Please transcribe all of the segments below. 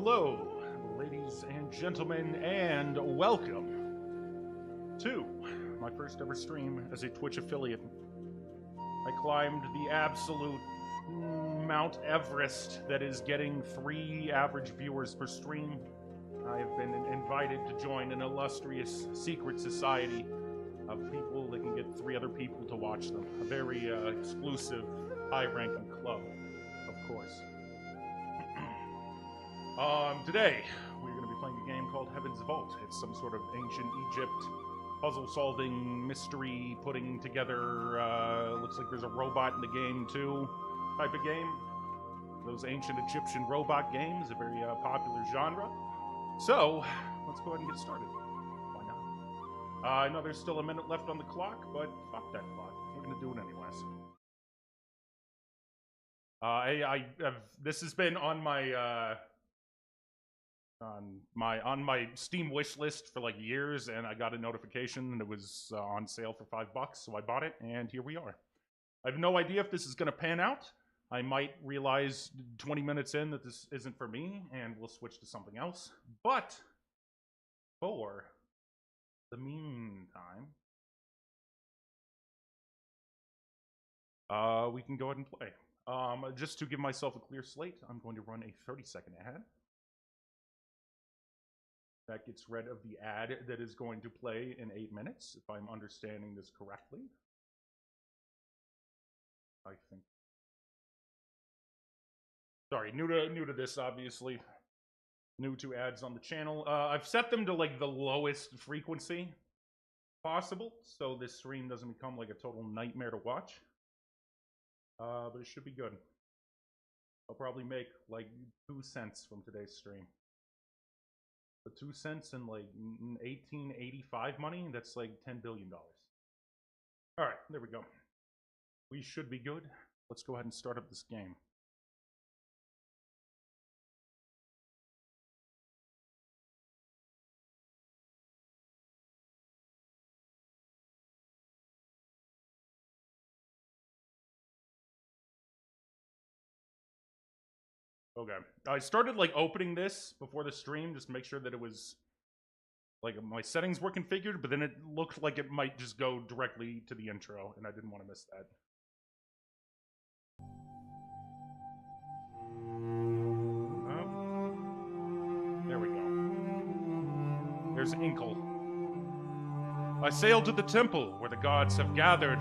Hello, ladies and gentlemen, and welcome to my first ever stream as a Twitch affiliate. I climbed the absolute Mount Everest that is getting 3 average viewers per stream. I have been invited to join an illustrious secret society of people that can get 3 other people to watch them. A very exclusive, high-ranking club, of course. Today, we're going to be playing a game called Heaven's Vault. It's some sort of ancient Egypt puzzle-solving, mystery putting together, looks like there's a robot in the game too, type of game. Those ancient Egyptian robot games, a very popular genre. So, let's go ahead and get started. Why not? I know there's still a minute left on the clock, but fuck that clock. We're going to do it anyways. This has been on my Steam wish list for like years, and I got a notification that it was on sale for $5, so I bought it, and here we are. I have no idea if this is going to pan out. I might realize 20 minutes in that this isn't for me, and we'll switch to something else. But for the meantime, we can go ahead and play. Just to give myself a clear slate, I'm going to run a 30-second ad. That gets rid of the ad that is going to play in 8 minutes, if I'm understanding this correctly. I think. Sorry, new to this, obviously. New to ads on the channel. I've set them to like the lowest frequency possible, so this stream doesn't become like a total nightmare to watch. But it should be good. I'll probably make like 2 cents from today's stream. But 2 cents in like 1885 money, that's like $10 billion. Alright, there we go. We should be good. Let's go ahead and start up this game. Okay. I started like opening this before the stream just to make sure that it was like my settings were configured, but then it looked like it might just go directly to the intro, and I didn't want to miss that. Oh. There we go. There's Inkle. I sailed to the temple where the gods have gathered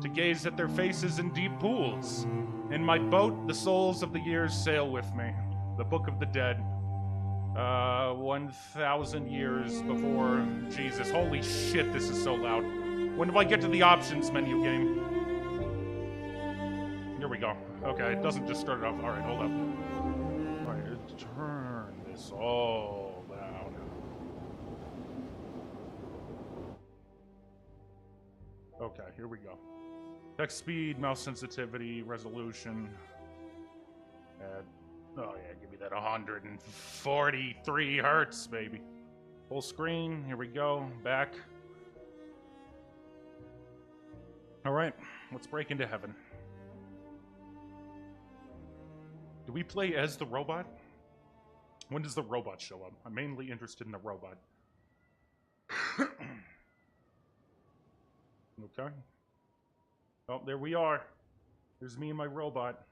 to gaze at their faces in deep pools. In my boat, the souls of the years sail with me. The Book of the Dead. 1,000 years before Jesus. Holy shit, this is so loud. When do I get to the options menu game? Here we go. Okay, it doesn't just start it off. Alright, hold up. Alright, turn this all down. Okay, here we go. Text speed, mouse sensitivity, resolution. Oh yeah, give me that 143 hertz, baby. Full screen, here we go, back. Alright, let's break into heaven. Do we play as the robot? When does the robot show up? I'm mainly interested in the robot. Okay. Oh, there we are. There's me and my robot.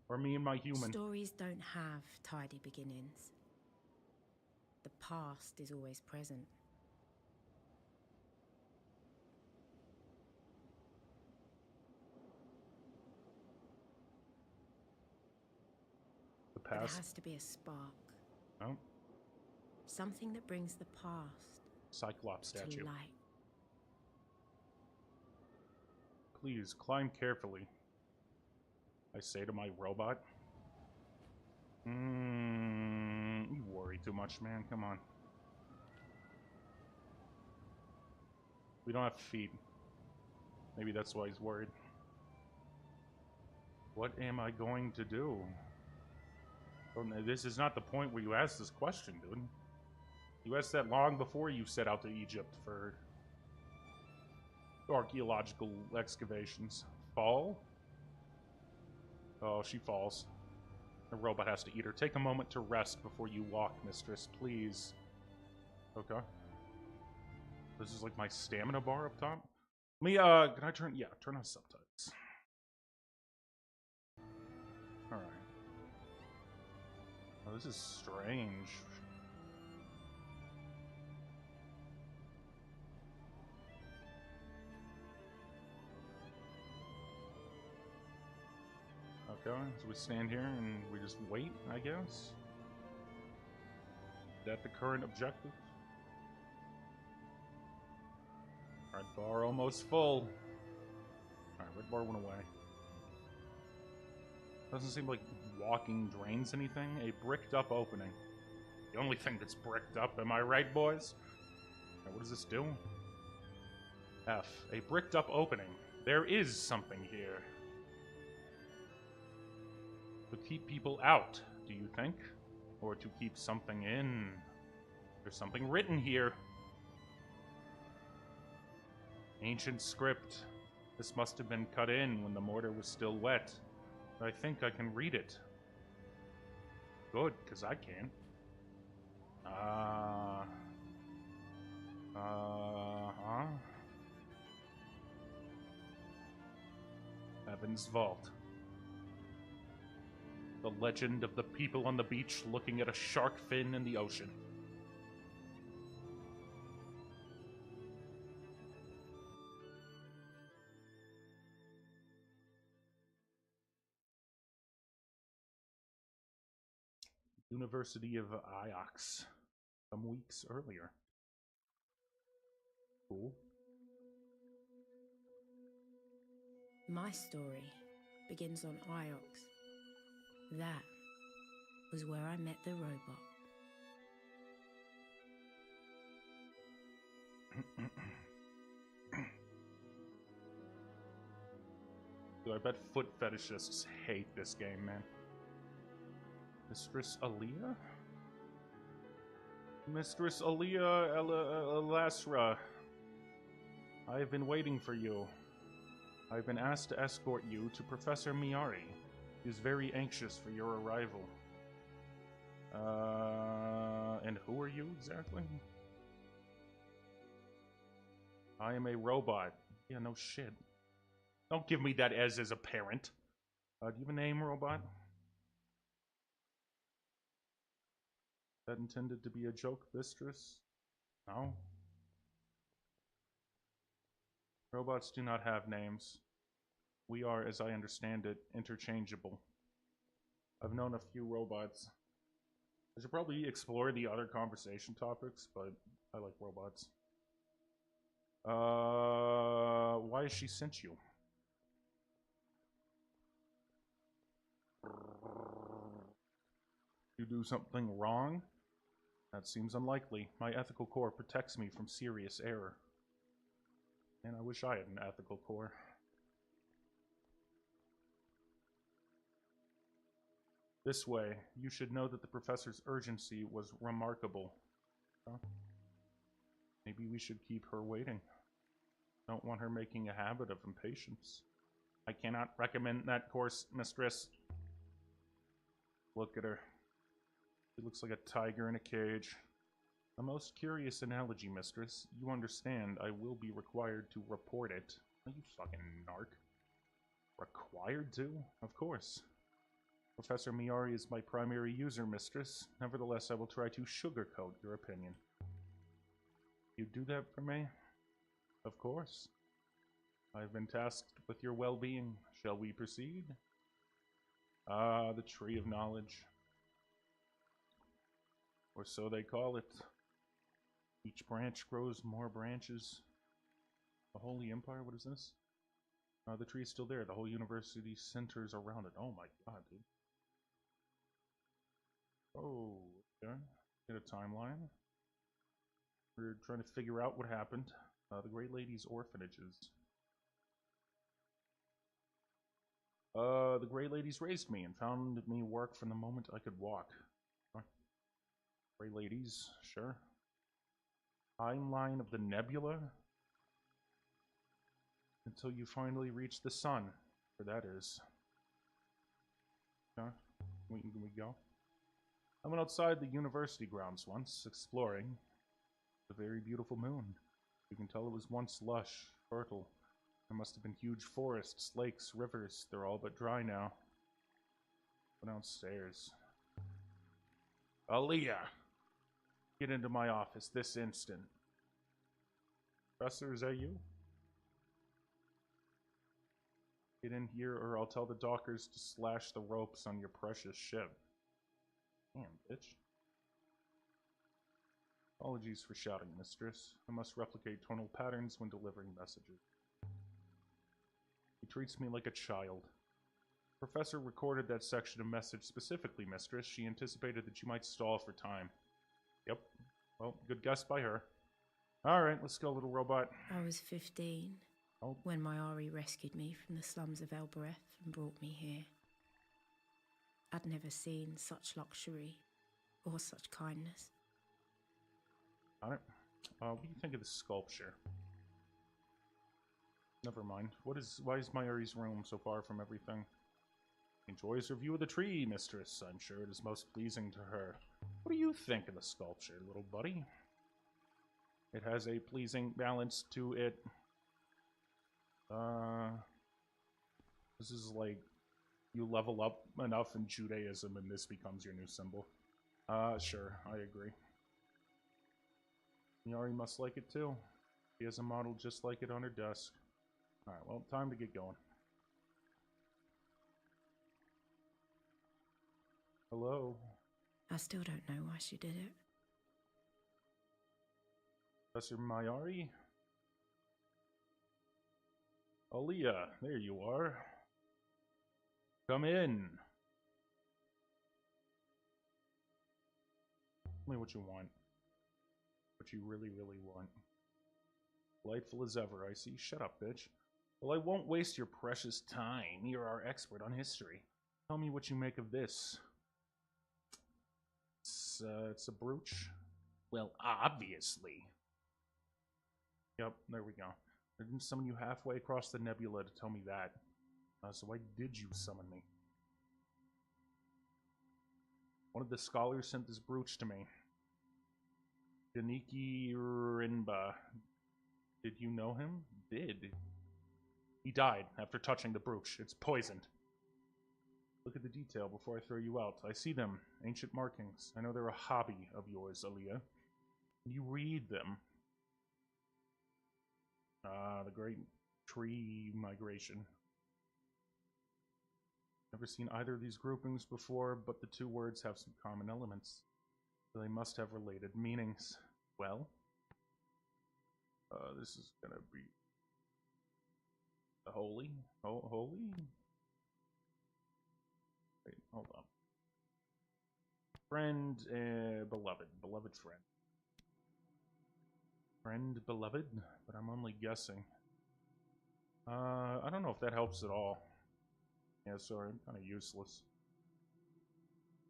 Or me and my human. Stories don't have tidy beginnings. The past is always present. The past? There has to be a spark. Oh. Something that brings the past Cyclops statue. to light. Please, climb carefully. I say to my robot. You worry too much, man. Come on. We don't have feet. Maybe that's why he's worried. What am I going to do? Oh, no, this is not the point where you ask this question, dude. You asked that long before you set out to Egypt for archaeological excavations. Fall? Oh, she falls. The robot has to eat her. Take a moment to rest before you walk, mistress, please. Okay. This is like my stamina bar up top. Let me, can I turn, yeah, turn on subtitles. Alright. Oh, this is strange. Okay, so we stand here and we just wait, I guess. Is that the current objective? Red bar almost full. Alright, red bar went away. Doesn't seem like walking drains anything. A bricked up opening. The only thing that's bricked up, am I right, boys? Right, what does this do? F. A bricked up opening. There is something here. To keep people out, do you think? Or to keep something in? There's something written here. Ancient script. This must have been cut in when the mortar was still wet. I think I can read it. Good, because I can. Huh? Heaven's Vault. The legend of the people on the beach looking at a shark fin in the ocean. University of Iox. Some weeks earlier. Cool. My story begins on Iox. That was where I met the robot. Dude, I bet foot fetishists hate this game, man. Mistress Aaliyah? Mistress Aaliyah Elasra. I have been waiting for you. I have been asked to escort you to Professor Miari. He is very anxious for your arrival. And who are you exactly? I am a robot. Yeah, no shit. Don't give me that as a parent. Do you have a name, robot? That intended to be a joke, mistress? No? Robots do not have names. We are, as I understand it, interchangeable. I've known a few robots. I should probably explore the other conversation topics, but I like robots. Why has she sent you? You do something wrong? That seems unlikely. My ethical core protects me from serious error. And I wish I had an ethical core. This way, you should know that the professor's urgency was remarkable. Huh? Maybe we should keep her waiting. Don't want her making a habit of impatience. I cannot recommend that course, mistress. Look at her. She looks like a tiger in a cage. A most curious analogy, mistress. You understand I will be required to report it. Are you fucking narc? Required to? Of course. Professor Miari is my primary user, mistress. Nevertheless, I will try to sugarcoat your opinion. You do that for me? Of course. I've been tasked with your well-being. Shall we proceed? Ah, the Tree of Knowledge. Or so they call it. Each branch grows more branches. The Holy Empire, what is this? The tree is still there. The whole university centers around it. Oh my god, dude. Oh, okay. Get a timeline. We're trying to figure out what happened. The Great Ladies' Orphanages. The Great Ladies raised me and found me work from the moment I could walk. Great Ladies, sure. Timeline of the nebula? Until you finally reach the sun, where that is. Okay. Can we go? I went outside the university grounds once, exploring the very beautiful moon. You can tell it was once lush, fertile. There must have been huge forests, lakes, rivers. They're all but dry now. Go downstairs. Aaliyah! Get into my office this instant. Professor, is that you? Get in here or I'll tell the dockers to slash the ropes on your precious ship. Damn, bitch. Apologies for shouting, mistress. I must replicate tonal patterns when delivering messages. He treats me like a child. Professor recorded that section of message specifically, mistress. She anticipated that you might stall for time. Yep. Well, good guess by her. Alright, let's go, little robot. I was 15 when my Ari rescued me from the slums of Elbereth and brought me here. I'd never seen such luxury or such kindness. Got it. What do you think of the sculpture? Never mind. Why is Mayuri's room so far from everything? Enjoys her view of the tree, mistress. I'm sure it is most pleasing to her. What do you think of the sculpture, little buddy? It has a pleasing balance to it. This is like you level up enough in Judaism and this becomes your new symbol. Sure, I agree. Mayuri must like it too. She has a model just like it on her desk. Alright, well, time to get going. Hello? I still don't know why she did it. Professor Mayuri? Aaliyah, there you are. Come in. Tell me what you want. What you really, really want. Delightful as ever, I see. Shut up, bitch. Well, I won't waste your precious time. You're our expert on history. Tell me what you make of this. It's a brooch. Well, obviously. Yep, there we go. I didn't summon you halfway across the nebula to tell me that. So why did you summon me? One of the scholars sent this brooch to me. Janiki Rinba. Did you know him? Did. He died after touching the brooch. It's poisoned. Look at the detail before I throw you out. I see them. Ancient markings. I know they're a hobby of yours, Aaliyah. You read them. The Great Tree Migration. Never seen either of these groupings before, but the two words have some common elements. So they must have related meanings. Well, this is gonna be holy. Oh, holy. Wait, hold on. Friend, beloved, beloved friend. Friend, beloved, but I'm only guessing. I don't know if that helps at all. Yeah, sorry, I'm kind of useless.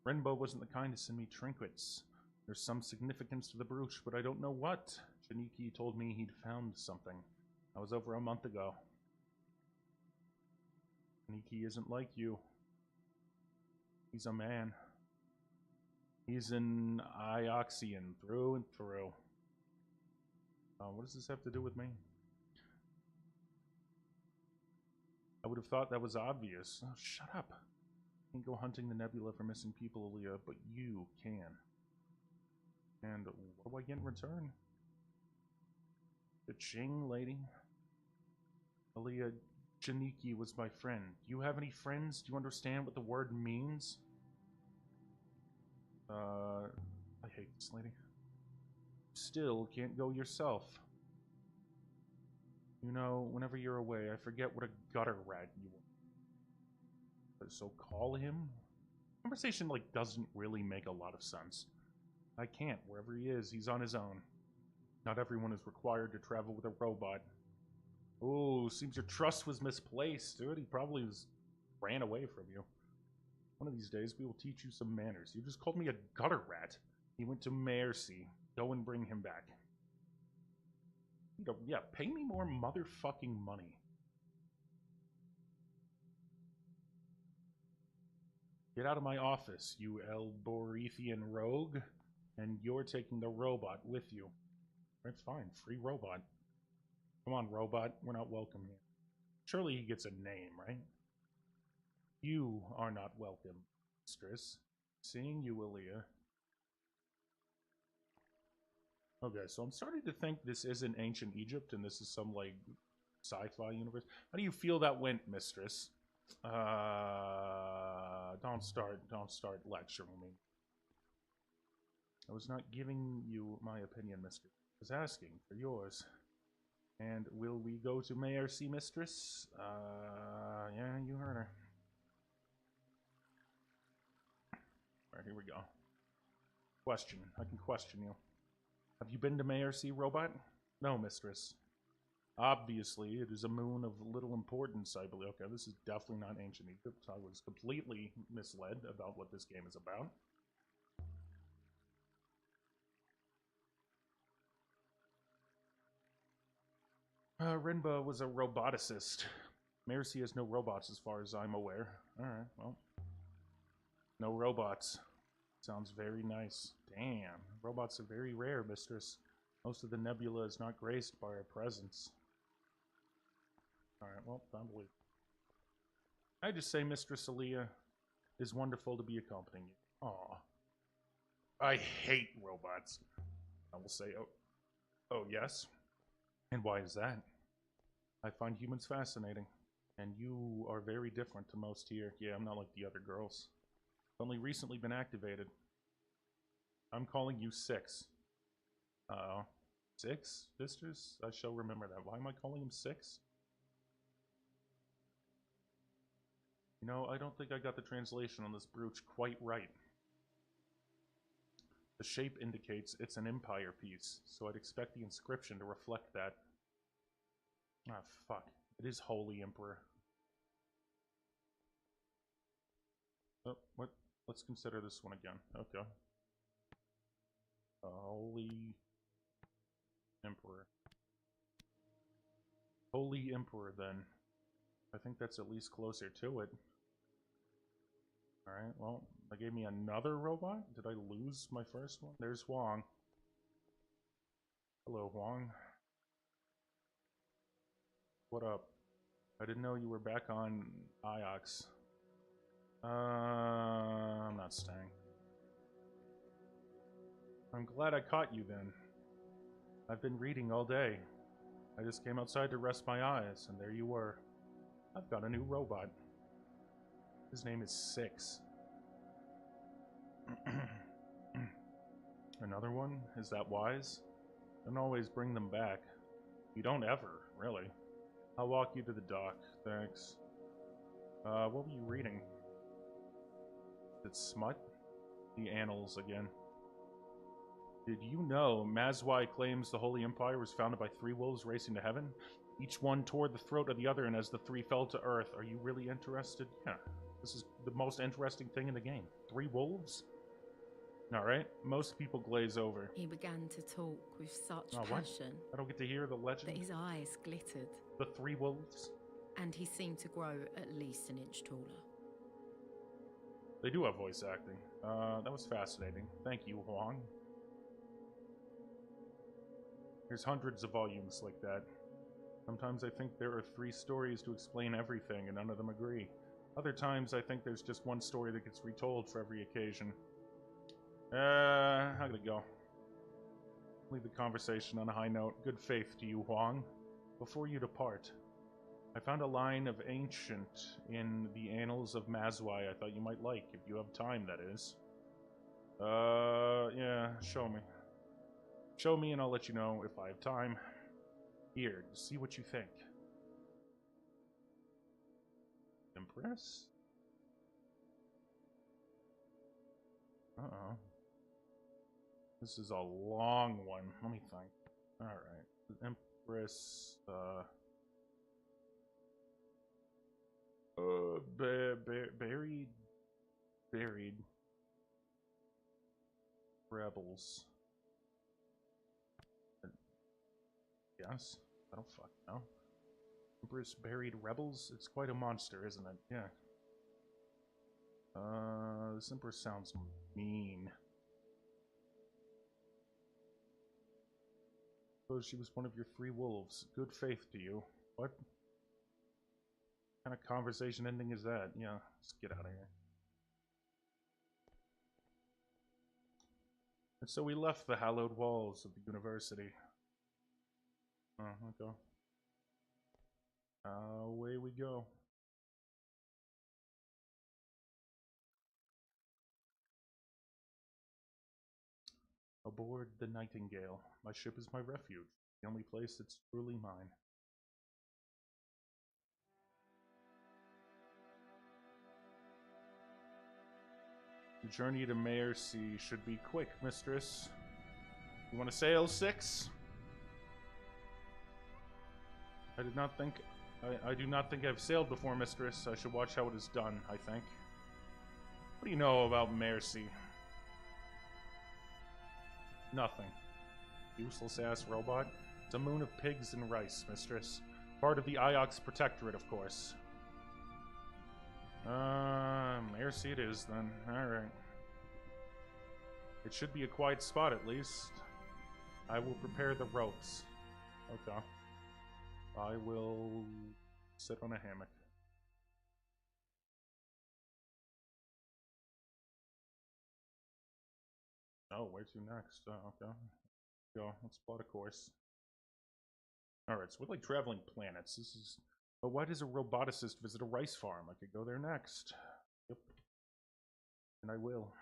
Renbo wasn't the kind to send me trinkets. There's some significance to the brooch, but I don't know what. Janiki told me he'd found something. That was over a month ago. Janiki isn't like you. He's a man. He's an Ioxian through and through. What does this have to do with me? I would have thought that was obvious. Oh, shut up. I can't go hunting the nebula for missing people, Aaliyah, but you can. And what do I get in return? The ching, lady. Aaliyah, Janiki was my friend. Do you have any friends? Do you understand what the word means? I hate this lady. Still can't go yourself. You know, whenever you're away, I forget what a gutter rat you are. So call him? Conversation, like, doesn't really make a lot of sense. I can't. Wherever he is, he's on his own. Not everyone is required to travel with a robot. Oh, seems your trust was misplaced, dude. He probably ran away from you. One of these days, we will teach you some manners. You just called me a gutter rat. He went to Mercy. Go and bring him back. Yeah, pay me more motherfucking money. Get out of my office, you Elborethian rogue. And you're taking the robot with you. That's fine. Free robot. Come on, robot. We're not welcome here. Surely he gets a name, right? You are not welcome, mistress. Seeing you, Aaliyah. Okay, so I'm starting to think this isn't ancient Egypt and this is some, like, sci-fi universe. How do you feel that went, mistress? Don't start lecturing me. I was not giving you my opinion, mistress. I was asking for yours. And will we go to Mayor C, mistress? Yeah, you heard her. Alright, here we go. Question. I can question you. Have you been to Mayor C, robot? No, mistress. Obviously, it is a moon of little importance, I believe. Okay, this is definitely not ancient Egypt. I was completely misled about what this game is about. Rinba was a roboticist. Mayor C has no robots as far as I'm aware. Alright, well. No robots. Sounds very nice. Damn. Robots are very rare, mistress. Most of the nebula is not graced by our presence. Alright, well, I believe. I just say Mistress Aaliyah is wonderful to be accompanying you. Aw. I hate robots. I will say, oh yes? And why is that? I find humans fascinating. And you are very different to most here. Yeah, I'm not like the other girls. I've only recently been activated. I'm calling you 6. Uh-oh. 6, sisters? I shall remember that. Why am I calling him 6? You know, I don't think I got the translation on this brooch quite right. The shape indicates it's an empire piece, so I'd expect the inscription to reflect that. Ah, fuck. It is Holy Emperor. Oh, what? Let's consider this one again. Okay. Holy Emperor. Holy Emperor, then. I think that's at least closer to it. Alright, well, that gave me another robot? Did I lose my first one? There's Huang. Hello, Huang. What up? I didn't know you were back on Iox. I'm not staying. I'm glad I caught you then. I've been reading all day. I just came outside to rest my eyes, and there you were. I've got a new robot. His name is 6. Another one? Is that wise? Don't always bring them back. You don't ever, really. I'll walk you to the dock. Thanks. What were you reading? It's smut? The annals again. Did you know Mazwai claims the Holy Empire was founded by 3 wolves racing to heaven? Each one tore the throat of the other, and as the 3 fell to earth. Are you really interested? Yeah. This is the most interesting thing in the game. 3 wolves? Alright. Most people glaze over. He began to talk with such passion. I don't get to hear the legend? That his eyes glittered. The 3 wolves? And he seemed to grow at least an inch taller. They do have voice acting. That was fascinating. Thank you, Huang. There's hundreds of volumes like that. Sometimes I think there are 3 stories to explain everything, and none of them agree. Other times I think there's just one story that gets retold for every occasion. How did it go? Leave the conversation on a high note. Good faith to you, Huang. Before you depart, I found a line of ancient in the Annals of Mazwai I thought you might like, if you have time, that is. Yeah, show me. Show me and I'll let you know if I have time. Here, see what you think. Impress? Uh-oh. This is a long one. Let me think. Alright. Empress, buried rebels. Yes? I don't fucking know. Empress buried rebels? It's quite a monster, isn't it? Yeah. This Empress sounds mean. Suppose she was one of your 3 wolves. Good faith to you. What kind of conversation ending is that? Yeah, let's get out of here. And so we left the hallowed walls of the university. Okay. Away we go. Aboard the Nightingale. My ship is my refuge, the only place that's truly mine. The journey to Mercy should be quick, mistress. You want to sail 6? I do not think I've sailed before, mistress. I should watch how it is done, I think. What do you know about Mercy? Nothing. Useless-ass robot. It's a moon of pigs and rice, mistress. Part of the Iox Protectorate, of course. Mercy it is, then. Alright. It should be a quiet spot, at least. I will prepare the ropes. Okay. I will sit on a hammock. Oh, where to next? Okay. Go. Let's plot a course. Alright, so we're like traveling planets. This is... But why does a roboticist visit a rice farm? I could go there next. Yep. And I will.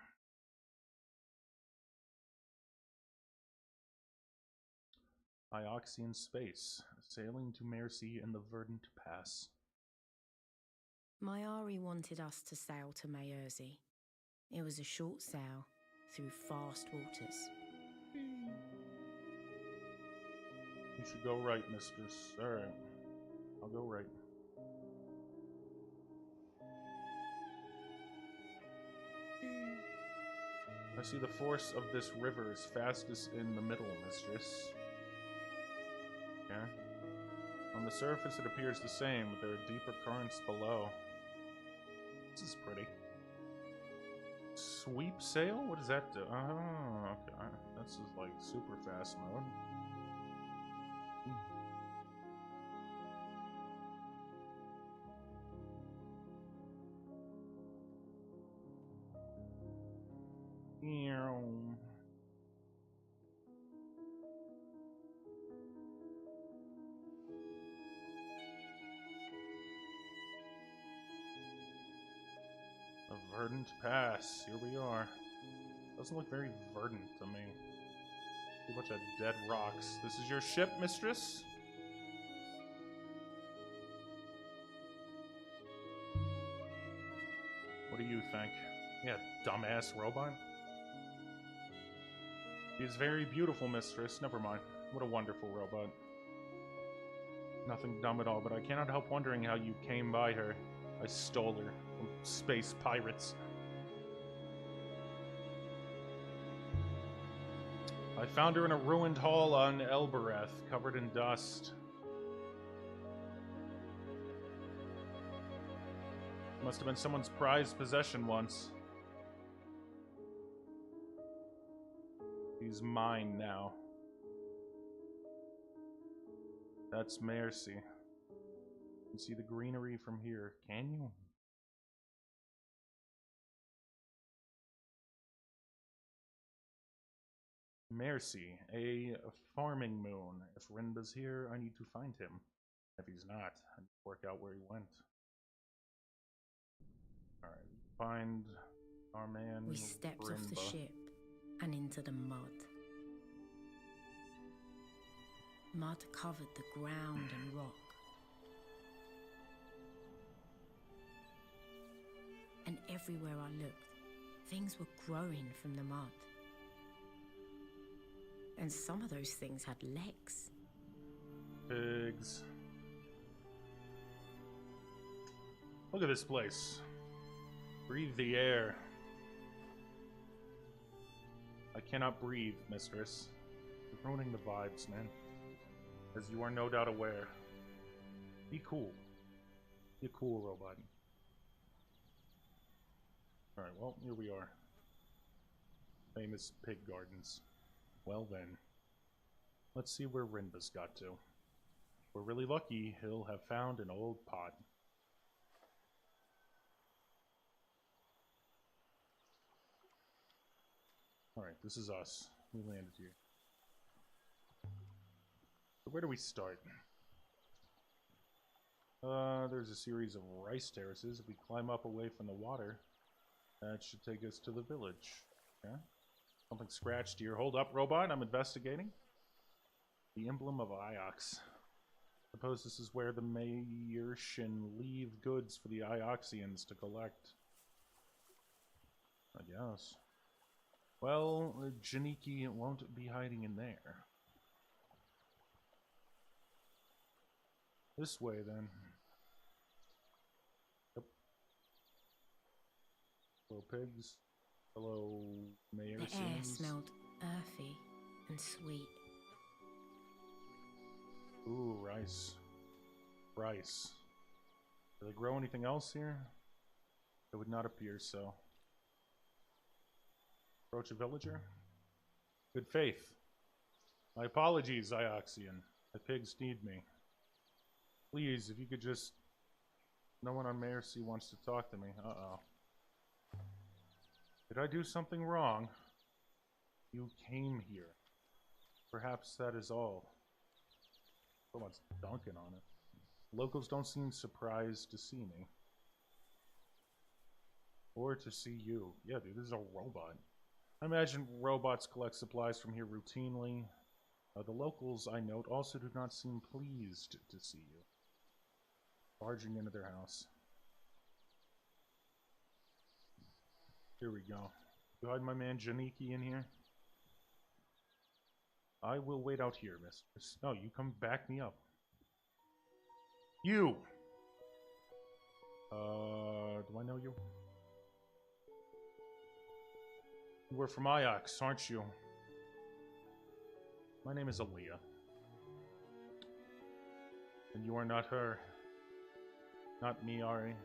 Ioxian space. Sailing to Mercy and the Verdant Pass. Mayari wanted us to sail to Maerzi. It was a short sail through fast waters. You should go right, mistress. Alright. I'll go right. I see the force of this river is fastest in the middle, mistress. Yeah. On the surface it appears the same, but there are deeper currents below. This is pretty. Sweep sail? What does that do? Oh, okay. This is like super fast mode. A verdant pass. Here we are. Doesn't look very verdant to me. A bunch of dead rocks. This is your ship, mistress? What do you think? Yeah, dumbass robot. He is very beautiful, mistress. Never mind. What a wonderful robot. Nothing dumb at all, but I cannot help wondering how you came by her. I stole her from space pirates. I found her in a ruined hall on Elbereth, covered in dust. Must have been someone's prized possession once. He's mine now. That's Mercy. You can see the greenery from here, can you? Mercy, a farming moon. If Rinba's here, I need to find him. If he's not, I need to work out where he went. Alright, find our man. We stepped Rinba. off the ship and into the mud. Mud covered the ground and rock. And everywhere I looked, things were growing from the mud. And some of those things had legs. Pigs. Look at this place. Breathe the air. I cannot breathe, mistress. You're ruining the vibes, man. As you are no doubt aware. Be cool. Be a cool robot. Alright, well, here we are. Famous pig gardens. Well then. Let's see where Rinba's got to. If we're really lucky, he'll have found an old pot. Alright, this is us. We landed here. So where do we start? There's a series of rice terraces. If we climb up away from the water, that should take us to the village. Okay. Something scratched here. Hold up, robot. I'm investigating. The emblem of Iox. Suppose this is where the Mayertian leave goods for the Ioxians to collect. I guess. Well, Janiki won't be hiding in there. This way, then. Yep. Hello, pigs. Hello, Mayertians. The air smelled earthy and sweet. Ooh, rice. Rice. Do they grow anything else here? It would not appear so. Approach a villager? Good faith. My apologies, Ioxian. The pigs need me. Please, if you could just... No one on Mayorcy wants to talk to me. Uh-oh. Did I do something wrong? You came here. Perhaps that is all. Someone's dunking on it. Locals don't seem surprised to see me. Or to see you. Yeah, dude, this is a robot. I imagine robots collect supplies from here routinely. The locals, I note, also do not seem pleased to see you. Barging into their house. Here we go. You hide my man Janiki in here? I will wait out here, mistress. No, you come back me up. You! Do I know you? You were from Iox, aren't you? My name is Aaliyah. And you are not her. Not me, Ari.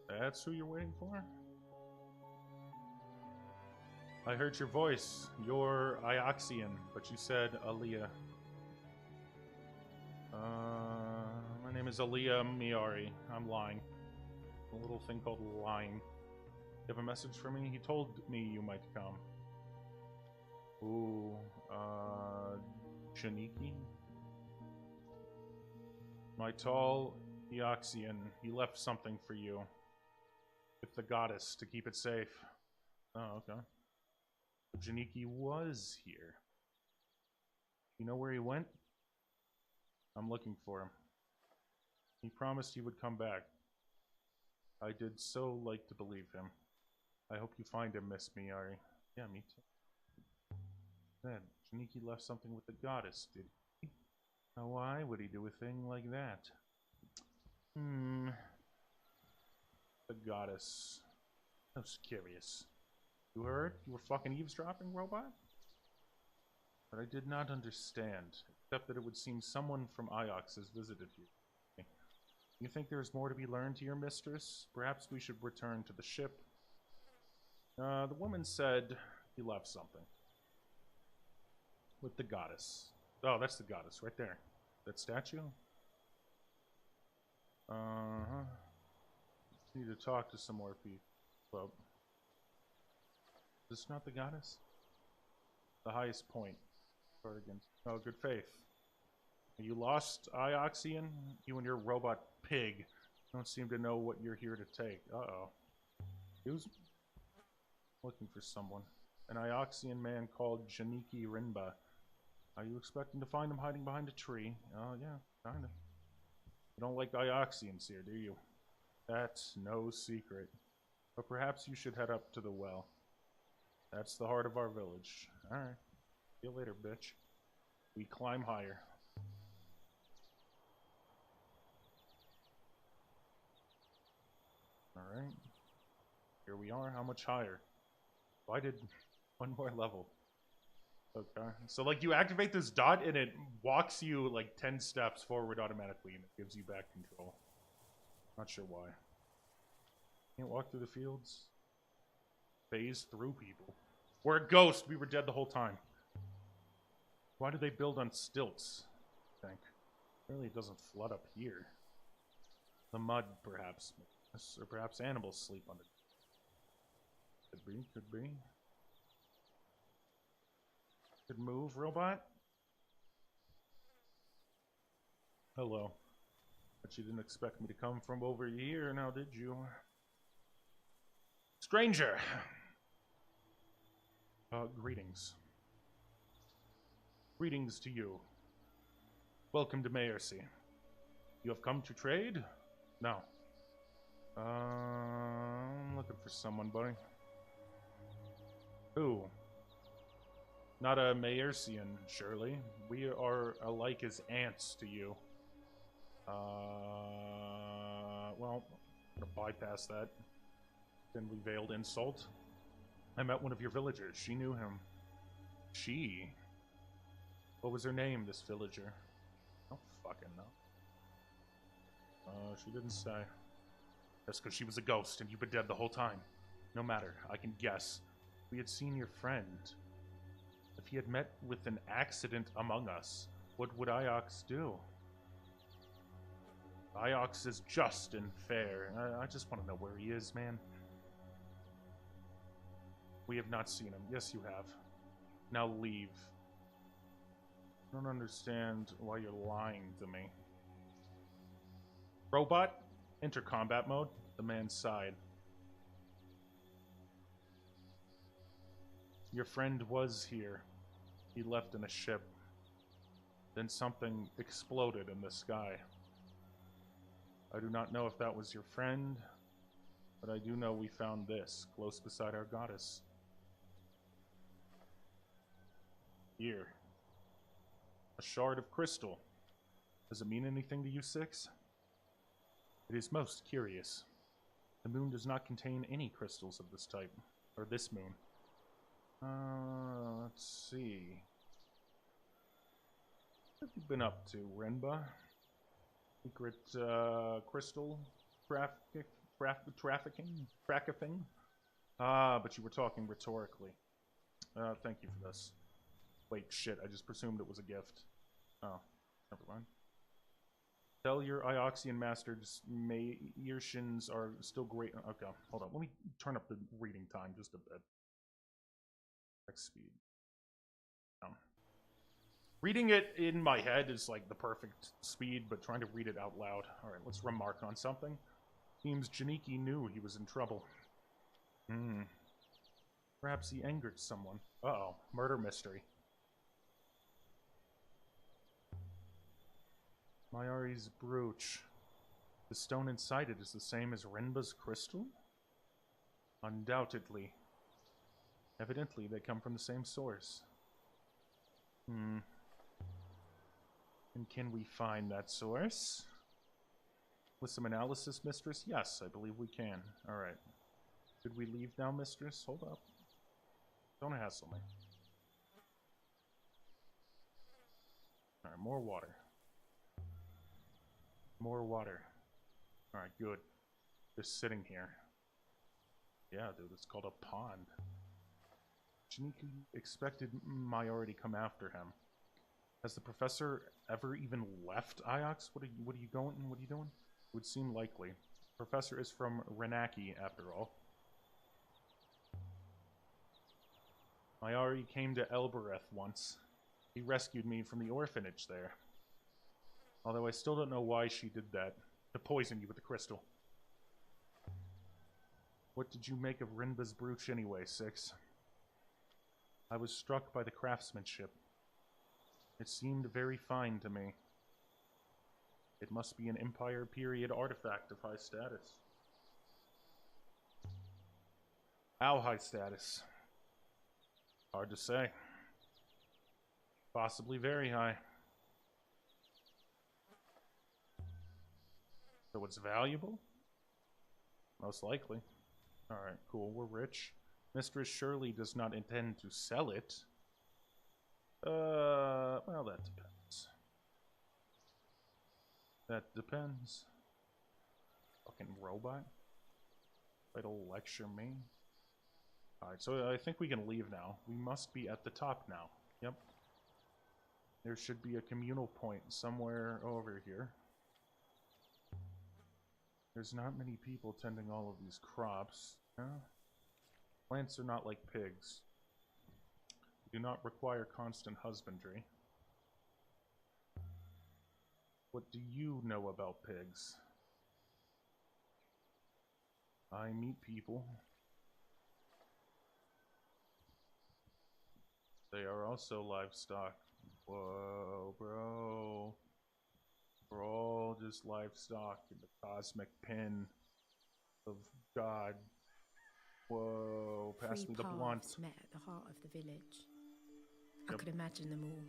That's who you're waiting for? I heard your voice. You're Ioxian, but you said Aaliyah. My name is Aaliyah Miari. I'm lying. A little thing called lying. You have a message for me? He told me you might come. Ooh, Janiki? My tall Ioxian, he left something for you. With the goddess to keep it safe. Oh, okay. Janiki was here. You know where he went? I'm looking for him. He promised he would come back. I did so like to believe him. I hope you find him, Miss Miari. Yeah, me too. Then, Janiki left something with the goddess, did he? Now why would he do a thing like that? The goddess. I was curious. You heard? You were fucking eavesdropping, robot? But I did not understand, except that it would seem someone from Iox has visited you. You think there's more to be learned here, mistress? Perhaps we should return to the ship. The woman said he left something. With the goddess. Oh, that's the goddess, right there. That statue? Uh-huh. Need to talk to some more people. Well, is this not the goddess? The highest point. Start again. Oh, good faith. Are you lost, Ioxian? You and your robot pig don't seem to know what you're here to take. Uh-oh. He was looking for someone. An Ioxian man called Janiki Rinba. Are you expecting to find him hiding behind a tree? Oh, yeah, kinda. You don't like Ioxians here, do you? That's no secret. But perhaps you should head up to the well. That's the heart of our village. Alright. See you later, bitch. We climb higher. Alright. Here we are. How much higher? Oh, I did one more level. Okay. So, like, you activate this dot and it walks you, like, 10 steps forward automatically and it gives you back control. Not sure why. Can't walk through the fields. Phase through people. We're a ghost. We were dead the whole time. Why do they build on stilts? I think. Really, it doesn't flood up here. The mud, perhaps. Or perhaps animals sleep on it. Could be, could be. Could move, robot? Hello. But you didn't expect me to come from over here, now did you? Stranger! Greetings. Greetings to you. Welcome to Mayorcy. You have come to trade? No. I'm looking for someone, buddy. Who? Not a Mayorcian, surely. We are alike as ants to you. Well, I'm gonna bypass that. Thinly veiled insult. I met one of your villagers. She knew him. She? What was her name, this villager? I don't fucking know. She didn't say. That's because she was a ghost and you've been dead the whole time. No matter, I can guess. We had seen your friend. If he had met with an accident among us, what would Iox do? Iox is just and fair. I just want to know where he is, man. We have not seen him. Yes, you have. Now leave. I don't understand why you're lying to me. Robot, enter combat mode. The man sighed. Your friend was here. He left in a ship. Then something exploded in the sky. I do not know if that was your friend, but I do know we found this close beside our goddess. Here. A shard of crystal. Does it mean anything to you, Six? It is most curious. The moon does not contain any crystals of this type. Or this moon. Let's see. What have you been up to, Renba? Secret, crystal trafficking? But you were talking rhetorically. Thank you for this. Wait, shit, I just presumed it was a gift. Oh, never mind. Tell your Ioxian masters Mayrshins are still great. Okay, hold on. Let me turn up the reading time just a bit. Next speed. Reading it in my head is like the perfect speed, but trying to read it out loud. Alright, let's remark on something. Seems Janiki knew he was in trouble. Perhaps he angered someone. Uh-oh, murder mystery. Mayari's brooch. The stone inside it is the same as Renba's crystal? Undoubtedly. Evidently, they come from the same source. And can we find that source? With some analysis, mistress? Yes, I believe we can. Alright. Should we leave now, mistress? Hold up. Don't hassle me. Alright, more water. More water. Alright, good. Just sitting here. Yeah, dude, it's called a pond. Janiki expected Mayari to come after him. Has the professor ever even left Iox? What are you doing? It would seem likely. The professor is from Renaki, after all. Mayari came to Elbereth once. He rescued me from the orphanage there. Although I still don't know why she did that. To poison you with the crystal. What did you make of Renba's brooch anyway, Six? I was struck by the craftsmanship. It seemed very fine to me. It must be an Empire period artifact of high status. How high status? Hard to say. Possibly very high. So it's valuable? Most likely. Alright, cool. We're rich. Mistress surely does not intend to sell it. Well, that depends. That depends. Fucking robot. Try to lecture me. Alright, so I think we can leave now. We must be at the top now. Yep. There should be a communal point somewhere over here. There's not many people tending all of these crops. Yeah. Plants are not like pigs. They do not require constant husbandry. What do you know about pigs? I meet people. They are also livestock. Whoa, bro. We're all just livestock in the cosmic pin of God. Whoa, pass me the blunt. Met at the heart of the village. Yep. I could imagine them all,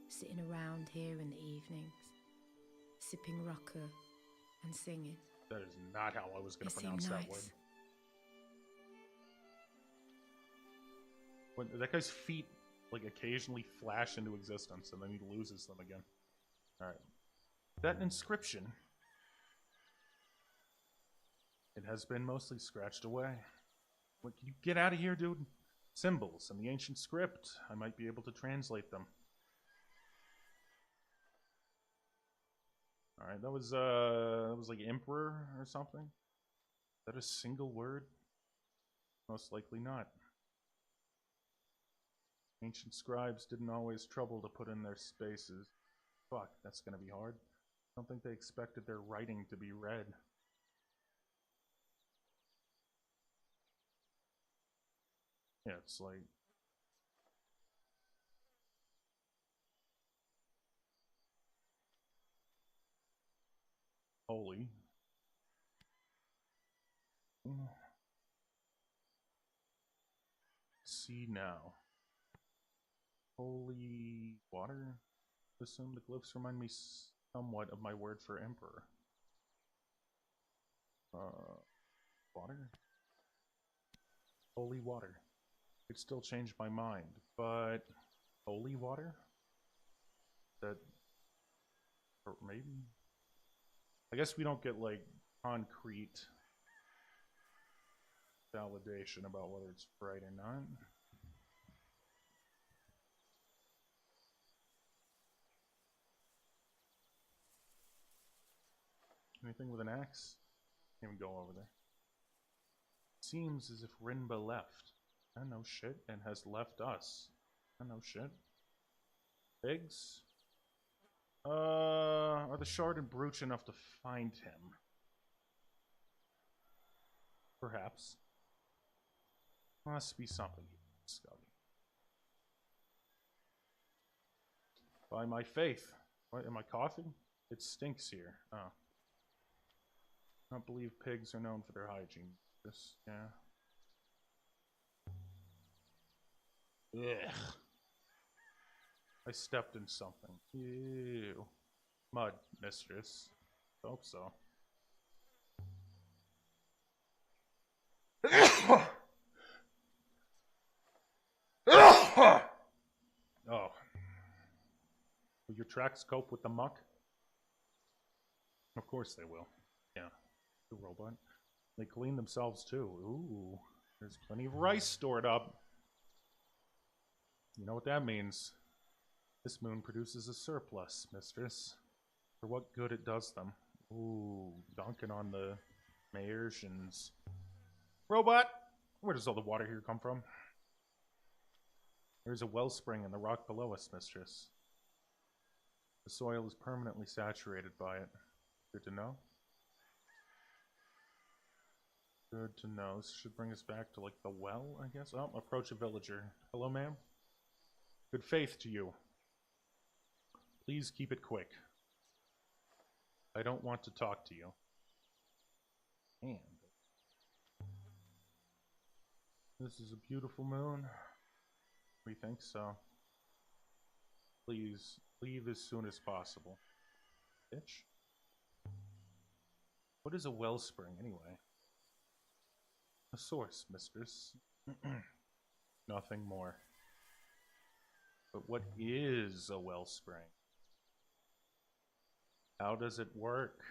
sitting around here in the evenings, sipping rucker and singing. That is not how I was going to pronounce that word. When that guy's feet, like, occasionally flash into existence, and then he loses them again. Alright. That inscription, it has been mostly scratched away. What, can you get out of here, dude? Symbols in the ancient script. I might be able to translate them. Alright, that was like emperor or something? Is that a single word? Most likely not. Ancient scribes didn't always trouble to put in their spaces. Fuck, that's gonna be hard. I don't think they expected their writing to be read. Yeah, it's like... holy. See now. Holy water? Assume the glyphs remind me somewhat of my word for emperor. Water? Holy water. Could still change my mind, but holy water? That, or maybe? I guess we don't get, like, concrete validation about whether it's right or not. Anything with an axe? Can't even go over there. Seems as if Rinba left. I know shit, and has left us. I know shit. Pigs? Are the Shard and Brooch enough to find him? Perhaps. Must be something, Scotty. By my faith. What, am I coughing? It stinks here. Oh. I don't believe pigs are known for their hygiene. This, yeah. Ugh. I stepped in something. Ew. Mud, mistress. Hope so. Oh. Will your tracks cope with the muck? Of course they will. Yeah. The robot. They clean themselves too. Ooh. There's plenty of rice stored up. You know what that means. This moon produces a surplus, mistress. For what good it does them. Ooh, dunking on the Maersians. Robot! Where does all the water here come from? There's a wellspring in the rock below us, mistress. The soil is permanently saturated by it. Good to know. Good to know. This should bring us back to, like, the well, I guess? Oh, approach a villager. Hello, ma'am. Good faith to you. Please keep it quick. I don't want to talk to you. And this is a beautiful moon. We think so. Please, leave as soon as possible. Bitch. What is a wellspring, anyway? A source, mistress. Nothing more. But what is a wellspring? How does it work?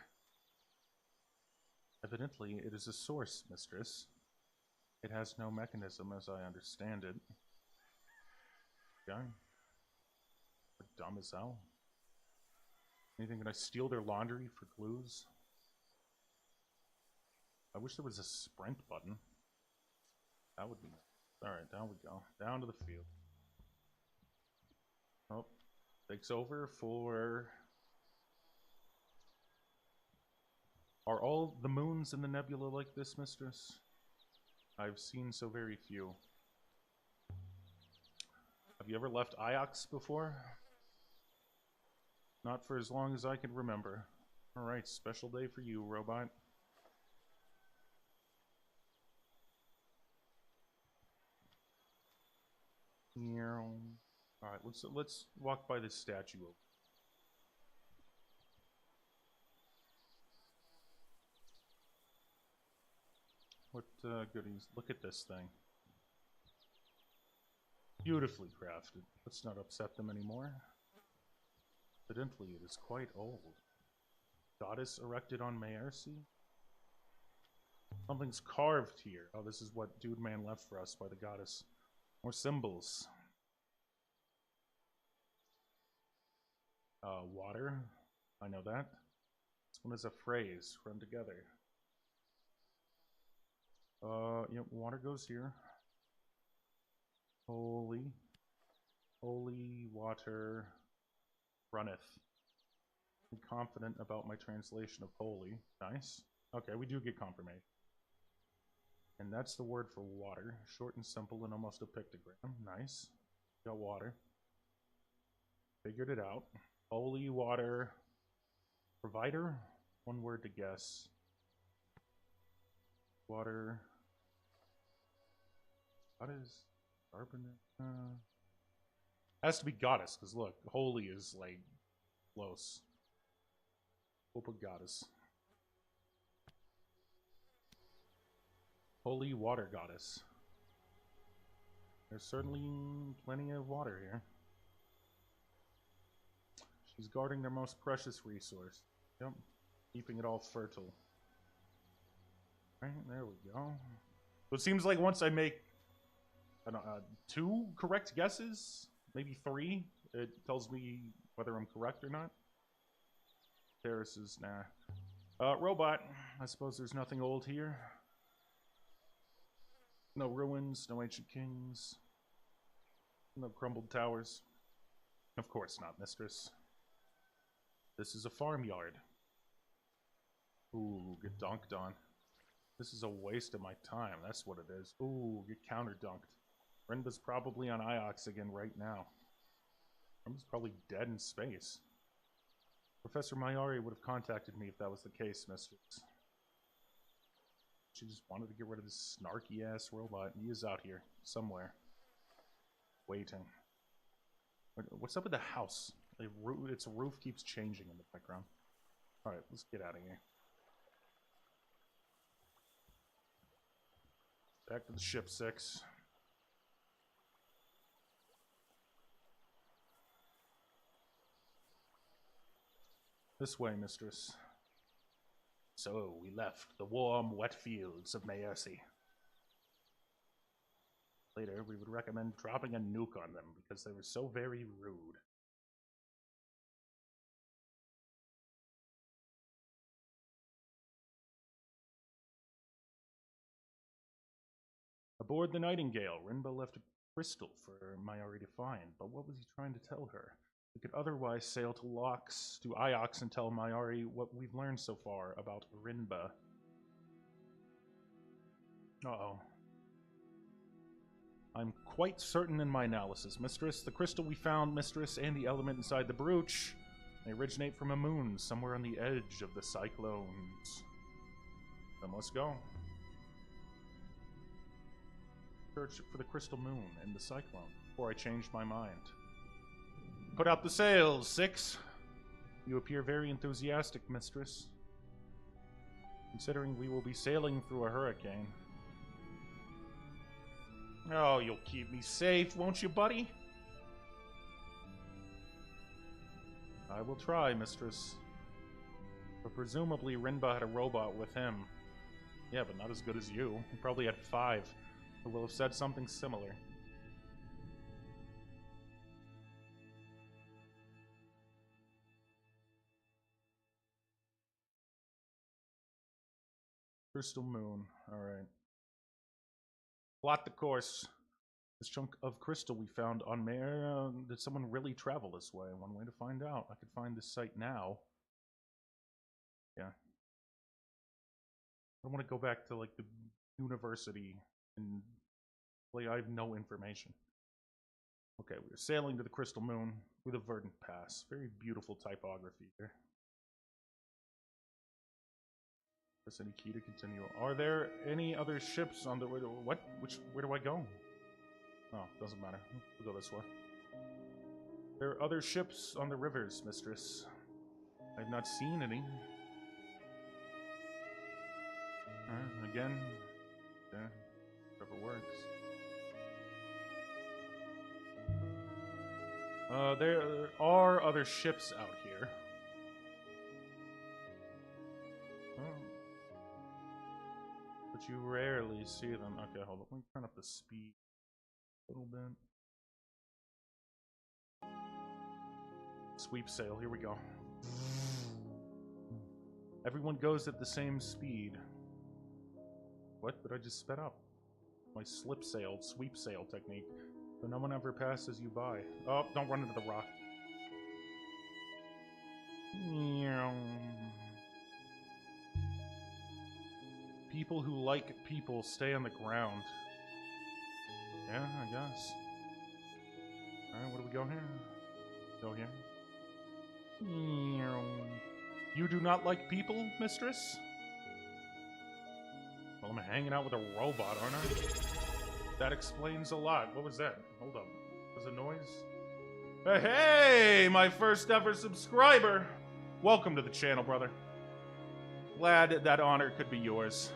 Evidently, it is a source, mistress. It has no mechanism, as I understand it. Okay. What dumb as hell. Anything? Can I steal their laundry for clues? I wish there was a sprint button. That would be nice. Alright, down we go. Down to the field. Oh, takes over for... Are all the moons in the nebula like this, mistress? I've seen so very few. Have you ever left Iox before? Not for as long as I can remember. Alright, special day for you, robot. Alright, let's walk by this statue. What goodies? Look at this thing. Beautifully crafted. Let's not upset them anymore. Evidently, it is quite old. Goddess erected on Maersi? Something's carved here. Oh, this is what Dude Man left for us by the goddess. More symbols. Water. I know that. This one is a phrase. Run together. Yep, water goes here. Holy water runneth. I'm confident about my translation of holy. Nice. Okay, we do get confirmation. And that's the word for water. Short and simple and almost a pictogram. Nice. Got water. Figured it out. Holy water provider? One word to guess. Water. What is Arbiter? Has to be goddess, because look, holy is like close. We'll put goddess. Holy water goddess. There's certainly plenty of water here. She's guarding their most precious resource. Yep. Keeping it all fertile. Right, there we go. So it seems like once I make, I don't know, 2 correct guesses, maybe 3, it tells me whether I'm correct or not. Terraces, nah. Robot. I suppose there's nothing old here. No ruins, no ancient kings. No crumbled towers. Of course not, mistress. This is a farmyard. Ooh, get dunked on. This is a waste of my time, that's what it is. Ooh, get counter-dunked. Renba's probably on Iox again right now. Renba's probably dead in space. Professor Mayari would have contacted me if that was the case, mistress. She just wanted to get rid of this snarky-ass robot. He is out here, somewhere. Waiting. What's up with the house? Its roof keeps changing in the background. Alright, let's get out of here. Back to the ship, 6. This way, mistress. So, we left the warm, wet fields of Maersi. Later, we would recommend dropping a nuke on them because they were so very rude. Aboard the Nightingale, Rinba left a crystal for Mayari to find, but what was he trying to tell her? We could otherwise sail to Iox and tell Mayari what we've learned so far about Rinba. Uh-oh. I'm quite certain in my analysis, mistress. The crystal we found, mistress, and the element inside the brooch, they originate from a moon somewhere on the edge of the cyclones. Then let's go. Search for the crystal moon and the cyclone before I changed my mind. Put out the sails, 6. You appear very enthusiastic, mistress. Considering we will be sailing through a hurricane. Oh, you'll keep me safe, won't you, buddy? I will try, mistress. But presumably Rinba had a robot with him. Yeah, but not as good as you. You probably had 5. Who will have said something similar. Crystal Moon. Alright. Plot the course. This chunk of crystal we found on Mare. Did someone really travel this way? One way to find out. I could find this site now. Yeah. I don't want to go back to, like, the university and, like, I have no information. Okay, we're sailing to the Crystal Moon through the Verdant Pass. Very beautiful typography here. Press any key to continue. Are there any other ships on the way? What? Where do I go? Oh, doesn't matter. We'll go this way. There are other ships on the rivers, mistress. I've not seen any. Alright, again. Yeah, whatever works. There are other ships out here. Oh. But you rarely see them. Okay, hold on. Let me turn up the speed a little bit. Sweep sail, here we go. Everyone goes at the same speed. What? But I just sped up. My slip sail, sweep sail technique. So no one ever passes you by. Oh, don't run into the rock. People who like people stay on the ground. Yeah, I guess. Alright, where do we go here? Go here. You do not like people, mistress? Well, I'm hanging out with a robot, aren't I? That explains a lot. What was that? Hold up. Was a noise? Hey, my first ever subscriber! Welcome to the channel, brother. Glad that honor could be yours.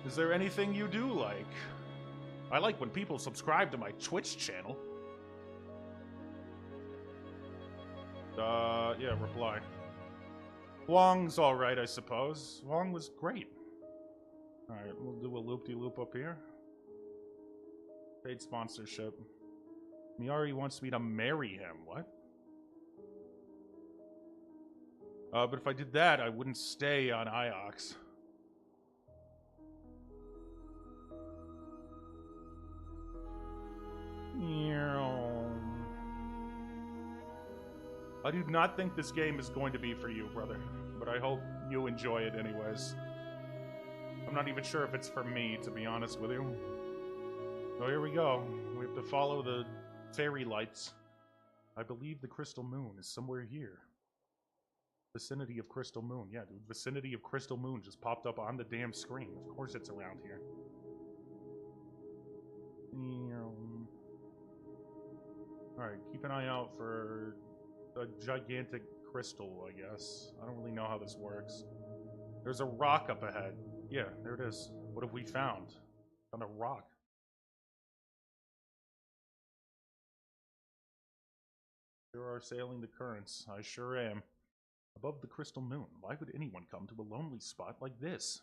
Is there anything you do like? I like when people subscribe to my Twitch channel. Yeah, reply. Wong's alright, I suppose. Wong was great. Alright, we'll do a loop-de-loop up here. Paid sponsorship. Miari wants me to marry him. What? But if I did that, I wouldn't stay on Iox. I do not think this game is going to be for you, brother. But I hope you enjoy it anyways. I'm not even sure if it's for me, to be honest with you. So here we go. We have to follow the fairy lights. I believe the Crystal Moon is somewhere here. Vicinity of Crystal Moon. Yeah, dude. Vicinity of Crystal Moon just popped up on the damn screen. Of course it's around here. Alright, keep an eye out for a gigantic crystal, I guess. I don't really know how this works. There's a rock up ahead. Yeah, there it is. What have we found? Found a rock. Sure are sailing the currents. I sure am. Above the Crystal Moon, why would anyone come to a lonely spot like this?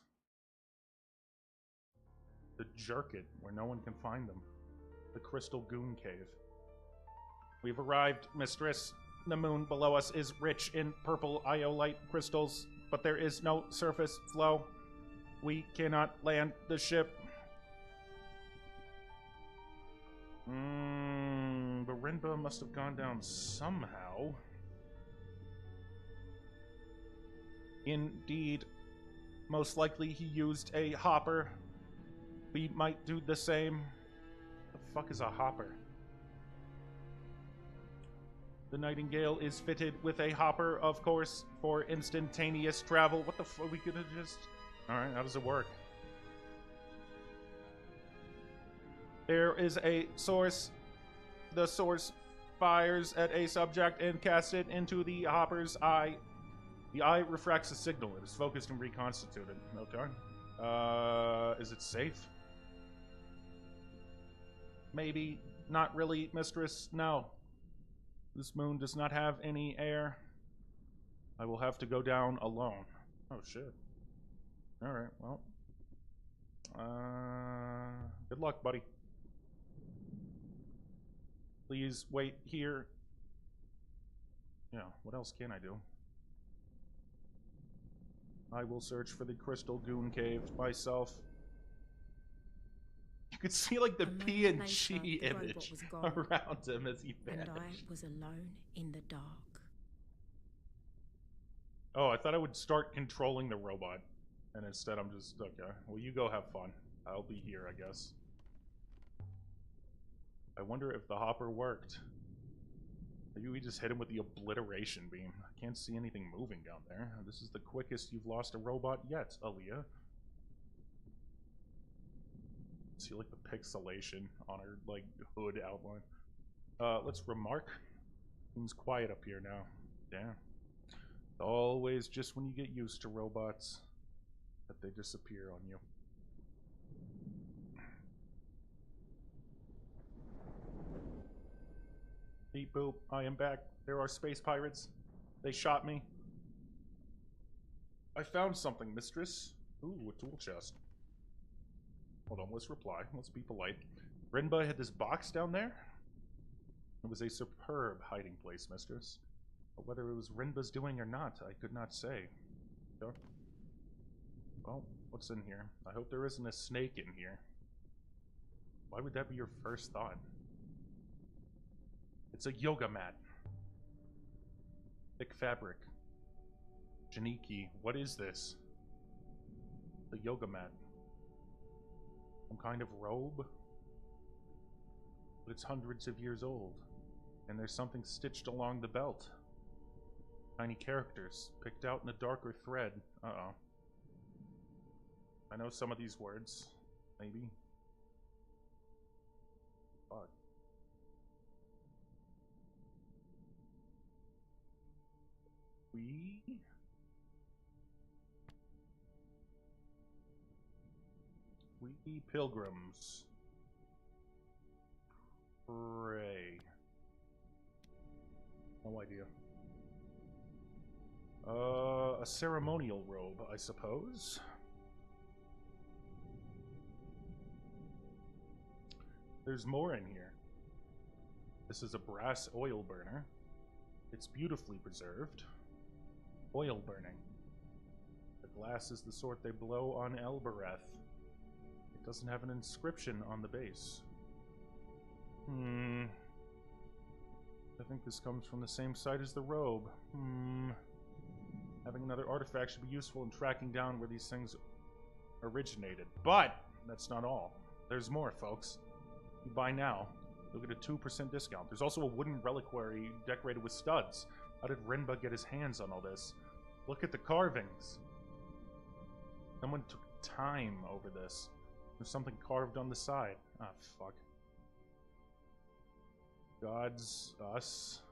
The Jerk It, where no one can find them. The Crystal Goon Cave. We've arrived, mistress. The moon below us is rich in purple iolite crystals, but there is no surface flow. We cannot land the ship. Barinba must have gone down somehow. Indeed. Most likely he used a hopper. We might do the same. The fuck is a hopper? The Nightingale is fitted with a hopper, of course, for instantaneous travel. What the fuck? We could have just... Alright, how does it work? There is a source. The source fires at a subject and casts it into the hopper's eye. The eye refracts a signal. It is focused and reconstituted. Okay. Is it safe? Maybe. Not really, mistress. No. This moon does not have any air. I will have to go down alone. Oh, shit. Alright, well. Good luck, buddy. Please wait here. Yeah, what else can I do? I will search for the Crystal Goon Cave myself. You could see, like, the PNG image around him as he vanished. And I was alone in the dark. Oh, I thought I would start controlling the robot. And instead I'm just, okay, well, you go have fun. I'll be here, I guess. I wonder if the hopper worked. Maybe we just hit him with the obliteration beam. I can't see anything moving down there. This is the quickest you've lost a robot yet, Aaliyah. See, like, the pixelation on her, like, hood outline. Let's remark. Seems quiet up here now. Damn. Always just when you get used to robots that they disappear on you. Beep boop, I am back. There are space pirates. They shot me. I found something, mistress. Ooh, a tool chest. Hold on, let's reply. Let's be polite. Rinba had this box down there? It was a superb hiding place, mistress. But whether it was Rinba's doing or not, I could not say. So, well, what's in here? I hope there isn't a snake in here. Why would that be your first thought? It's a yoga mat. Thick fabric. Janiki, what is this? The yoga mat. Some kind of robe? But it's hundreds of years old. And there's something stitched along the belt. Tiny characters, picked out in a darker thread. Uh-oh. I know some of these words. Maybe. Fuck. We pilgrims pray. No idea. A ceremonial robe, I suppose. There's more in here. This is a brass oil burner. It's beautifully preserved. Oil burning. The glass is the sort they blow on Elbereth. It doesn't have an inscription on the base. I think this comes from the same site as the robe. Having another artifact should be useful in tracking down where these things originated. But that's not all. There's more, folks. You buy now, you'll get a 2% discount. There's also a wooden reliquary decorated with studs. How did Rinba get his hands on all this? Look at the carvings. Someone took time over this. There's something carved on the side. Ah, fuck. Gods, us.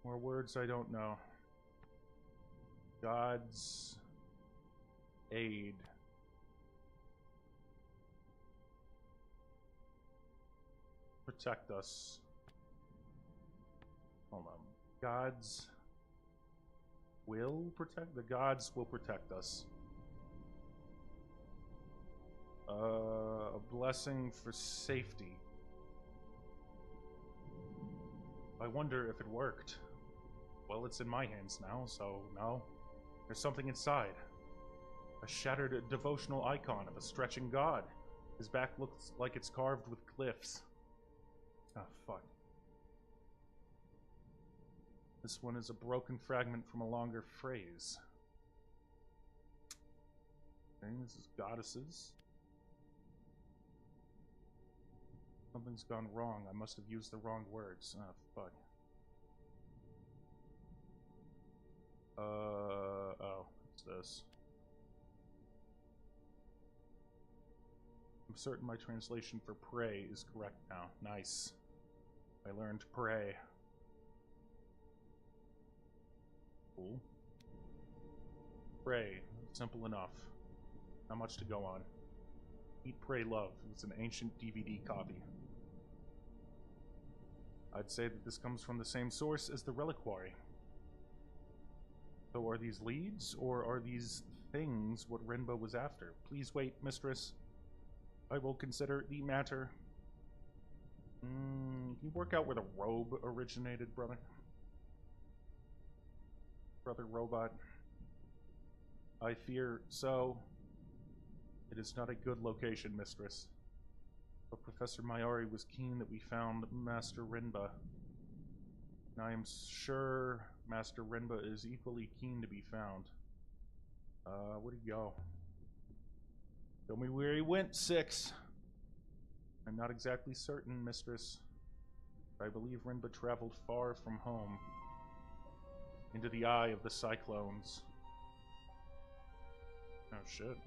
More words I don't know. God's aid. Protect us. Hold on. God's will protect? The gods will protect us. A blessing for safety. I wonder if it worked. Well, it's in my hands now, so no. There's something inside. A shattered devotional icon of a stretching god. His back looks like it's carved with glyphs. Ah, fuck. This one is a broken fragment from a longer phrase. Okay, this is goddesses. Something's gone wrong. I must have used the wrong words. Ah, fuck. Oh, what's this? I'm certain my translation for pray is correct now. Nice. I learned pray. Cool. Pray. Simple enough. Not much to go on. Eat, Pray, Love. It's an ancient DVD copy. I'd say that this comes from the same source as the reliquary. So are these leads, or are these things what Renba was after? Please wait, mistress. I will consider the matter. Can you work out where the robe originated, brother? Brother robot. I fear so. It is not a good location, mistress. But Professor Mayari was keen that we found Master Renba. And I am sure Master Renba is equally keen to be found. Where'd he go? Tell me where he went, 6. I'm not exactly certain, mistress. But I believe Renba traveled far from home. Into the eye of the cyclones. Oh, shit.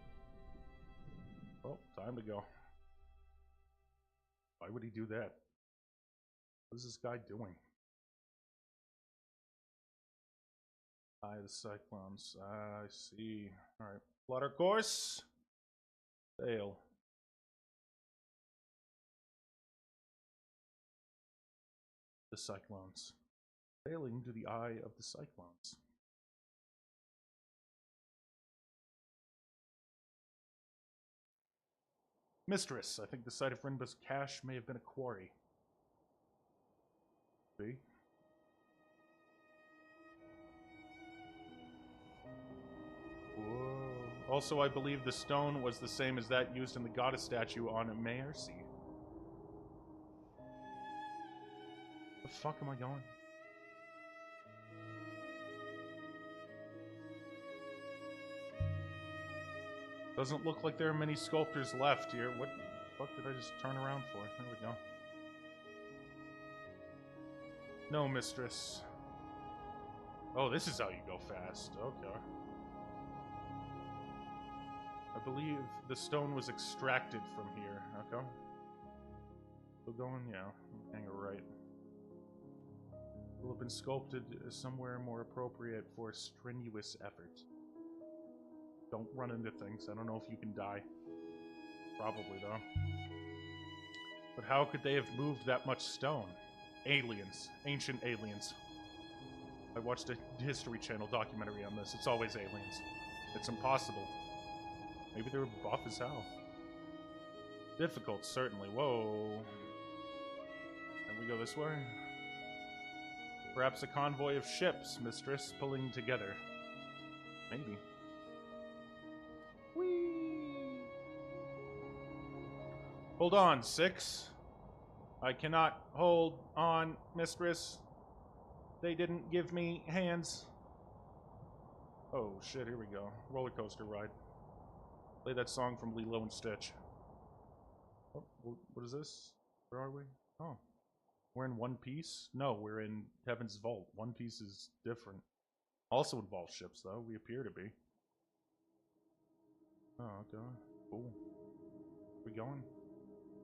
Well, time to go. Why would he do that? What is this guy doing? Eye of the cyclones. I see. Alright. Plot our course. Sail. The cyclones. Sailing to the eye of the cyclones. Mistress, I think the site of Renba's cache may have been a quarry. See? Whoa. Also, I believe the stone was the same as that used in the goddess statue on Maercy. The fuck am I going? Doesn't look like there are many sculptors left here. What the fuck did I just turn around for? There we go. No, mistress. Oh, this is how you go fast. Okay. I believe the stone was extracted from here. Okay. Still going? Yeah. Hang it right. Will have been sculpted somewhere more appropriate for strenuous effort. Don't run into things. I don't know if you can die. Probably, though. But how could they have moved that much stone? Aliens. Ancient aliens. I watched a History Channel documentary on this. It's always aliens. It's impossible. Maybe they were buff as hell. Difficult, certainly. Whoa. And we go this way? Perhaps a convoy of ships, mistress, pulling together. Maybe. Whee! Hold on, 6. I cannot hold on, mistress. They didn't give me hands. Oh shit, here we go. Roller coaster ride. Play that song from Lilo and Stitch. Oh, what is this? Where are we? Oh. We're in One Piece? No, we're in Heaven's Vault. One Piece is different. Also involves ships, though. We appear to be. Oh, okay. Cool. We going?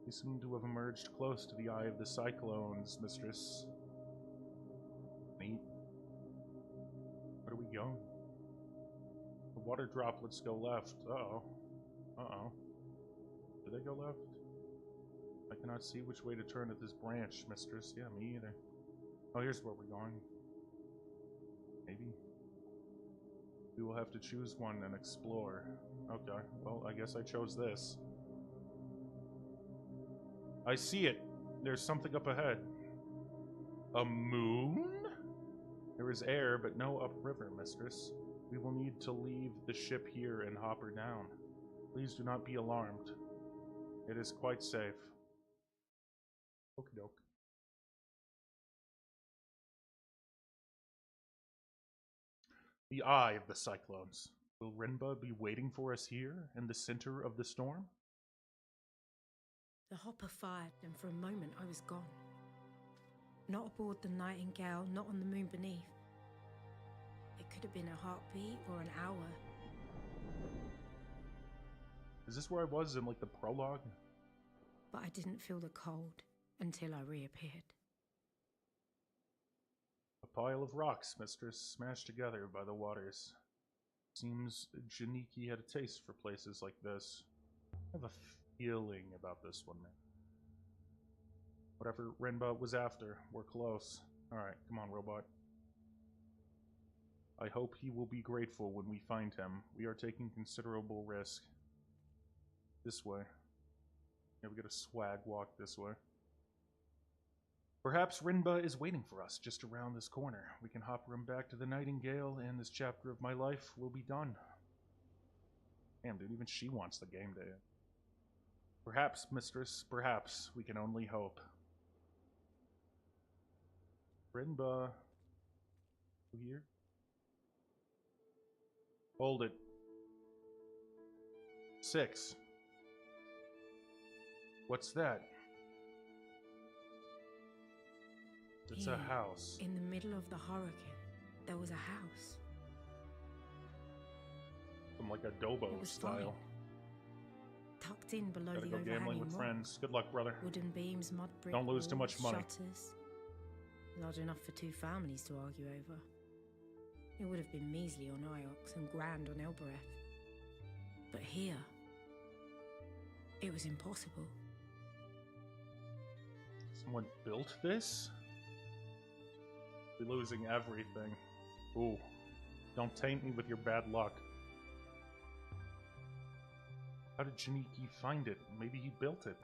We seem to have emerged close to the eye of the cyclones, mistress. Neat. Where do we go? The water droplets go left. Uh-oh. Uh-oh. Did they go left? I cannot see which way to turn at this branch, mistress. Yeah, me either. Oh, here's where we're going. Maybe. We will have to choose one and explore. Okay, well, I guess I chose this. I see it. There's something up ahead. A moon? There is air, but no upriver, mistress. We will need to leave the ship here and hop her down. Please do not be alarmed. It is quite safe. Okie doke. The eye of the cyclones. Will Renba be waiting for us here in the center of the storm? The hopper fired, and for a moment I was gone. Not aboard the Nightingale, not on the moon beneath. It could have been a heartbeat or an hour. Is this where I was in, like, the prologue? But I didn't feel the cold until I reappeared. A pile of rocks, mistress, smashed together by the waters. Seems Janiki had a taste for places like this. I have a feeling about this one, man. Whatever Renba was after, we're close. Alright, come on, robot. I hope he will be grateful when we find him. We are taking considerable risk. This way. Yeah, we gotta swag walk this way. Perhaps Rinba is waiting for us just around this corner. We can hop him back to the Nightingale, and this chapter of my life will be done. Damn, dude, even she wants the game day. Perhaps, mistress, perhaps. We can only hope. Rinba. Here? Hold it. 6. What's that? It's Here, a house. In the middle of the hurricane, there was a house. From like adobo style. Tucked in below Gotta the go overhanging gambling with rock. friends. Good luck, brother. Wooden beams, mud brick Don't lose too much money. Shutters. Large enough for 2 families to argue over. It would have been measly on Iox and grand on Elbereth. But here, it was impossible. Someone built this? We're losing everything. Ooh. Don't taint me with your bad luck. How did Janiki find it? Maybe he built it.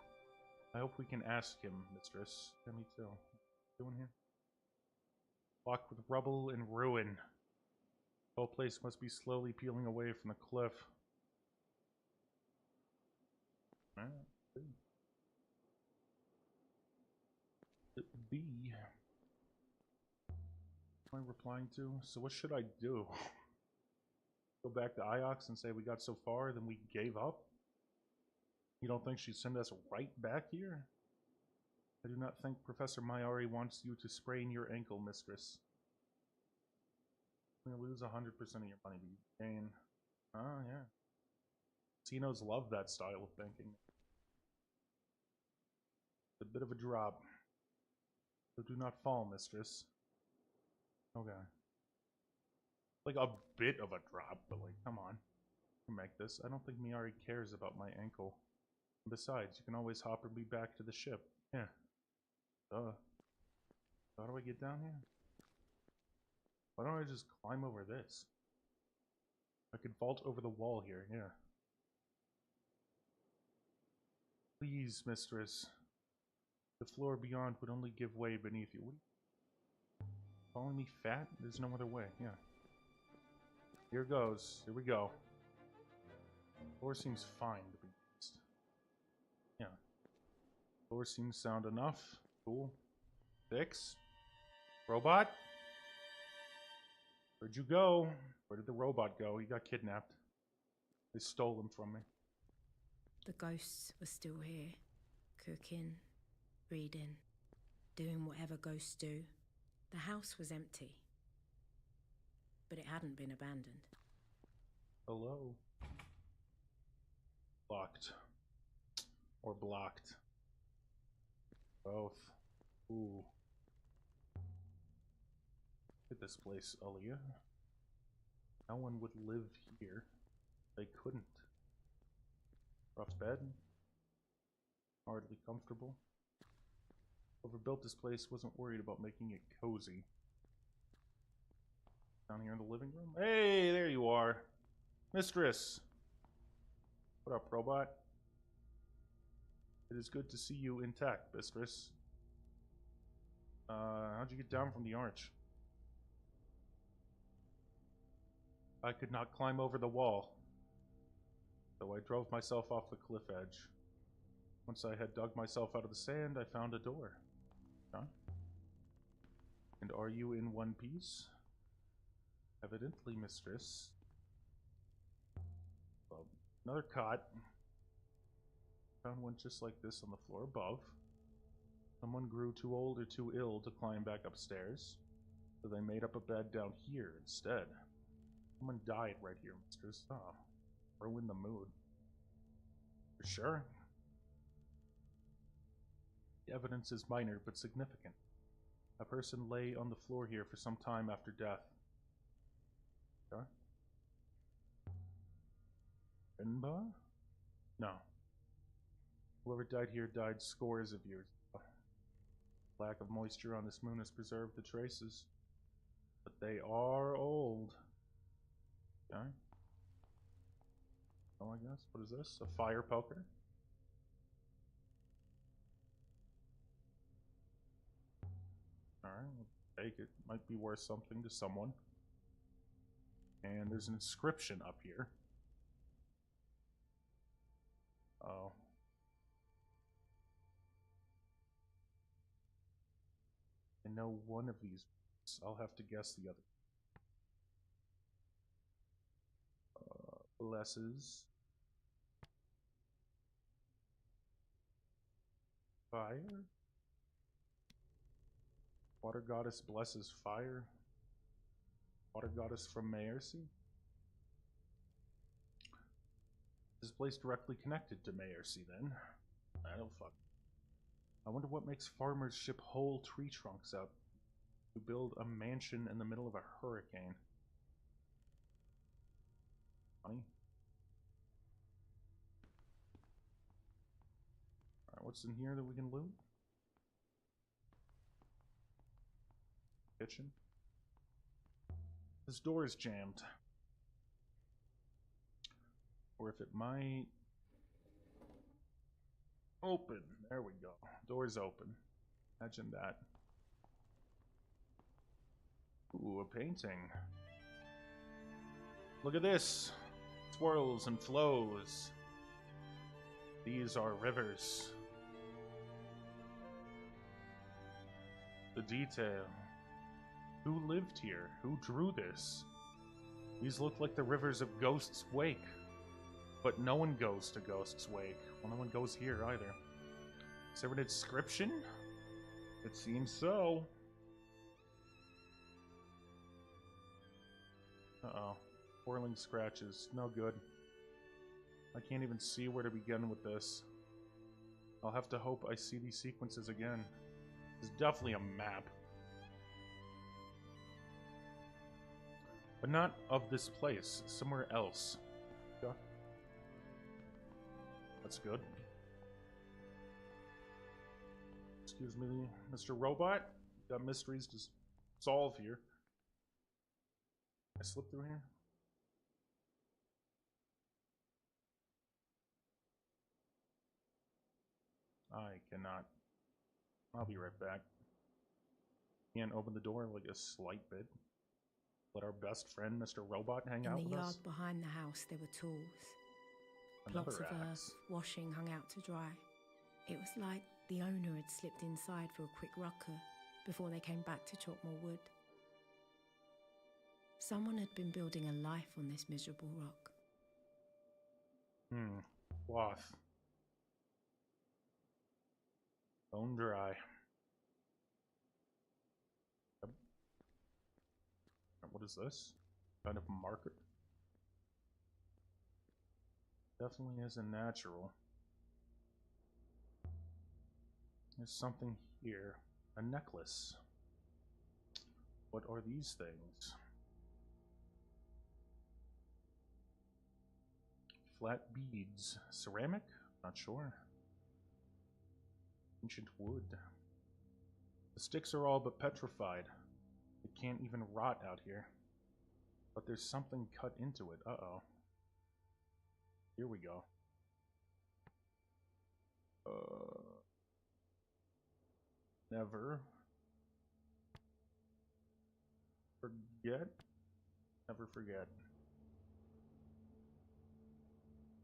I hope we can ask him, mistress. Yeah, me too. What's he doing here? Blocked with rubble and ruin. The whole place must be slowly peeling away from the cliff. It would be. What am I replying to? So what should I do? Go back to Iox and say we got so far, then we gave up? You don't think she'd send us right back here? I do not think Professor Mayari wants you to sprain your ankle, mistress. You're gonna lose 100% of your money, but you gain. Oh, yeah. Casinos love that style of thinking. A bit of a drop. So do not fall, mistress. Okay. Like a bit of a drop, but like, come on. You can make this. I don't think Mayari cares about my ankle. And besides, you can always hop me back to the ship. Yeah. Duh. How do I get down here? Why don't I just climb over this? I could vault over the wall here, yeah. Please, mistress. The floor beyond would only give way beneath you. What are you calling me fat? There's no other way, yeah. Here goes. Here we go. Floor seems fine, to be honest. Yeah. Floor seems sound enough. Cool. 6. Robot? Where'd you go? Where did the robot go? He got kidnapped. They stole him from me. The ghosts were still here, cooking, reading, doing whatever ghosts do. The house was empty, but it hadn't been abandoned. Hello? Locked. Or blocked. Both. Ooh. Look at this place, Aaliyah. No one would live here. They couldn't. Rough bed. Hardly comfortable. Whoever built this place wasn't worried about making it cozy. Down here in the living room? Hey, there you are. Mistress. What up, robot? It is good to see you intact, mistress. How'd you get down from the arch? I could not climb over the wall, so I drove myself off the cliff edge. Once I had dug myself out of the sand, I found a door. Huh? And are you in one piece? Evidently, mistress. Well, another cot. Found one just like this on the floor above. Someone grew too old or too ill to climb back upstairs, so they made up a bed down here instead. Someone died right here, mistress. Oh, ruin the mood. For sure. The evidence is minor but significant. A person lay on the floor here for some time after death. Okay. Rinba? No. Whoever died here died scores of years ago. Lack of moisture on this moon has preserved the traces. But they are old. Okay. Oh, I guess. What is this? A fire poker? Alright, we'll take it. Might be worth something to someone. And there's an inscription up here. Oh. I know one of these. I'll have to guess the other. Blesses. Fire? Water goddess blesses fire. Water goddess from Maercy? This place directly connected to Maercy then. I don't fuck. I wonder what makes farmers ship whole tree trunks out to build a mansion in the middle of a hurricane. Funny. Alright, what's in here that we can loot? Kitchen. This door is jammed. Or if it might open. There we go. Door's open. Imagine that. Ooh, a painting. Look at this. Swirls and flows. These are rivers. The detail. Who lived here? Who drew this? These look like the rivers of Ghost's Wake. But no one goes to Ghost's Wake. Well, no one goes here either. Is there an inscription? It seems so. Uh-oh. Whirling scratches. No good. I can't even see where to begin with this. I'll have to hope I see these sequences again. There's definitely a map. But not of this place. Somewhere else. Yeah. That's good. Excuse me, Mr. Robot. Got mysteries to solve here. I slip through here? I cannot. I'll be right back. Can't open the door like a slight bit. Let our best friend, Mr. Robot, hang out with us. In the yard behind the house, there were tools. Blocks of earth, washing hung out to dry. It was like the owner had slipped inside for a quick rucker before they came back to chop more wood. Someone had been building a life on this miserable rock. Cloth. Bone dry. Yep. What is this? Kind of marker? Definitely isn't natural. There's something here. A necklace. What are these things? Flat beads. Ceramic? Not sure. Ancient wood. The sticks are all but petrified. It can't even rot out here. But there's something cut into it. Uh-oh. Here we go. Never forget. Never forget.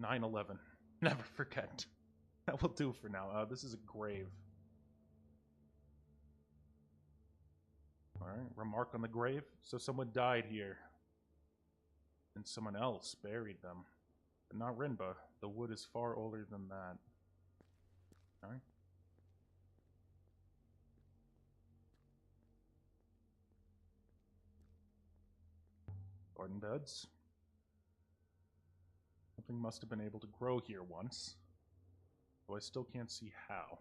9/11. Never forget. That will do for now. This is a grave. Alright, remark on the grave. So someone died here. And someone else buried them. But not Rinba. The wood is far older than that. Alright. Garden beds. Something must have been able to grow here once. Though I still can't see how.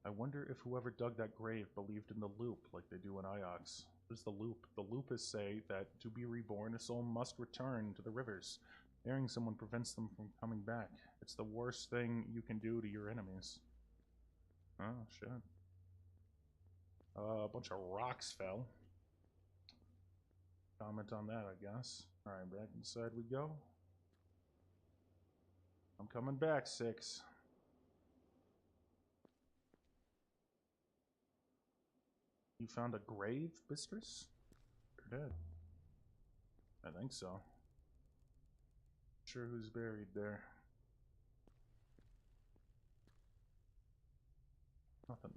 I wonder if whoever dug that grave believed in the loop like they do in Iox. What is the loop? The loop is say that to be reborn, a soul must return to the rivers. Burying someone prevents them from coming back. It's the worst thing you can do to your enemies. Oh, shit. A bunch of rocks fell. Comment on that, I guess. Alright, back inside we go. I'm coming back, 6. You found a grave, mistress? You're dead. I think so. Sure who's buried there. Nothing.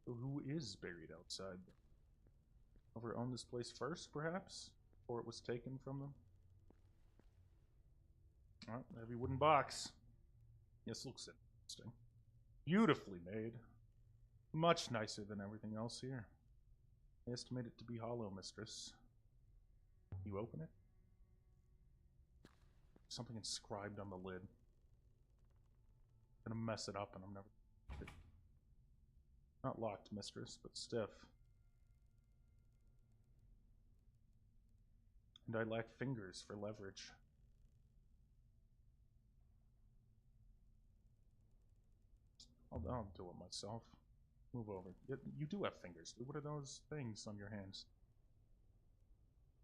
So who is buried outside? Whoever owned this place first, perhaps? Before it was taken from them? Oh, heavy wooden box. This looks interesting. Beautifully made. Much nicer than everything else here. I estimate it to be hollow, mistress. You open it? Something inscribed on the lid. I'm gonna mess it up and I'm never... Not locked, mistress, but stiff. And I lack fingers for leverage. I'll do it myself. Move over. You do have fingers, dude. What are those things on your hands?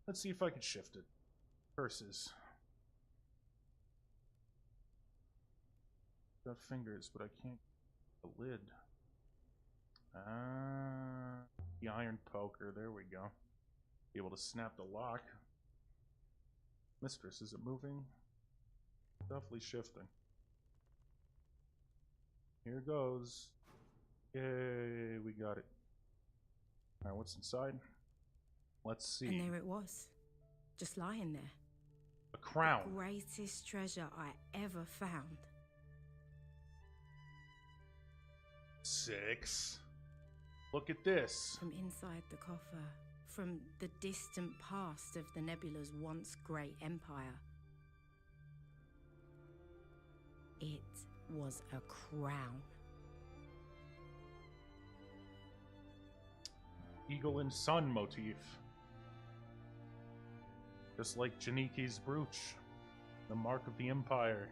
Let's see if I can shift it. Curses. Got fingers, but I can't get the lid. The iron poker. There we go. Be able to snap the lock. Mistress, is it moving? Definitely shifting. Here goes. Yay, we got it. Alright, what's inside? Let's see. And there it was, just lying there. A crown. The greatest treasure I ever found. 6. Look at this. From inside the coffer, from the distant past of the Nebula's once great empire. It was a crown. Eagle and sun motif. Just like Janiki's brooch. The mark of the empire.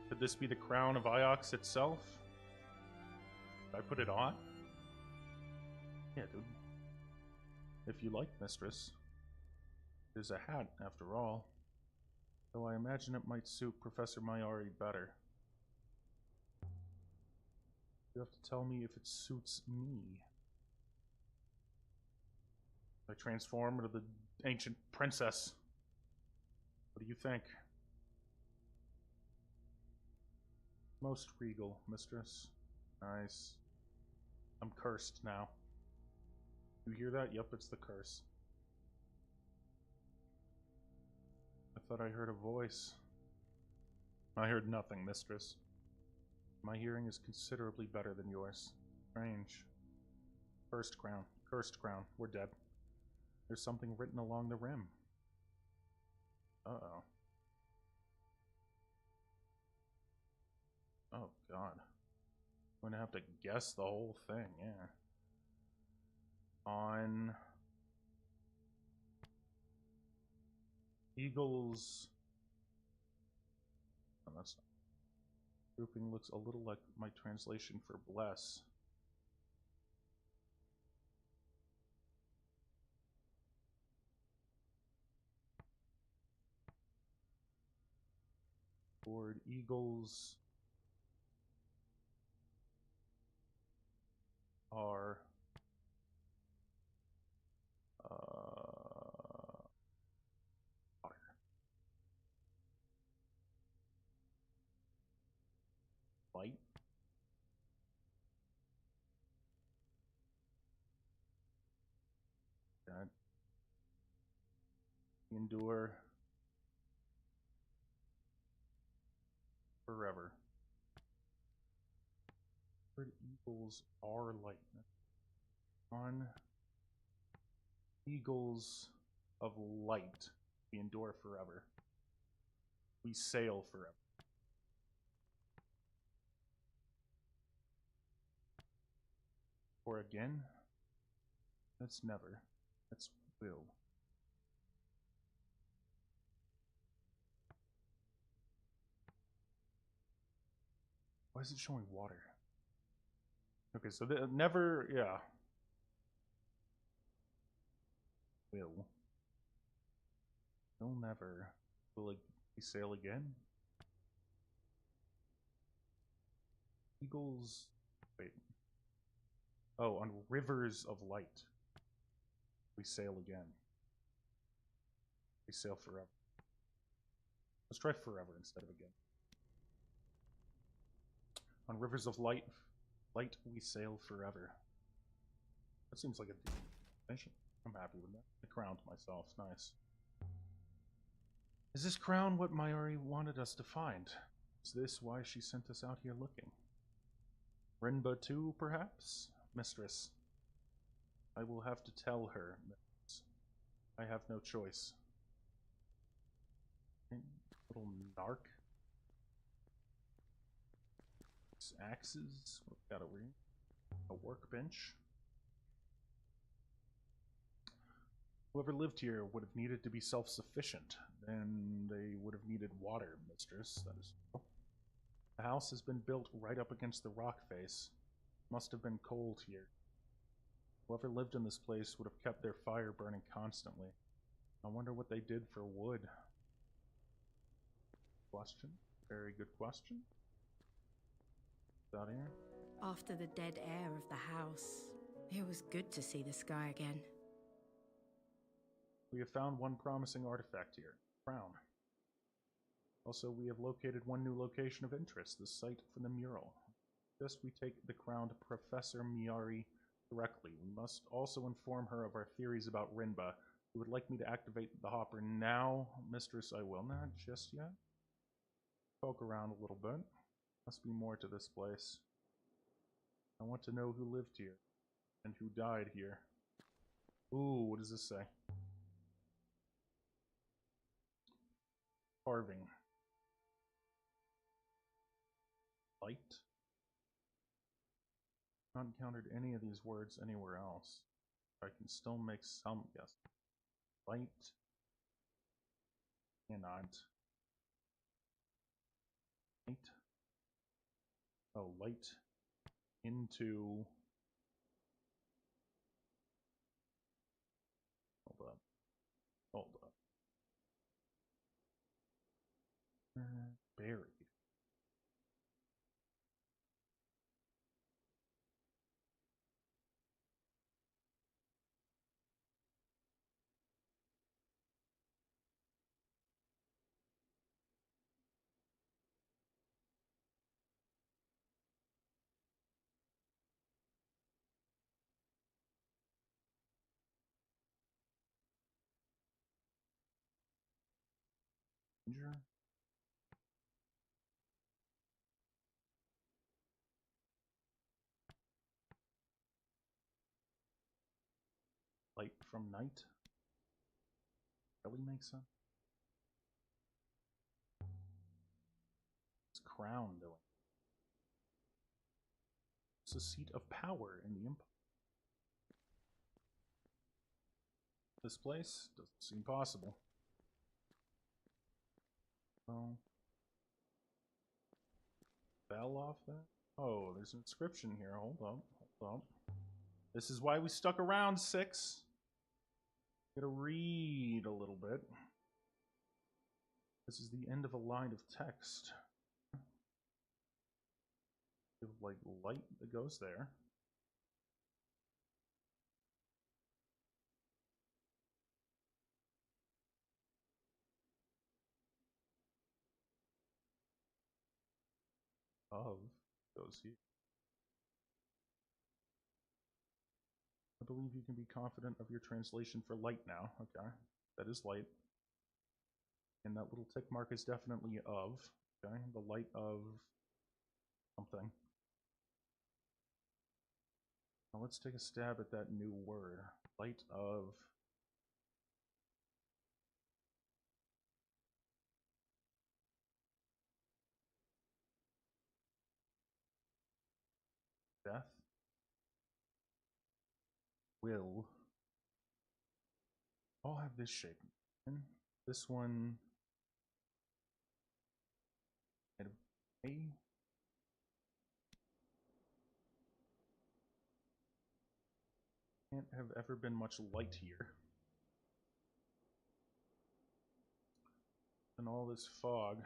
Could this be the crown of Iox itself? Did I put it on? Yeah, dude. If you like, mistress. It is a hat, after all. Though I imagine it might suit Professor Mayari better. You have to tell me if it suits me. I transform into the ancient princess. What do you think? Most regal, mistress. Nice. I'm cursed now. You hear that? Yep, it's the curse. I thought I heard a voice. I heard nothing, mistress. My hearing is considerably better than yours. Strange. Cursed crown. Cursed crown. We're dead. There's something written along the rim. Uh-oh. Oh, God. I'm gonna have to guess the whole thing, yeah. On... Eagles... Oh, that's not... Grouping looks a little like my translation for bless. Board eagles are water. Light. That. Endure forever. Bird eagles are lightning. On eagles of light, we endure forever. We sail forever. Or again? That's never. That's will. Why is it showing water? Okay, so never, yeah. Will. Will never. Will we sail again? Eagles. Wait. Oh, on rivers of light. We sail again. We sail forever. Let's try forever instead of again. On rivers of light, we sail forever. That seems like a decent mission. I'm happy with that. I crowned myself. Nice. Is this crown what Mayuri wanted us to find? Is this why she sent us out here looking? Rinba too, perhaps? Mistress. I will have to tell her. Mistress. I have no choice. Little narc. These axes. What we got over here? A workbench. Whoever lived here would have needed to be self-sufficient. Then they would have needed water, mistress. That is true. The house has been built right up against the rock face. Must have been cold here. Whoever lived in this place would have kept their fire burning constantly. I wonder what they did for wood. Question. Very good question. Out here. After the dead air of the house, it was good to see the sky again. We have found one promising artifact here. Crown. Also, we have located one new location of interest, the site for the mural. Just we take the crowned Professor Mayuri directly. We must also inform her of our theories about Rinba. You would like me to activate the hopper now, mistress? I will not just yet. Poke around a little bit. Must be more to this place. I want to know who lived here and who died here. Ooh, what does this say? Carving. Light. Not encountered any of these words anywhere else. I can still make some guess. Light. Cannot. Light. Oh, light into. Hold up. Hold up. Buried. Danger. Light from night. Really makes sense. What's crown doing? It's a seat of power in the Empire. This place doesn't seem possible. Oh. Fell off that? Oh, there's an inscription here. Hold up. Hold up. This is why we stuck around, 6. Gotta read a little bit. This is the end of a line of text. Like light that goes there. Of goes here. I believe you can be confident of your translation for light now. Okay, that is light. And that little tick mark is definitely of. Okay, the light of something. Now let's take a stab at that new word. Light of. Death. Will. I'll have this shape. This one. A. Can't have ever been much light here. And all this fog.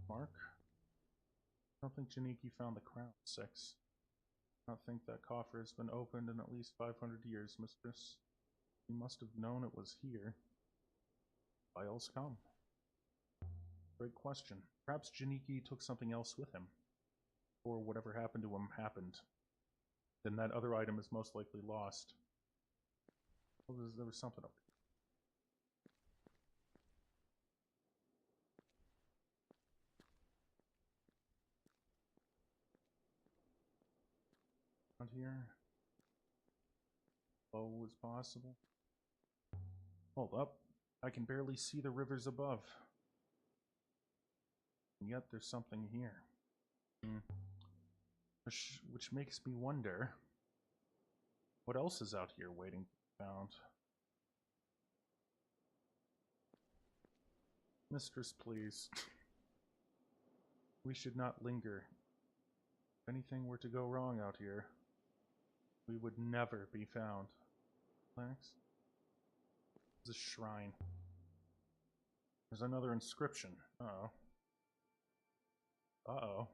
Mark? I don't think Janiki found the crown. 6. I don't think that coffer has been opened in at least 500 years, mistress. You must have known it was here. Why else come? Great question. Perhaps Janiki took something else with him. Or whatever happened to him happened. Then that other item is most likely lost. Well, there was something up around here. Low as possible. Hold up. I can barely see the rivers above. And yet there's something here. Which makes me wonder, what else is out here waiting to be found? Mistress, please. We should not linger. If anything were to go wrong out here, we would never be found. Thanks. There's a shrine. There's another inscription. Uh-oh. Uh-oh.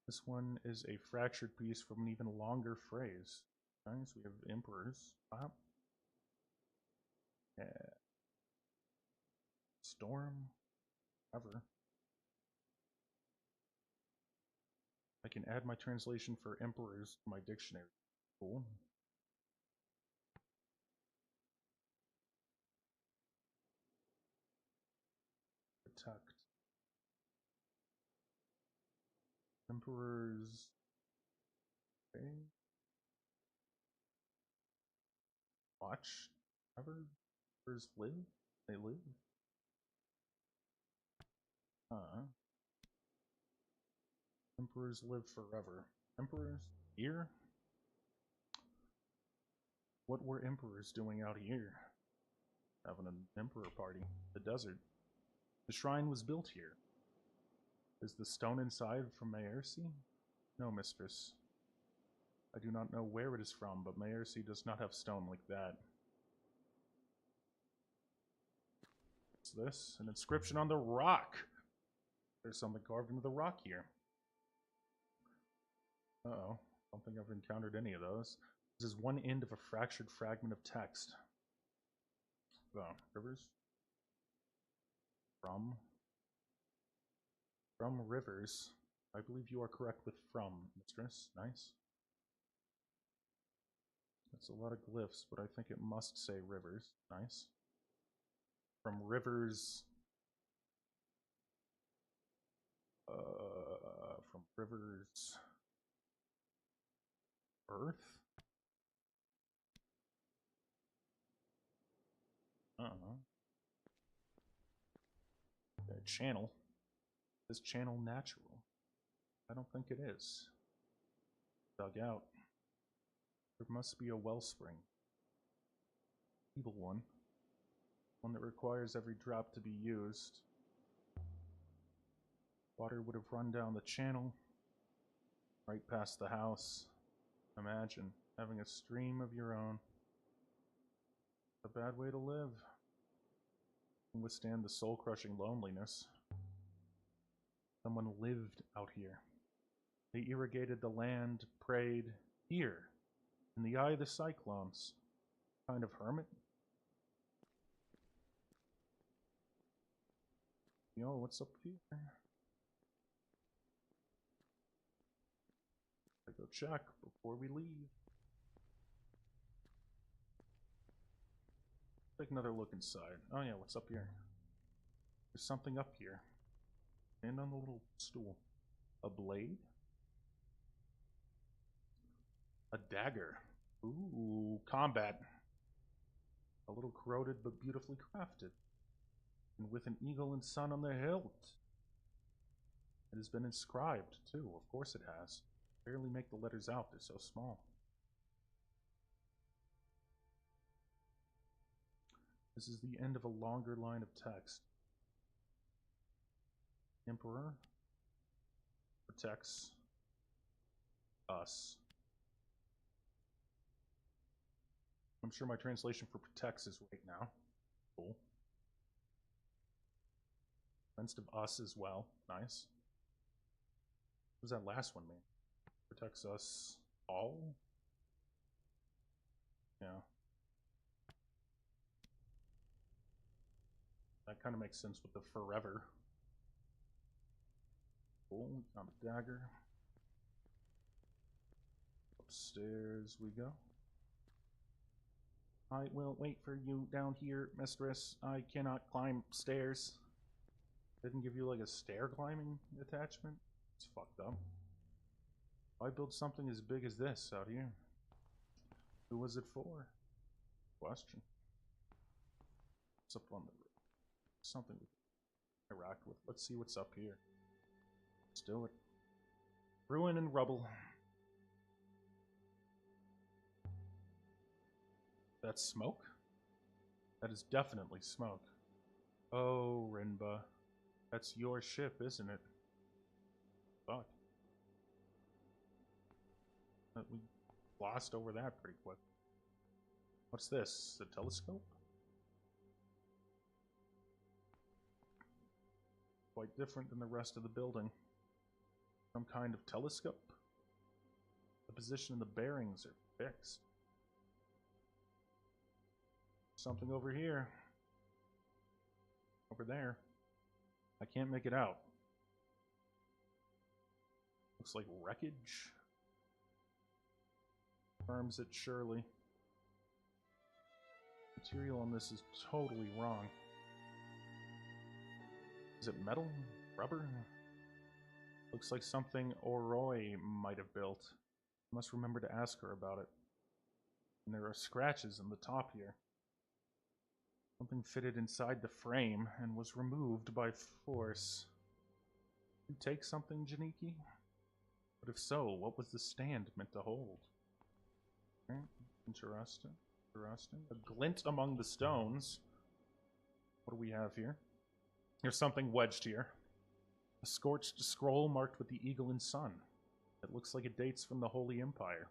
This one is a fractured piece from an even longer phrase. Nice, we have emperors. Wow. Yeah. Storm. Ever. I can add my translation for emperors to my dictionary. Cool. Protect. Emperors. Okay. Watch. Ever. Emperors live? They live? Emperors live forever. Emperors? Here? What were emperors doing out here? Having an emperor party. The desert. The shrine was built here. Is the stone inside from Maersi? No, mistress. I do not know where it is from, but Maersi does not have stone like that. What's this? An inscription on the rock! There's something carved into the rock here. Uh-oh. I don't think I've encountered any of those. This is one end of a fractured fragment of text. Oh, rivers? From rivers. I believe you are correct with from, mistress. Nice. That's a lot of glyphs, but I think it must say rivers. Nice. From rivers... from rivers... Earth? Uh-huh. Channel. Is channel natural? I don't think it is. Dug out. There must be a wellspring. Evil one. One that requires every drop to be used. Water would have run down the channel, right past the house. Imagine having a stream of your own. A bad way to live. And withstand the soul-crushing loneliness. Someone lived out here. They irrigated the land, prayed, here, in the eye of the cyclones. Kind of hermit? Yo, what's up here? I go check before we leave. Take another look inside. Oh yeah, what's up here? There's something up here. Stand on the little stool. A blade? A dagger. Ooh, combat. A little corroded but beautifully crafted. And with an eagle and sun on the hilt. It has been inscribed, too. Of course it has. Barely make the letters out, they're so small. This is the end of a longer line of text. Emperor protects us. I'm sure my translation for protects is right now. Cool. Against of us as well. Nice. What does that last one mean? Protects us all? Yeah. That kind of makes sense with the forever. Cool. Got a dagger. Upstairs we go. I will wait for you down here, mistress. I cannot climb stairs. Didn't give you like a stair climbing attachment? It's fucked up. Why build something as big as this out here? Who was it for? Question. What's up on the roof? Something we can interact with. Let's see what's up here. Let's do it. Ruin and rubble. That's smoke? That is definitely smoke. Oh, Rinba. That's your ship, isn't it? Fuck. We glossed over that pretty quick. What's this? A telescope? Quite different than the rest of the building. Some kind of telescope? The position and the bearings are fixed. Something over here. Over there. I can't make it out. Looks like wreckage. Confirms it surely. Material on this is totally wrong. Is it metal? Rubber? Looks like something Oroi might have built. I must remember to ask her about it. And there are scratches in the top here. Something fitted inside the frame and was removed by force. Did you take something, Janiki? But if so, what was the stand meant to hold? Okay, interesting. Interesting. A glint among the stones. What do we have here? There's something wedged here. A scorched scroll marked with the eagle and sun. It looks like it dates from the Holy Empire.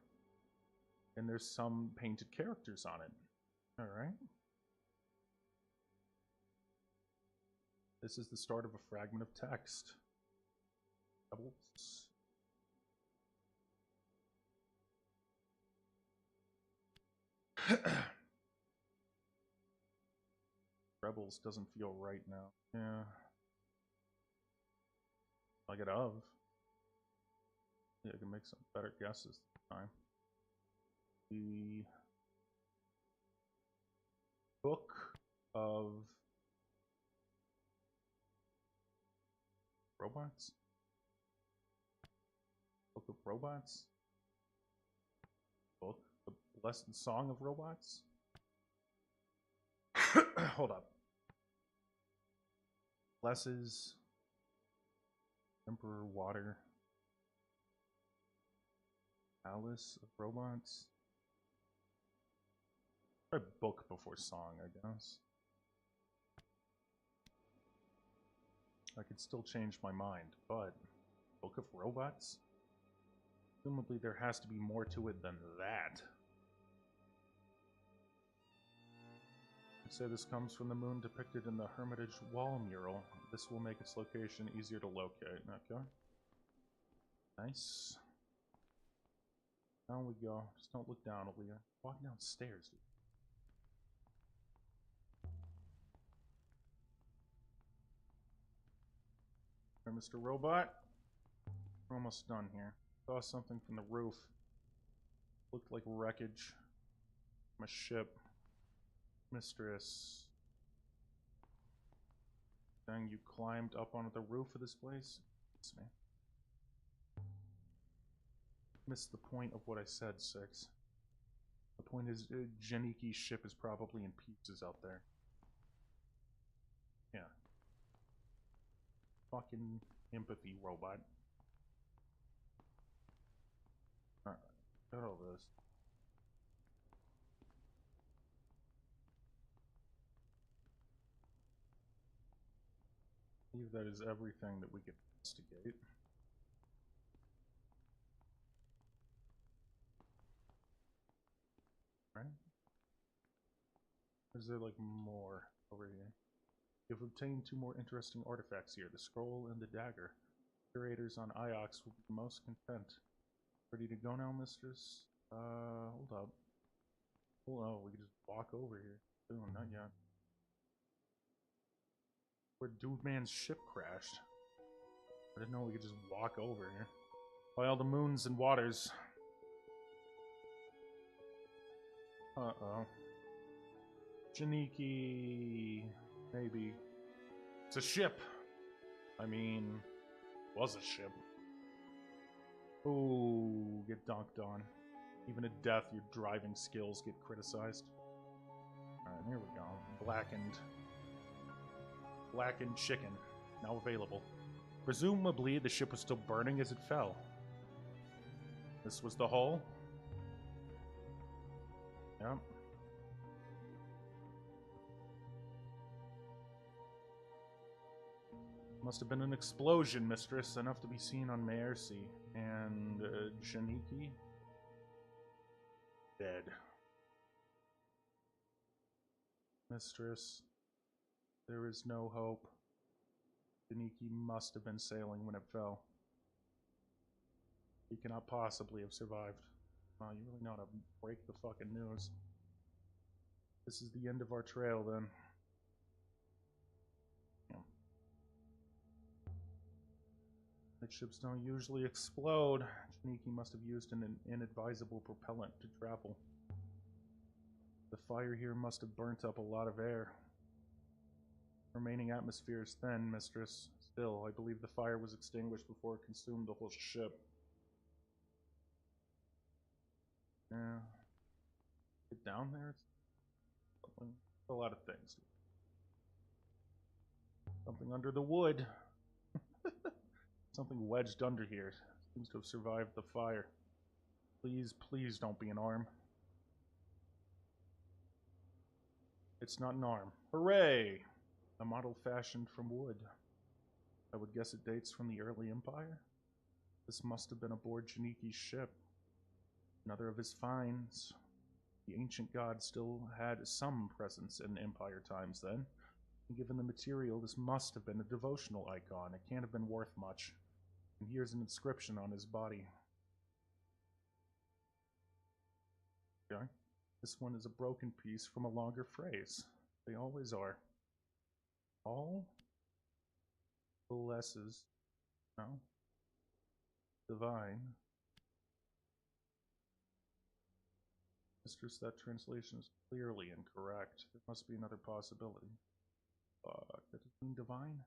And there's some painted characters on it. Alright. This is the start of a fragment of text. Rebels. Rebels doesn't feel right now. Yeah. I get of. Yeah, I can make some better guesses this time. The Book of Robots? Book of Robots? Book? The Blessed Song of Robots? Hold up. Blesses Emperor Water. Alice of Robots. Try book before song, I guess. I could still change my mind, but Book of Robots? Presumably there has to be more to it than that. I'd say this comes from the moon depicted in the Hermitage wall mural. This will make its location easier to locate. Okay. Nice. Down we go. Just don't look down, Aaliyah. Walk downstairs, dude. There, Mr. Robot. We're almost done here. Saw something from the roof. Looked like wreckage from a ship. Mistress. Dang, you climbed up onto the roof of this place? It's me. Missed the point of what I said, Six. The point is, Janiki's ship is probably in pieces out there. Yeah. Fucking empathy, robot. Alright, got all this. I believe that is everything that we can investigate. Right? Or is there like more over here? You've obtained 2 more interesting artifacts here, the scroll and the dagger. Curators on Iox will be most content. Ready to go now, mistress? Hold up. Hold on, we can just walk over here. Ooh, not yet. Where Dude Man's ship crashed. I didn't know we could just walk over here. By all the moons and waters. Uh-oh. Janiki... Maybe. It's a ship! I mean... was a ship. Ooh, get dunked on. Even at death, your driving skills get criticized. Alright, here we go. Blackened chicken. Now available. Presumably, the ship was still burning as it fell. This was the hull? Yep. Must have been an explosion, mistress. Enough to be seen on Maercy. And, Janiki? Dead. Mistress, there is no hope. Janiki must have been sailing when it fell. He cannot possibly have survived. Wow, you really know how to break the fucking news. This is the end of our trail, then. Night ships don't usually explode. Janiki must have used an inadvisable propellant to travel. The fire here must have burnt up a lot of air. Remaining atmosphere is thin, mistress. Still, I believe the fire was extinguished before it consumed the whole ship. Yeah. Get down there? It's a lot of things. Something under the wood. Something wedged under here. Seems to have survived the fire. Please, please don't be an arm. It's not an arm. Hooray! A model fashioned from wood. I would guess it dates from the early Empire. This must have been aboard Janiki's ship. Another of his finds. The ancient god still had some presence in Empire times then. And given the material, this must have been a devotional icon. It can't have been worth much. And here's an inscription on his body. Okay. This one is a broken piece from a longer phrase. They always are. All blesses. No. Divine. Mistress, that translation is clearly incorrect. There must be another possibility. Fuck, that doesn't mean divine?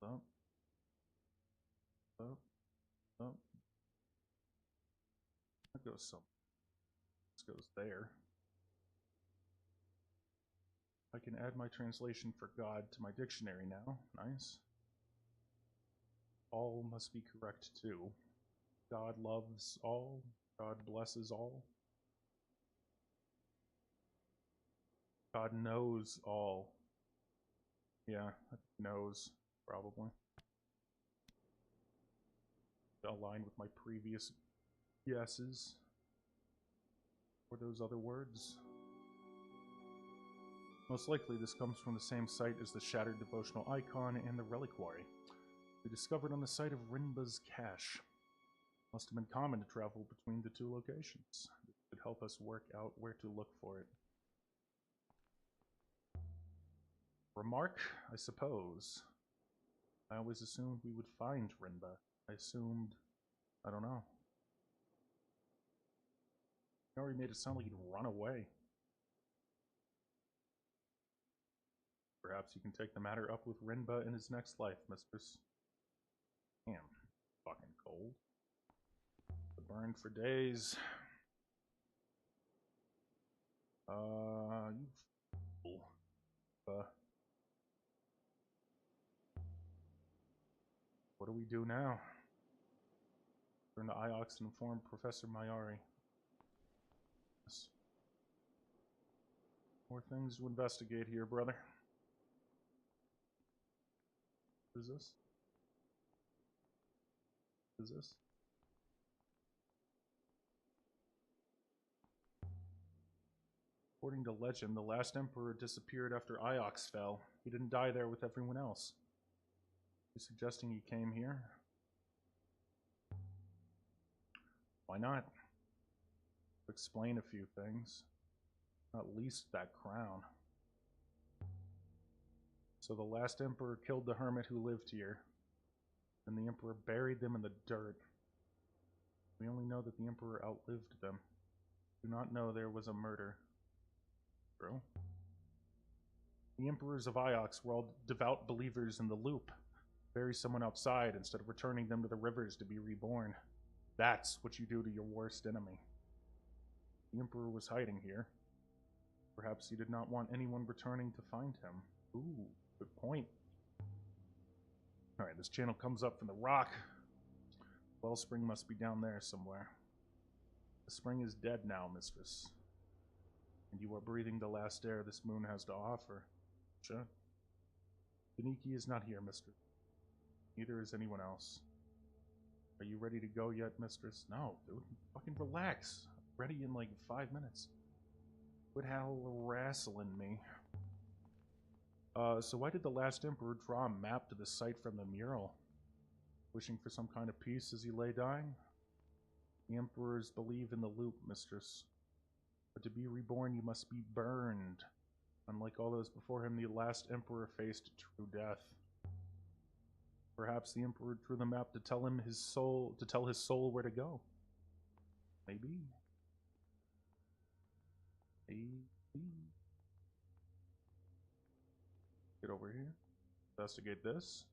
Up. Up. Up. That goes some. This goes there. I can add my translation for God to my dictionary now. Nice. All must be correct too. God loves all. God blesses all. God knows all. Yeah, knows, probably. Aligned with my previous guesses. Or those other words. Most likely this comes from the same site as the shattered devotional icon and the reliquary. We discovered on the site of Rinba's cache. Must have been common to travel between the 2 locations. This could help us work out where to look for it. Remark, I suppose. I always assumed we would find Rinba. I assumed... I don't know. You already made it sound like he'd run away. Perhaps you can take the matter up with Rinba in his next life, mistress. Damn. Fucking cold. The burn for days. You fool. What do we do now? Turn to Iox and inform Professor Mayari. Yes. More things to investigate here, brother. What is this? What is this? According to legend, the last emperor disappeared after Iox fell. He didn't die there with everyone else. Are you suggesting he came here? Why not? Explain a few things. Not least that crown. So the last emperor killed the hermit who lived here, and the emperor buried them in the dirt. We only know that the emperor outlived them. We do not know there was a murder. True. The emperors of Iox were all devout believers in the loop. Bury someone outside instead of returning them to the rivers to be reborn. That's what you do to your worst enemy. The emperor was hiding here. Perhaps he did not want anyone returning to find him. Ooh, good point. Alright, this channel comes up from the rock. Wellspring must be down there somewhere. The spring is dead now, mistress. And you are breathing the last air this moon has to offer. Sure. Kaniki is not here, mistress. Neither is anyone else. Are you ready to go yet, mistress? No, dude. Fucking relax. I'm ready in like 5 minutes. Quit hassling me. So why did the last emperor draw a map to the site from the mural? Wishing for some kind of peace as he lay dying? The emperors believe in the loop, mistress. But to be reborn, you must be burned. Unlike all those before him, the last emperor faced true death. Perhaps the emperor drew the map to tell his soul where to go. Maybe. Maybe. Get over here. Investigate this.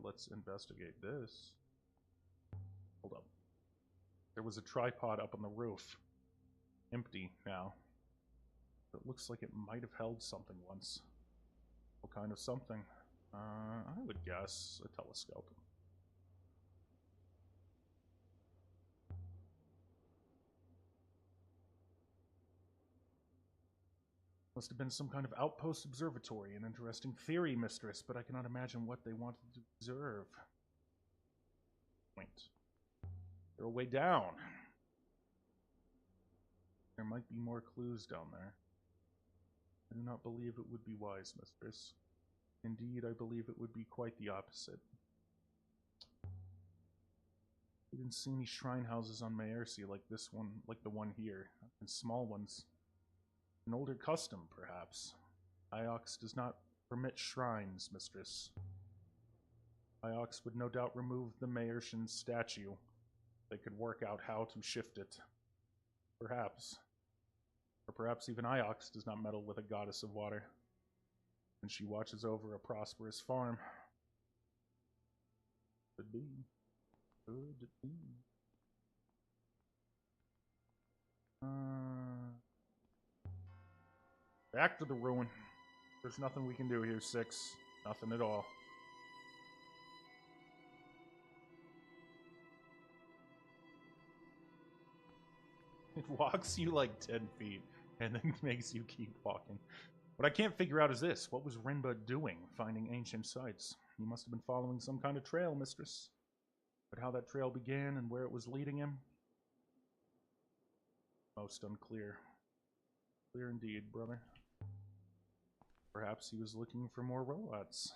Let's investigate this. Hold up. There was a tripod up on the roof. Empty now. It looks like it might have held something once. What kind of something? I would guess a telescope. Must have been some kind of outpost observatory. An interesting theory, mistress, but I cannot imagine what they wanted to observe. Point. They're way down. There might be more clues down there. I do not believe it would be wise, mistress. Indeed, I believe it would be quite the opposite. We didn't see any shrine houses on Maersi like this one, like the one here, and small ones. An older custom, perhaps. Iox does not permit shrines, mistress. Iox would no doubt remove the Maersian statue. They could work out how to shift it. Perhaps. Or perhaps even Iox does not meddle with a goddess of water, and she watches over a prosperous farm. Could be. Could be. Back to the ruin. There's nothing we can do here, 6. Nothing at all. It walks you like 10 feet, and then makes you keep walking. What I can't figure out is this. What was Rinba doing, finding ancient sites? He must have been following some kind of trail, mistress. But how that trail began and where it was leading him? Most unclear. Clear indeed, brother. Perhaps he was looking for more robots.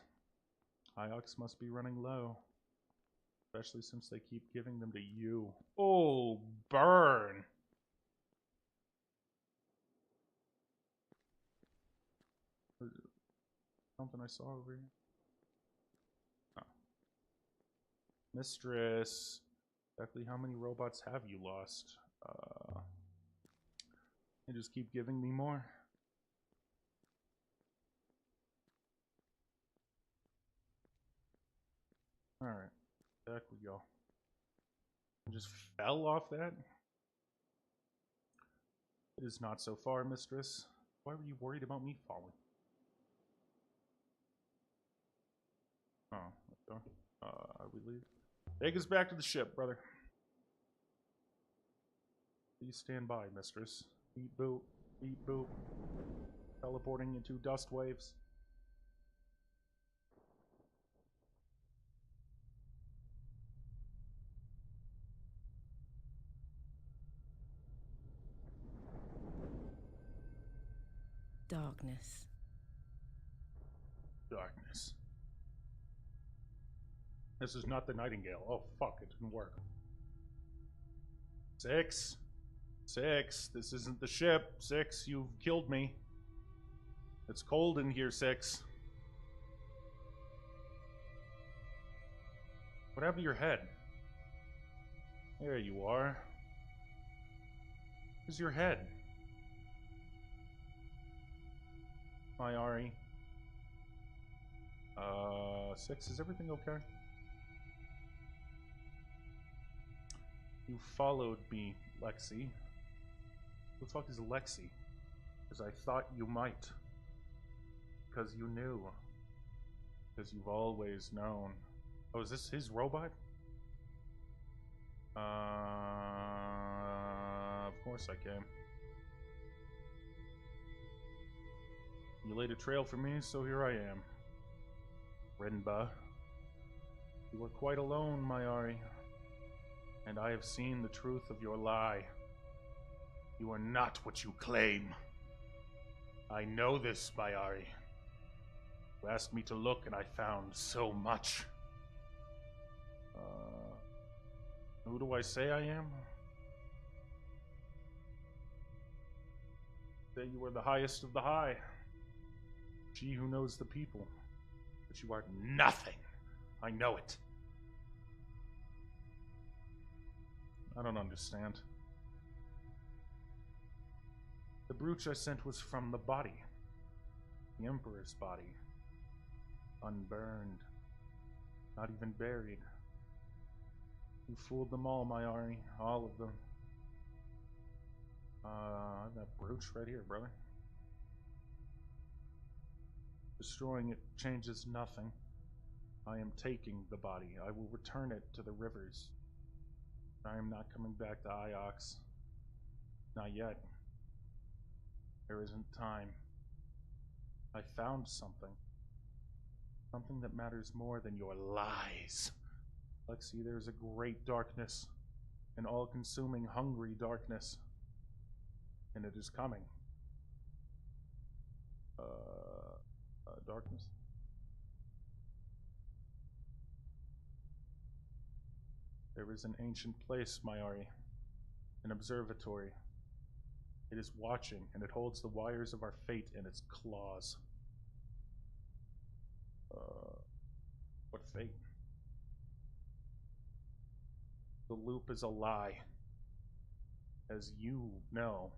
Iox must be running low. Especially since they keep giving them to you. Oh, burn! Something I saw over here. Oh. Mistress, exactly how many robots have you lost? You just keep giving me more. Alright, back we go. I just fell off that? It is not so far, mistress. Why were you worried about me falling? Oh, okay. We leave. Take us back to the ship, brother. Please stand by, mistress. Beep boop, beep boop. Teleporting into dust waves. Darkness. Darkness. This is not the Nightingale. Oh, fuck, it didn't work. 6. 6. This isn't the ship. 6, you've killed me. It's cold in here, 6. What happened to your head? There you are. Where's your head? My Ari. 6, is everything okay? You followed me, Lexi. Who the fuck is Lexi? Because I thought you might. Because you knew. Because you've always known. Oh, is this his robot? Of course I came. You laid a trail for me, so here I am. Rinba. You are quite alone, my Ari. And I have seen the truth of your lie. You are not what you claim. I know this, my Ari. You asked me to look, and I found so much. Who do I say I am? Say you are the highest of the high. She who knows the people. But you are nothing. I know it. I don't understand. The brooch I sent was from the body. The Emperor's body. Unburned. Not even buried. You fooled them all, my Ari. All of them. I have that brooch right here, brother. Destroying it changes nothing. I am taking the body. I will return it to the rivers. I am not coming back to Iox. Not yet. There isn't time. I found something. Something that matters more than your lies. Lexi, there is a great darkness. An all-consuming, hungry darkness. And it is coming. Darkness? There is an ancient place, my Ari. An observatory. It is watching, and it holds the wires of our fate in its claws. What fate? The loop is a lie. As you know,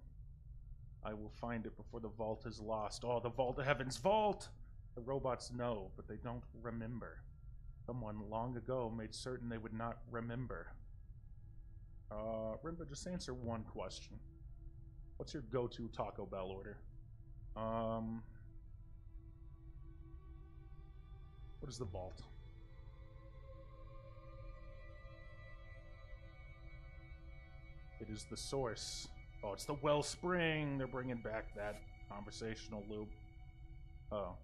I will find it before the vault is lost. Oh, the vault of heavens, vault! The robots know, but they don't remember. Someone long ago made certain they would not remember. Rimba, just answer one question. What's your go-to Taco Bell order? What is the vault? It is the source. Oh, it's the wellspring. They're bringing back that conversational loop. Oh.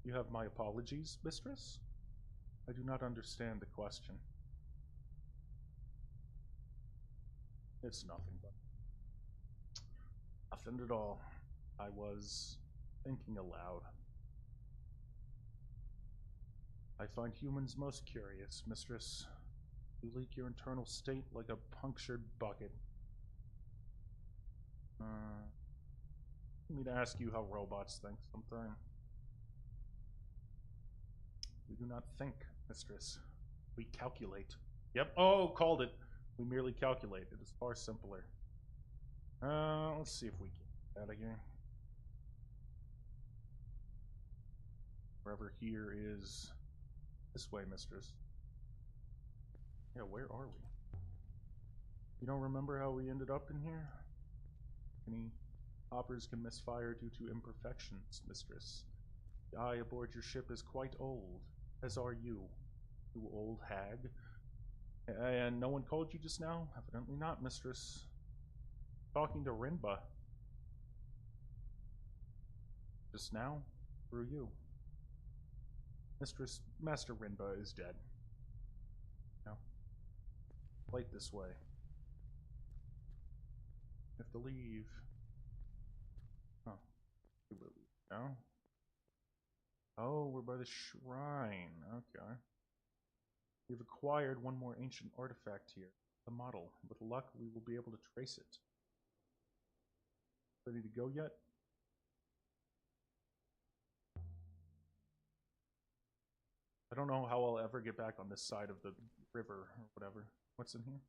You have my apologies, mistress? I do not understand the question. It's nothing but... nothing at all. I was thinking aloud. I find humans most curious, mistress. You leak your internal state like a punctured bucket. I need to ask you how robots think sometime. We do not think, mistress. We calculate. Yep. Oh, called it. We merely calculate. It is far simpler. Let's see if we can get out of here. Wherever here is this way, mistress. Yeah, where are we? You don't remember how we ended up in here? Any hoppers can misfire due to imperfections, mistress. The eye aboard your ship is quite old, as are you, you old hag. And no one called you just now? Evidently not, mistress. Talking to Rinba. Just now, through you. Master Rinba is dead. Now, light this way. You have to leave. No. Oh, we're by the shrine. Okay. We've acquired one more ancient artifact here. The model. With luck, we will be able to trace it. Ready to go yet? I don't know how I'll ever get back on this side of the river or whatever. What's in here?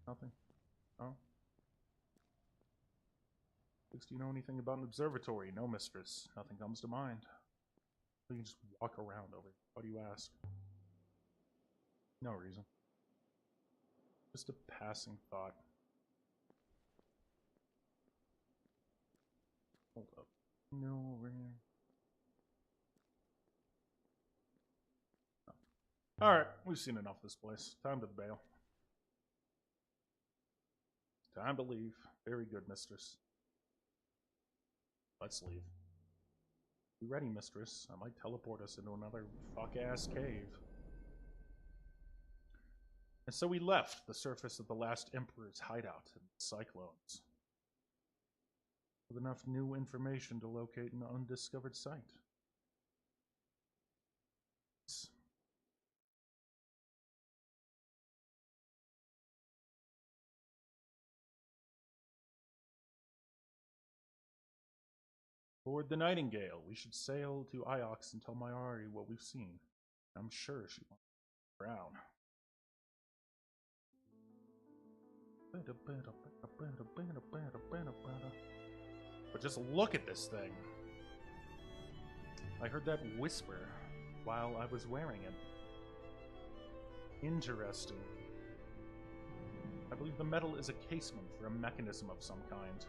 Nothing. Oh. Do you know anything about an observatory? No, mistress. Nothing comes to mind. We can just walk around over here. How do you ask? No reason. Just a passing thought. Hold up. No, over here. Oh. Alright, we've seen enough of this place. Time to bail. Time to leave. Very good, mistress. Let's leave. Be ready, mistress. I might teleport us into another fuck-ass cave. And so we left the surface of the last Emperor's hideout in the Cyclones, with enough new information to locate an undiscovered site. Board the Nightingale. We should sail to Iox and tell Mayari what we've seen. I'm sure she won't be around. But just look at this thing. I heard that whisper while I was wearing it. Interesting. I believe the metal is a casement for a mechanism of some kind.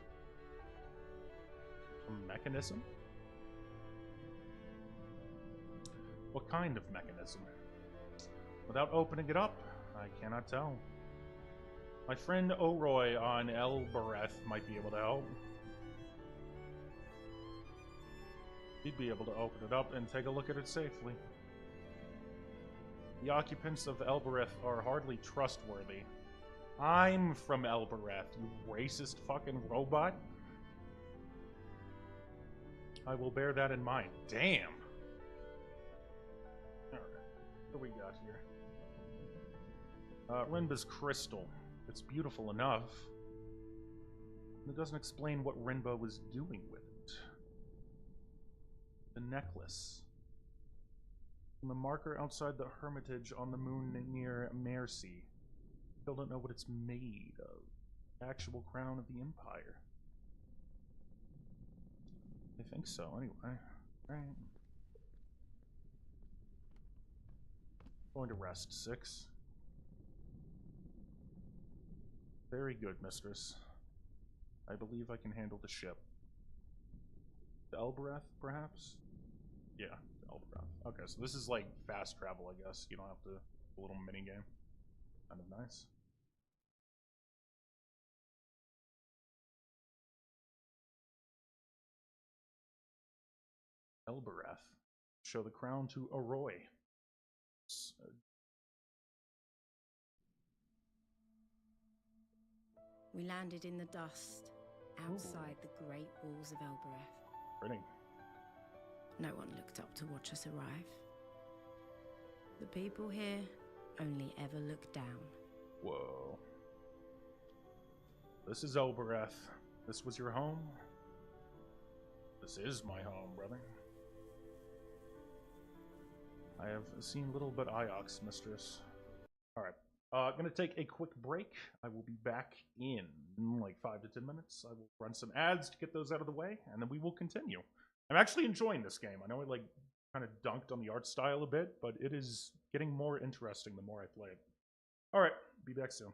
A mechanism? What kind of mechanism? Without opening it up, I cannot tell. My friend Oroy on Elbereth might be able to help. He'd be able to open it up and take a look at it safely. The occupants of Elbereth are hardly trustworthy. I'm from Elbereth, you racist fucking robot. I will bear that in mind. Damn! Alright, what do we got here? Rinba's crystal. It's beautiful enough. It doesn't explain what Rinba was doing with it. The necklace. And the marker outside the hermitage on the moon near Mercy. Still don't know what it's made of. Actual crown of the Empire. I think so, anyway. Right. Going to rest, 6. Very good, mistress. I believe I can handle the ship. The Elbereth, perhaps? Yeah, Elbereth. Okay, so this is like fast travel, I guess. You don't have to... a little mini game. Kind of nice. Elbereth. Show the crown to Oroy. We landed in the dust, outside the great walls of Elbereth. Pretty. No one looked up to watch us arrive. The people here only ever look down. Whoa. This is Elbereth. This was your home? This is my home, brother. I have seen little but Iox, mistress. Alright. Gonna take a quick break. I will be back in like 5 to 10 minutes. I will run some ads to get those out of the way, and then we will continue. I'm actually enjoying this game. I know I like kind of dunked on the art style a bit, but it is getting more interesting the more I play it. Alright, be back soon.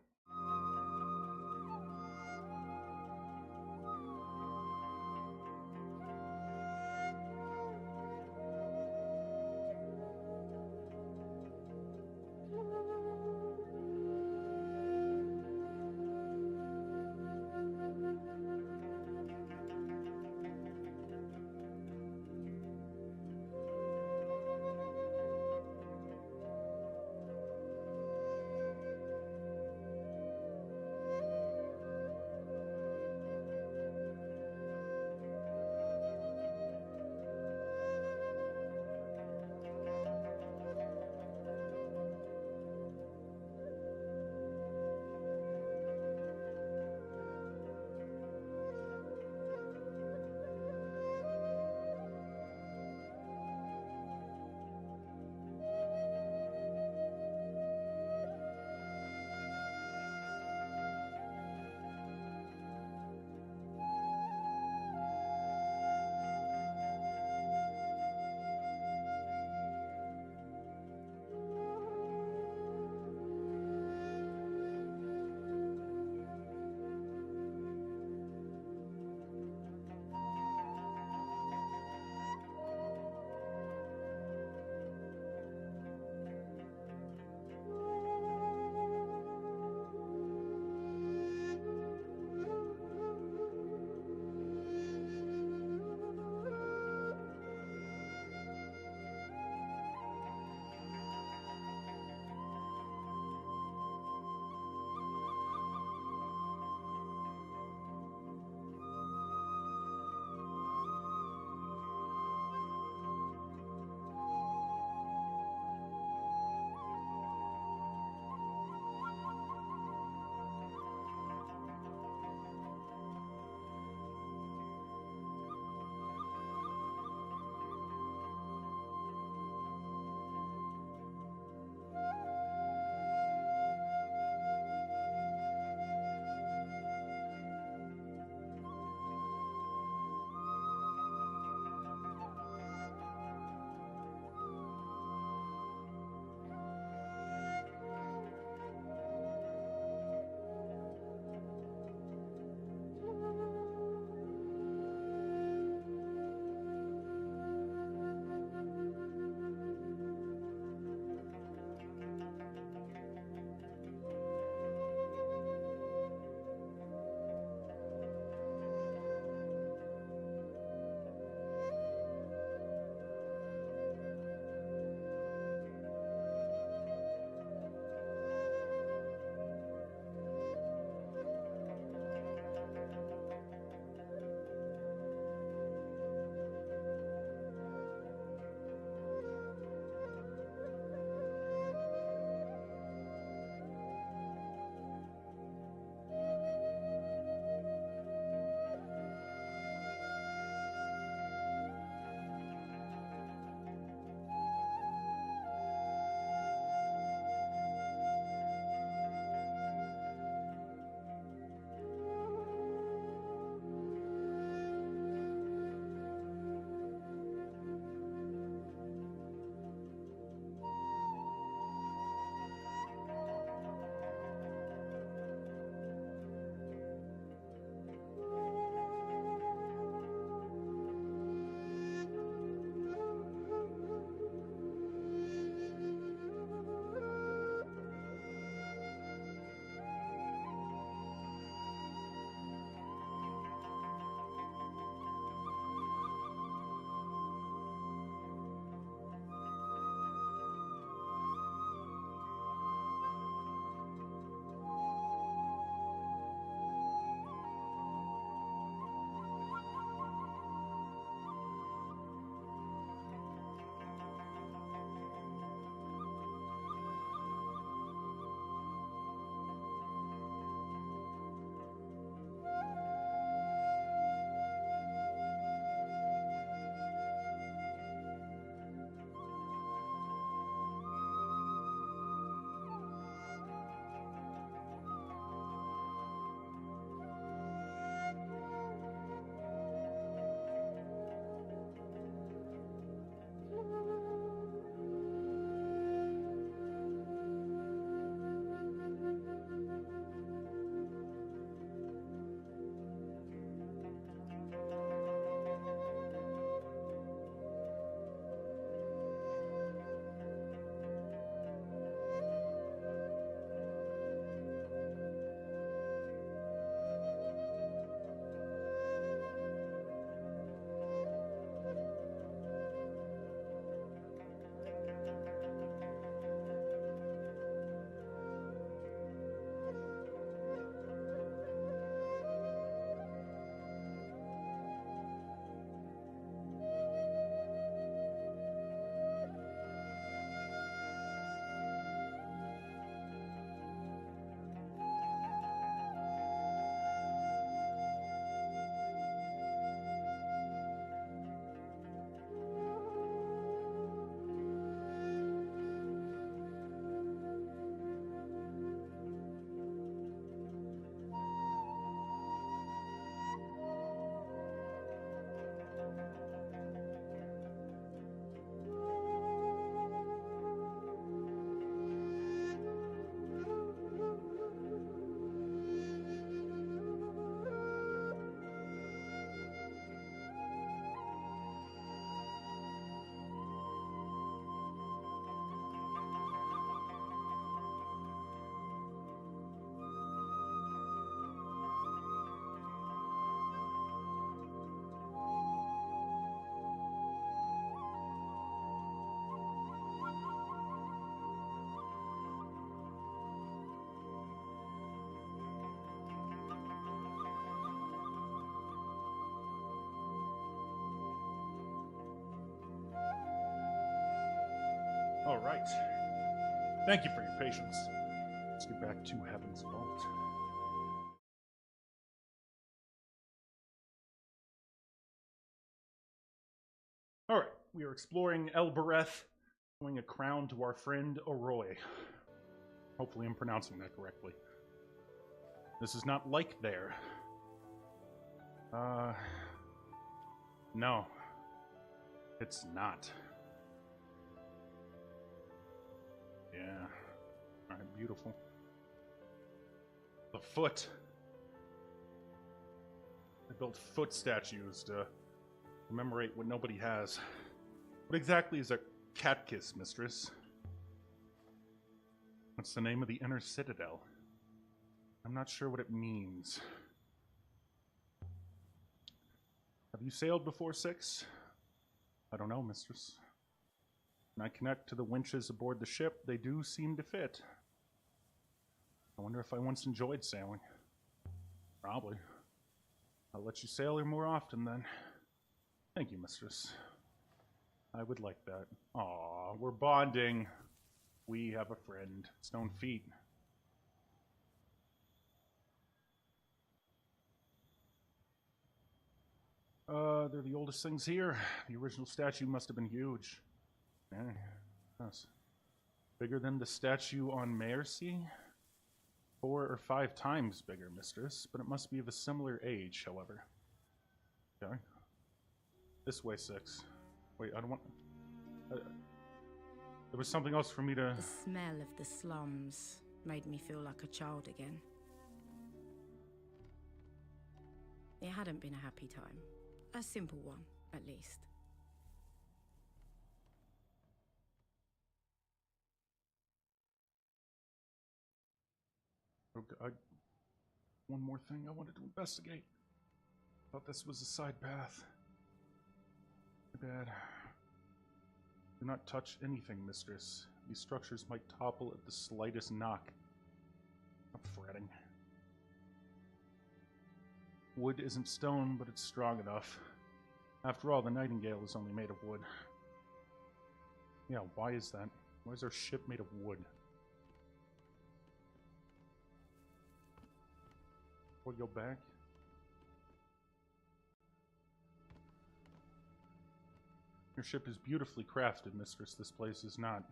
All right. Thank you for your patience. Let's get back to Heaven's Vault. All right, we are exploring Elbereth, showing a crown to our friend Oroy. Hopefully I'm pronouncing that correctly. This is not like there. No. It's not. Yeah. Alright, beautiful. The foot. They built foot statues to commemorate what nobody has. What exactly is a cat kiss, mistress? What's the name of the inner citadel? I'm not sure what it means. Have you sailed before, Six? I don't know, mistress. When I connect to the winches aboard the ship, they do seem to fit. I wonder if I once enjoyed sailing. Probably. I'll let you sail here more often, then. Thank you, mistress. I would like that. Aw, we're bonding. We have a friend. Stone feet. They're the oldest things here. The original statue must have been huge. Yeah, yes. Bigger than the statue on Mercy? 4 or 5 times bigger, mistress, but it must be of a similar age, however. Okay. This way, Six. Wait, I don't want... there was something else for me to... The smell of the slums made me feel like a child again. It hadn't been a happy time. A simple one, at least. Okay, one more thing I wanted to investigate. Thought this was a side path. Too bad. Do not touch anything, mistress. These structures might topple at the slightest knock. I'm fretting. Wood isn't stone, but it's strong enough. After all, the Nightingale is only made of wood. Yeah, why is that? Why is our ship made of wood? We'll go back. Your ship is beautifully crafted, mistress. This place is not.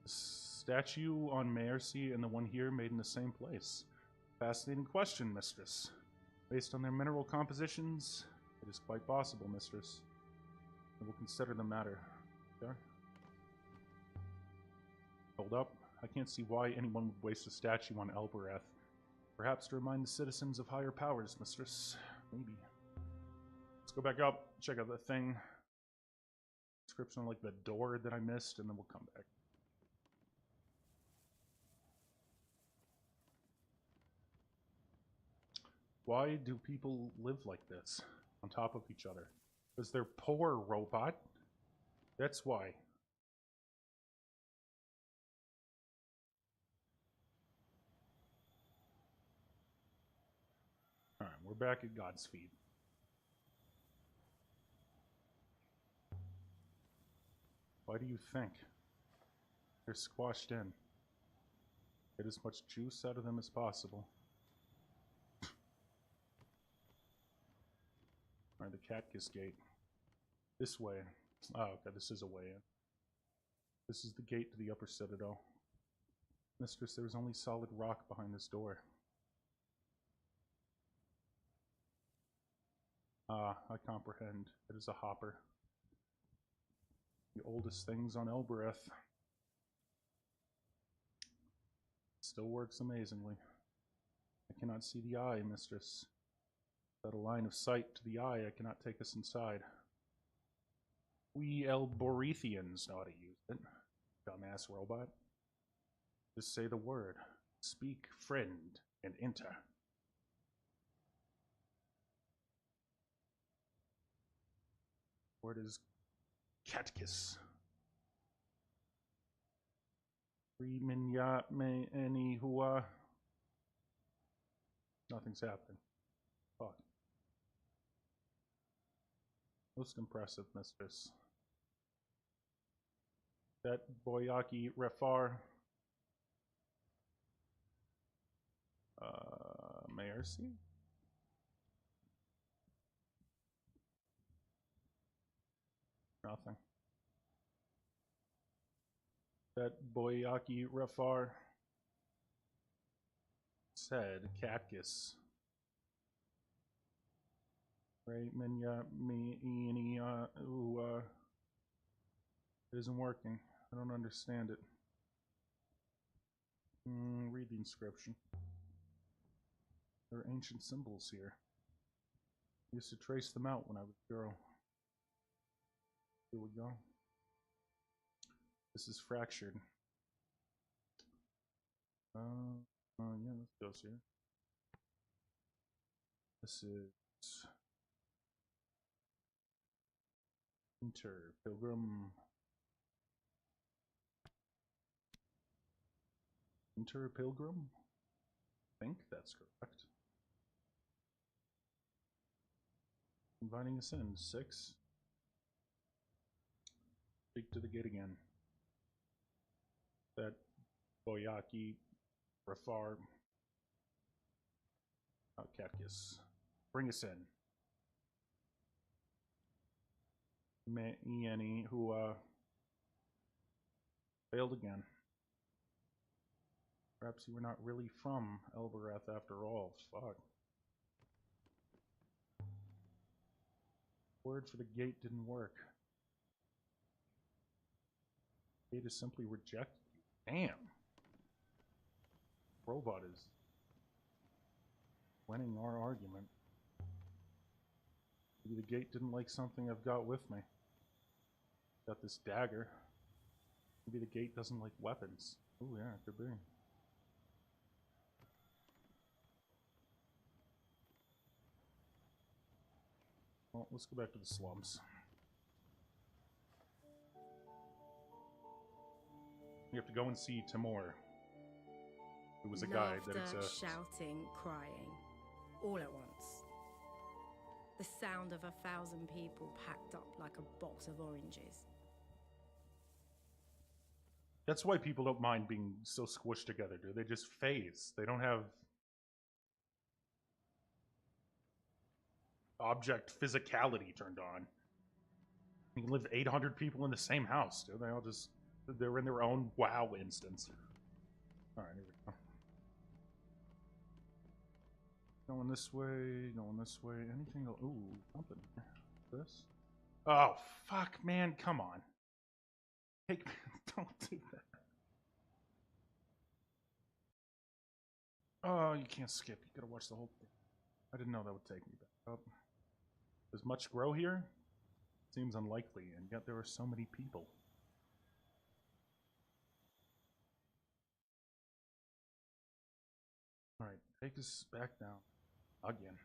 The statue on Mercy and the one here made in the same place. Fascinating question, mistress. Based on their mineral compositions, it is quite possible, mistress. I will consider the matter. Okay? Hold up. I can't see why anyone would waste a statue on Elbereth. Perhaps to remind the citizens of higher powers, mistress. Maybe. Let's go back up, check out the thing. Description on, like, the door that I missed, and then we'll come back. Why do people live like this, on top of each other? Because they're poor, robot. That's why. Alright, we're back at God's feet. Why do you think? They're squashed in. Get as much juice out of them as possible. Alright, the Catkiss Gate. This way. Oh, okay, this is a way in. This is the gate to the upper citadel. Mistress, there is only solid rock behind this door. Ah, I comprehend. It is a hopper. The oldest things on Elbereth. Still works amazingly. I cannot see the eye, mistress. Without a line of sight to the eye, I cannot take us inside. We Elborethians know how to use it. Dumbass robot. Just say the word. Speak, friend, and enter. Word is Catkiss. Riminya me any hua. Nothing's happening. Fuck. Most impressive, mistress. That Boyaki Refar. Mercy? Nothing. That Boyaki Refar. Said Cactus. Right, Minya, me, it isn't working. I don't understand it. Read the inscription. There are ancient symbols here. I used to trace them out when I was a girl. Here we go. This is fractured. Yeah, this goes here. This is Inter Pilgrim. Inter Pilgrim? I think that's correct. Inviting us in. 6. Speak to the gate again. That Boyaki Rafar Cactus. Bring us in. Iani, who failed again. Perhaps you were not really from Elbereth after all. Fuck. Word for the gate didn't work. The gate is simply rejected you. Damn. Robot is winning our argument. Maybe the gate didn't like something I've got with me. Got this dagger. Maybe the gate doesn't like weapons. Oh yeah, it could be. Well, let's go back to the slums. You have to go and see Timur, who was a guide that exists. Shouting, crying, all at once. The sound of 1,000 people packed up like a box of oranges. That's why people don't mind being so squished together, dude. They just phase. They don't have object physicality turned on. You can live 800 people in the same house, dude. They all just, they're in their own WoW instance. Alright, here we go. Going this way, going this way. Anything? Ooh, something. This? Oh, fuck, man. Come on. Hey, don't do that. Oh, you can't skip. You gotta watch the whole thing. I didn't know that would take me back up. Does much grow here? Seems unlikely, and yet there are so many people. Alright, take us back down. Again.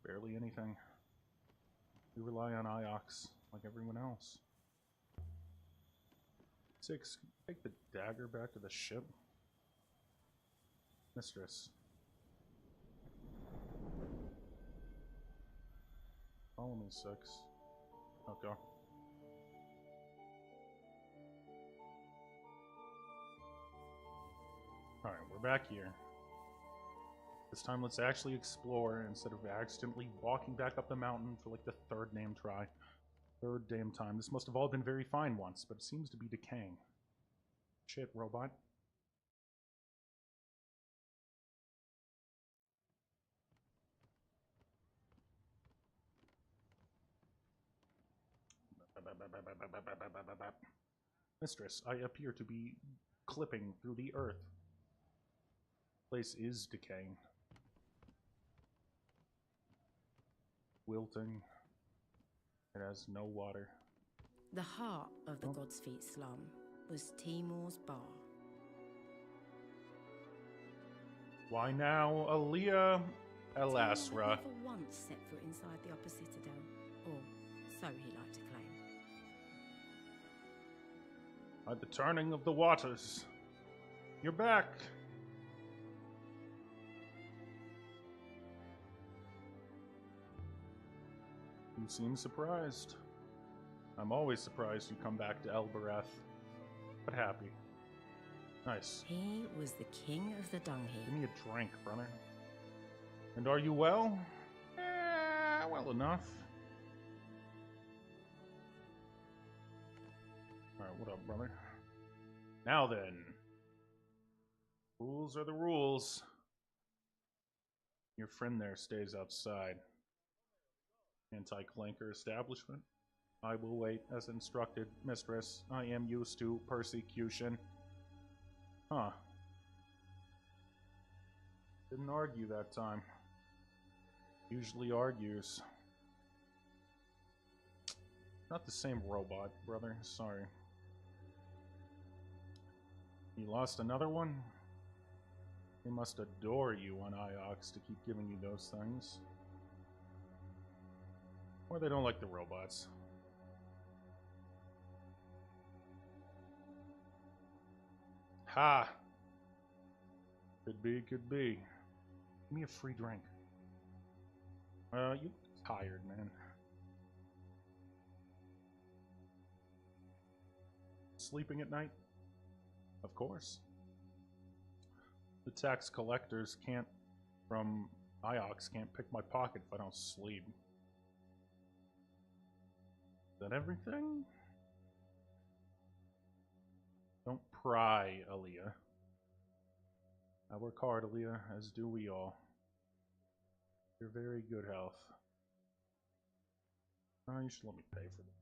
Barely anything. We rely on Iox, like everyone else. 6, take the dagger back to the ship. Mistress. Follow me, 6. Okay. Alright, we're back here. This time let's actually explore instead of accidentally walking back up the mountain for like the third damn try. Third damn time. This must have all been very fine once, but it seems to be decaying. Shit, robot. Mistress, I appear to be clipping through the earth. Place is decaying. Wilting. It has no water. The heart of the God's Feet slum was Timur's bar. Why now, Aaliyah Elasra? Timur had never once set foot inside the upper citadel, or so he liked to claim. At the turning of the waters. You're back. You seem surprised. I'm always surprised you come back to Elbereth, but happy. Nice. He was the king of the dung Give heap. me a drink, brother. And are you well? Well enough. Alright, what up, brother? Now then. Rules are the rules. Your friend there stays outside. Anti-clanker establishment. I will wait as instructed, mistress. I am used to persecution. Huh. Didn't argue that time. Usually argues. Not the same robot, brother. Sorry. You lost another one? They must adore you on Iox to keep giving you those things. Or they don't like the robots. Ha! Could be, could be. Give me a free drink. You tired, man. Sleeping at night? Of course. The tax collectors from Iox can't pick my pocket if I don't sleep. Is that everything? Don't pry, Aaliyah. I work hard, Aaliyah, as do we all. You're very good health. You should let me pay for this.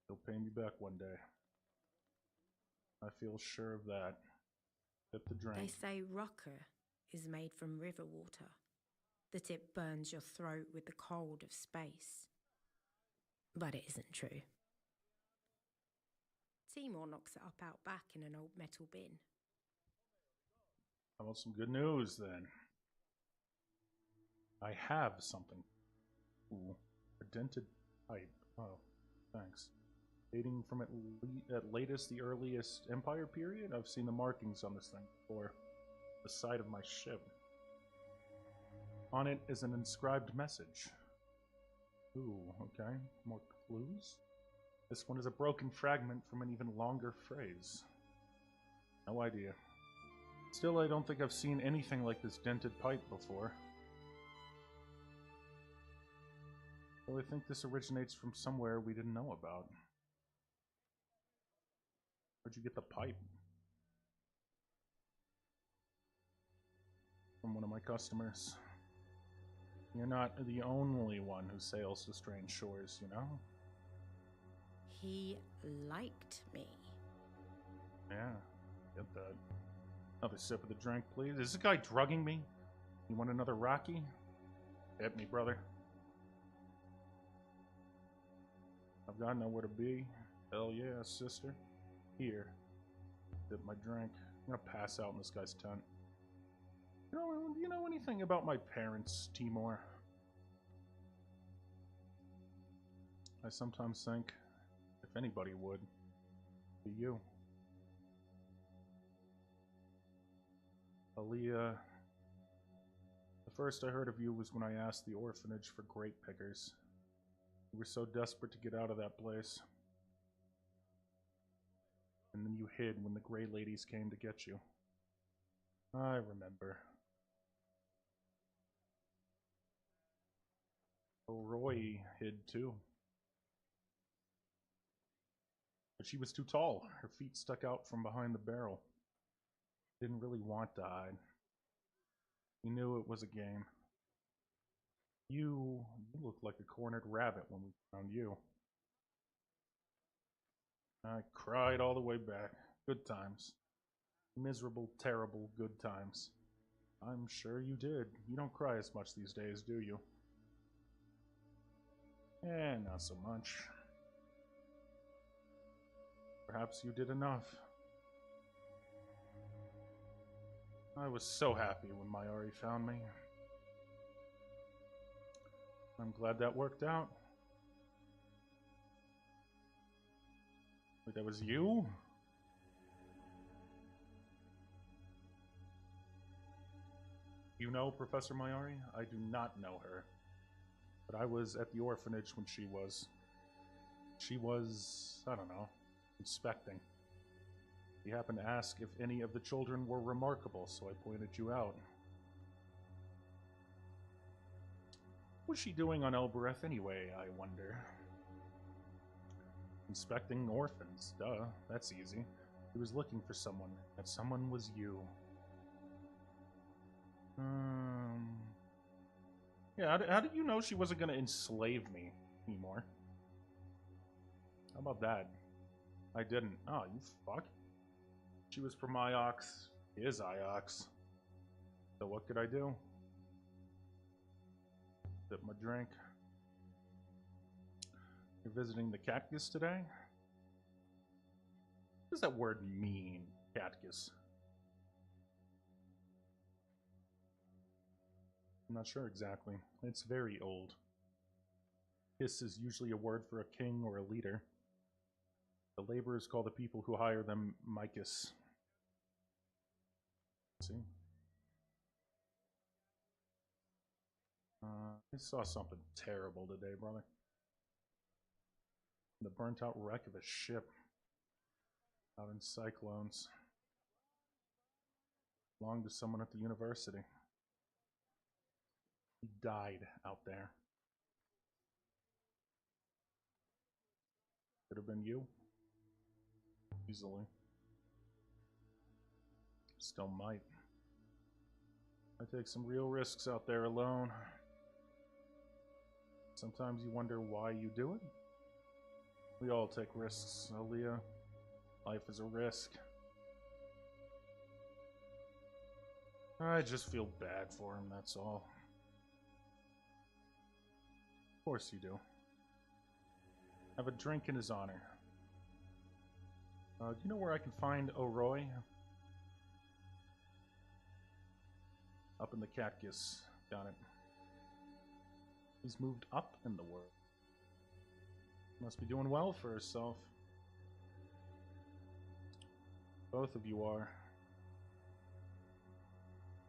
You'll pay me back one day. I feel sure of that. Get the drink. They say rocker is made from river water, that it burns your throat with the cold of space. But it isn't true. Timor knocks it up out back in an old metal bin. How about some good news, then? I have something. Ooh, a dented pipe. Oh, thanks. Dating from at latest the earliest Empire period? I've seen the markings on this thing before. The side of my ship. On it is an inscribed message. Ooh, okay. More clues? This one is a broken fragment from an even longer phrase. No idea. Still, I don't think I've seen anything like this dented pipe before. Though I think this originates from somewhere we didn't know about. Where'd you get the pipe? From one of my customers. You're not the only one who sails to strange shores, you know? He liked me. Yeah, get that. Another sip of the drink, please. Is this guy drugging me? You want another Rocky? Hit me, brother. I've got nowhere to be. Hell yeah, sister. Here. Dip my drink. I'm gonna pass out in this guy's tent. Do you know anything about my parents, Timor? I sometimes think, if anybody would, be you. Aaliyah, the first I heard of you was when I asked the orphanage for grape pickers. You were so desperate to get out of that place. And then you hid when the Grey Ladies came to get you. I remember. Oh, Roy hid too. But she was too tall. Her feet stuck out from behind the barrel. Didn't really want to hide. We knew it was a game. You looked like a cornered rabbit when we found you. I cried all the way back. Good times. Miserable, terrible good times. I'm sure you did. You don't cry as much these days, do you? Not so much. Perhaps you did enough. I was so happy when Mayari found me. I'm glad that worked out. Wait, that was you? You know Professor Mayari? I do not know her. But I was at the orphanage when she was. She was, I don't know, inspecting. He happened to ask if any of the children were remarkable, so I pointed you out. What's she doing on Elbereth anyway, I wonder? Inspecting orphans, duh, that's easy. He was looking for someone. That someone was you. Yeah, how did you know she wasn't going to enslave me anymore? How about that? I didn't. Oh, you fuck. She was from Iox. Is Iox. So what could I do? Sip my drink. You're visiting the Catgus today? What does that word mean, Catgus? I'm not sure exactly. It's very old. Hiss is usually a word for a king or a leader. The laborers call the people who hire them Micus. See? I saw something terrible today, brother. The burnt out wreck of a ship out in cyclones. Belonged to someone at the university. He died out there. Could have been you. Easily. Still might. I take some real risks out there alone. Sometimes you wonder why you do it. We all take risks, Aaliyah. Life is a risk. I just feel bad for him, that's all. Of course you do. Have a drink in his honor. Do you know where I can find O'Roy? Up in the Catgus. Got it. He's moved up in the world. Must be doing well for herself. Both of you are.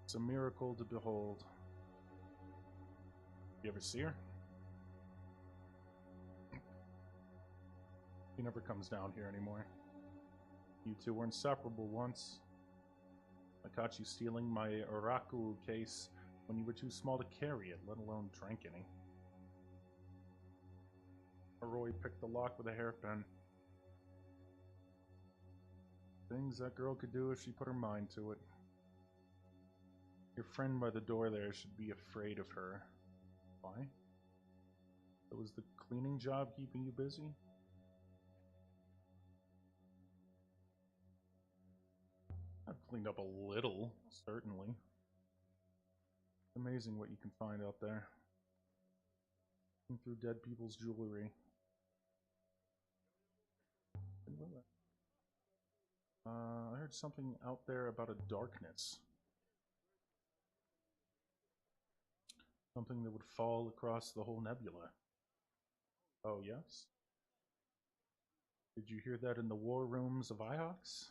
It's a miracle to behold. You ever see her? He never comes down here anymore. You two were inseparable once. I caught you stealing my Oraku case when you were too small to carry it, let alone drink any. Roy picked the lock with a hairpin. Things that girl could do if she put her mind to it. Your friend by the door there should be afraid of her. Why? So was the cleaning job keeping you busy? I've cleaned up a little, certainly. It's amazing what you can find out there. Looking through dead people's jewelry. I heard something out there about a darkness. Something that would fall across the whole nebula. Oh, yes? Did you hear that in the war rooms of Iox?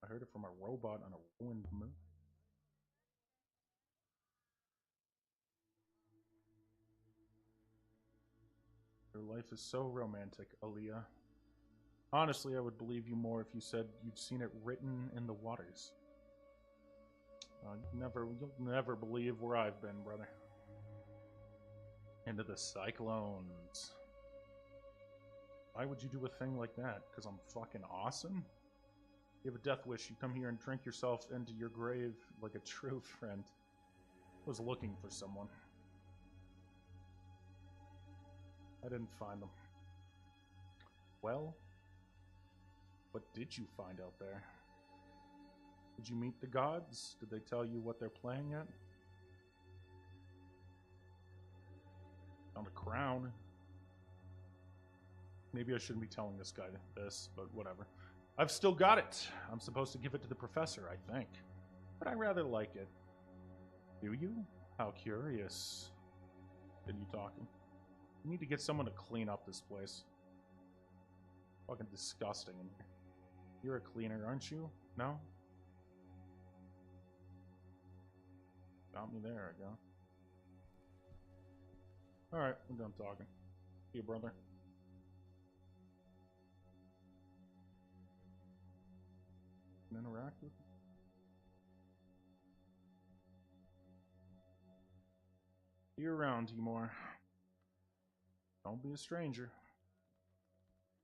I heard it from a robot on a ruined moon. Your life is so romantic, Aaliyah. Honestly, I would believe you more if you said you'd seen it written in the waters. You'll never believe where I've been, brother. Into the cyclones. Why would you do a thing like that? Because I'm fucking awesome? You have a death wish, you come here and drink yourself into your grave like a true friend. I was looking for someone. I didn't find them. Well, what did you find out there? Did you meet the gods? Did they tell you what they're playing at? Found a crown. Maybe I shouldn't be telling this guy this, but whatever. I've still got it. I'm supposed to give it to the professor, I think. But I rather like it. Do you? How curious. Continue talking. You need to get someone to clean up this place. Fucking disgusting in here. You're a cleaner, aren't you? No? Got me there, I go. Alright, I'm done talking. See you, brother. Can interact with me? See you around, Timor. Don't be a stranger.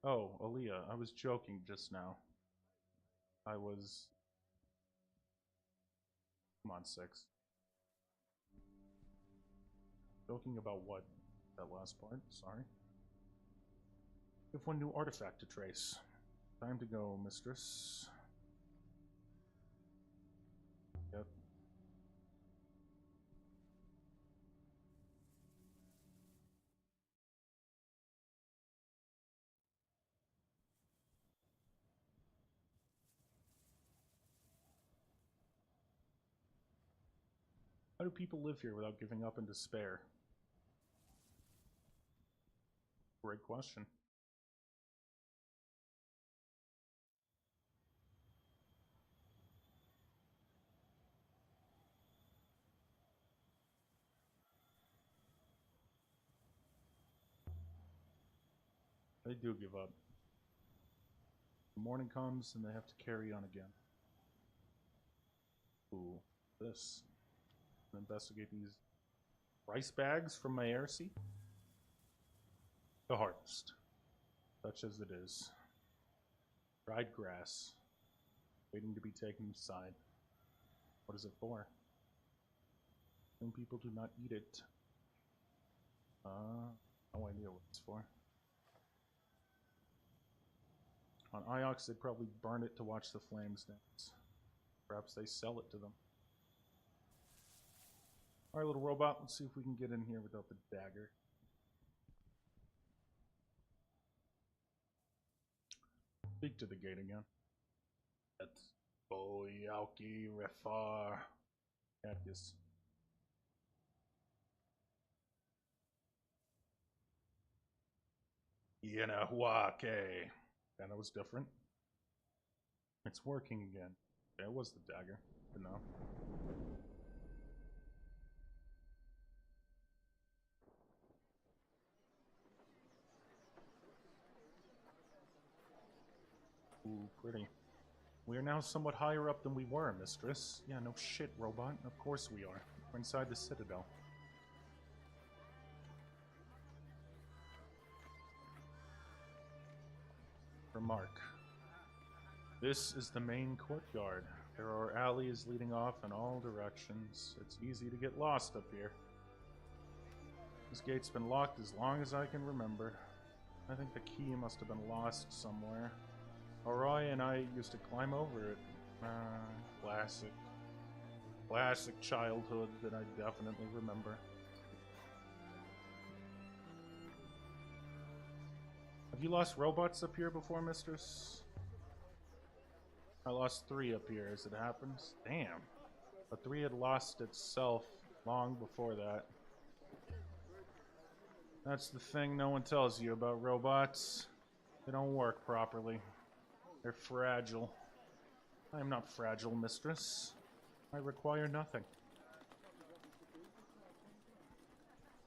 Oh, Aaliyah, I was joking just now. I was... Come on, 6. Joking about what? That last part? Sorry. We have one new artifact to trace. Time to go, mistress. Yep. How do people live here without giving up in despair? Great question. They do give up. The morning comes and they have to carry on again. Ooh, this. Investigate these rice bags from my air seat. The harvest. Such as it is. Dried grass. Waiting to be taken aside. What is it for? Some people do not eat it. No idea what it's for. On Iox, they probably burn it to watch the flames dance. Perhaps they sell it to them. Alright, little robot, let's see if we can get in here without the dagger. Speak to the gate again. That's Boyauki Refar. Catkus. Yenahuake. Yeah, that was different. It's working again. Yeah, it was the dagger. But no. Ooh, pretty. We are now somewhat higher up than we were, mistress. Yeah, no shit, robot. Of course we are. We're inside the citadel. Remark. This is the main courtyard. There are alleys leading off in all directions. It's easy to get lost up here. This gate's been locked as long as I can remember. I think the key must have been lost somewhere. Arroy and I used to climb over it. Classic. Classic childhood that I definitely remember. Have you lost robots up here before, mistress? I lost 3 up here as it happens. Damn. But 3 had lost itself long before that. That's the thing no one tells you about robots. They don't work properly. They're fragile. I am not fragile, mistress. I require nothing.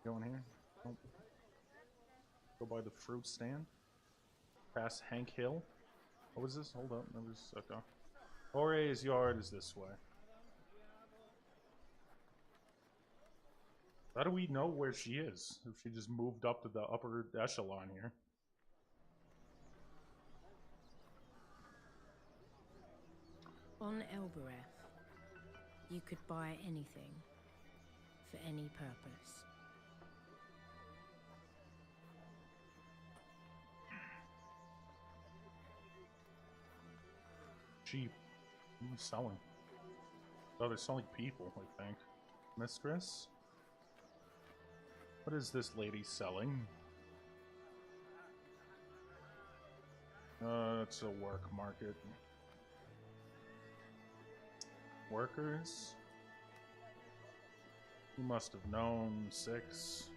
Go in here. Nope. Go by the fruit stand. Past Hank Hill. What was this? Hold up. That was okay. Ore's yard is this way. How do we know where she is? If she just moved up to the upper echelon here. On Elbereth, you could buy anything for any purpose. Cheap. What are you selling? Oh, they're selling people, I think. Mistress? What is this lady selling? It's a work market. Workers? You must have known 6.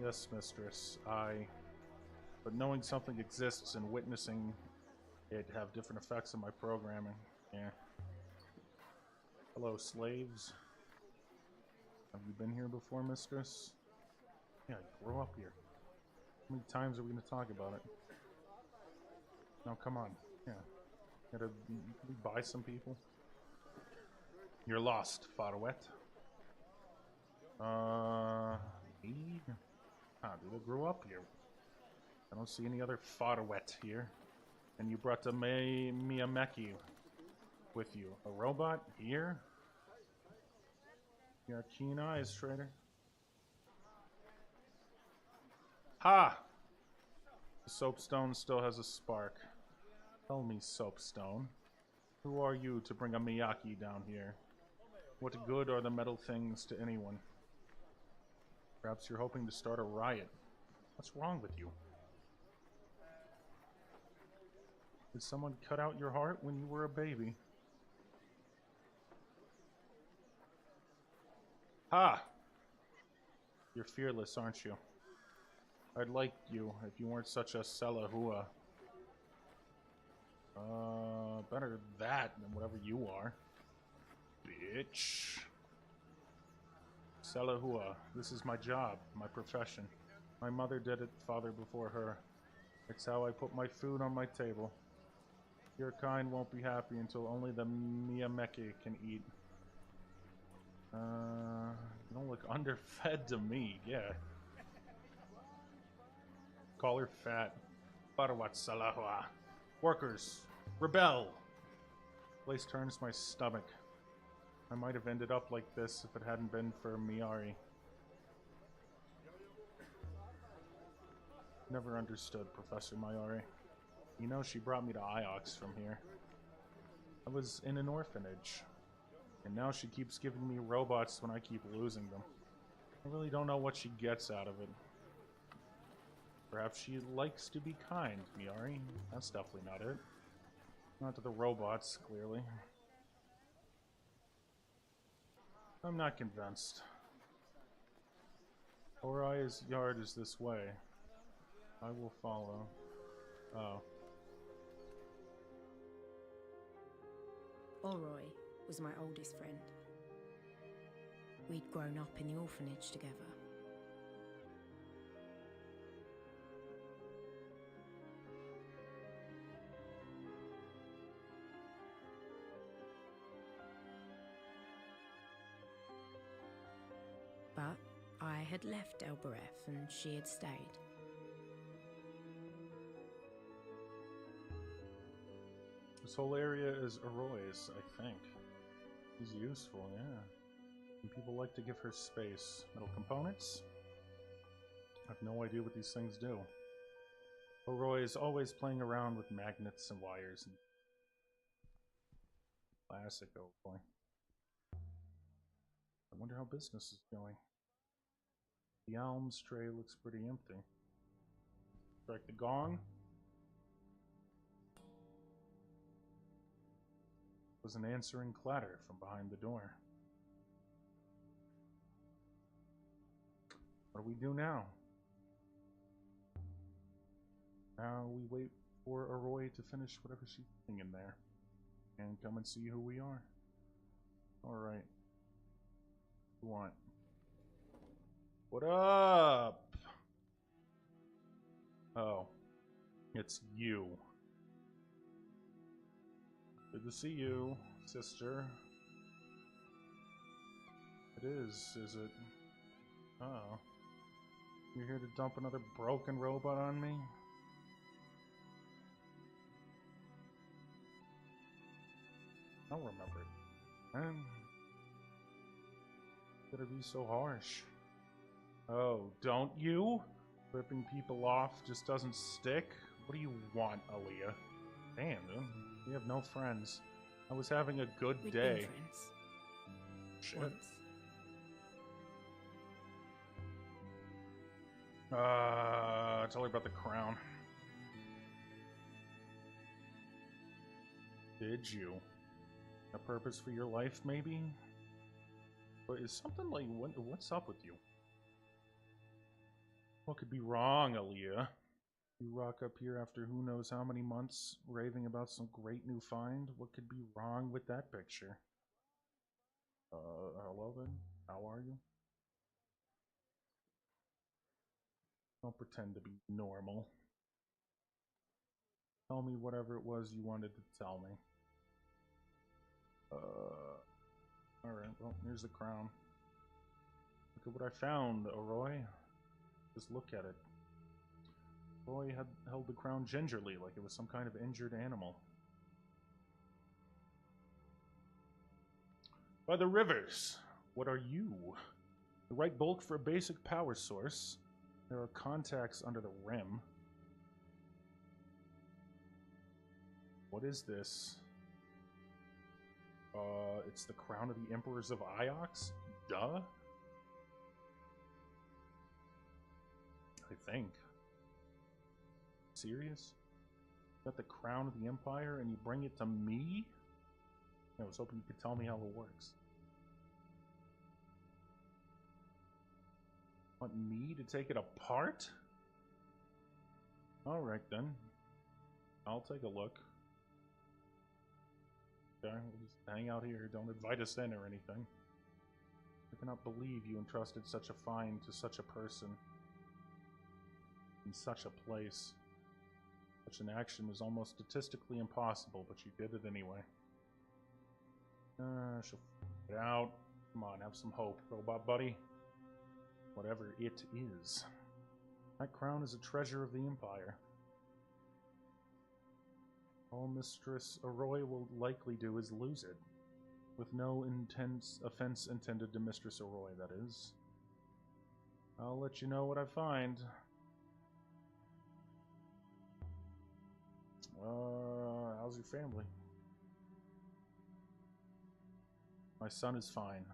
Yes, mistress, but knowing something exists and witnessing it have different effects on my programming. Yeah. Hello, slaves. Have you been here before, mistress? Yeah, grow up here. How many times are we going to talk about it? Now, come on. Yeah. Can we buy some people? You're lost, Farawet. Me? Ah, dude, I grew up here. I don't see any other Farawet here. And you brought a Miyameki with you. A robot here? You got keen eyes, trader. Ha! The soapstone still has a spark. Tell me, soapstone. Who are you to bring a Miyaki down here? What good are the metal things to anyone? Perhaps you're hoping to start a riot. What's wrong with you? Did someone cut out your heart when you were a baby? Ha! You're fearless, aren't you? I'd like you if you weren't such a Selahua. Better that than whatever you are. Bitch. Selahua, this is my job, my profession. My mother did it, father before her. It's how I put my food on my table. Your kind won't be happy until only the Miyameki can eat. You don't look underfed to me, yeah. Call her fat. Barawat Salahua. Workers, rebel! Place turns my stomach. I might have ended up like this if it hadn't been for Miari. Never understood Professor Miari. You know, she brought me to Iox from here. I was in an orphanage. And now she keeps giving me robots when I keep losing them. I really don't know what she gets out of it. Perhaps she likes to be kind, Miari. That's definitely not it. Not to the robots, clearly. I'm not convinced. Orai's yard is this way. I will follow. Oh. Oroi was my oldest friend. We'd grown up in the orphanage together. But I had left Elbereth and she had stayed. This whole area is Aroy's, I think. She's useful, yeah. And people like to give her space. Metal components? I have no idea what these things do. Oroy is always playing around with magnets and wires. And classic Oroy. I wonder how business is going. The alms tray looks pretty empty. Strike the gong. Was an answering clatter from behind the door. What do we do now? Now we wait for Aroy to finish whatever she's doing in there. And come and see who we are. Alright. What do you want? What up? Oh. It's you. Good to see you, sister. It is it? Oh. You're here to dump another broken robot on me? I don't remember it. Man. Gotta be so harsh. Oh, don't you? Ripping people off just doesn't stick? What do you want, Aaliyah? Damn, dude. We have no friends. I was having a good We'd day. been friends. Shit. Once. Tell her about the crown. Did you? A purpose for your life, maybe? But is something like, what's up with you? What could be wrong, Aaliyah? You rock up here after who knows how many months, raving about some great new find? What could be wrong with that picture? Hello then? How are you? Don't pretend to be normal. Tell me whatever it was you wanted to tell me. Alright, well, here's the crown. Look at what I found, Oroy. Just look at it. Roy had held the crown gingerly, like it was some kind of injured animal. By the rivers, what are you? The right bulk for a basic power source. There are contacts under the rim. What is this? It's the crown of the Emperors of Iox? Duh? I think. Serious? You got the crown of the Empire and you bring it to me? I was hoping you could tell me how it works. Want me to take it apart? Alright then. I'll take a look. Okay, we'll just hang out here. Don't invite us in or anything. I cannot believe you entrusted such a find to such a person. In such a place. Such an action is almost statistically impossible, but you did it anyway. She'll get out. Come on, have some hope, robot buddy. Whatever it is. That crown is a treasure of the Empire. All Mistress Oroy will likely do is lose it. With no intense offense intended to Mistress Oroy, that is. I'll let you know what I find. How's your family? My son is fine.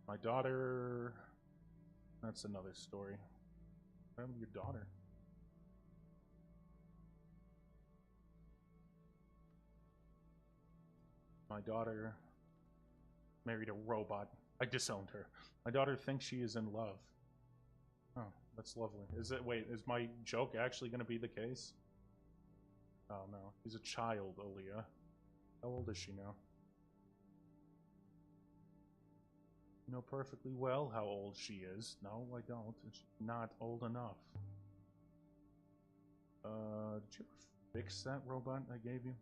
My daughter... That's another story. What happened to your daughter? My daughter married a robot. I disowned her. My daughter thinks she is in love. Oh, that's lovely. Is it? Wait, is my joke actually going to be the case? Oh no, she's a child, Aaliyah. How old is she now? You know perfectly well how old she is. No, I don't. She's not old enough. Did you ever fix that robot I gave you?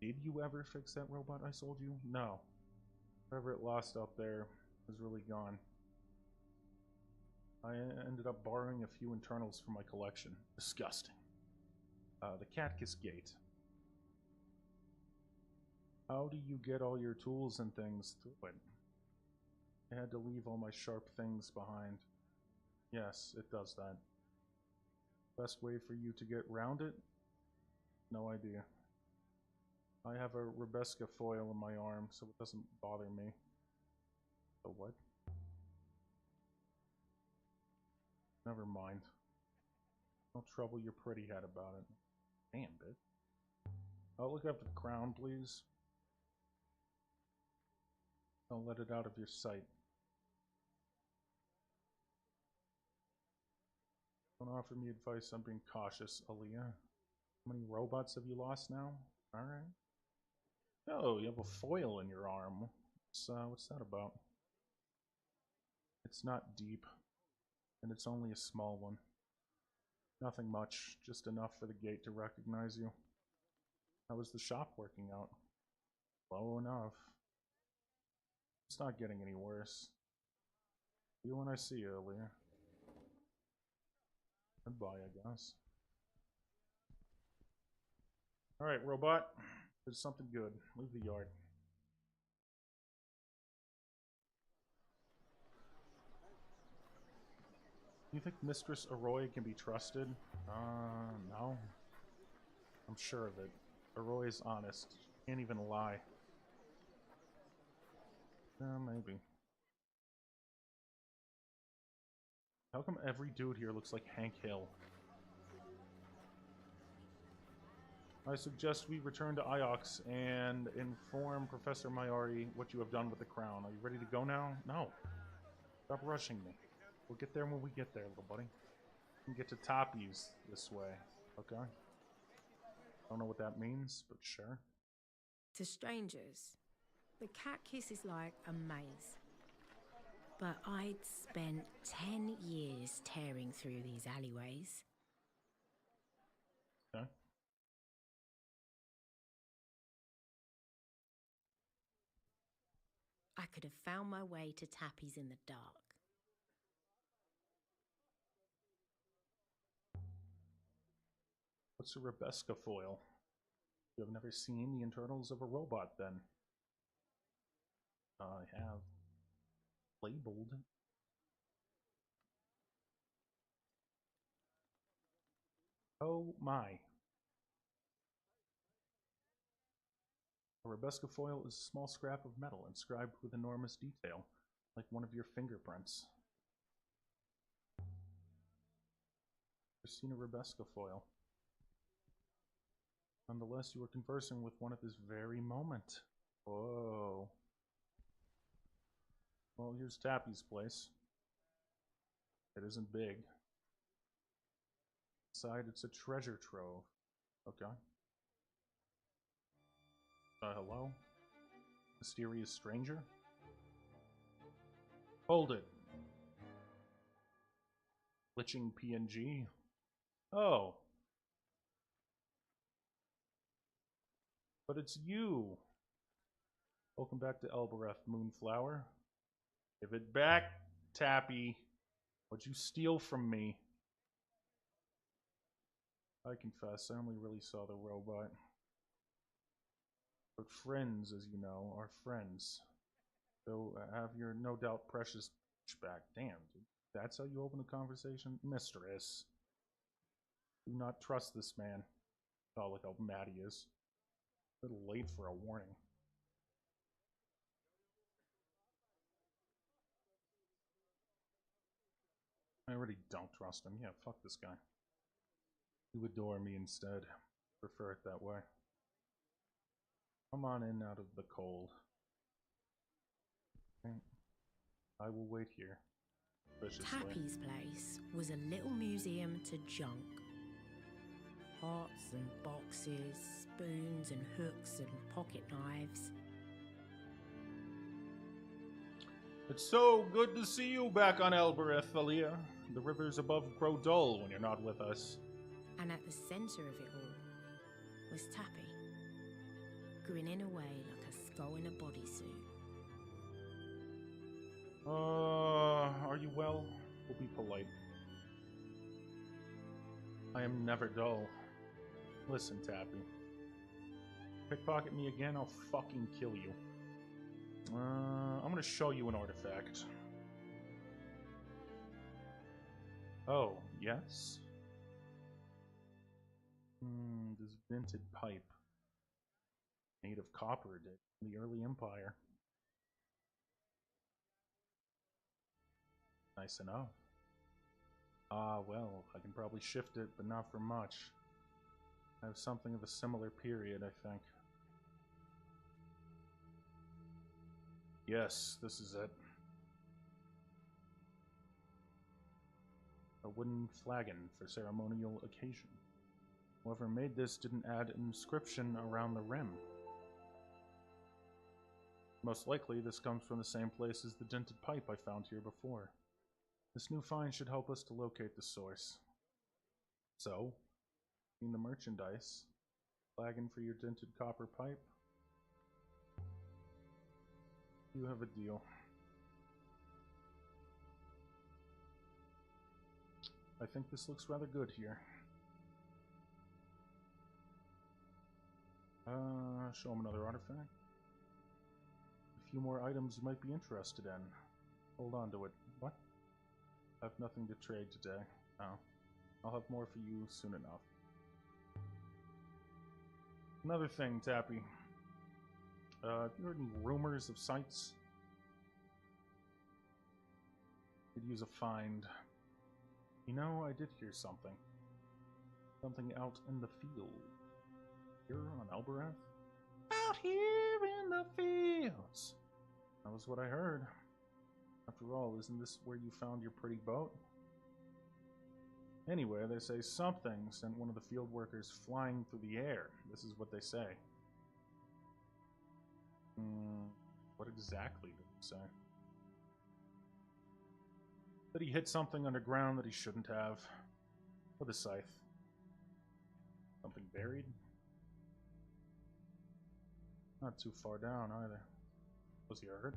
Did you ever fix that robot I sold you? No. Whatever it lost out there is really gone. I ended up borrowing a few internals from my collection. Disgusting. The Catkiss Gate. How do you get all your tools and things through it? I had to leave all my sharp things behind. Yes, it does that. Best way for you to get round it? No idea. I have a Rebesca foil in my arm, so it doesn't bother me. A what? Never mind. Don't trouble your pretty head about it. Damn, bitch. Oh, look after the crown, please. Don't let it out of your sight. Don't offer me advice on being cautious, Aaliyah. How many robots have you lost now? Alright. Oh, you have a foil in your arm. What's that about? It's not deep, and it's only a small one. Nothing much, just enough for the gate to recognize you. How was the shop working out? Low enough. It's not getting any worse. See you when I see you, Aaliyah. Goodbye, I guess. Alright, robot. There's something good. Leave the yard. Do you think Mistress Oroy can be trusted? No. I'm sure of it. Oroy is honest. Can't even lie. Maybe. How come every dude here looks like Hank Hill? I suggest we return to Iox and inform Professor Mayari what you have done with the crown. Are you ready to go now? No. Stop rushing me. We'll get there when we get there, little buddy. We can get to Toppies this way, okay? Don't know what that means, but sure. To strangers, The cat kiss is like a maze. But I'd spent 10 years tearing through these alleyways. Okay. I could have found my way to Tappy's in the dark. What's a Rebesca foil? You have never seen the internals of a robot, then? I have. Labeled. Oh my. A Rebesca foil is a small scrap of metal inscribed with enormous detail, like one of your fingerprints. I've seen a Rebesca foil. Nonetheless, you were conversing with one at this very moment. Whoa. Well, here's Tappy's place. It isn't big. Inside, it's a treasure trove. Okay. Hello? Mysterious stranger? Hold it. Glitching PNG? Oh. But it's you. Welcome back to Elbereth, Moonflower. Give it back, Tappy. What'd you steal from me? I confess, I only really saw the robot. But friends, as you know, are friends. So have your no doubt precious back. Damn, dude. That's how you open a conversation? Mistress. Do not trust this man. Oh, look how mad he is. A little late for a warning. I already don't trust him. Yeah, fuck this guy. You adore me instead. Prefer it that way. Come on in out of the cold. Okay. I will wait here. Tappy's place was a little museum to junk. Pots and boxes, spoons and hooks and pocket knives. It's so good to see you back on Elbereth, Thalia. The rivers above grow dull when you're not with us. And at the centre of it all was Tappy, grinning away like a skull in a bodysuit. Are you well? We'll be polite. I am never dull. Listen, Tappy. Pickpocket me again, I'll fucking kill you. I'm gonna show you an artifact. Oh, yes? This vented pipe. Made of copper, in the early empire. Nice enough. Ah, well, I can probably shift it, but not for much. I have something of a similar period, I think. Yes, this is it. A wooden flagon for ceremonial occasion. Whoever made this didn't add an inscription around the rim. Most likely, this comes from the same place as the dented pipe I found here before. This new find should help us to locate the source. So, in the merchandise, flagon for your dented copper pipe. You have a deal. I think this looks rather good here. Show him another artifact. A few more items you might be interested in. Hold on to it. What? I have nothing to trade today. Oh. I'll have more for you soon enough. Another thing, Tappy. Have you heard any rumors of sites? Could use a find. You know, I did hear something. Something out in the field. Here on Elbereth? Out here in the fields! That was what I heard. After all, isn't this where you found your pretty boat? Anyway, they say something sent one of the field workers flying through the air. This is what they say. What exactly did he say? That he hit something underground that he shouldn't have. With a scythe. Something buried? Not too far down either. Was he hurt?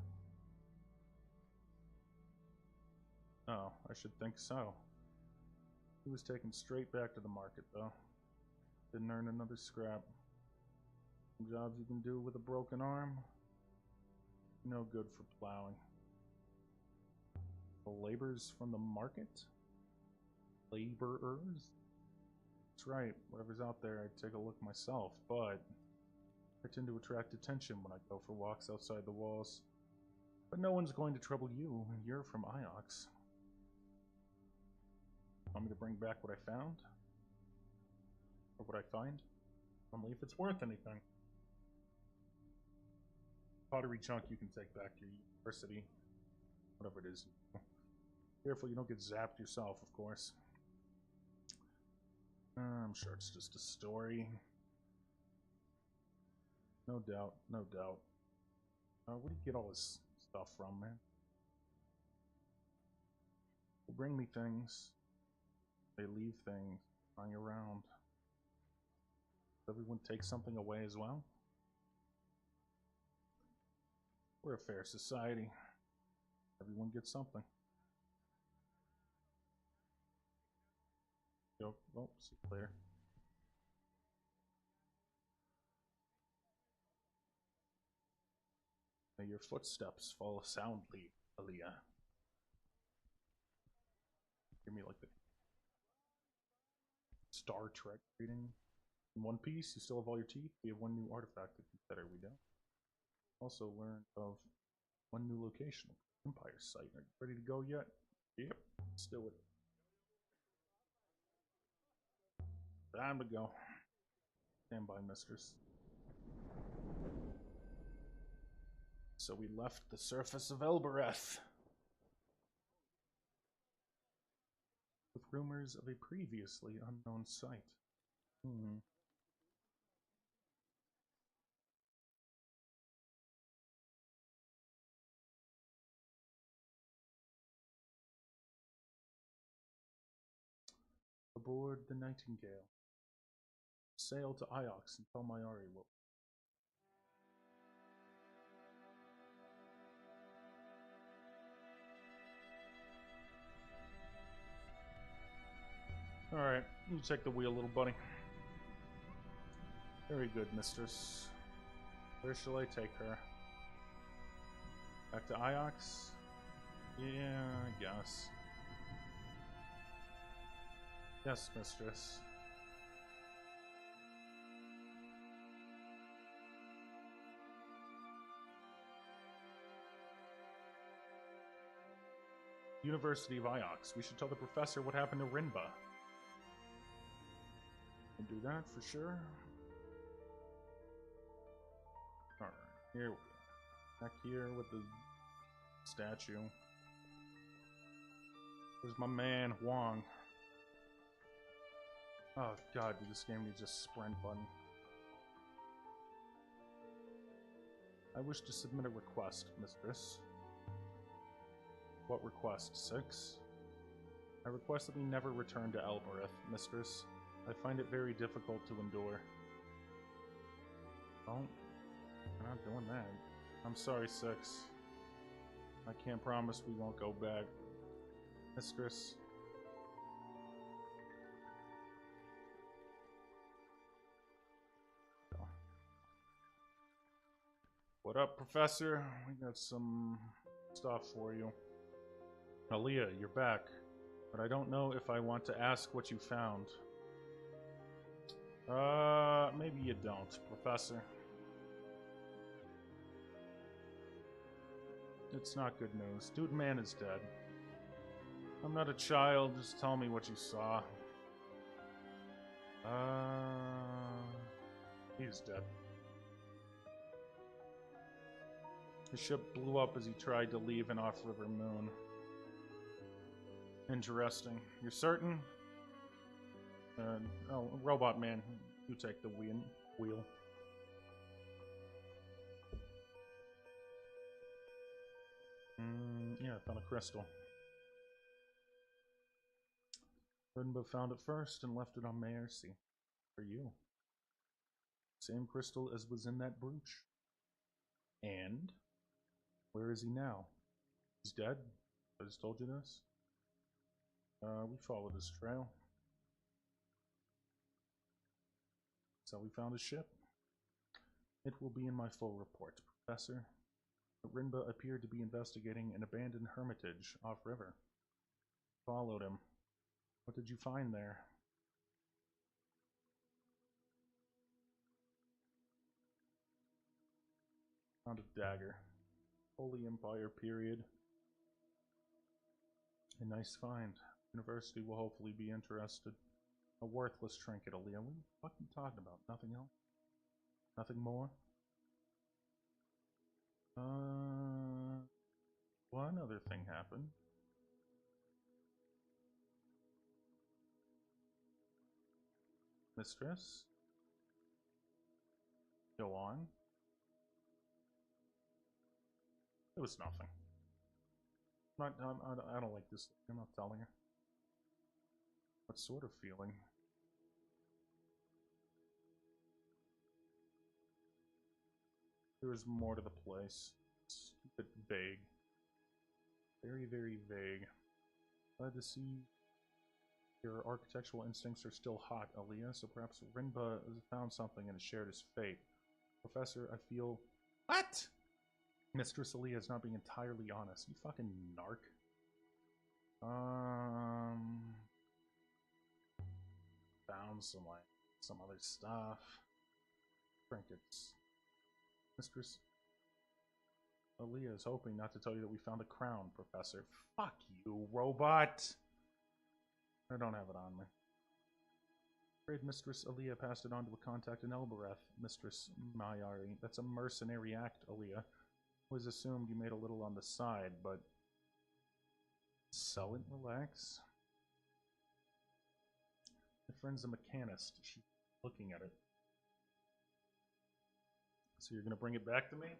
Oh, I should think so. He was taken straight back to the market, though. Didn't earn another scrap. Some jobs you can do with a broken arm. No good for plowing. The laborers from the market? Laborers? That's right. Whatever's out there, I'd take a look myself, but I tend to attract attention when I go for walks outside the walls. But no one's going to trouble you. You're from Iox. Want me to bring back what I found? Or what I find? Only if it's worth anything. Pottery chunk you can take back to your university. Whatever it is. Careful you don't get zapped yourself, of course. I'm sure it's just a story. No doubt, no doubt. Where do you get all this stuff from, man? They bring me things. They leave things lying around. Does everyone take something away as well? We're a fair society. Everyone gets something. Yo, well, see you later. May your footsteps fall soundly, Aaliyah. Give me like the Star Trek reading. In One Piece, you still have all your teeth. We have one new artifact to consider. We don't. Also learned of one new location, Empire site. Are you ready to go yet? Yep. Let's do it. Time to go. Stand by, mistress. So we left the surface of Elbereth with rumors of a previously unknown site. Aboard the Nightingale. Sail to Iox and tell Mayari what. Alright, you take the wheel, little buddy. Very good, mistress. Where shall I take her? Back to Iox? Yeah, I guess. Yes, mistress. University of Iox. We should tell the professor what happened to Rinba. We'll do that for sure. Alright, here we go. Back here with the statue. There's my man, Huang. Oh god, dude, this game needs a sprint button. I wish to submit a request, mistress. What request? 6? I request that we never return to Elbereth, mistress. I find it very difficult to endure. Oh, we're not doing that. I'm sorry, 6. I can't promise we won't go back. Mistress. What up, Professor? We got some stuff for you. Aaliyah, you're back. But I don't know if I want to ask what you found. Maybe you don't, Professor. It's not good news. Dude Man is dead. I'm not a child, just tell me what you saw. He's dead. His ship blew up as he tried to leave an off-river moon. Interesting. You're certain? Oh, Robot Man, you take the wheel. Yeah, I found a crystal. Rinba found it first and left it on Mercy. For you. Same crystal as was in that brooch. And where is he now? He's dead? I just told you this. We followed his trail. So we found his ship. It will be in my full report, Professor. Rinba appeared to be investigating an abandoned hermitage off-river. Followed him. What did you find there? Found a dagger. Holy Empire period. A nice find. University will hopefully be interested. A worthless trinket, Aaliyah. What are you fucking talking about? Nothing else? Nothing more? One other thing happened. Mistress? Go on. It was nothing. I don't like this. I'm not telling her. What sort of feeling? There was more to the place. It's a bit vague. Very, very vague. Glad to see your architectural instincts are still hot, Aaliyah, so perhaps Rinba has found something and has shared his fate. Professor, I feel... What?! Mistress Aaliyah is not being entirely honest. You fucking narc. Found some other stuff. Trinkets. Mistress Aaliyah is hoping not to tell you that we found a crown, Professor. Fuck you, robot! I don't have it on me. Afraid Mistress Aaliyah passed it on to a contact in Elbereth, Mistress Mayari. That's a mercenary act, Aaliyah. Always assumed you made a little on the side, but... Sell it, relax. My friend's a mechanist. She's looking at it. So you're gonna bring it back to me?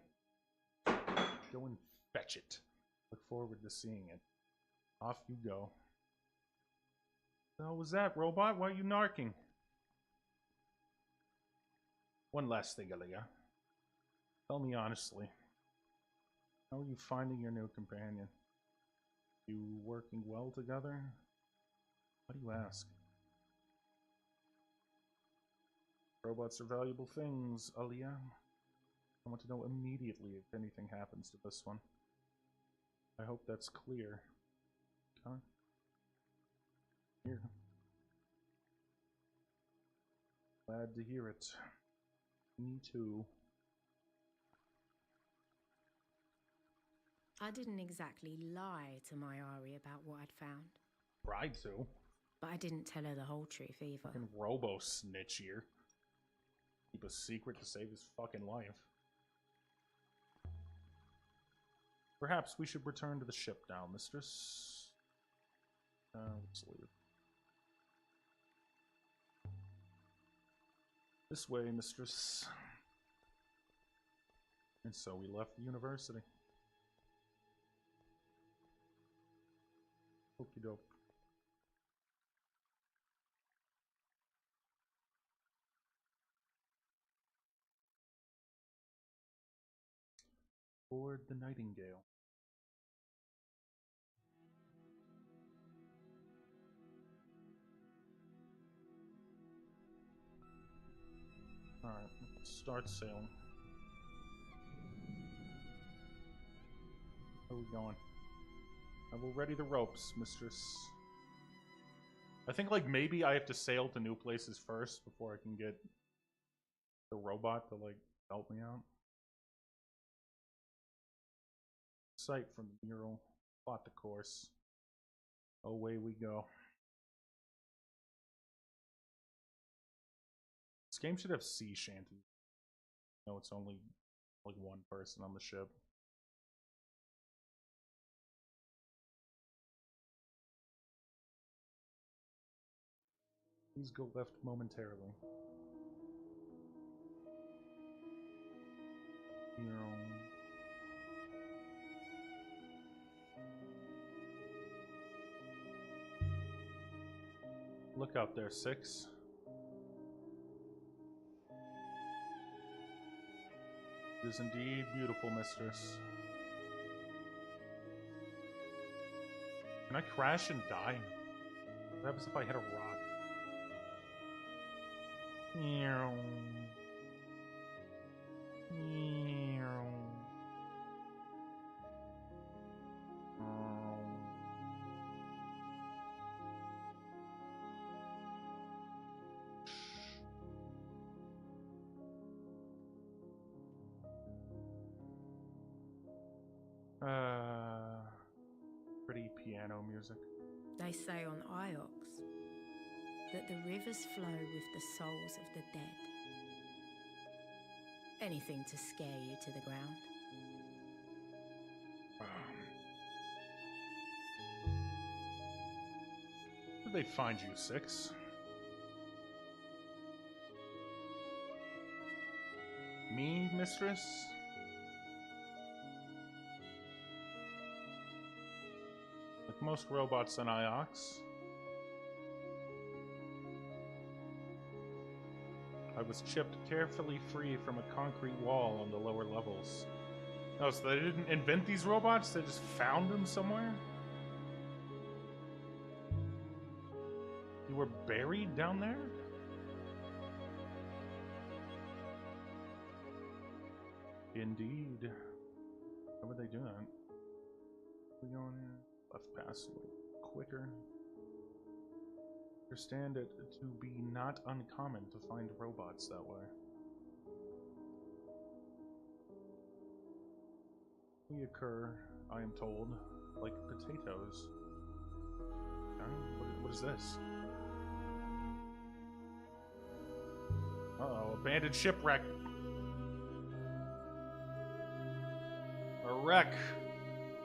Go and fetch it. Look forward to seeing it. Off you go. What the hell was that, robot? Why are you narking? One last thing, Aaliyah. Tell me honestly. How are you finding your new companion? You working well together? Why do you ask? Robots are valuable things, Aaliyah. I want to know immediately if anything happens to this one. I hope that's clear. Huh? Here. Glad to hear it. Me too. I didn't exactly lie to Mayari about what I'd found. Tried to. But I didn't tell her the whole truth either. Fucking robo-snitch here. Keep a secret to save his fucking life. Perhaps we should return to the ship now, mistress. Let's leave. This way, mistress. And so we left the university. Okie doke. Board the Nightingale. Alright, let's start sailing. Where are we going? I will ready the ropes, mistress. I think, like, maybe I have to sail to new places first before I can get the robot to, like, help me out. Sight from the mural. Plot the course. Away we go. This game should have sea shanties. No, it's only, like, one person on the ship. Please go left momentarily. Mural. Look out there, 6. It is indeed beautiful, mistress. Can I crash and die? What happens if I hit a rock? Meow. Meow. Pretty piano music. They say on Iox that the rivers flow with the souls of the dead. Anything to scare you to the ground. Where did they find you, 6? Me, mistress? Like most robots on Iox, I was chipped carefully free from a concrete wall on the lower levels. Oh, so they didn't invent these robots? They just found them somewhere? You were buried down there? Indeed. How would they do that? We go in here. Left pass a little quicker. Understand it to be not uncommon to find robots that way. We occur, I am told, like potatoes. Okay, what is this? Uh-oh, abandoned shipwreck. A wreck.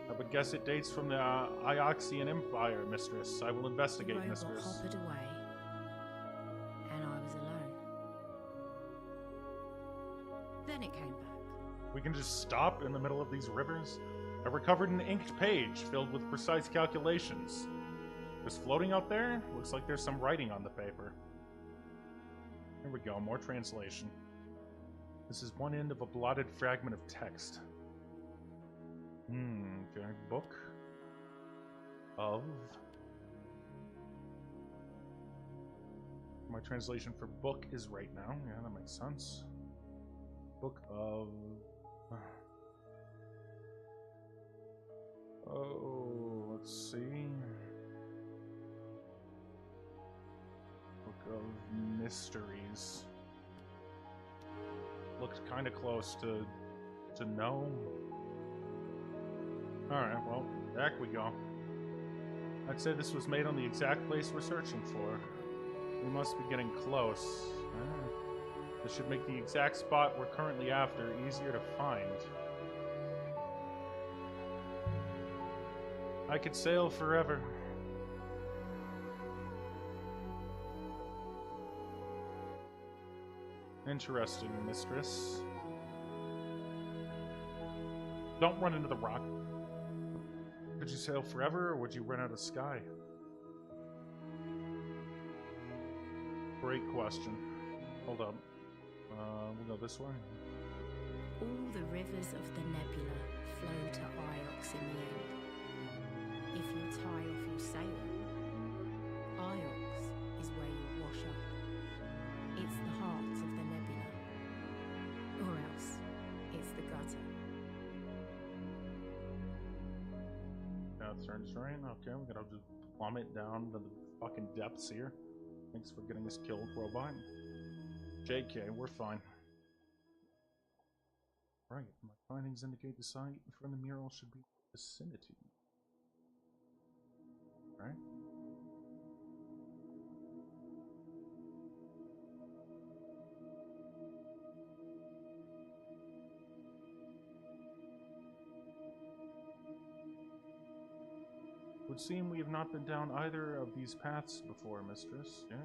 I would guess it dates from the Ioxian Empire, mistress. I will investigate, the robot mistress. hoppered away, and I was alone. Then it came back. We can just stop in the middle of these rivers? I recovered an inked page filled with precise calculations. Just floating out there? Looks like there's some writing on the paper. Here we go, more translation. This is one end of a blotted fragment of text. Okay, book of... My translation for book is right now. Yeah, that makes sense. Book of... Oh, let's see. Book of Mysteries. Looked kind of close to know. Alright, well, back we go. I'd say this was made on the exact place we're searching for. We must be getting close. This should make the exact spot we're currently after easier to find. I could sail forever. Interesting, mistress. Don't run into the rock. Could you sail forever, or would you run out of sky? Great question. Hold up. We'll go this way. All the rivers of the nebula flow to Iox in the end. If you tie off your sail, Iox is where you wash up. It's the heart of the nebula. Or else, it's the gutter. Path turns right. Okay, we gotta just plummet down to the fucking depths here. Thanks for getting us killed, robot. JK, we're fine. Right, my findings indicate the site from the mural should be vicinity. Right? Would seem we have not been down either of these paths before, mistress. Yeah.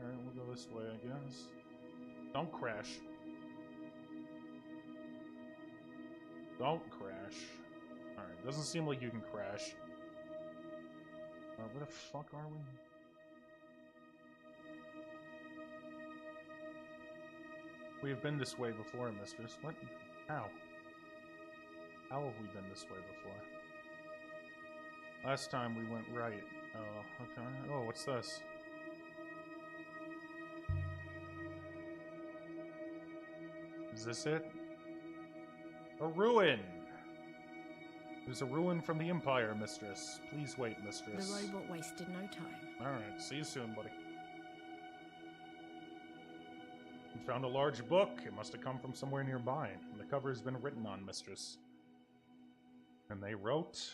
Alright, we'll go this way, I guess. Don't crash. Don't crash. Alright, doesn't seem like you can crash. Where the fuck are we? We have been this way before, mistress. What? How? How have we been this way before? Last time we went right. Oh, okay. Oh, what's this? Is this it? A ruin! There's a ruin from the Empire, mistress. Please wait, mistress. The robot wasted no time. Alright, see you soon, buddy. We found a large book. It must have come from somewhere nearby. The cover has been written on, mistress. And they wrote...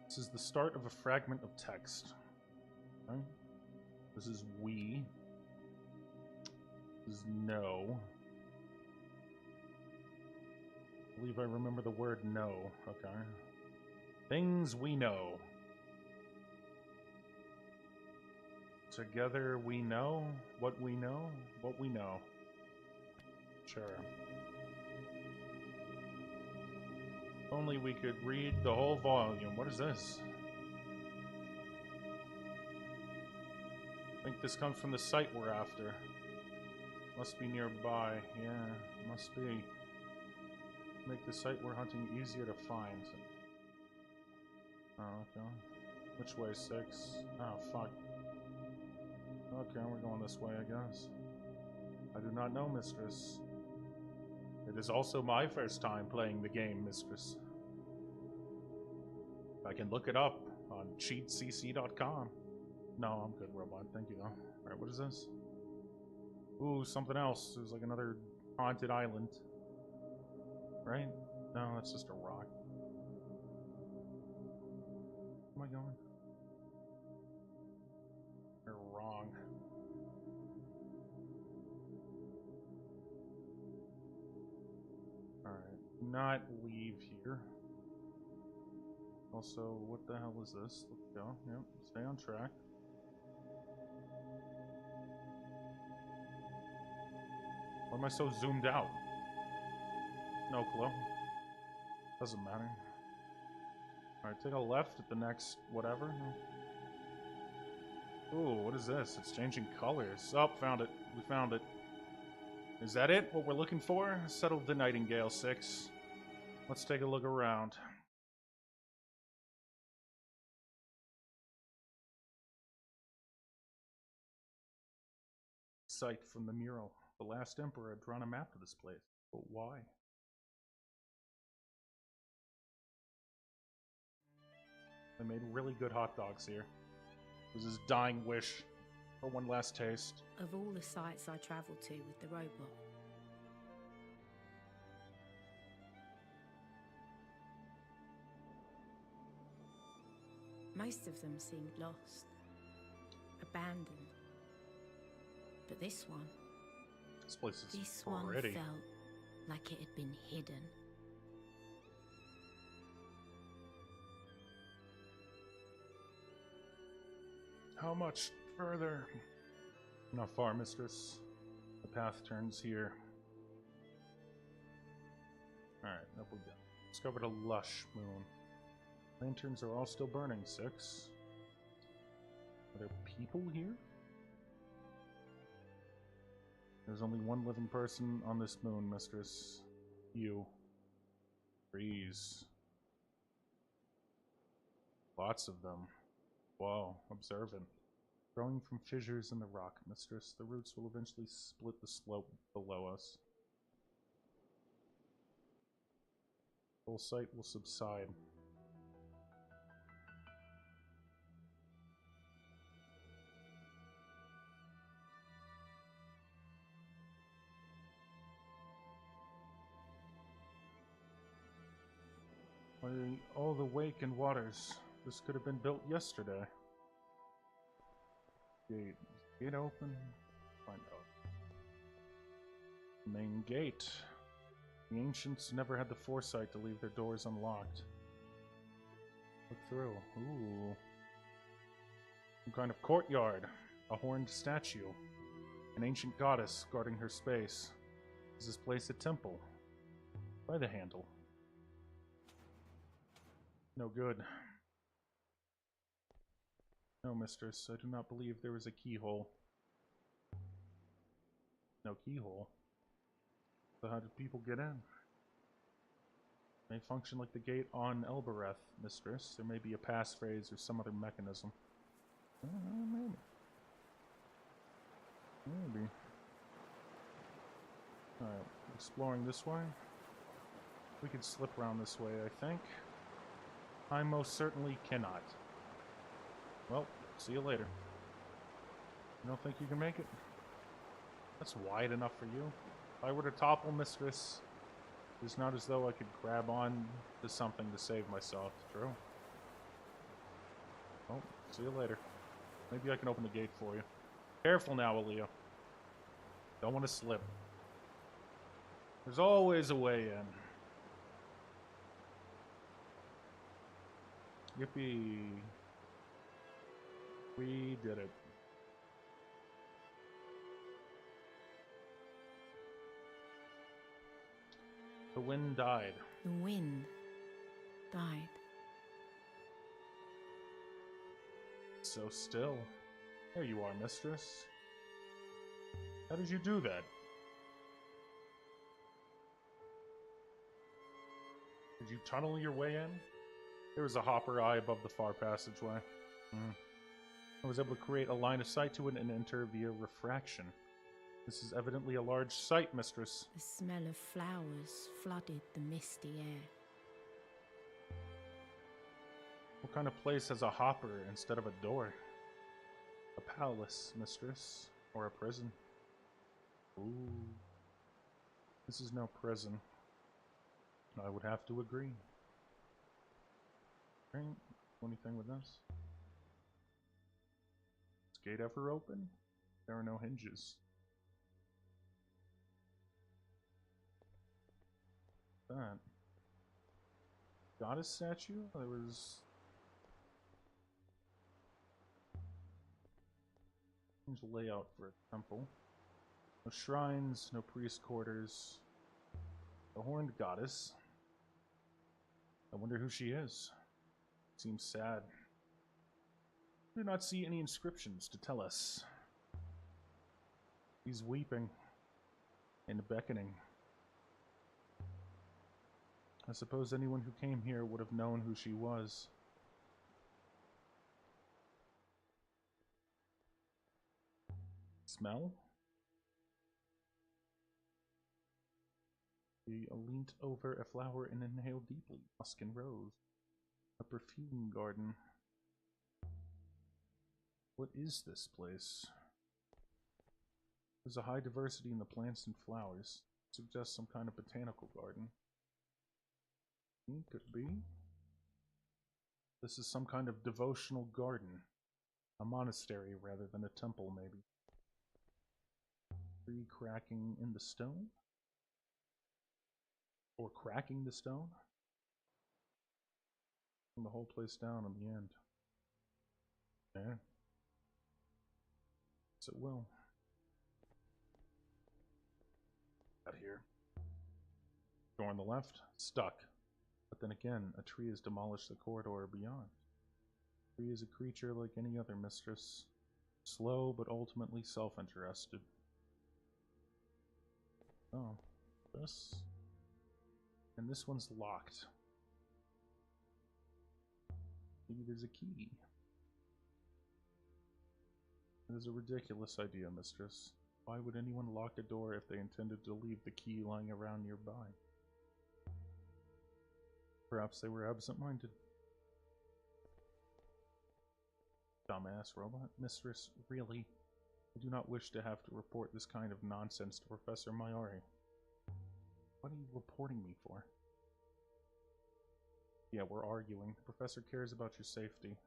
This is the start of a fragment of text. Okay. This is we. This is no. I believe I remember the word no. Okay. Things we know. Together we know what we know, what we know. Sure. If only we could read the whole volume. What is this? I think this comes from the site we're after. Must be nearby. Yeah, must be. Make the site we're hunting easier to find. Oh, okay. Which way, 6? Oh, fuck. Okay, we're going this way, I guess. I do not know, mistress. It is also my first time playing the game, mistress. I can look it up on cheatcc.com. No, I'm good, robot. Thank you, though. Alright, what is this? Ooh, something else. There's like another haunted island. Right? No, that's just a rock. Where am I going? You're wrong. Alright. Not leave here. Also, what the hell is this? Let's go. Yep, stay on track. Why am I so zoomed out? No clue. Doesn't matter. Alright, take a left at the next whatever. Ooh, what is this? It's changing colors. Oh, found it. We found it. Is that it? What we're looking for? Settled the Nightingale 6. Let's take a look around. Sight from the mural. The last emperor had drawn a map of this place. But why? They made really good hot dogs here. It was his dying wish for one last taste. Of all the sites I travelled to with the robot, most of them seemed lost, abandoned. But this one, This place is this pretty. one felt like it had been hidden. How much further? Not far, mistress. The path turns here. Alright, up we go. Discovered a lush moon. Lanterns are all still burning, 6. Are there people here? There's only one living person on this moon, mistress. You. Trees. Lots of them. Whoa, observant. Growing from fissures in the rock, mistress. The roots will eventually split the slope below us. Full sight will subside. By all the wake and waters, this could have been built yesterday. Gate open. Find out. Main gate. The ancients never had the foresight to leave their doors unlocked. Look through. Ooh. Some kind of courtyard. A horned statue. An ancient goddess guarding her space. Is this place a temple? Try the handle. No good. No, mistress, I do not believe there is a keyhole. No keyhole? So how did people get in? May function like the gate on Elbereth, mistress. There may be a passphrase or some other mechanism. Maybe. Maybe. Alright, exploring this way. We could slip around this way, I think. I most certainly cannot. Well, see you later. You don't think you can make it? That's wide enough for you. If I were to topple, mistress, it's not as though I could grab on to something to save myself. True. Well, see you later. Maybe I can open the gate for you. Careful now, Aaliyah. Don't want to slip. There's always a way in. Yippee. We did it. The wind died. The wind died. So still. There you are, mistress. How did you do that? Did you tunnel your way in? There was a hopper eye above the far passageway. I was able to create a line of sight to it and enter via refraction. This is evidently a large site, mistress. The smell of flowers flooded the misty air. What kind of place has a hopper instead of a door? A palace, mistress. Or a prison. Ooh. This is no prison. I would have to agree. Right? Anything with this? Is the gate ever open? There are no hinges. That goddess statue? There was strange layout for a temple. No shrines, no priest quarters. The horned goddess. I wonder who she is. Seems sad. We do not see any inscriptions to tell us. He's weeping and beckoning. I suppose anyone who came here would have known who she was. Smell? He leant over a flower and inhaled deeply. Musk and rose. A perfume garden. What is this place? There's a high diversity in the plants and flowers. Suggests some kind of botanical garden. Could be. This is some kind of devotional garden. A monastery rather than a temple, maybe. Tree cracking in the stone? Or cracking the stone? Bring the whole place down in the end. Yeah. So it will. Out here. Door on the left, stuck. But then again, a tree has demolished the corridor beyond. The tree is a creature like any other mistress. Slow, but ultimately self-interested. Oh, this. And this one's locked. Maybe there's a key. It is a ridiculous idea, mistress. Why would anyone lock a door if they intended to leave the key lying around nearby? Perhaps they were absent-minded. Dumbass robot. Mistress, really? I do not wish to have to report this kind of nonsense to Professor Mayari. What are you reporting me for? Yeah, we're arguing. The professor cares about your safety.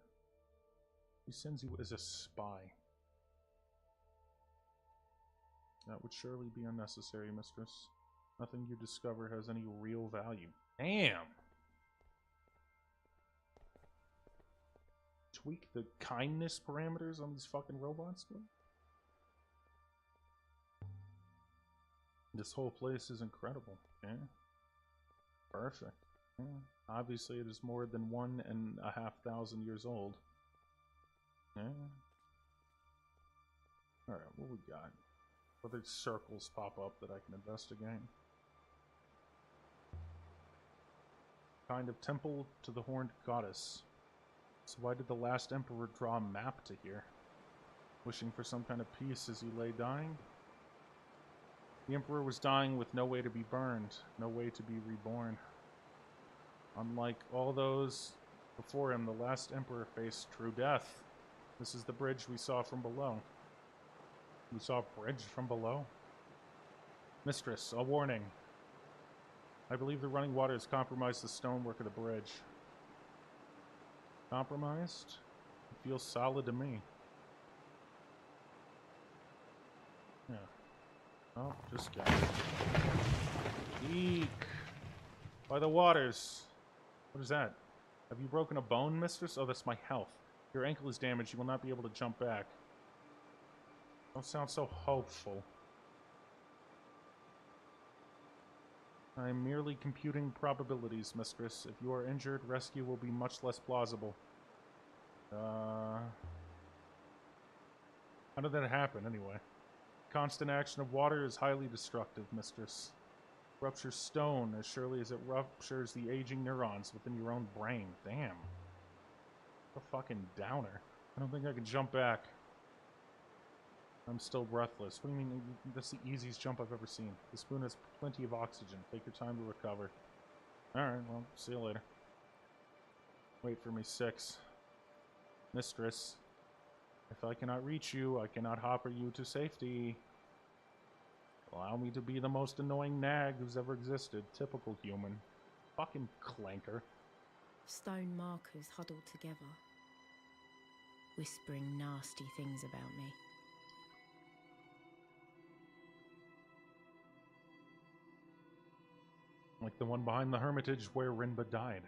He sends you as a spy. That would surely be unnecessary, mistress. Nothing you discover has any real value. Damn! Tweak the kindness parameters on these fucking robots, dude? This whole place is incredible. Yeah. Perfect. Yeah. Obviously, it is more than 1,500 years old. Yeah. Alright, what we got? Other circles pop up that I can investigate. Kind of temple to the horned goddess. So why did the last emperor draw a map to here? Wishing for some kind of peace as he lay dying? The emperor was dying with no way to be burned, no way to be reborn. Unlike all those before him, the last emperor faced true death. This is the bridge we saw from below. We saw a bridge from below? Mistress, a warning. I believe the running water has compromised the stonework of the bridge. Compromised? It feels solid to me. Yeah. Oh, just got it. Eek! By the waters! What is that? Have you broken a bone, mistress? Oh, that's my health. Your ankle is damaged. You will not be able to jump back. Don't sound so hopeful. I am merely computing probabilities, mistress. If you are injured, rescue will be much less plausible. How did that happen, anyway? Constant action of water is highly destructive, mistress. Ruptures stone as surely as it ruptures the aging neurons within your own brain. Damn. What a fucking downer. I don't think I can jump back. I'm still breathless. What do you mean? That's the easiest jump I've ever seen. The spoon has plenty of oxygen. Take your time to recover. Alright, well, see you later. Wait for me, 6. Mistress. If I cannot reach you, I cannot hopper you to safety. Allow me to be the most annoying nag who's ever existed. Typical human. Fucking clanker. Stone markers huddled together, whispering nasty things about me. Like the one behind the hermitage where Rinba died.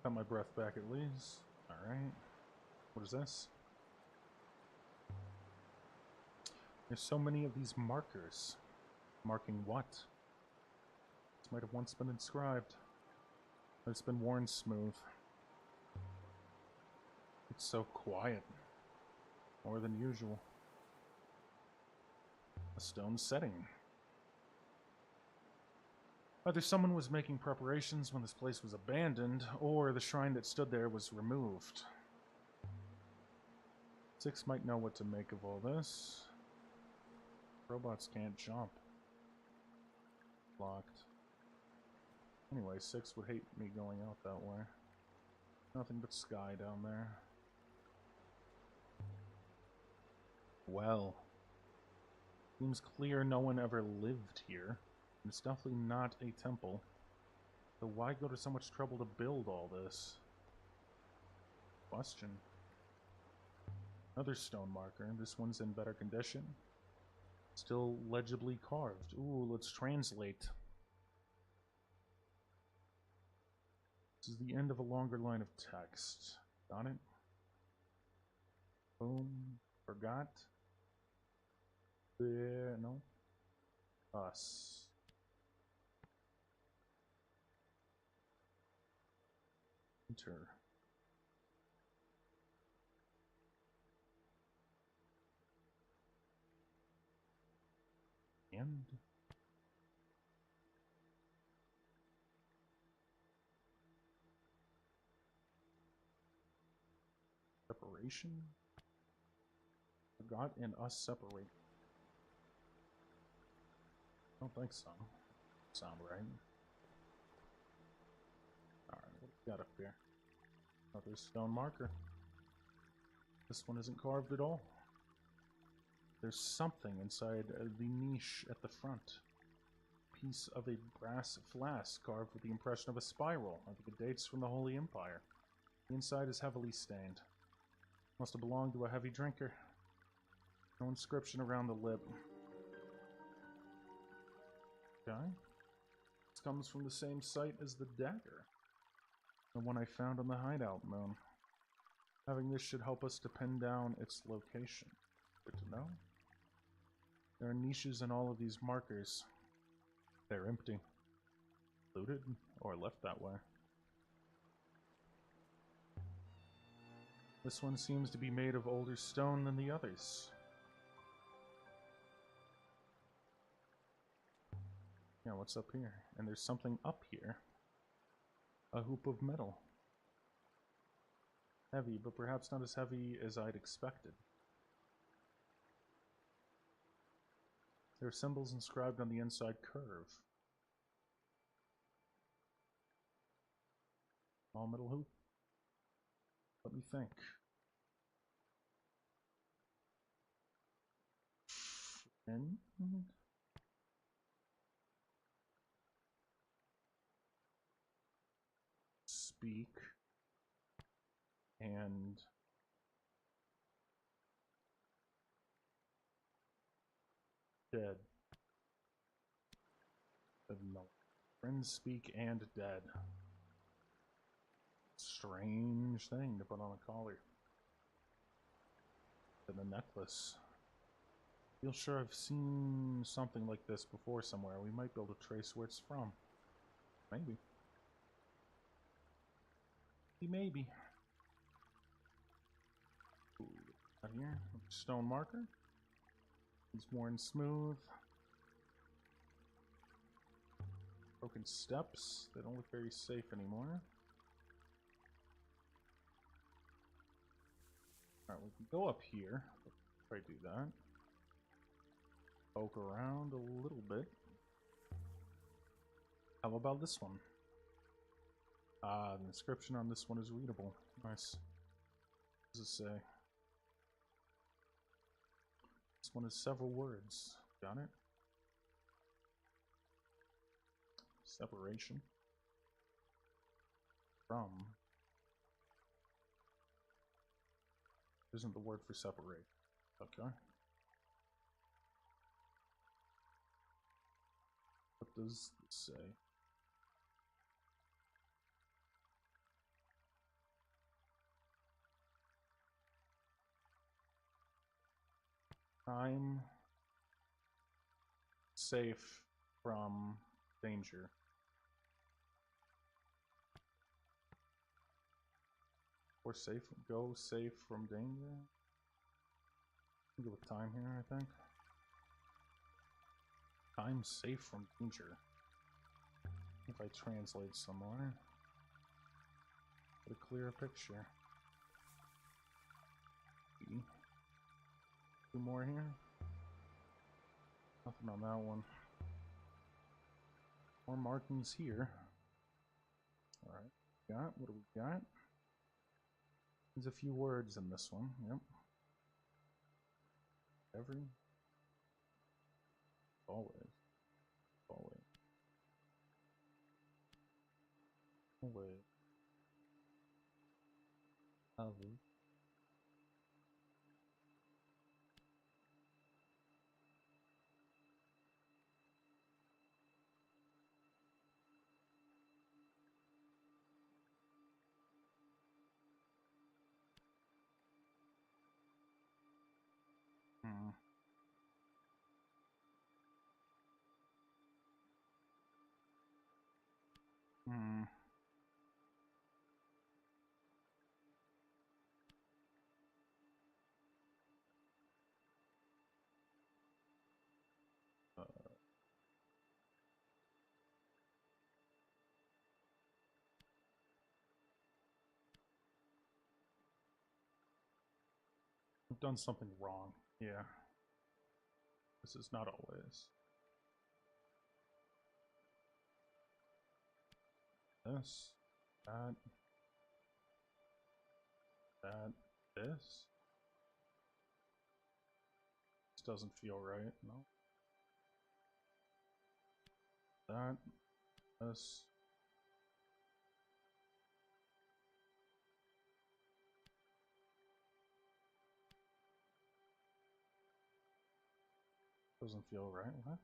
Got my breath back at least. Alright. What is this? There's so many of these markers. Marking what? This might have once been inscribed. But it's been worn smooth. It's so quiet. More than usual. A stone setting. Either someone was making preparations when this place was abandoned, or the shrine that stood there was removed. 6 might know what to make of all this. Robots can't jump. Locked. Anyway, 6 would hate me going out that way. Nothing but sky down there. Well. Seems clear no one ever lived here. It's definitely not a temple. So why go to so much trouble to build all this? Question. Another stone marker. This one's in better condition. Still legibly carved. Ooh, let's translate. This is the end of a longer line of text. Got it? Boom. Forgot. There, no. Us. Enter. And separation. God and us separate. I don't think so. Sound right. Alright, what we got up here? Another stone marker. This one isn't carved at all. There's something inside the niche at the front. Piece of a brass flask carved with the impression of a spiral. I think it dates from the Holy Empire. The inside is heavily stained. Must have belonged to a heavy drinker. No inscription around the lip. Okay. This comes from the same site as the dagger. The one I found on the hideout moon. Having this should help us to pin down its location. Good to know. There are niches in all of these markers. They're empty. Looted or left that way. This one seems to be made of older stone than the others. Yeah, what's up here? And there's something up here. A hoop of metal. Heavy, but perhaps not as heavy as I'd expected. There are symbols inscribed on the inside curve. Small metal hoop? Let me think. And speak and dead. No. Friends speak and dead. Strange thing to put on a collar. And a necklace. Feel sure I've seen something like this before somewhere. We might be able to trace where it's from. Maybe. Maybe. Ooh, out here. Stone marker. It's worn smooth. Broken steps. They don't look very safe anymore. Alright, we can go up here. Let's try to do that. Poke around a little bit. How about this one? The inscription on this one is readable. Nice. What does it say? This one has several words. Got it? Separation. From. Isn't the word for separate. Okay. What does this say? I'm safe from danger. Or safe, go safe from danger. Go with time here, I think. I'm safe from danger. If I translate somewhere, get a clearer picture. Two more here. Nothing on that one. More markings here. Alright. What do we got? There's a few words in this one. Yep. Every. Always. Always. Always. Always. Hmm. Hmm. I've done something wrong. Yeah. This is not always. This. That. That. This. This doesn't feel right. No. That. This. Doesn't feel right. What?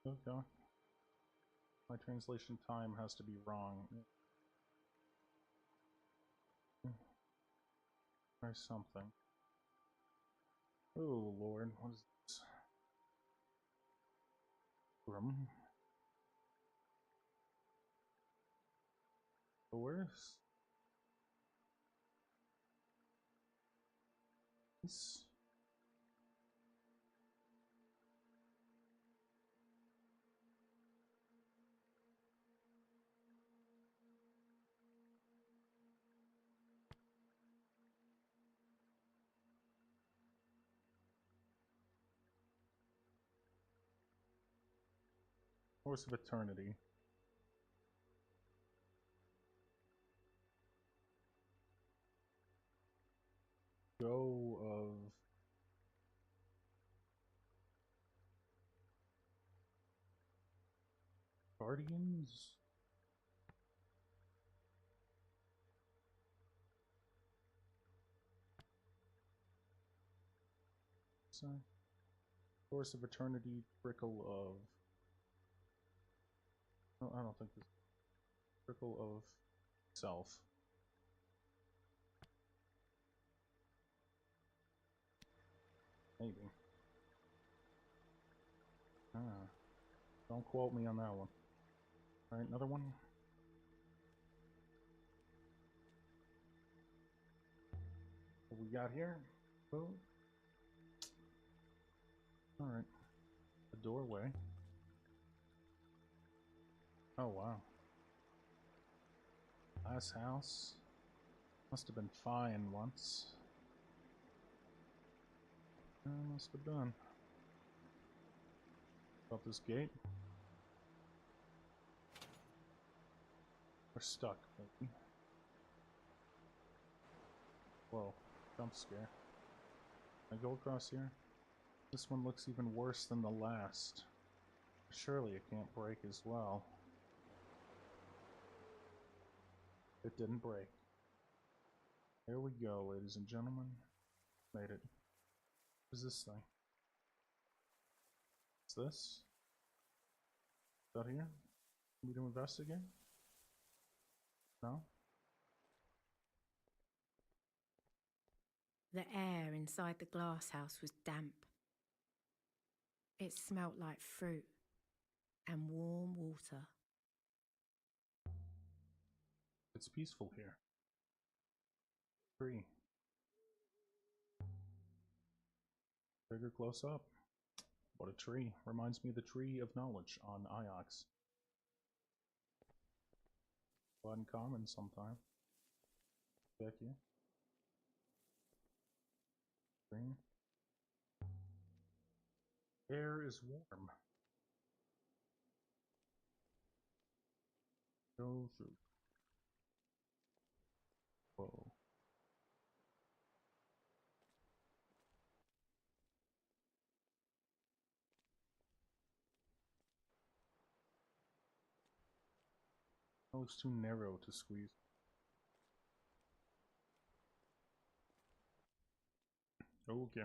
Okay. My translation time has to be wrong. Try something. Oh Lord, what is this? room. Doors. Nice. Course of Eternity. Go of Guardians? Sorry. Course of Eternity, Trickle of... No, I don't think this... Trickle of Self. Maybe. Ah. Don't quote me on that one. Alright, another one. What we got here? Oh. Alright. A doorway. Oh, wow. Glass house. Must have been fine once. Must have been. About this gate. We're stuck, maybe. Whoa. Jump scare. Can I go across here? This one looks even worse than the last. Surely it can't break as well. It didn't break. There we go, ladies and gentlemen. Made it. What is this thing? What's this? Is that here? Need to investigate? No? The air inside the glass house was damp. It smelt like fruit and warm water. It's peaceful here. Free. Bigger close up. What a tree. Reminds me of the tree of knowledge on Iox. Blood and common sometime. Back here. Green. Air is warm. Go through. Whoa. That looks too narrow to squeeze. Okay.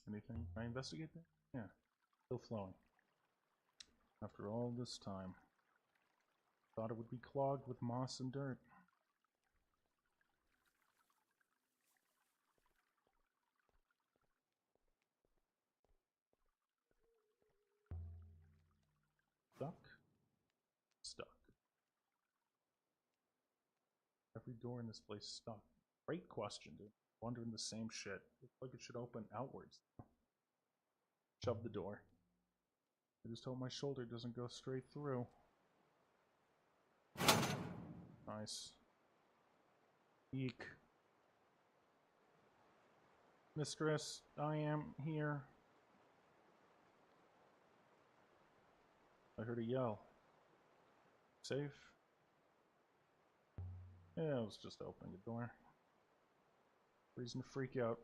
Anything? Can I investigate that? Yeah. Still flowing. After all this time. Thought it would be clogged with moss and dirt. Stuck? Stuck. Every door in this place stuck. Great question, dude. Wondering the same shit. Looks like it should open outwards. Shove the door. I just hope my shoulder doesn't go straight through. Nice. Eek. Mistress, I am here. I heard a yell. Safe? Yeah, I was just opening the door. Reason to freak out.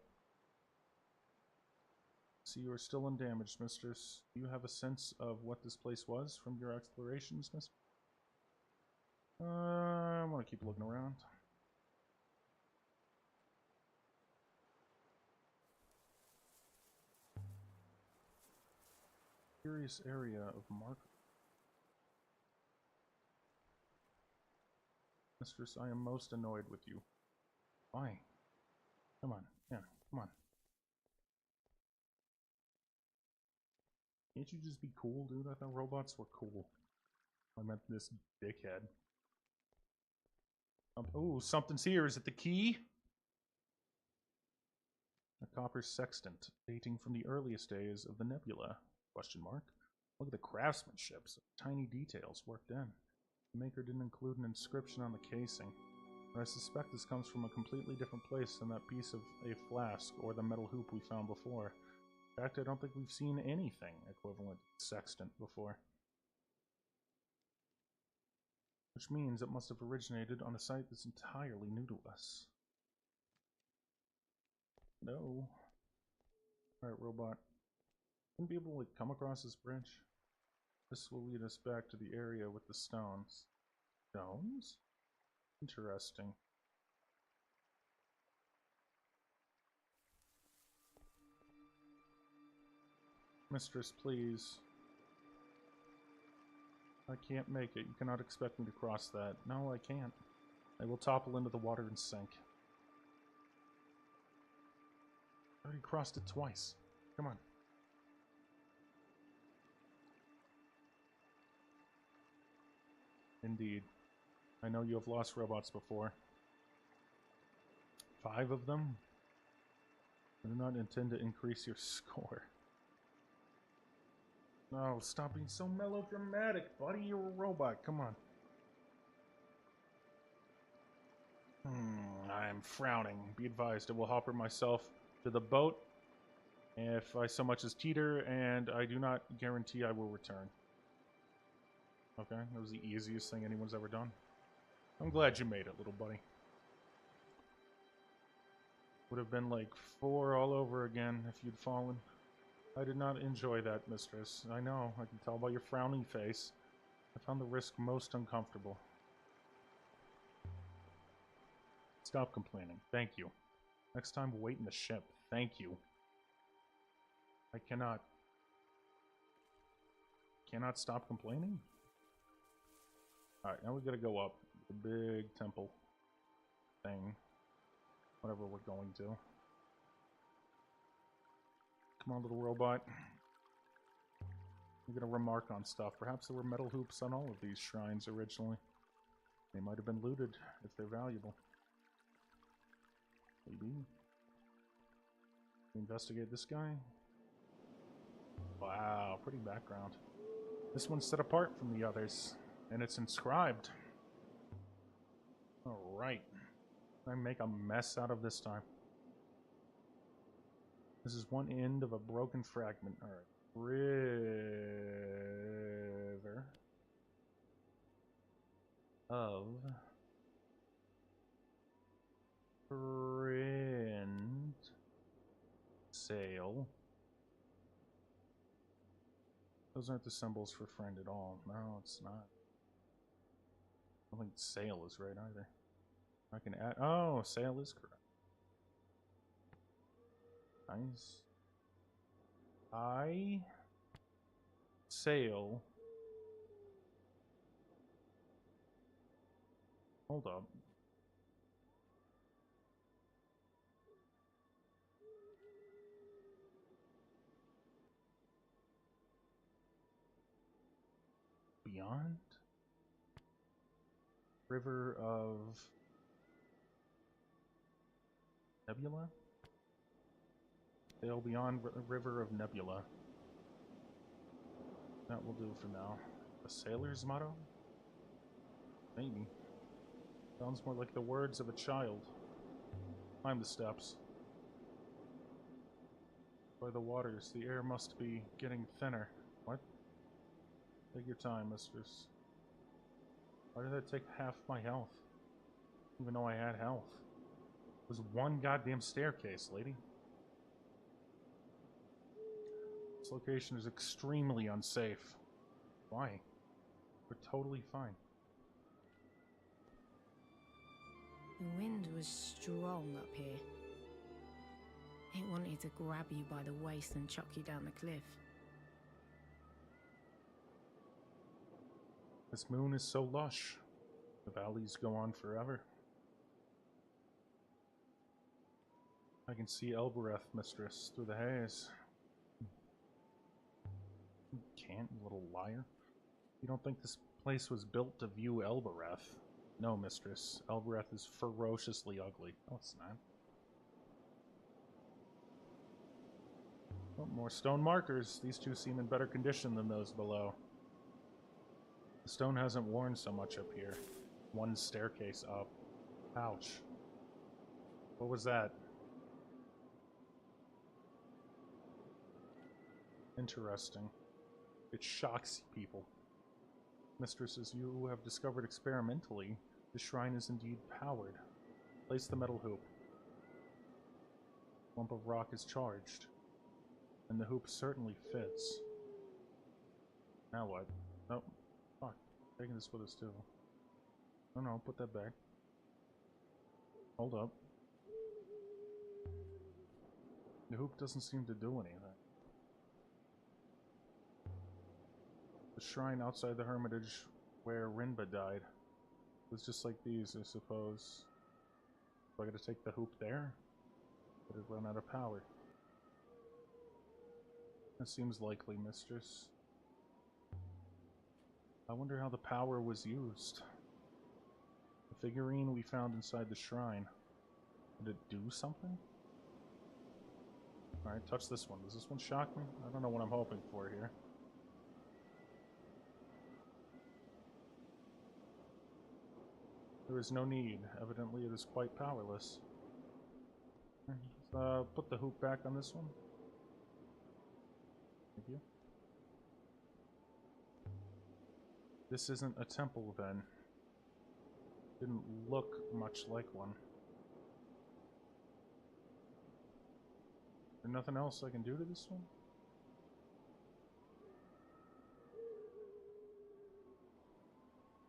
See, you are still undamaged, mistress. Do you have a sense of what this place was from your explorations, miss? I'm gonna keep looking around. Curious area of marker. Mistress, I am most annoyed with you. Why? Come on, yeah, come on. Can't you just be cool, dude? I thought robots were cool. I meant this dickhead. Oh, something's here. Is it the key? A copper sextant, dating from the earliest days of the nebula? Question mark. Look at the craftsmanship. So tiny details worked in. The maker didn't include an inscription on the casing. But I suspect this comes from a completely different place than that piece of a flask or the metal hoop we found before. In fact, I don't think we've seen anything equivalent to sextant before. Which means it must have originated on a site that's entirely new to us. No. Alright, robot. Wouldn't be able to, like, come across this bridge. This will lead us back to the area with the stones. Stones? Interesting. Mistress, please. I can't make it. You cannot expect me to cross that. No, I can't. I will topple into the water and sink. I already crossed it twice. Come on. Indeed. I know you have lost robots before. 5 of them? I do not intend to increase your score. No, stop being so melodramatic, buddy. You're a robot. Come on. I'm frowning. Be advised, I will hopper myself to the boat if I so much as teeter, and I do not guarantee I will return. Okay, that was the easiest thing anyone's ever done. I'm glad you made it, little buddy. Would have been like 4 all over again if you'd fallen. I did not enjoy that, mistress. I know, I can tell by your frowning face. I found the risk most uncomfortable. Stop complaining. Thank you. Next time, wait in the ship. Thank you. I cannot stop complaining? Alright, now we gotta go up. The big temple thing. Whatever we're going to. Come on, little robot. I'm gonna remark on stuff. Perhaps there were metal hoops on all of these shrines originally. They might have been looted if they're valuable. Maybe. Investigate this guy. Wow, pretty background. This one's set apart from the others, and it's inscribed. Alright. I make a mess out of this time. This is one end of a broken fragment. Alright. River of friend sail. Those aren't the symbols for friend at all. No, it's not. I don't think sail is right either. I can add. Oh, sail is correct. Nice. I sail. Hold up. Beyond? River of Nebula? Sail beyond River of Nebula. That will do for now. A sailor's motto? Maybe. Sounds more like the words of a child. Climb the steps. By the waters, the air must be getting thinner. What? Take your time, mistress. Why did that take half my health? Even though I had health. It was one goddamn staircase, lady. This location is extremely unsafe. Why? We're totally fine. The wind was strong up here. It wanted to grab you by the waist and chuck you down the cliff. This moon is so lush. The valleys go on forever. I can see Elbereth, mistress, through the haze. can't, you little liar. You don't think this place was built to view Elbereth? No, mistress. Elbereth is ferociously ugly. No, it's not. Oh, more stone markers. These two seem in better condition than those below. The stone hasn't worn so much up here. One staircase up. Ouch. What was that? Interesting. It shocks people. Mistress, as you have discovered experimentally, the shrine is indeed powered. Place the metal hoop. Lump of rock is charged. And the hoop certainly fits. Now what? Oh, fuck. Taking this with us too. Oh no, put that back. Hold up. The hoop doesn't seem to do anything. The shrine outside the hermitage where Rinba died was just like these, I suppose. So I gotta take the hoop there? Would it run out of power? That seems likely, mistress. I wonder how the power was used. The figurine we found inside the shrine. Did it do something? Alright, touch this one. Does this one shock me? I don't know what I'm hoping for here. There is no need. Evidently it is quite powerless. Put the hoop back on this one. Thank you. This isn't a temple, then. Didn't look much like one. Is there nothing else I can do to this one?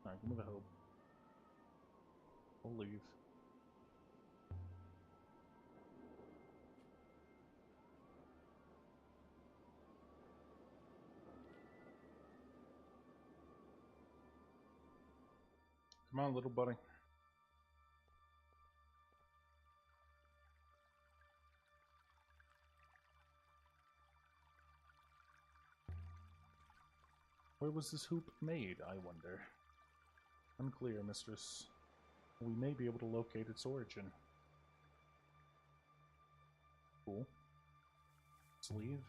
Alright, give me the hope. We'll leave. Come on, little buddy. Where was this hoop made, I wonder? Unclear, mistress. We may be able to locate its origin. Cool. Let's leave.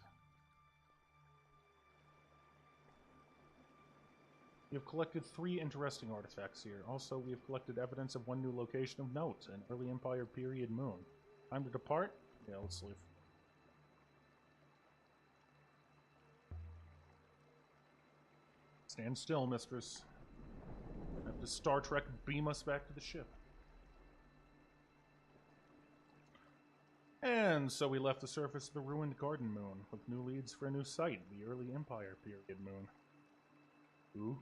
We have collected 3 interesting artifacts here. Also, we have collected evidence of one new location of note, an early Empire period moon. Time to depart? Yeah, let's leave. Stand still, mistress. Have to Star Trek beam us back to the ship. And so we left the surface of the ruined garden moon, with new leads for a new site, the early Empire period moon. Ooh.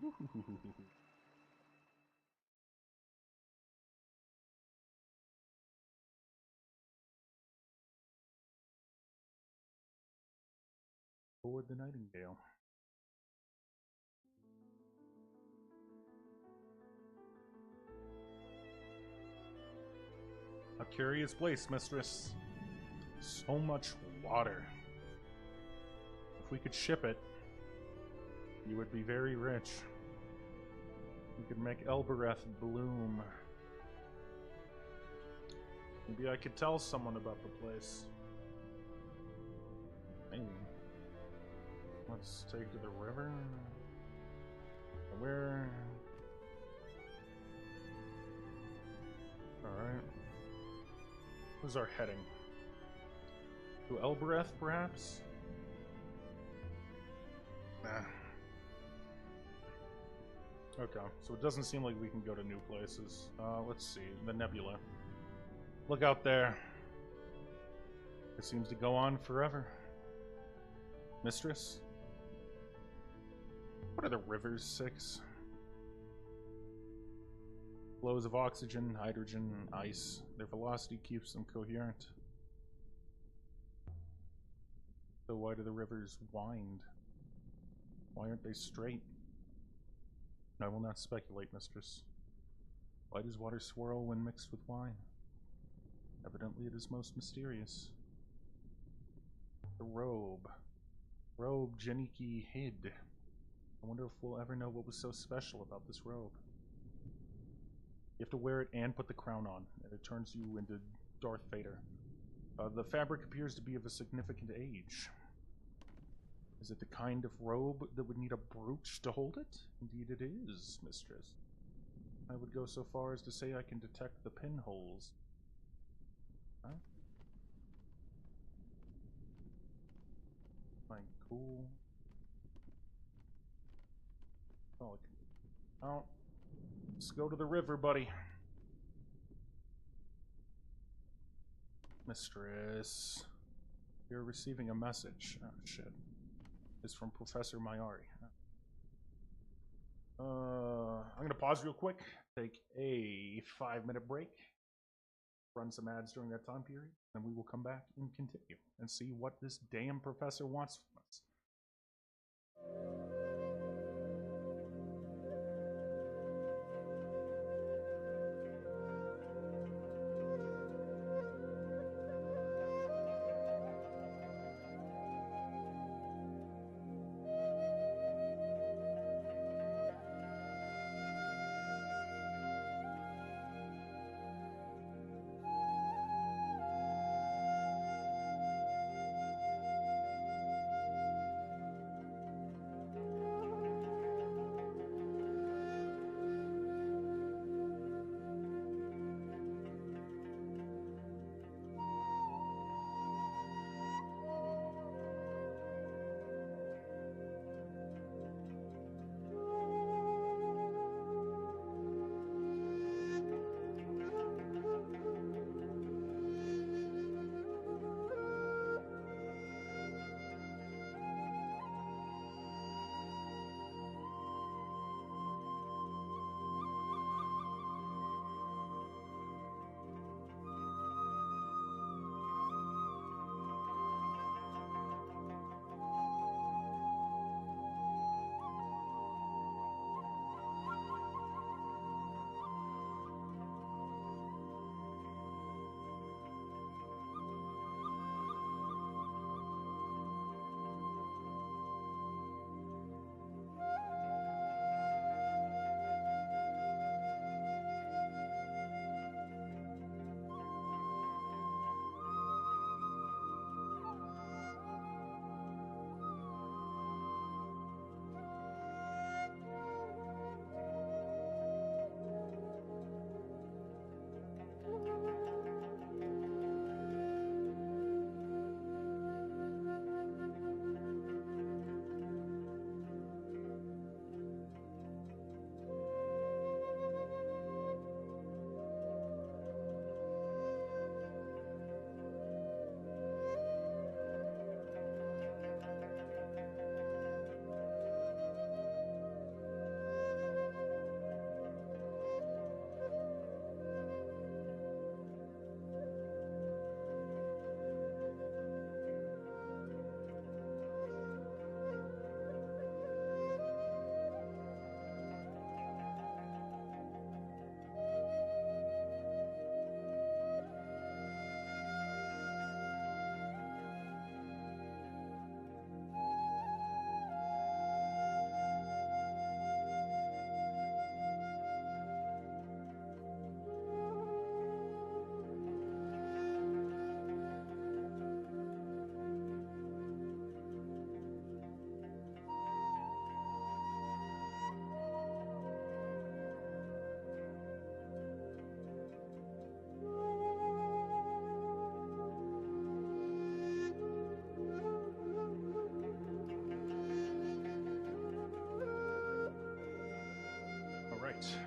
Board the Nightingale. A curious place, mistress. So much water. If we could ship it, you would be very rich. We could make Elbereth bloom. Maybe I could tell someone about the place. Maybe. Let's take to the river. Where? Alright. Where's our heading? To Elbereth, perhaps? Nah. Okay, so it doesn't seem like we can go to new places. Let's see. The nebula. Look out there. It seems to go on forever. Mistress? What are the rivers 6? Flows of oxygen, hydrogen, ice. Their velocity keeps them coherent. So why do the rivers wind? Why aren't they straight? I will not speculate, mistress. Why does water swirl when mixed with wine? Evidently it is most mysterious. The robe. Robe Janiki hid. I wonder if we'll ever know what was so special about this robe. You have to wear it and put the crown on, and it turns you into Darth Vader. The fabric appears to be of a significant age. Is it the kind of robe that would need a brooch to hold it? Indeed it is, mistress. I would go so far as to say I can detect the pinholes. Huh? Fine, cool. Oh, oh, let's go to the river, buddy. Mistress. You're receiving a message. Oh, shit. It's from Professor Mayari. I'm gonna pause real quick, take a 5-minute break, run some ads during that time period, and we will come back and continue and see what this damn professor wants from us.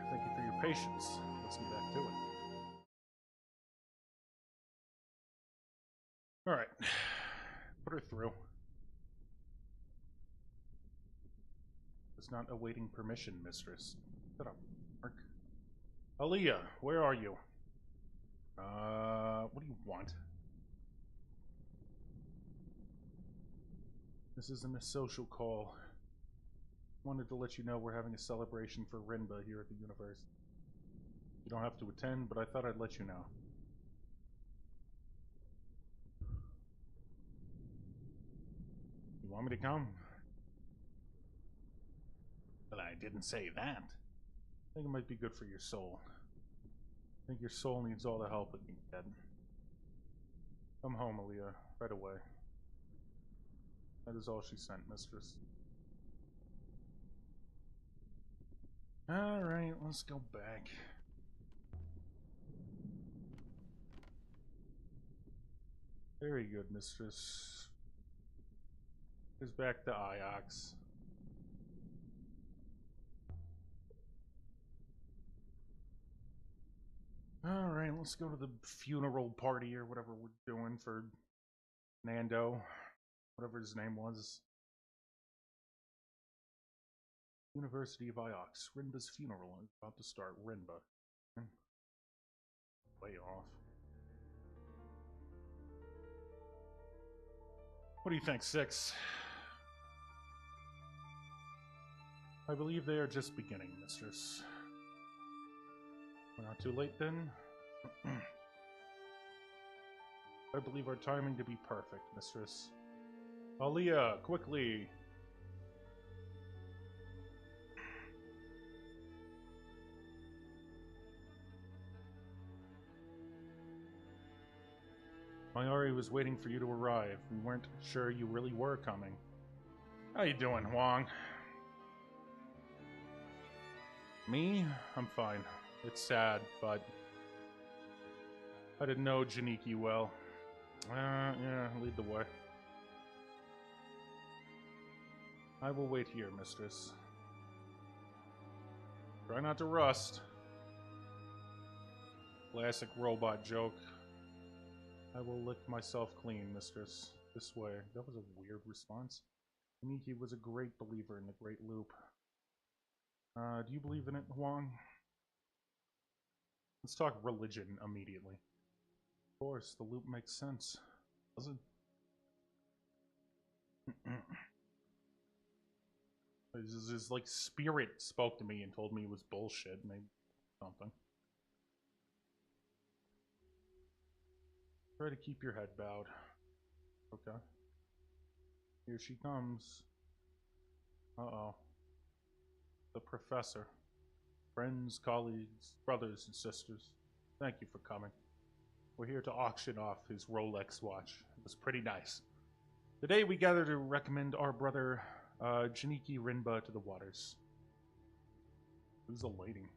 Thank you for your patience. Let's get back to it. Alright. Put her through. It's not awaiting permission, mistress. Shut up, Mark. Aaliyah, where are you? What do you want? This isn't a social call. Wanted to let you know we're having a celebration for Rinba here at the university. You don't have to attend, but I thought I'd let you know. You want me to come? But I didn't say that. I think it might be good for your soul. I think your soul needs all the help it can get. Come home, Aaliyah, right away. That is all she sent, mistress. Alright, let's go back. Very good, mistress. Here's back to Iox. Alright, let's go to the funeral party or whatever we're doing for Nando. Whatever his name was. University of Iox. Rinba's funeral is about to start. Rinba. Way off. What do you think, Six? I believe they are just beginning, mistress. We're not too late then. I believe our timing to be perfect, mistress. Aaliyah, quickly! Mayari was waiting for you to arrive. We weren't sure you really were coming. How you doing, Huang? Me? I'm fine. It's sad, but I didn't know Janiki well. Yeah, lead the way. I will wait here, mistress. Try not to rust. Classic robot joke. I will lick myself clean, mistress. This way. That was a weird response. Janiki was a great believer in the Great Loop. Do you believe in it, Huang? Let's talk religion immediately. Of course, the loop makes sense. Does it? His like spirit spoke to me and told me it was bullshit, maybe something. Try to keep your head bowed. Okay. Here she comes. Uh-oh. The professor. Friends, colleagues, brothers and sisters. Thank you for coming. We're here to auction off his Rolex watch. It was pretty nice. Today we gather to recommend our brother, Janiki Rinba to the waters. Who's the lady?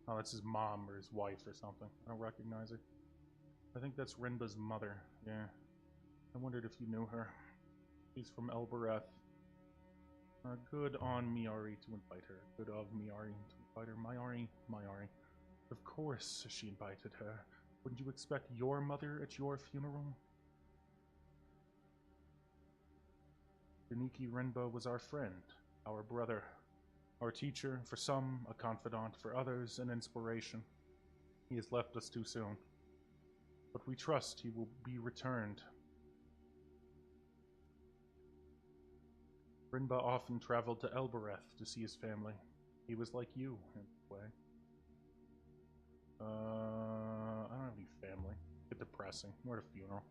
Oh, that's his mom or his wife or something. I don't recognize her. I think that's Rinba's mother. Yeah. I wondered if you knew her. She's from Elbereth. Good on Miari to invite her. Good of Miari to invite her. Miari. Of course she invited her. Wouldn't you expect your mother at your funeral? Janiki Rinba was our friend, our brother, our teacher, for some, a confidant, for others, an inspiration. He has left us too soon. But we trust he will be returned. Rinba often traveled to Elbereth to see his family. He was like you, in a way. I don't have any family. It's depressing. We're at a funeral.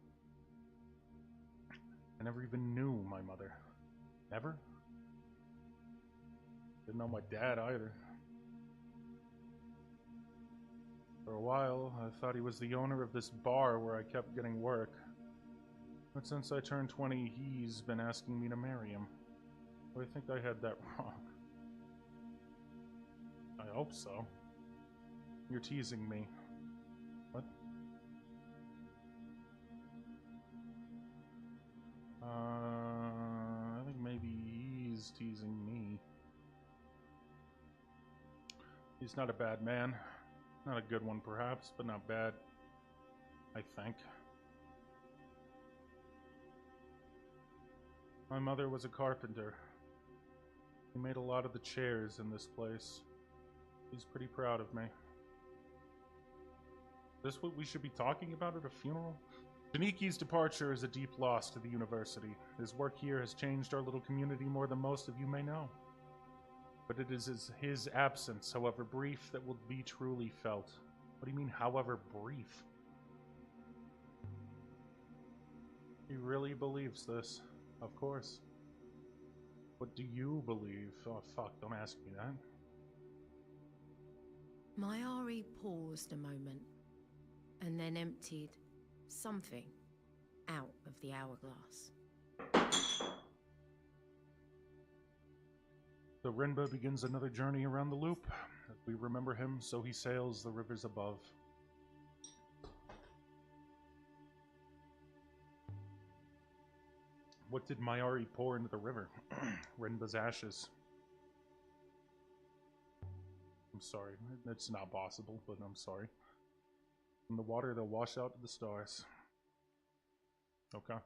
I never even knew my mother. Never? Didn't know my dad either. For a while, I thought he was the owner of this bar where I kept getting work. But since I turned 20, he's been asking me to marry him. Well, I think I had that wrong. I hope so. You're teasing me. What? I think maybe he's teasing me. He's not a bad man. Not a good one, perhaps, but not bad. I think. My mother was a carpenter. He made a lot of the chairs in this place. He's pretty proud of me. Is this what we should be talking about at a funeral? Janiki's departure is a deep loss to the university. His work here has changed our little community more than most of you may know. But it is his absence, however brief, that will be truly felt. What do you mean, however brief? He really believes this. Of course. What do you believe? Oh, fuck, don't ask me that. Mayari paused a moment and then emptied something out of the hourglass. So Renba begins another journey around the loop. As we remember him, so he sails the rivers above. What did Mayari pour into the river? Renba's ashes. I'm sorry. It's not possible, but I'm sorry. In the water, they'll wash out to the stars. Okay.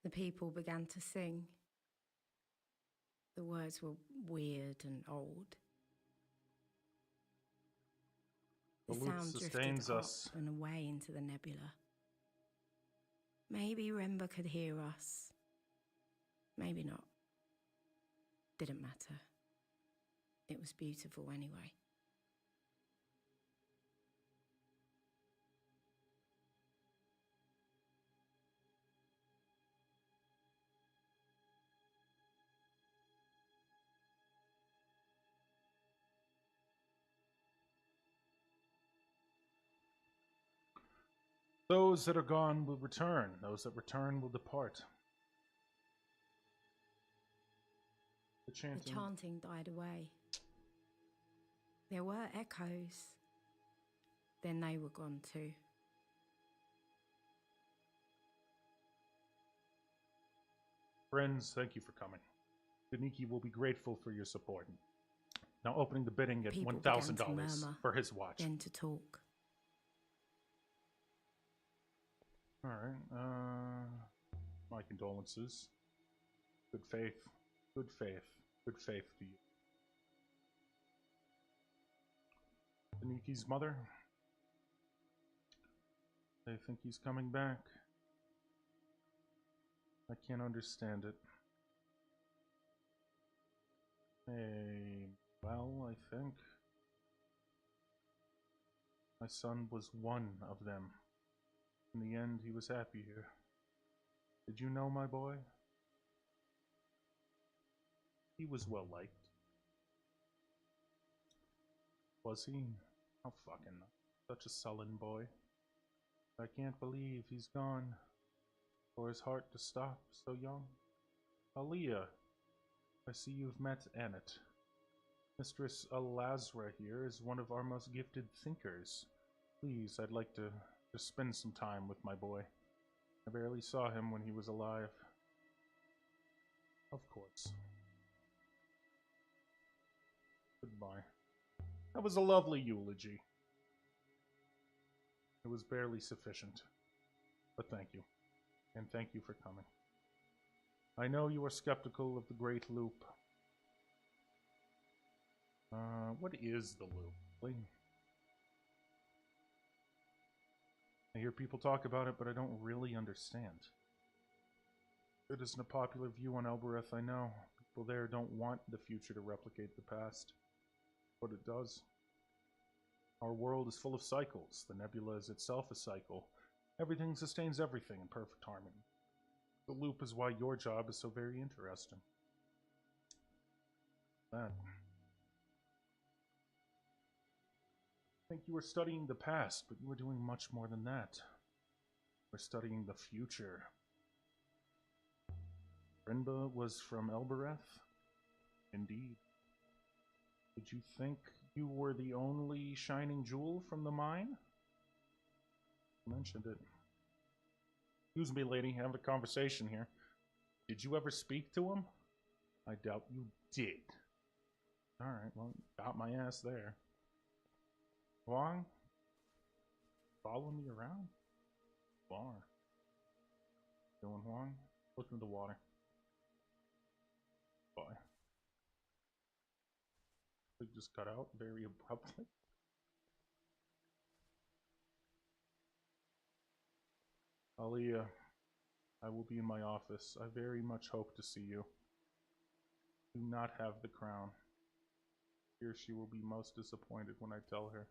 The people began to sing. The words were weird and old. The The loop sound drifted sustains up us. and away into the nebula. Maybe Remba could hear us. Maybe not. Didn't matter. It was beautiful anyway. Those that are gone will return. Those that return will depart. The chanting died away. There were echoes. Then they were gone too. Friends, thank you for coming. Deniki will be grateful for your support. Now opening the bidding at $1,000 for his watch. Then to talk. Alright, my condolences. Good faith. Good faith. Good faith to you. Deniki's mother. They think he's coming back. I can't understand it. Well, I think my son was one of them. In the end, he was happy here. Did you know my boy? He was well liked. Was he? Oh, fucking such a sullen boy. I can't believe he's gone. For his heart to stop so young. Aaliyah, I see you've met Annette. Mistress Alazra here is one of our most gifted thinkers. Please, I'd like to just spend some time with my boy. I barely saw him when he was alive. Of course. Goodbye. That was a lovely eulogy. It was barely sufficient. But thank you. And thank you for coming. I know you are skeptical of the Great Loop. What is the loop? I hear people talk about it, but I don't really understand. It isn't a popular view on Elbereth, I know. People there don't want the future to replicate the past. But it does. Our world is full of cycles. The nebula is itself a cycle. Everything sustains everything in perfect harmony. The loop is why your job is so very interesting. That. I think you were studying the past, but you were doing much more than that. We're studying the future. Renba was from Elbereth? Indeed. Did you think you were the only shining jewel from the mine? You mentioned it. Excuse me, lady, have a conversation here. Did you ever speak to him? I doubt you did. Alright, well, got my ass there. Huang? Follow me around? Bar. Doing Huang? Look into the water. Bye. It just cut out very abruptly. Aliyah, I will be in my office. I very much hope to see you. Do not have the crown. Here she will be most disappointed when I tell her.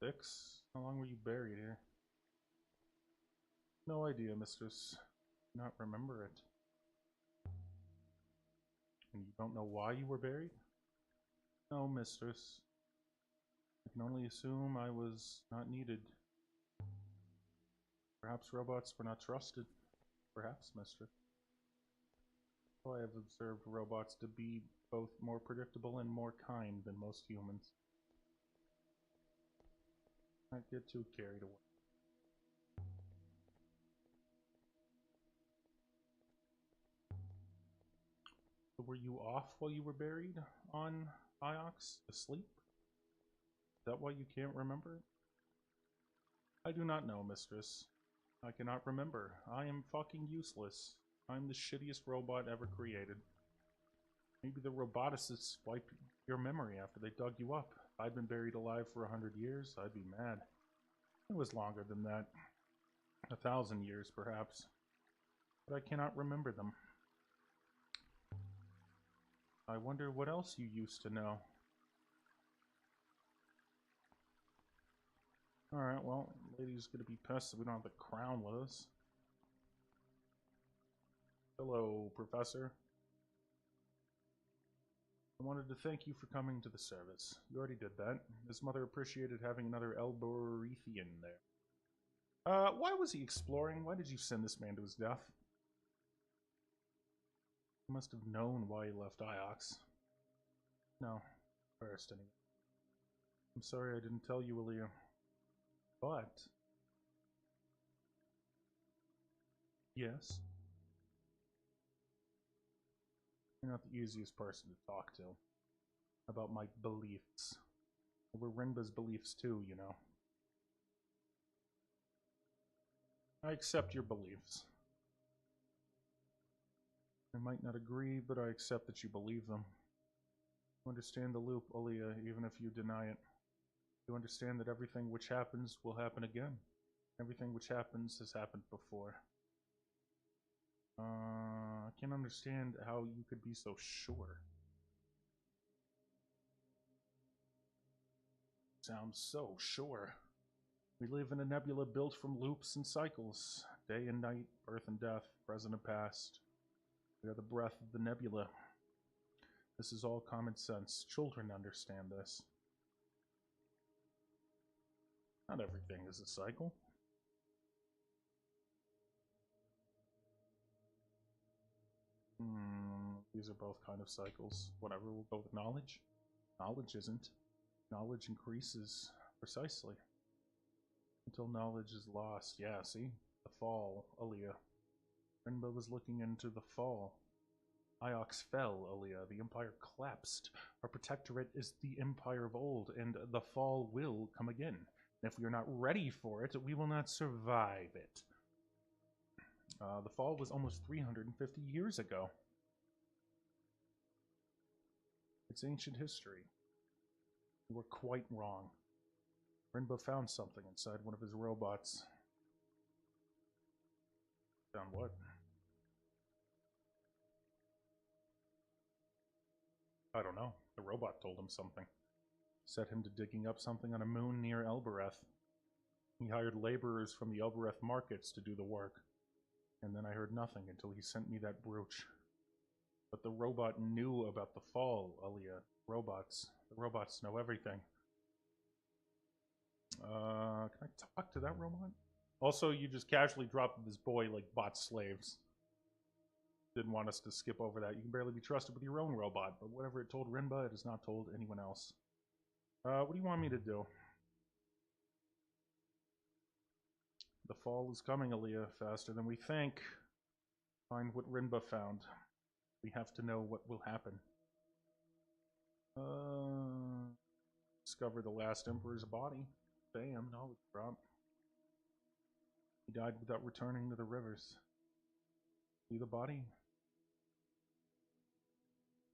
6? How long were you buried here? No idea, mistress. Not remember it. And you don't know why you were buried? No, mistress. I can only assume I was not needed. Perhaps robots were not trusted. Perhaps, mistress. I have observed robots to be both more predictable and more kind than most humans. Not get too carried away. So were you off while you were buried on Iox, asleep? Is that why you can't remember? I do not know, mistress. I cannot remember. I am fucking useless. I'm the shittiest robot ever created. Maybe the roboticists wiped your memory after they dug you up. If I'd been buried alive for 100 years, I'd be mad. It was longer than that. 1,000 years, perhaps. But I cannot remember them. I wonder what else you used to know. Alright, well, lady's gonna be pissed that we don't have the crown with us. Hello, Professor. I wanted to thank you for coming to the service. You already did that. His mother appreciated having another Elborethian there. Why was he exploring? Why did you send this man to his death? He must have known why he left Iox. No, first anyway. I'm sorry I didn't tell you, Aaliyah. But... yes? You're not the easiest person to talk to about my beliefs. They were Rinba's beliefs too, you know. I accept your beliefs. I might not agree, but I accept that you believe them. You understand the loop, Aaliyah, even if you deny it. You understand that everything which happens will happen again. Everything which happens has happened before. I can't understand how you could be so sure. Sounds so sure. We live in a nebula built from loops and cycles. Day and night, birth and death, present and past. We are the breath of the nebula. This is all common sense. Children understand this. Not everything is a cycle. These are both kind of cycles. Whatever, we'll go with knowledge. Knowledge isn't. Knowledge increases. Precisely. Until knowledge is lost. Yeah, see? The fall, Aaliyah. Rinba was looking into the fall. Iox fell, Aaliyah. The Empire collapsed. Our protectorate is the Empire of old, and the fall will come again. And if we are not ready for it, we will not survive it. The fall was almost 350 years ago. It's ancient history. We were quite wrong. Rinba found something inside one of his robots. Found what? I don't know. The robot told him something. Set him to digging up something on a moon near Elbereth. He hired laborers from the Elbereth markets to do the work. And then I heard nothing until he sent me that brooch. But the robot knew about the fall, Aaliyah. The robots know everything. Can I talk to that robot? Also, you just casually dropped this boy like bot slaves. Didn't want us to skip over that. You can barely be trusted with your own robot, but whatever it told Rinba, it has not told anyone else. What do you want me to do? The fall is coming, Aaliyah, faster than we think. Find what Rinba found. We have to know what will happen. Discover the last Emperor's body. Bam, knowledge drop. He died without returning to the rivers. See the body?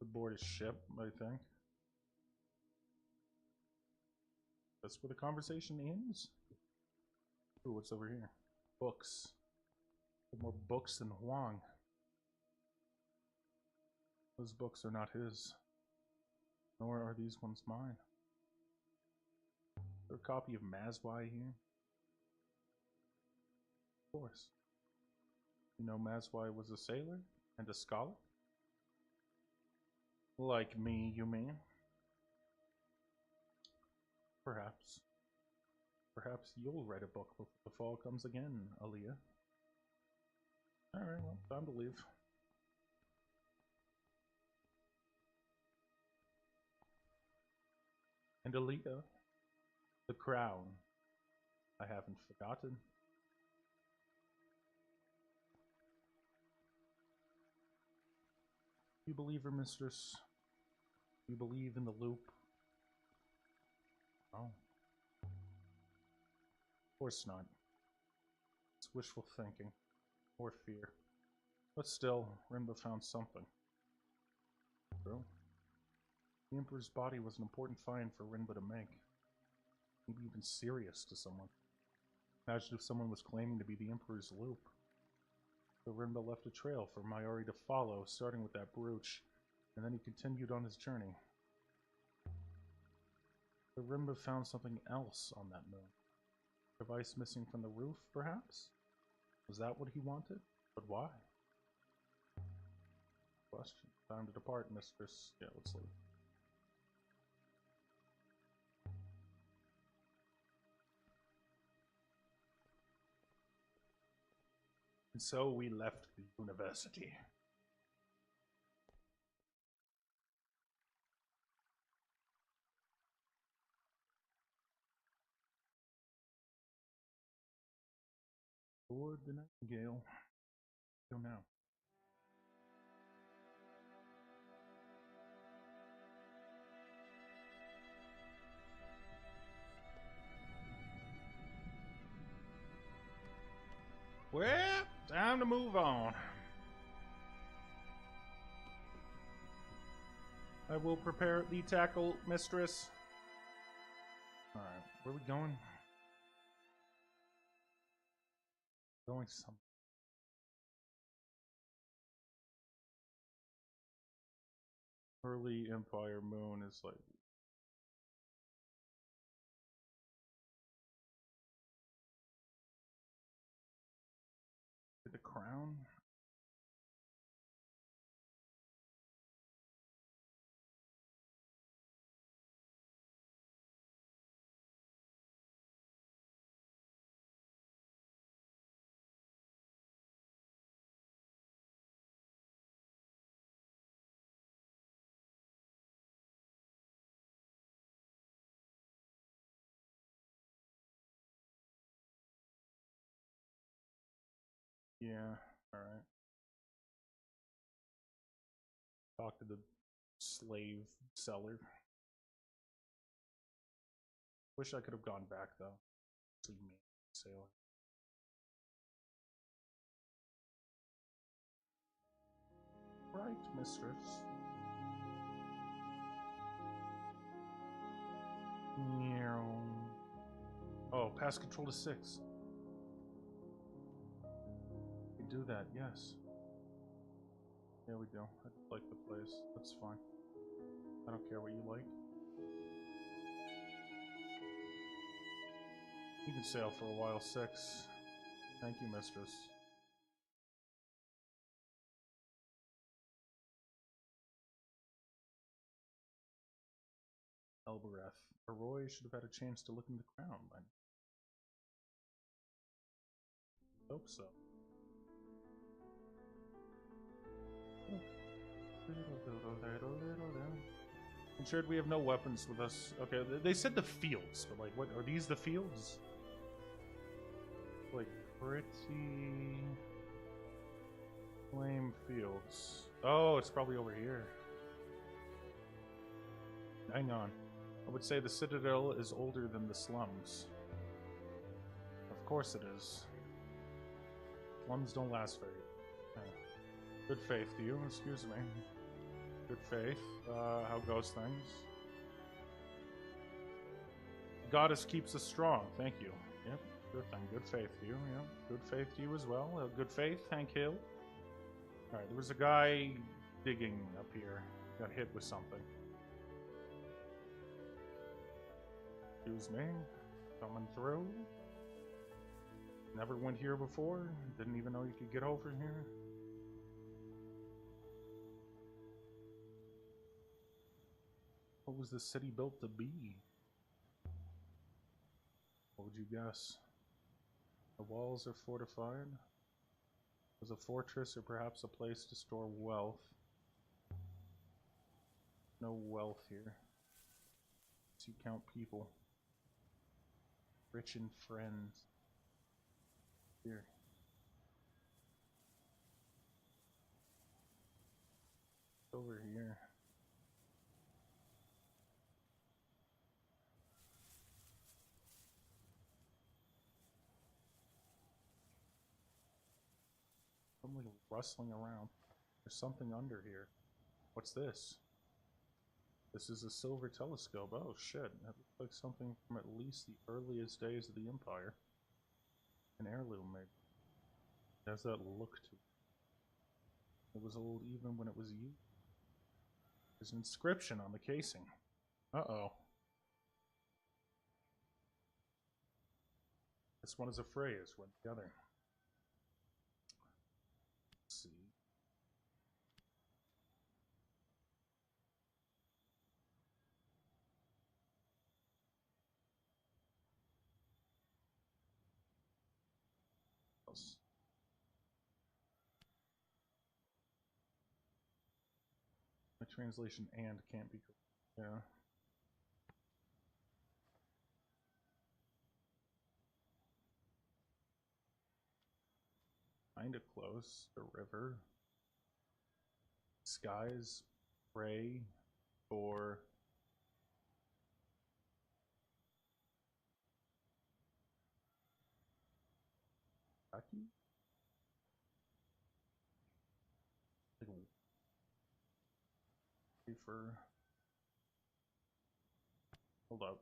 Aboard his ship, I think. That's where the conversation ends? Ooh, what's over here? Books. More books than Huang. Those books are not his. Nor are these ones mine. Is there a copy of Mazwai here? Of course. You know Mazwai was a sailor and a scholar? Like me, you mean? Perhaps. Perhaps you'll write a book before the fall comes again, Aaliyah. Alright, well, time to leave. And Aaliyah, the crown. I haven't forgotten. You believe her, mistress? You believe in the loop? Oh. Of course not. It's wishful thinking. Or fear. But still, Rinba found something. True. The Emperor's body was an important find for Rinba to make. Maybe even serious to someone. Imagine if someone was claiming to be the Emperor's loop. So Rinba left a trail for Mayuri to follow, starting with that brooch, and then he continued on his journey. But Rinba found something else on that moon. A device missing from the roof, perhaps? Was that what he wanted? But why? Question. Time to depart, mistress. Yeah, let's leave. And so we left the university. Toward the Nightingale. Go now. Well, time to move on. I will prepare the tackle, mistress. Alright, where are we going? Going somewhere. Early Empire Moon is like... The crown? Yeah, alright. Talk to the slave seller. Wish I could have gone back though. See me sailor. Right, mistress. Oh, pass control to 6. We do that, yes. There we go. I like the place. That's fine. I don't care what you like. You can sail for a while, 6. Thank you, mistress. Elbereth. Roy should have had a chance to look in the crown by now. Hope so. Ensured we have no weapons with us. Okay, they said the fields, but like, what are these? The fields? Like pretty flame fields. Oh, it's probably over here. Hang on. I would say the citadel is older than the slums. Of course it is. Slums don't last very long. Good faith to you, excuse me. Good faith. How goes things? Goddess keeps us strong, thank you. Yep, good thing. Good faith to you, yep. Good faith to you as well. Good faith, Hank Hill. Alright, there was a guy digging up here. Got hit with something. Excuse me. Coming through. Never went here before. Didn't even know you could get over here. What was the city built to be? What would you guess? The walls are fortified. Was a fortress or perhaps a place to store wealth. No wealth here. So you count people. Rich and friends. Here. Over here. Something rustling around. There's something under here. What's this? This is a silver telescope. Oh shit, that looks like something from at least the earliest days of the Empire. An heirloom, maybe. It has that look to it. It was old even when it was used. There's an inscription on the casing. Uh-oh. This one is a phrase, when the other. Let's see. My translation and can't be correct. Yeah. Kinda close. The river. Skies. Pray for Taki? Like, for hold up.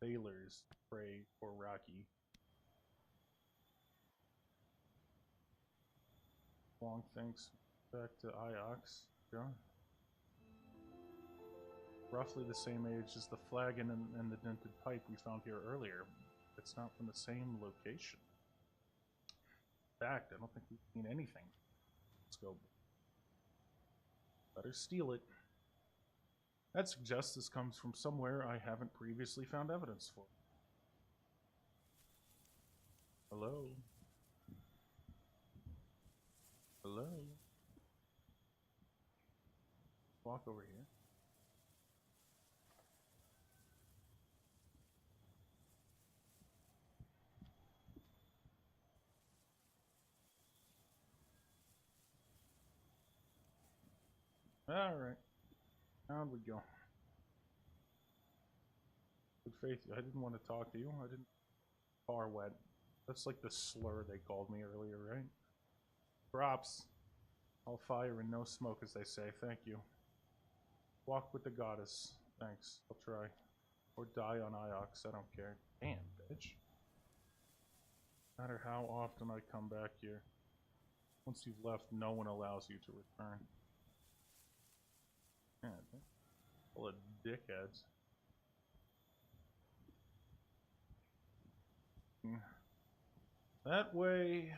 Sailors pray for Rocky. Long thanks back to Iox. Yeah. Roughly the same age as the flagon and the dented pipe we found here earlier. It's not from the same location. In fact, I don't think we've seen anything. Let's go. Better steal it. That suggests this comes from somewhere I haven't previously found evidence for. Hello? Hello? Walk over here. Alright. Down we go. Good faith, I didn't want to talk to you. I didn't. Far wet. That's like the slur they called me earlier, right? Props. All fire and no smoke, as they say. Thank you. Walk with the goddess. Thanks. I'll try. Or die on Iox. I don't care. Damn, bitch. No matter how often I come back here, once you've left, no one allows you to return. Man, full of dickheads. That way.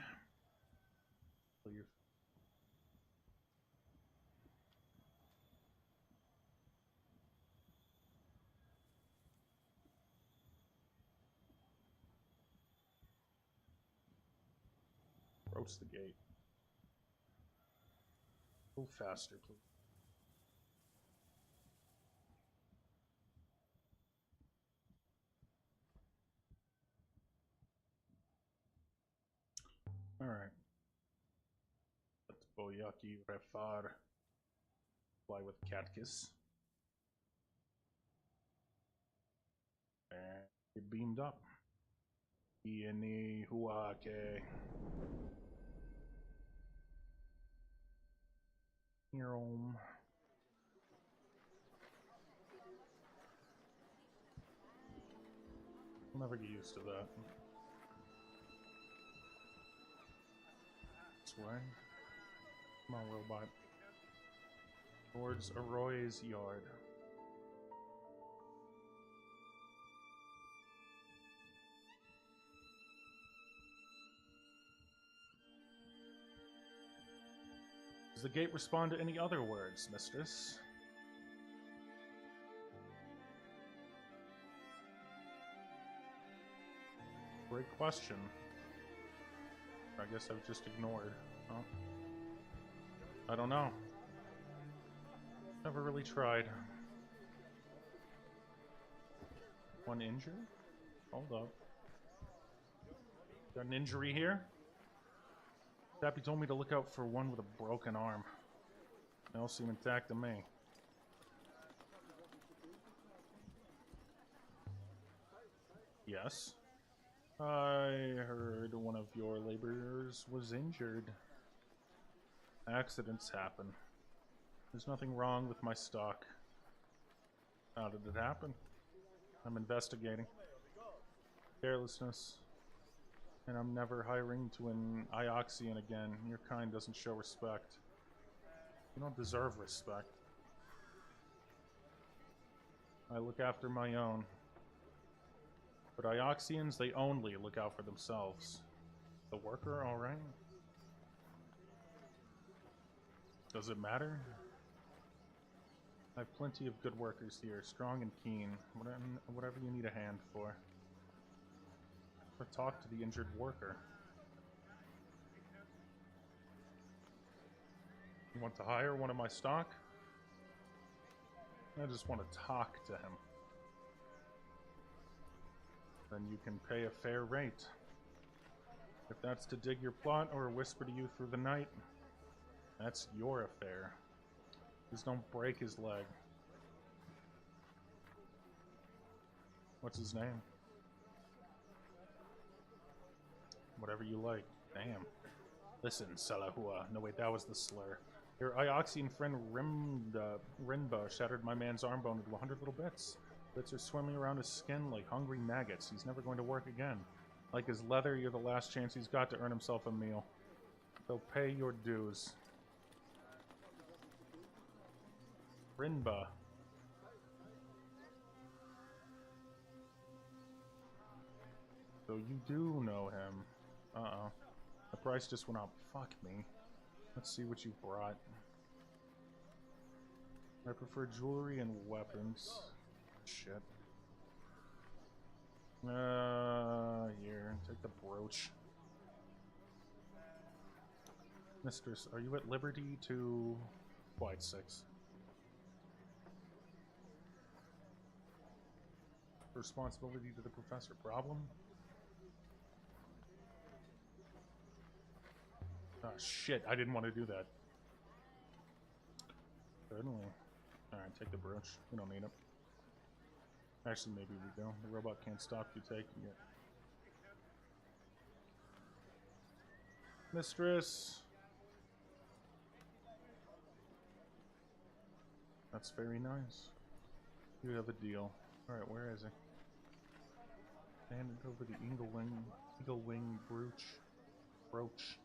Approach the gate. Go faster, please. Alright. Let's Boyaki Refar. Fly with Catkiss. And get beamed up. Ieni Huake. Home. I'll never get used to that. This way. Come on, robot. Towards Arroy's yard. Does the gate respond to any other words, mistress? Great question. I guess I've just ignored. Huh? I don't know. Never really tried. One injured? Hold up. Got an injury here? Dappy told me to look out for one with a broken arm. They all seem intact to me. Yes. I heard one of your laborers was injured. Accidents happen. There's nothing wrong with my stock. How did it happen? I'm investigating. Carelessness. And I'm never hiring to an Ioxian again. Your kind doesn't show respect. You don't deserve respect. I look after my own. But Ioxians, they only look out for themselves. The worker, alright? Does it matter? I have plenty of good workers here, strong and keen. Whatever you need a hand for. Or talk to the injured worker. You want to hire one of my stock? I just want to talk to him. Then you can pay a fair rate. If that's to dig your plot or whisper to you through the night, that's your affair. Just don't break his leg. What's his name? Whatever you like. Damn. Listen, Salahua. No, wait, that was the slur. Your Ioxian friend Rinba shattered my man's arm bone into 100 little bits. Bits are swimming around his skin like hungry maggots. He's never going to work again. Like his leather, you're the last chance he's got to earn himself a meal. So pay your dues. Rinba. So you do know him. Uh-oh. The price just went up. Fuck me. Let's see what you brought. I prefer jewelry and weapons. Shit. Here. Take the brooch. Mistress, are you at liberty to... Quite 6. Responsibility to the professor. Problem? Ah, shit. I didn't want to do that. Certainly. Alright, take the brooch. We don't need it. Actually, maybe we do. The robot can't stop you taking it. Mistress! That's very nice. You have a deal. Alright, where is he? Hand it over the eagle wing brooch.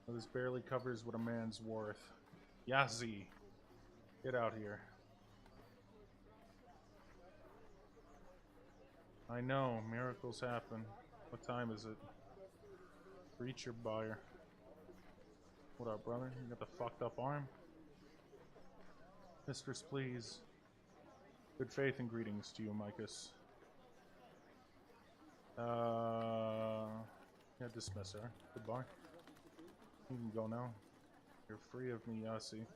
Well, this barely covers what a man's worth. Yazi! Get out here. I know, miracles happen. What time is it? Reach your buyer. What up, brother? You got the fucked up arm? Mistress, please. Good faith and greetings to you, Micus. Yeah, dismiss her. Goodbye. You can go now. You're free of me, Yasi.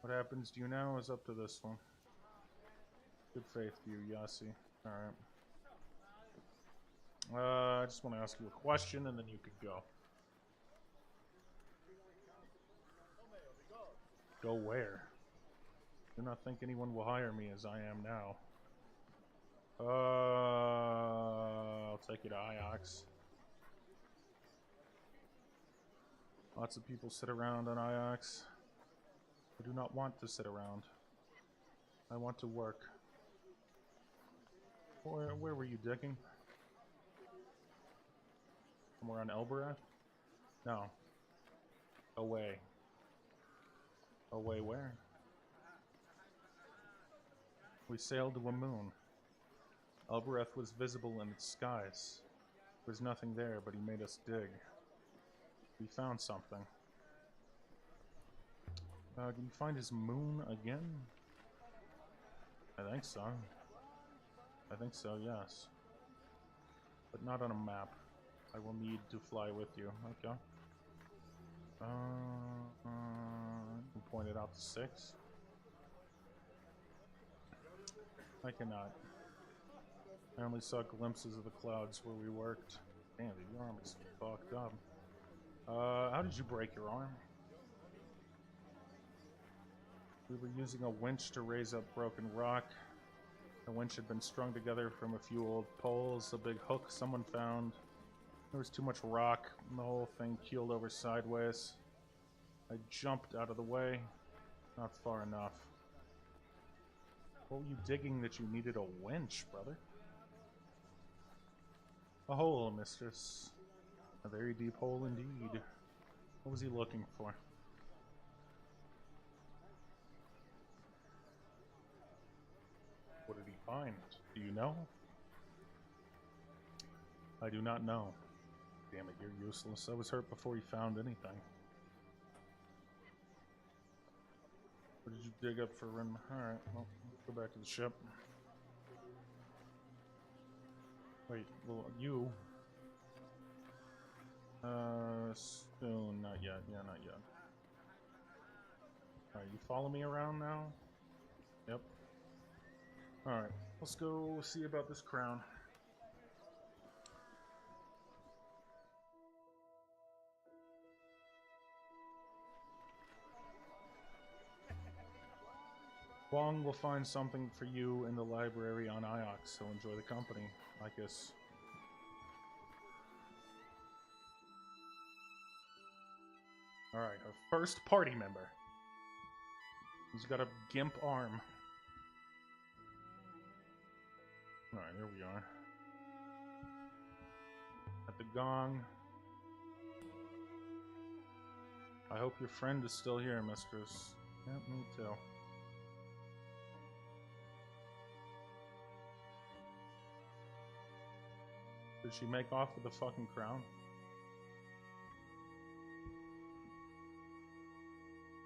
What happens to you now is up to this one. Good faith to you, Yasi. Alright. I just want to ask you a question and then you could go. Go where? Do not think anyone will hire me as I am now. I'll take you to Iox. Lots of people sit around on Iox. I do not want to sit around. I want to work. Where were you digging? Somewhere on Elbereth? No. Away. Away where? We sailed to a moon. Elbereth was visible in its skies. There was nothing there, but he made us dig. We found something. Can you find his moon again? I think so. I think so, yes. But not on a map. I will need to fly with you. Okay. You point it out to 6. I cannot. I only saw glimpses of the clouds where we worked. Damn, dude, your arm is fucked up. How did you break your arm? We were using a winch to raise up broken rock. The winch had been strung together from a few old poles, a big hook someone found. There was too much rock, and the whole thing keeled over sideways. I jumped out of the way. Not far enough. What were you digging that you needed a winch, brother? A hole, mistress. A very deep hole indeed. What was he looking for? What did he find? Do you know? I do not know. Damn it, you're useless. I was hurt before you found anything. What did you dig up for Rin? Alright, well, let's go back to the ship. Wait, well, you... soon. Not yet. Yeah, not yet. Alright, you follow me around now? Yep. Alright, let's go see about this crown. Wong will find something for you in the library on Iox, so enjoy the company, I guess. Alright, our first party member. He's got a gimp arm. Alright, here we are. At the gong. I hope your friend is still here, mistress. Yeah, me too. Did she make off with the fucking crown?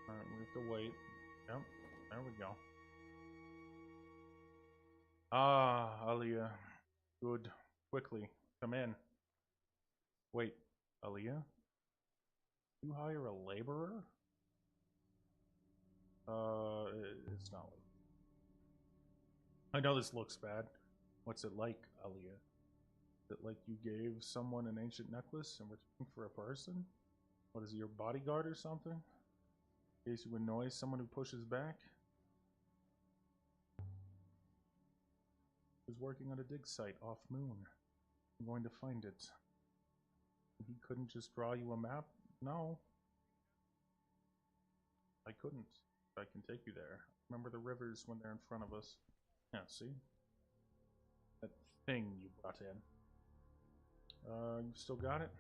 Alright, we have to wait. Yep, there we go. Ah, Aliyah. Good. Quickly, come in. Wait, Aliyah? You hire a laborer? It's not like... I know this looks bad. What's it like, Aliyah? Is it like you gave someone an ancient necklace and return for a person? What is he, your bodyguard or something? In case you annoy someone who pushes back? He's working on a dig site off moon. I'm going to find it. He couldn't just draw you a map? No. I couldn't. I can take you there. Remember the rivers when they're in front of us. Yeah, see? That thing you brought in. You still got it?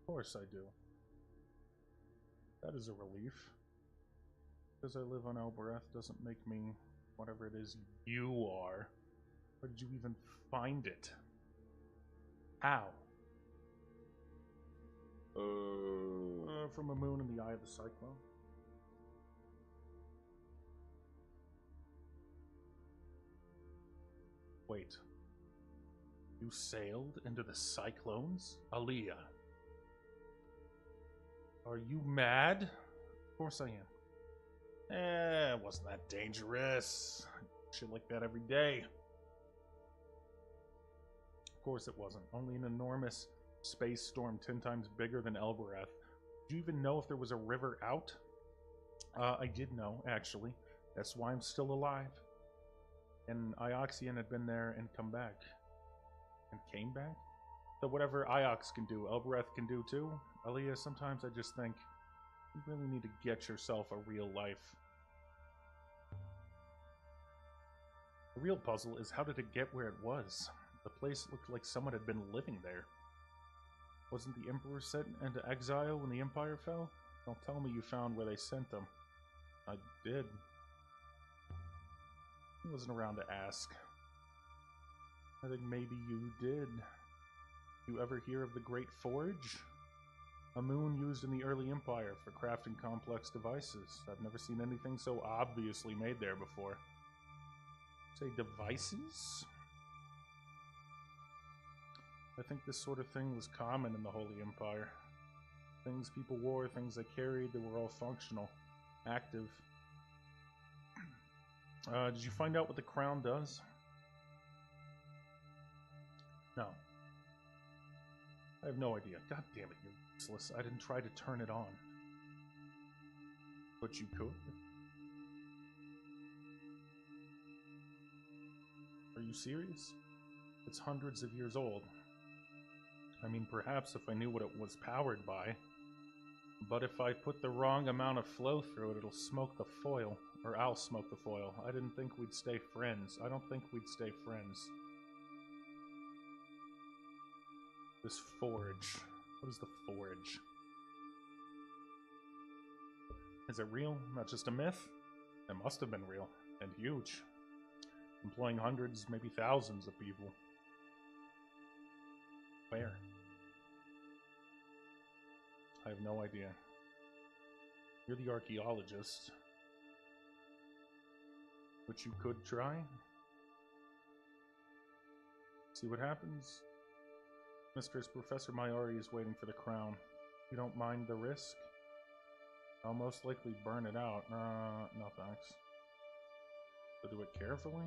Of course I do. That is a relief. Because I live on Elbereth doesn't make me whatever it is you are. Where did you even find it? How? From a moon in the eye of the cyclone. Wait. You sailed into the cyclones? Aliyah. Are you mad? Of course I am. It wasn't that dangerous. Shit like that every day. Of course it wasn't. Only an enormous space storm 10 times bigger than Elbereth. Did you even know if there was a river out? I did know, actually. That's why I'm still alive. And Ioxian had been there and come back. And came back? So whatever Iox can do, Elbereth can do too? Aliyah, sometimes I just think you really need to get yourself a real life. The real puzzle is how did it get where it was? The place looked like someone had been living there. Wasn't the Emperor sent into exile when the Empire fell? Don't tell me you found where they sent them. I did. I wasn't around to ask. I think maybe you did. You ever hear of the Great Forge? A moon used in the early empire for crafting complex devices. I've never seen anything so obviously made there before. Say devices? I think this sort of thing was common in the Holy Empire. Things people wore, things they carried, they were all functional, active. Did you find out what the crown does? No. I have no idea. God damn it, you're useless. I didn't try to turn it on. But you could. Are you serious? It's hundreds of years old. I mean, perhaps if I knew what it was powered by. But if I put the wrong amount of flow through it, it'll smoke the foil. Or I'll smoke the foil. I didn't think we'd stay friends. I don't think we'd stay friends. This forge. What is the forge? Is it real? Not just a myth? It must have been real. And huge. Employing hundreds, maybe thousands of people. Where? I have no idea. You're the archaeologist. Which you could try. See what happens. Mistress, Professor Mayari is waiting for the crown. You don't mind the risk? I'll most likely burn it out. No thanks. So do it carefully?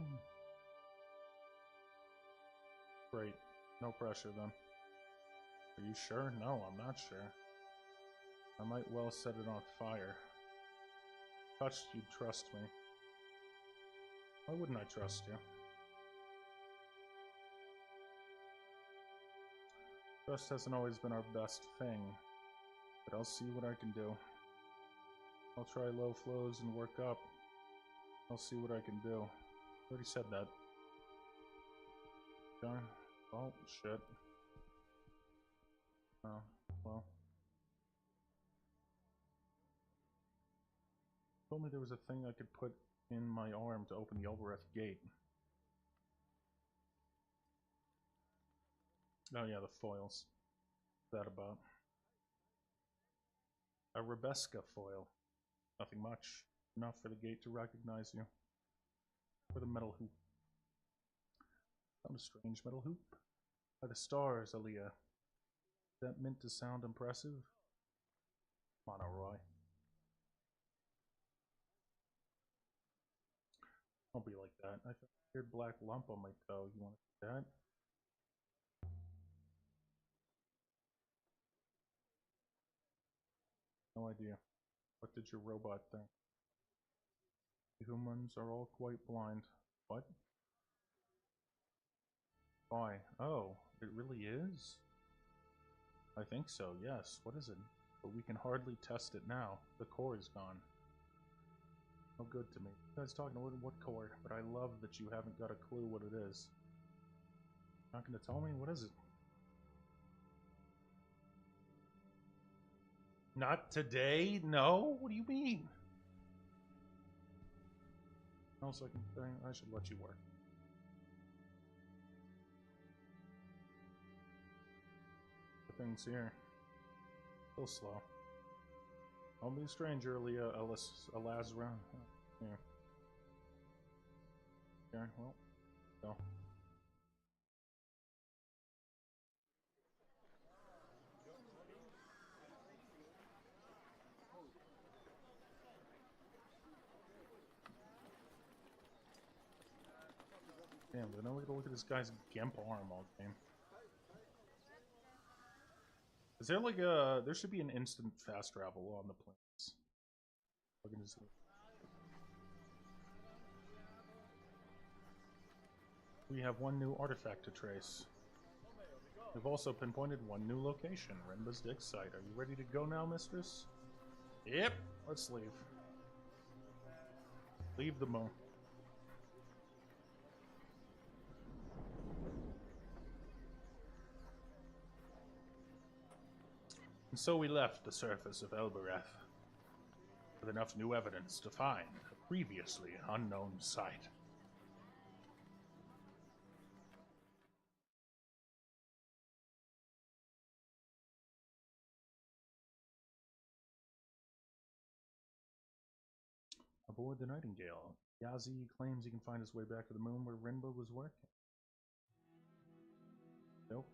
Great. No pressure then. Are you sure? No, I'm not sure. I might well set it on fire. Touched, you'd trust me. Why wouldn't I trust you? Trust hasn't always been our best thing, but I'll see what I can do. I'll try low flows and work up. I'll see what I can do. I already said that. Okay. Oh, shit. Oh, well. Told me there was a thing I could put in my arm to open the Elbereth gate. Oh yeah, the foils. What's that about? A Rebesca foil. Nothing much. Enough for the gate to recognize you. For the metal hoop. Found a strange metal hoop. By the stars, Aaliyah. Is that meant to sound impressive? Come on, Roy. Don't be like that. I found a weird black lump on my toe. You want to see that? No idea. What did your robot think? The humans are all quite blind. What? Why? Oh, it really is? I think so, yes. What is it? But we can hardly test it now. The core is gone. No good to me. You guys talking about what core? But I love that you haven't got a clue what it is. Not gonna tell me? What is it? Not today? No? What do you mean? Else I can think I should let you work. The thing's here. Still slow. Don't be a stranger, Leah Elazra. Yeah. Okay, well, go. Damn, but now we gotta look at this guy's gimp arm all game. Is there like a... There should be an instant fast travel on the planes. We have one new artifact to trace. We've also pinpointed one new location, Renba's dig site. Are you ready to go now, mistress? Yep, let's leave. Leave the moon. And so we left the surface of Elbereth with enough new evidence to find a previously unknown site. Aboard the Nightingale, Yazi claims he can find his way back to the moon where Rinba was working. Milk.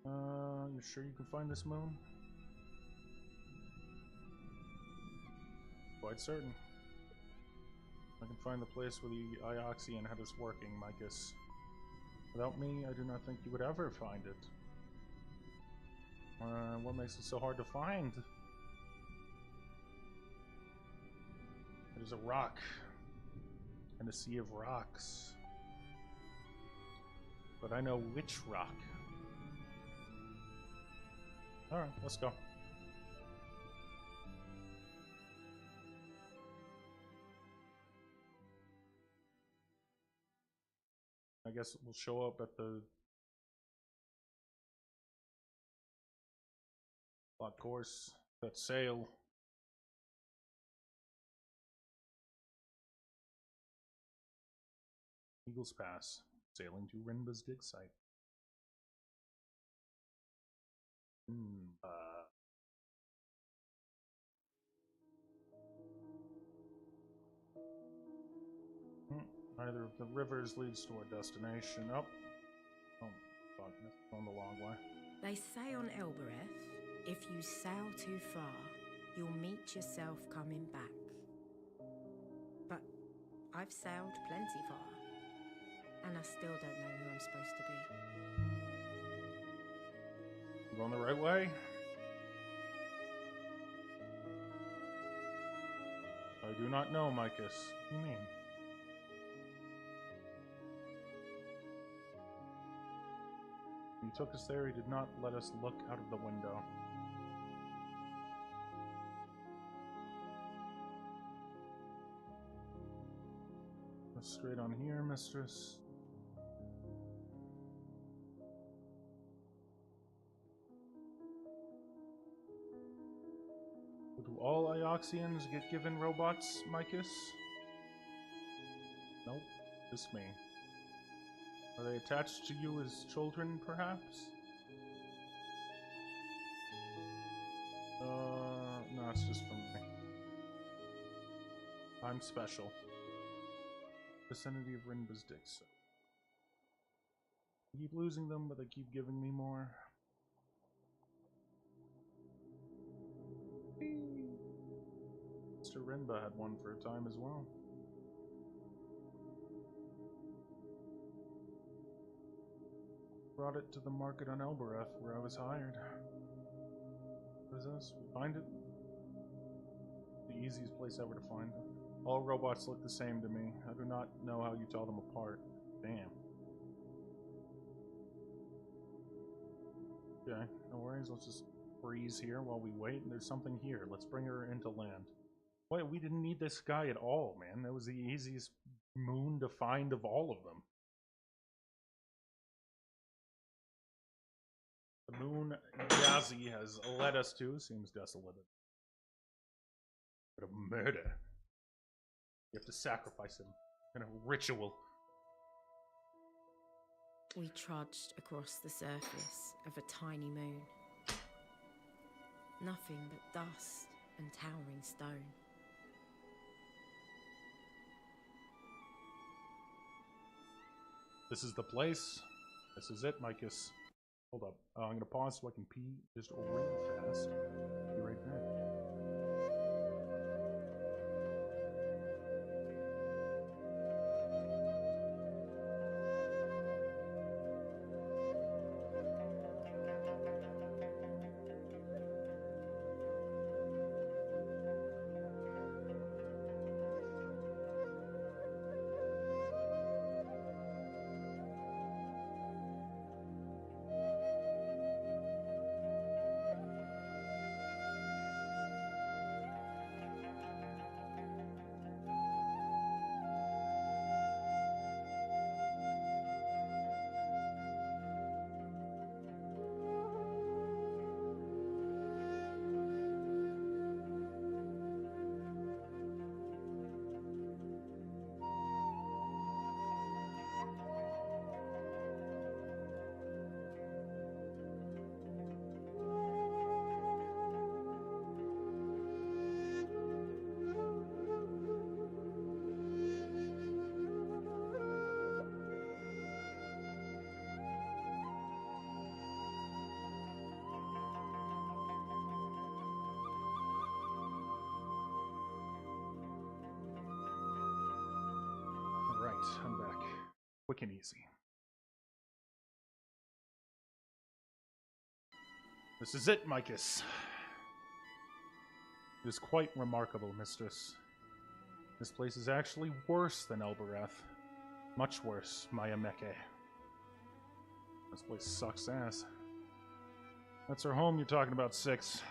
You sure you can find this moon? Quite certain. I can find the place where the Ioxian had us working, Micus. Without me, I do not think you would ever find it. What makes it so hard to find? It is a rock. And a sea of rocks. But I know which rock. Alright, let's go. I guess we'll show up at the lock course, that sail. Eagles Pass, sailing to Rinba's dig site. Either of the rivers leads to our destination. Oh, fuck, that's going the long way. They say on Elbereth, if you sail too far, you'll meet yourself coming back. But I've sailed plenty far, and I still don't know who I'm supposed to be. You going the right way? I do not know, Micus. What do you mean? He took us there, he did not let us look out of the window. Go straight on here, mistress. Do all Ioxians get given robots, Micus? Nope, just me. Are they attached to you as children, perhaps? No, it's just for me. I'm special. Vicinity of Rinba's dig site. I keep losing them, but they keep giving me more. Mr. Rinba had one for a time as well. Brought it to the market on Elbereth, where I was hired. What is this? We find it? The easiest place ever to find it. All robots look the same to me. I do not know how you tell them apart. Damn. Okay, no worries. Let's just freeze here while we wait. There's something here. Let's bring her into land. Wait, we didn't need this guy at all, man. That was the easiest moon to find of all of them. The moon Yazi has led us to seems desolate. But a murder. You have to sacrifice him in a ritual. We trudged across the surface of a tiny moon. Nothing but dust and towering stone. This is the place. This is it, Micus. Hold up. I'm gonna pause so I can pee just real fast. Be right back. Alright, I'm back. Quick and easy. This is it, Micus. It is quite remarkable, mistress. This place is actually worse than Elbereth. Much worse, Maya Meke. This place sucks ass. That's her home you're talking about, Six.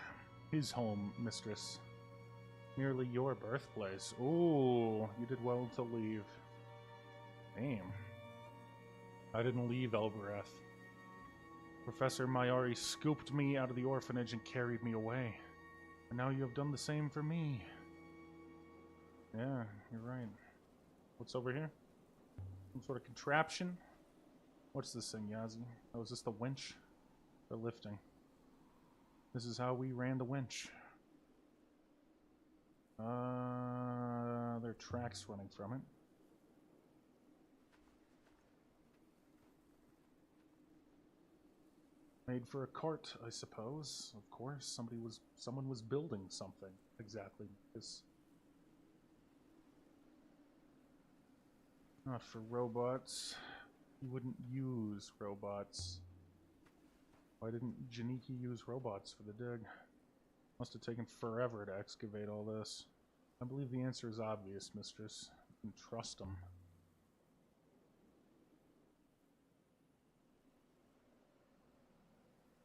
His home, mistress. Merely your birthplace. Ooh, you did well to leave. Damn. I didn't leave Elbereth. Professor Mayari scooped me out of the orphanage and carried me away. And now you have done the same for me. Yeah, you're right. What's over here? Some sort of contraption? What's this thing, Yazi? Oh, is this the winch? They're lifting. This is how we ran the winch. There are tracks running from it. Made for a cart, I suppose. Of course, someone was building something. Exactly. This. Not for robots. You wouldn't use robots. Why didn't Janiki use robots for the dig? Must have taken forever to excavate all this. I believe the answer is obvious, mistress. You can trust them.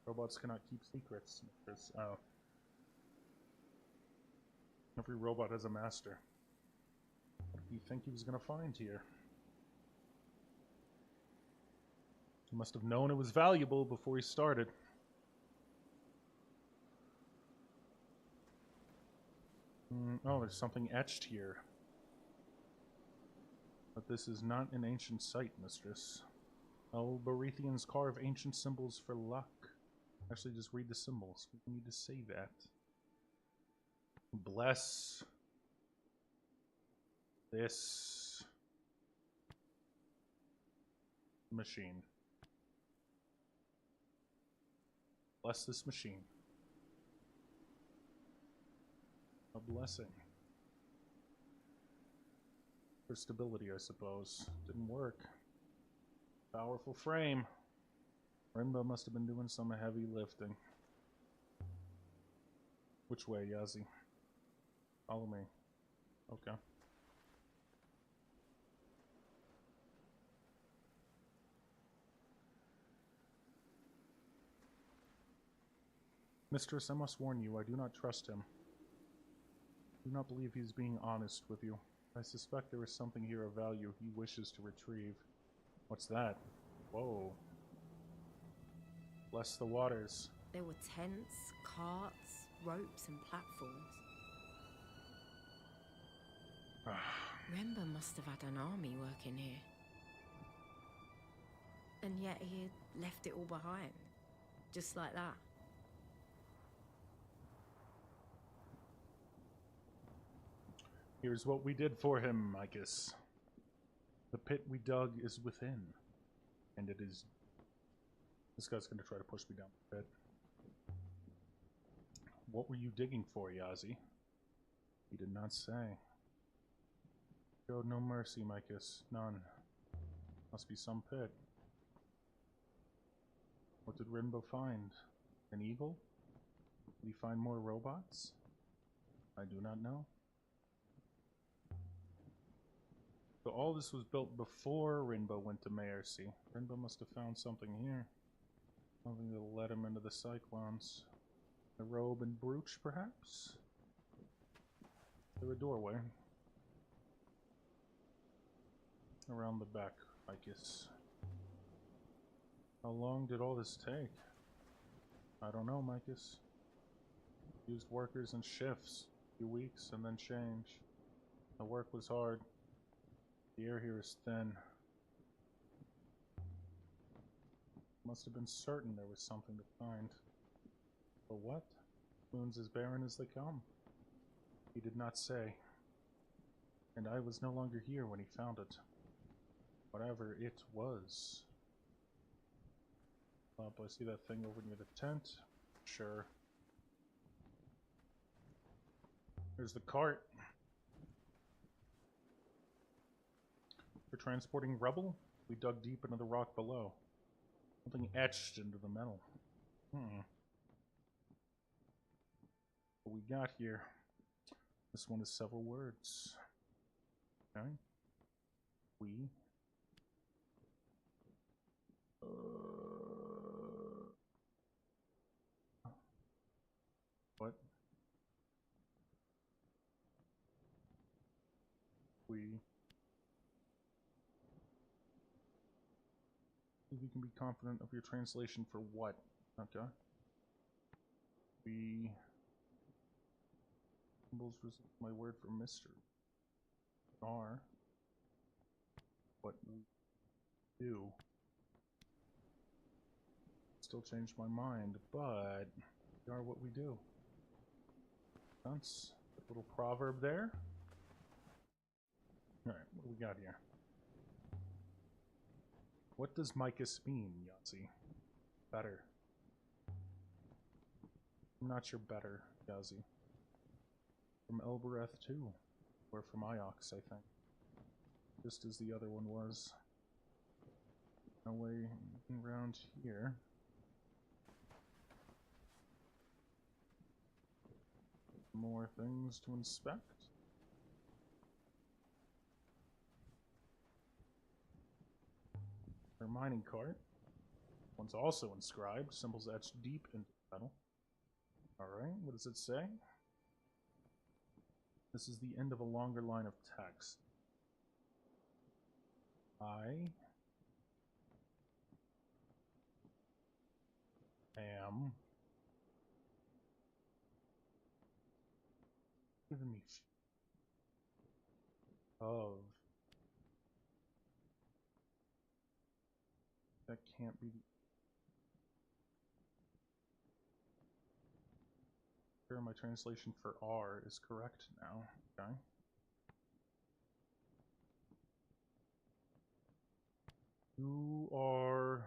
Robots cannot keep secrets, mistress. Oh. Every robot has a master. What do you think he was going to find here? He must have known it was valuable before he started. Oh, there's something etched here. But this is not an ancient site, mistress. Albarethians carve ancient symbols for luck. Actually, just read the symbols. We need to say that. Bless this machine. Bless this machine. A blessing. For stability, I suppose. Didn't work. Powerful frame. Rimba must have been doing some heavy lifting. Which way, Yazi? Follow me. Okay. Mistress, I must warn you, I do not trust him. I do not believe he is being honest with you. I suspect there is something here of value he wishes to retrieve. What's that? Whoa. Bless the waters. There were tents, carts, ropes, and platforms. Rember must have had an army working here. And yet he had left it all behind. Just like that. Here's what we did for him, Micus. The pit we dug is within. And it is... This guy's going to try to push me down the pit. What were you digging for, Yazi? He did not say. Showed no mercy, Micus. None. Must be some pit. What did Rimbo find? An eagle? Did he find more robots? I do not know. So all this was built before Rinbo went to Mayorcy. Rinbo must have found something here. Something that led him into the Cyclones. A robe and brooch, perhaps? Through a doorway. Around the back, I guess. How long did all this take? I don't know, Micus. Used workers in shifts. A few weeks and then change. The work was hard. The air here is thin. Must have been certain there was something to find. But what? Moons as barren as they come. He did not say. And I was no longer here when he found it. Whatever it was. Up, I see that thing over near the tent. Sure. There's the cart. We're transporting rubble? We dug deep into the rock below. Something etched into the metal. What we got here? This one is several words. Okay. We. What? We. You can be confident of your translation for what? Okay. We. Symbols resist my word for mystery. Are. What we do. Still changed my mind, but we are what we do. That's a little proverb there. Alright, what do we got here? What does Micus mean, Yazi? Better. I'm not your better, Yazi. From Elbereth too. Or from Iox, I think. Just as the other one was. No way around here. More things to inspect. Our mining cart. One's also inscribed. Symbols etched deep into the metal. Alright, what does it say? This is the end of a longer line of text. I am giving me of. That can't be. Sure, my translation for R is correct now. Okay. You are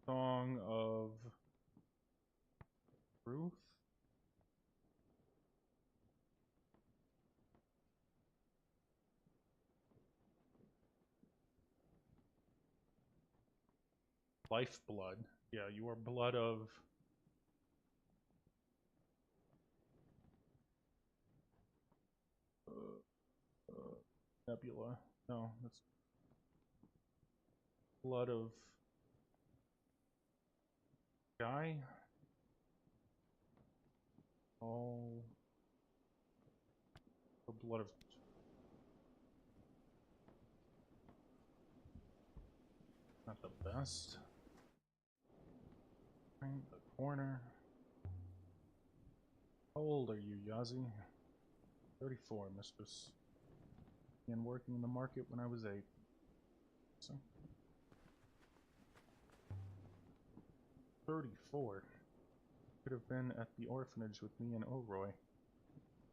Song of Truth. Lifeblood. Yeah, you are blood of. Nebula. No, that's blood of. Guy. All. The blood of. Not the best. The corner. How old are you, Yazi? 34, mistress. Began working in the market when I was 8. So. 34. Could have been at the orphanage with me and O'Roy.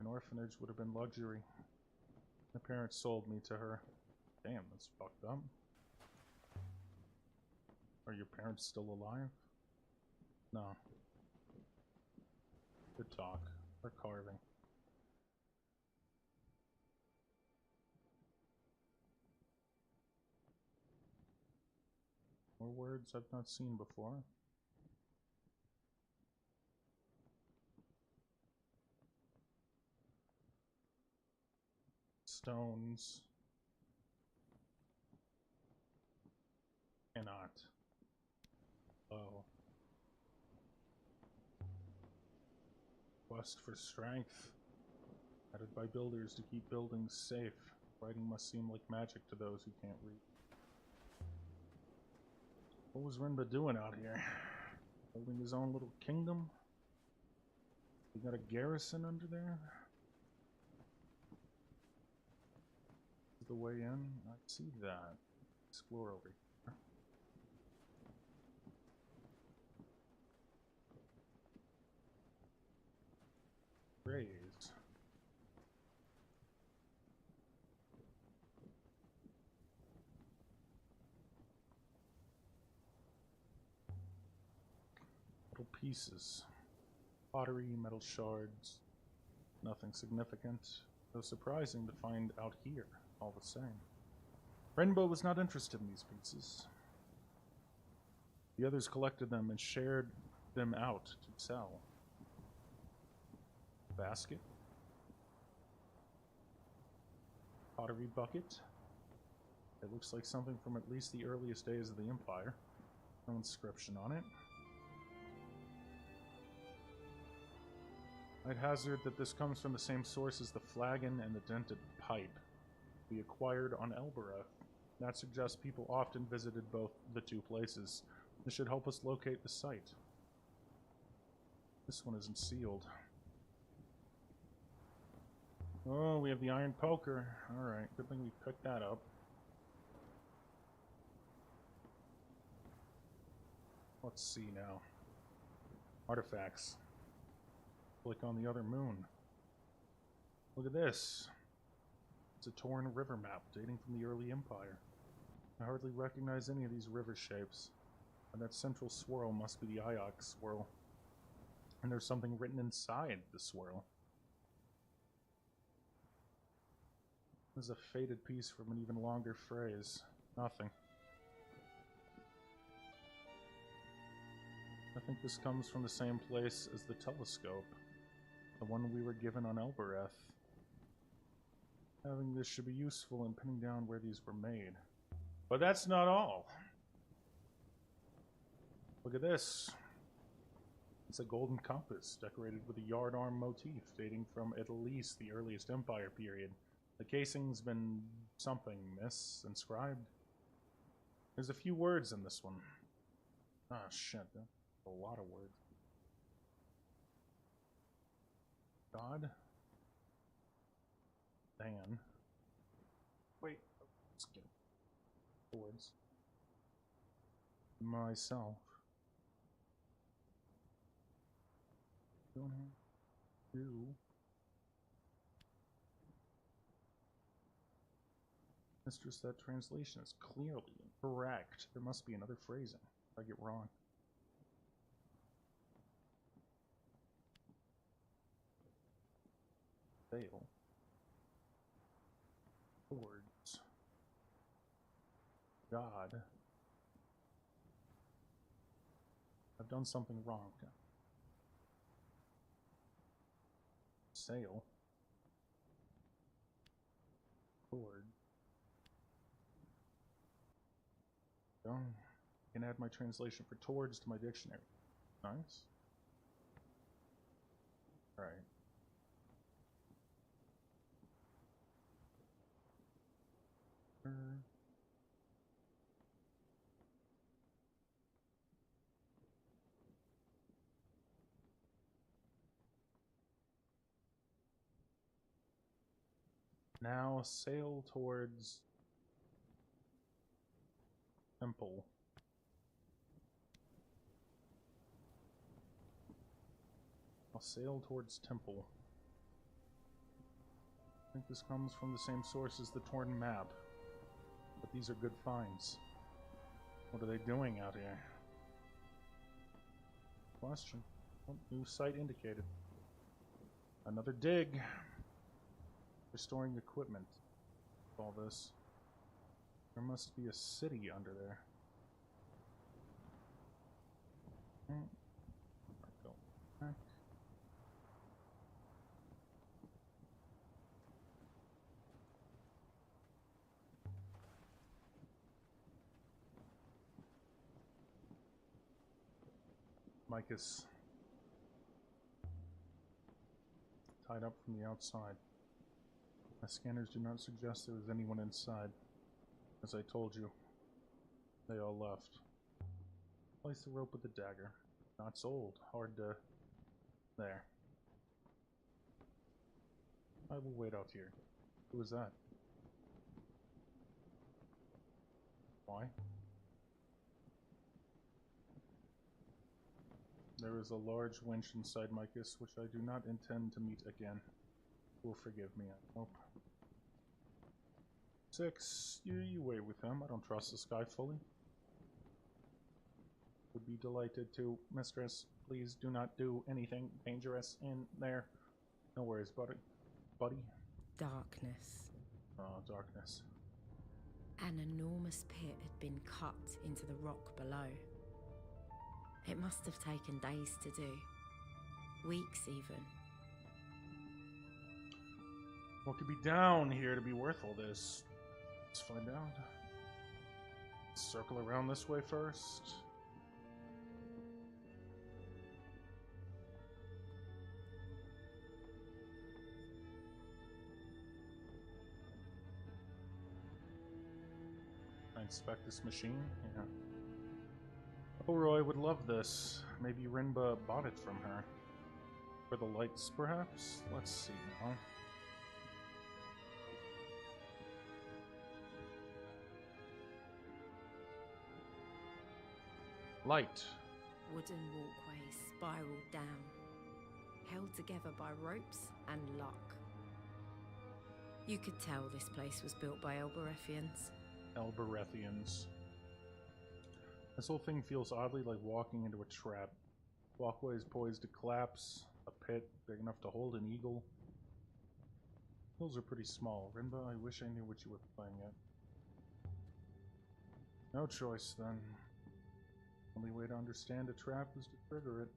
An orphanage would have been luxury. My parents sold me to her. Damn, that's fucked up. Are your parents still alive? No. Good talk. Or carving. More words I've not seen before. Stones. Cannot. Oh. Quest for strength. Added by builders to keep buildings safe. Writing must seem like magic to those who can't read. What was Rinba doing out here? Building his own little kingdom? He got a garrison under there? The way in? I see that. Explore over here. Raise. Little pieces. Pottery, metal shards. Nothing significant. So surprising to find out here. all the same. Rainbow was not interested in these pieces. The others collected them and shared them out to sell. Basket. Pottery bucket. It looks like something from at least the earliest days of the Empire. No inscription on it. I'd hazard that this comes from the same source as the flagon and the dented pipe we acquired on Elbereth. That suggests people often visited both the two places. This should help us locate the site. This one isn't sealed. Oh, we have the iron poker. Alright, good thing we picked that up. Let's see now. Artifacts. Click on the other moon. Look at this. It's a torn river map dating from the early Empire. I hardly recognize any of these river shapes. And that central swirl must be the Iox swirl. And there's something written inside the swirl. There's a faded piece from an even longer phrase. Nothing. I think this comes from the same place as the telescope. The one we were given on Elbereth. Having this should be useful in pinning down where these were made. But that's not all. Look at this. It's a golden compass decorated with a yardarm motif dating from at least the earliest Empire period. The casing's been something misinscribed. There's a few words in this one. Ah, shit. That's a lot of words. God. Dan. Wait. Let's get words. Myself. You. Mistress, that translation is clearly incorrect. There must be another phrasing. If I get wrong. Fail. Words. God. I've done something wrong. Sail. Chord. I can add my translation for towards to my dictionary. Nice. Alright. Now sail towards temple. I'll sail towards temple. I think this comes from the same source as the torn map. But these are good finds. What are they doing out here? Question. Oh, new site indicated. Another dig. Restoring equipment. All this. There must be a city under there. Go back. Micah's tied up from the outside. My scanners do not suggest there was anyone inside. As I told you, they all left. Place the rope with the dagger. Knots old. Hard to... There. I will wait out here. Who is that? Why? There is a large wench inside Micah's, which I do not intend to meet again. Will forgive me, I hope. 6. You wait with him. I don't trust this guy fully. Would be delighted to. Mistress, please do not do anything dangerous in there. No worries, buddy. Darkness. Oh, darkness. An enormous pit had been cut into the rock below. It must have taken days to do. Weeks, even. What could be down here to be worth all this? Let's find out. Circle around this way first. I inspect this machine. Yeah. Elroy would love this. Maybe Rinba bought it from her. For the lights, perhaps? Let's see now. Light. Wooden walkways spiraled down, held together by ropes and luck. You could tell this place was built by Elberethians. Elberethians. This whole thing feels oddly like walking into a trap. Walkway is poised to collapse. A pit big enough to hold an eagle. Hills are pretty small. Rinba, I wish I knew what you were playing at. No choice, then. Only way to understand a trap is to trigger it.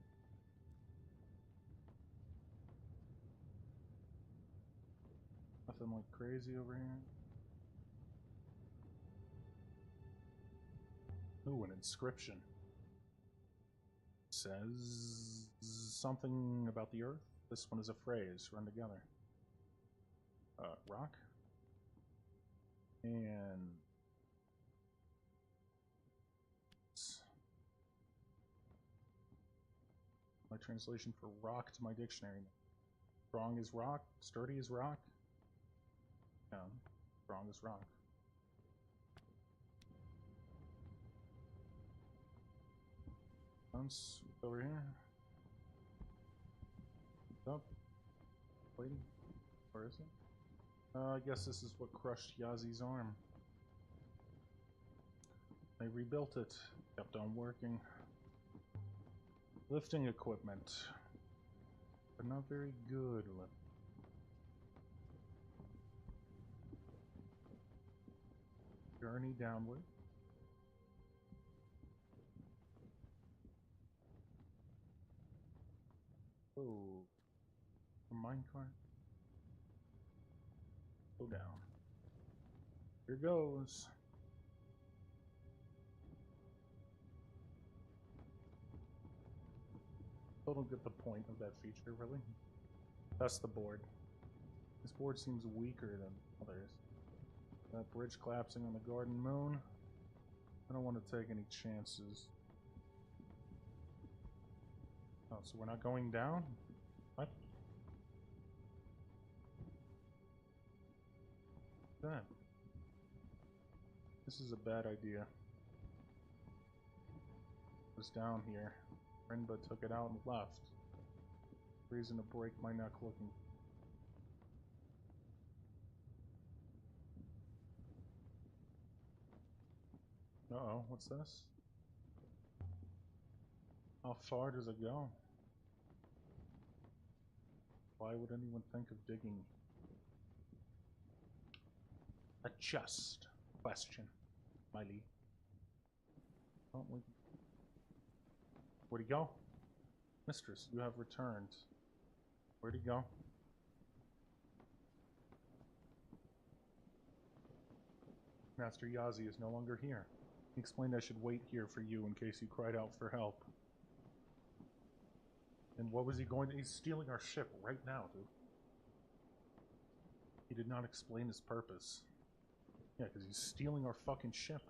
Nothing like crazy over here. Ooh, an inscription. Says something about the earth. This one is a phrase run together. Rock. And my translation for rock to my dictionary. Strong is rock, sturdy is rock. Yeah, strong is rock. Once over here. Up. Lady. Where is it? I guess this is what crushed Yazi's arm. They rebuilt it. Kept on working. Lifting equipment. But not very good lifting. Journey downward. Oh. A minecart. Go down. Here goes. I don't get the point of that feature, really. That's the board. This board seems weaker than others. That bridge collapsing on the Garden Moon. I don't want to take any chances. Oh, so we're not going down? What? That. This is a bad idea. It was down here. Rinba took it out and left. Reason to break my neck looking. Uh-oh, what's this? How far does it go? Why would anyone think of digging? A just question, Miley. Oh, where'd he go? Mistress, you have returned. Where'd he go? Master Yazi is no longer here. He explained I should wait here for you in case you cried out for help. And what was he going to... He's stealing our ship right now, dude. He did not explain his purpose. Yeah, because he's stealing our fucking ship.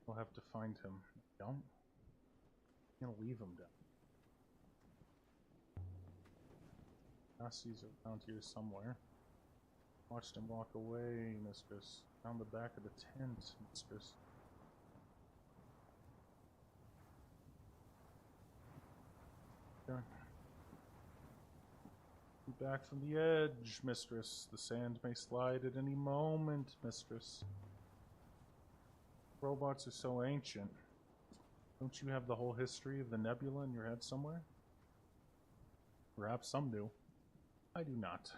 We'll have to find him. Don't. I'm gonna leave him down. Yazi's around here somewhere. Watched him walk away, mistress. Down the back of the tent, mistress. Okay. Be back from the edge, mistress. The sand may slide at any moment, mistress. Robots are so ancient. Don't you have the whole history of the nebula in your head somewhere? Perhaps some do. I do not.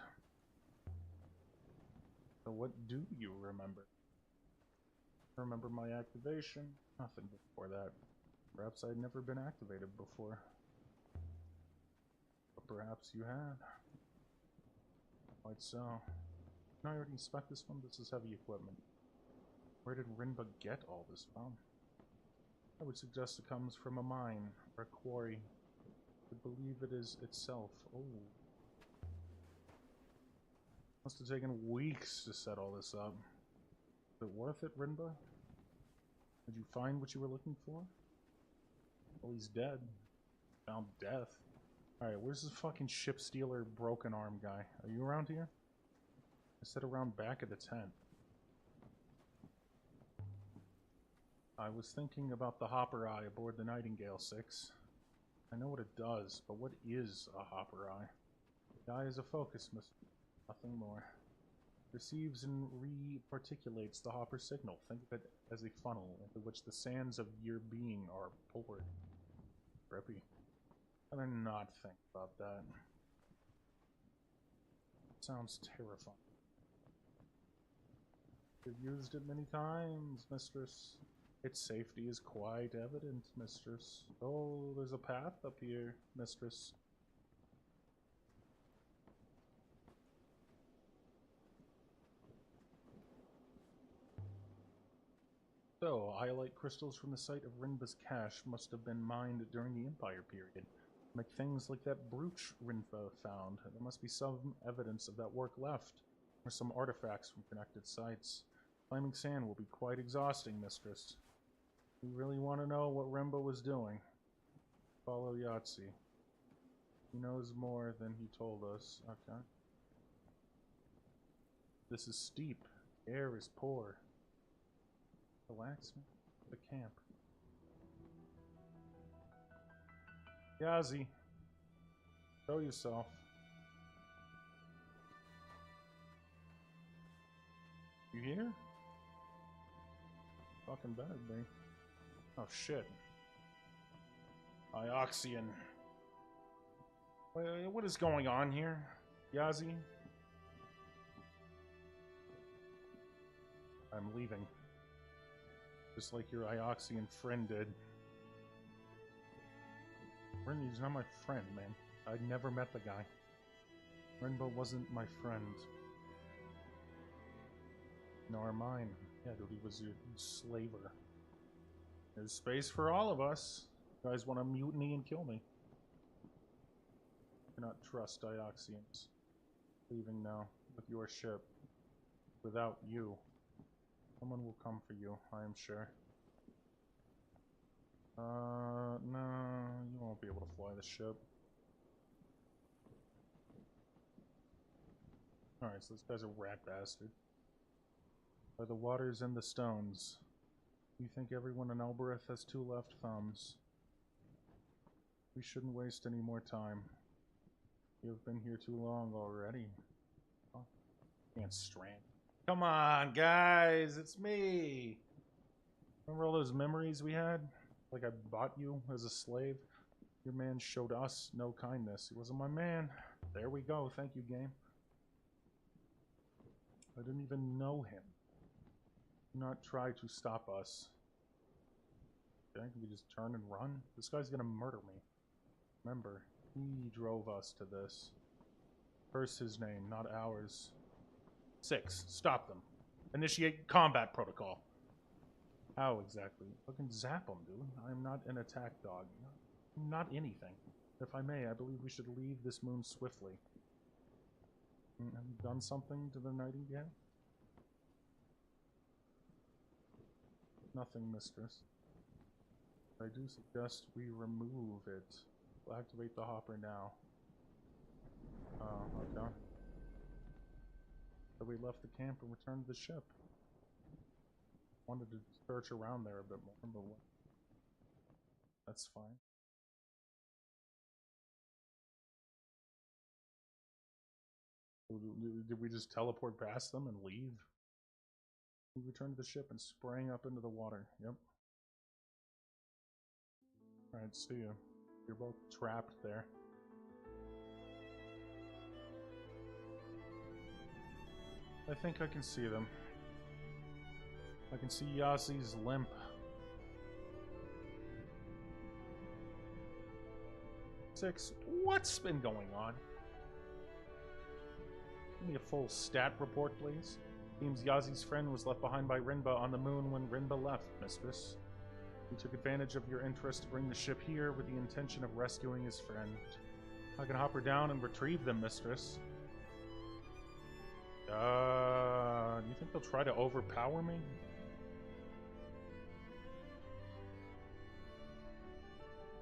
So what do you remember? Remember my activation? Nothing before that. Perhaps I'd never been activated before. But perhaps you had. Quite so. Can I already inspect this one? This is heavy equipment. Where did Rinba get all this from? I would suggest it comes from a mine or a quarry. I believe it is itself. Oh. Must have taken weeks to set all this up. Is it worth it, Rinba? Did you find what you were looking for? Well, he's dead. Found death. Alright, where's this fucking ship stealer broken arm guy? Are you around here? I said around back of the tent. I was thinking about the hopper eye aboard the Nightingale 6. I know what it does, but what is a hopper eye? The eye is a focus, nothing more. Receives and reparticulates the hopper signal. Think of it as a funnel into which the sands of your being are poured. Trippy. I better not think about that. Sounds terrifying. You've used it many times, mistress. Its safety is quite evident, mistress. Oh, there's a path up here, mistress. So, iolite crystals from the site of Rinba's cache must have been mined during the Empire period. Make things like that brooch Rinba found. There must be some evidence of that work left, or some artifacts from connected sites. Climbing sand will be quite exhausting, mistress. You really want to know what Rinba was doing? Follow Yahtzee. He knows more than he told us. Okay. This is steep. Air is poor. Relax, the camp. Yazi, show yourself. You here? Fucking better be. Oh shit. Ioxian. Wait, what is going on here? Yazi? I'm leaving. Just like your Ioxian friend did. Rinba's not my friend, man. I'd never met the guy. Rinba wasn't my friend. Nor mine. Yeah, dude, he was your slaver. There's space for all of us. You guys want to mutiny and kill me. I cannot trust Ioxians. Leaving now with your ship. Without you. Someone will come for you, I am sure. No, you won't be able to fly the ship. Alright, so this guy's a rat bastard. By the waters and the stones. You think everyone in Elbereth has two left thumbs. We shouldn't waste any more time. You've been here too long already. Oh, can't strand. Come on, guys, it's me! Remember all those memories we had? Like I bought you as a slave? Your man showed us no kindness. He wasn't my man. There we go, thank you, game. I didn't even know him. Do not try to stop us. Okay, can we just turn and run? This guy's gonna murder me. Remember, he drove us to this. Curse his name, not ours. 6. Stop them. Initiate combat protocol. How exactly? Fucking zap them, dude. I'm not an attack dog. Not anything. If I may, I believe we should leave this moon swiftly. Have you done something to the Nightingale? Nothing, mistress. I do suggest we remove it. We'll activate the hopper now. Oh, okay. So we left the camp and returned to the ship. Wanted to search around there a bit more, but that's fine. Did we just teleport past them and leave? We returned to the ship and sprang up into the water. Yep. Alright, see ya. You're both trapped there. I think I can see them. I can see Yassi's limp. Six, what's been going on? Give me a full stat report, please. Seems Yazi's friend was left behind by Rinba on the moon when Rinba left, mistress. He took advantage of your interest to bring the ship here with the intention of rescuing his friend. I can hop her down and retrieve them, mistress. Do you think they'll try to overpower me?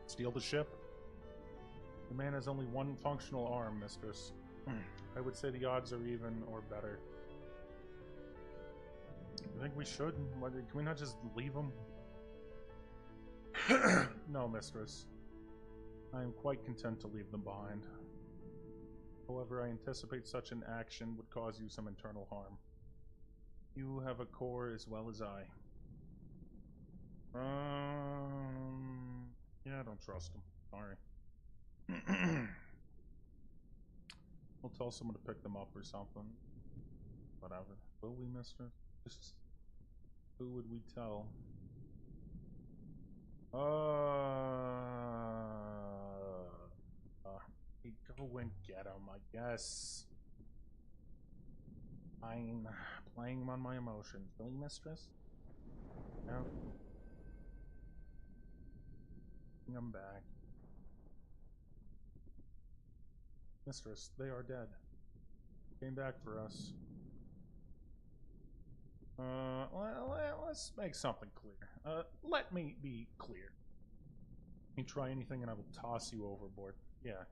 Steal the ship? The man has only one functional arm, mistress. I would say the odds are even or better. I think we should. Can we not just leave him? No, mistress. I am quite content to leave them behind. However, I anticipate such an action would cause you some internal harm. You have a core as well as I. Yeah, I don't trust him. Sorry. We'll tell someone to pick them up or something. Whatever. Will we, mister? Just who would we tell? We go and get him, I guess. Fine. Playing on my emotions. Really, mistress? No. Bring him back. Mistress, they are dead. Came back for us. Let's make something clear. Let me be clear. You try anything and I will toss you overboard. Yeah.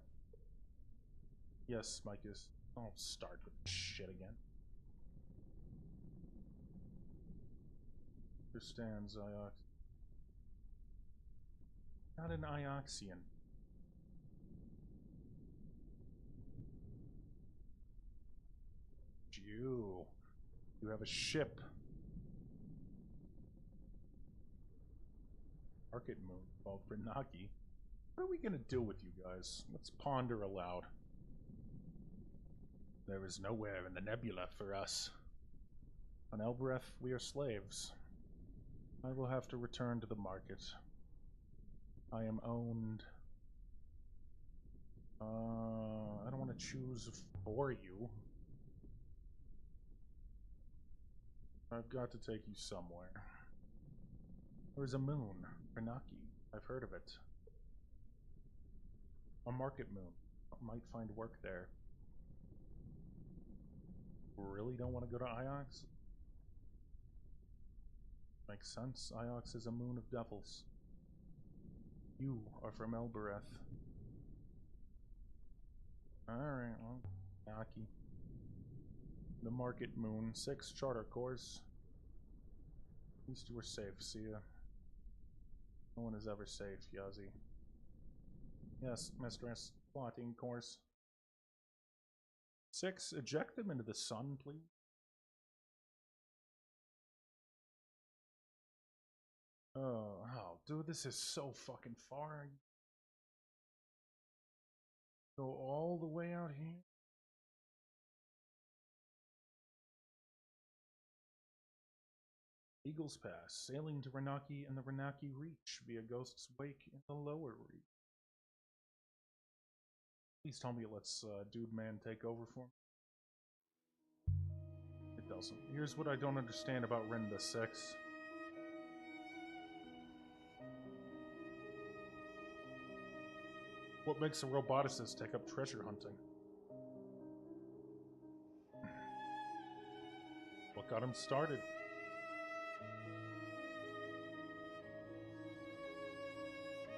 Yes, Micus. Don't start with shit again. Understands, Iox. Not an Ioxian. You have a ship. Market moon called Renaki. What are we gonna do with you guys? Let's ponder aloud. There is nowhere in the nebula for us. On Elbereth, we are slaves. I will have to return to the market. I am owned. I don't want to choose for you. I've got to take you somewhere. There is a moon, Renaki. I've heard of it. A market moon. I might find work there. Really don't want to go to Iox? Makes sense. Iox is a moon of devils. You are from Elbereth. Alright, well, Naki. The market moon. 6 charter cores. At least you were safe, see ya. No one is ever safe, Yazi. Yes, mistress. Plotting course. 6, eject them into the sun, please. Oh, dude, this is so fucking far. Go all the way out here. Eagles Pass, sailing to Renaki and the Renaki Reach via Ghost's Wake in the lower reach. Please tell me it lets Dude Man take over for me. It doesn't. Here's what I don't understand about Rinda 6. What makes a roboticist take up treasure hunting? What got him started?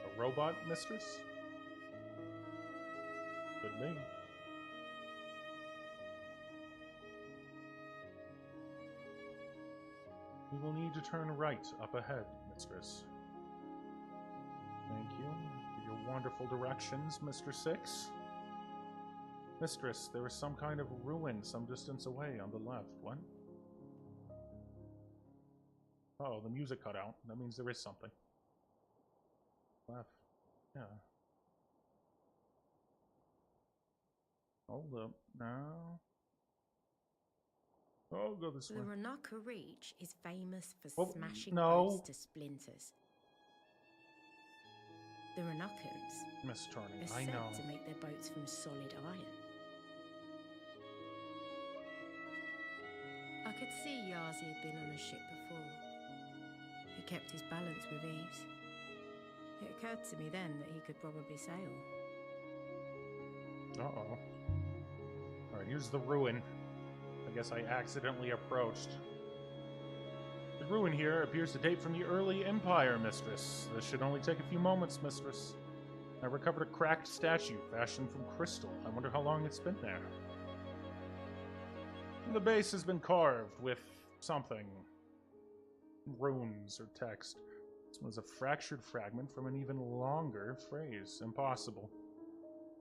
A robot mistress? Could be. We will need to turn right up ahead, mistress. Thank you for your wonderful directions, Mr. 6. Mistress, there is some kind of ruin some distance away on the left. What? Oh, the music cut out. That means there is something. Left. Yeah. Hold up. Now. Oh, go this The way. Ranaka Reach is famous for Oh, smashing no. boats to splinters. The Ranakans Miss Turning, are I said know. to make their boats from solid iron. I could see Yazi had been on a ship before. He kept his balance with ease. It occurred to me then that he could probably sail. Uh-oh. Alright, here's the ruin. I guess I accidentally approached. The ruin here appears to date from the early Empire, Mistress. This should only take a few moments, Mistress. I recovered a cracked statue fashioned from crystal. I wonder how long it's been there. The base has been carved with something. Runes or text. This was a fractured fragment from an even longer phrase. Impossible.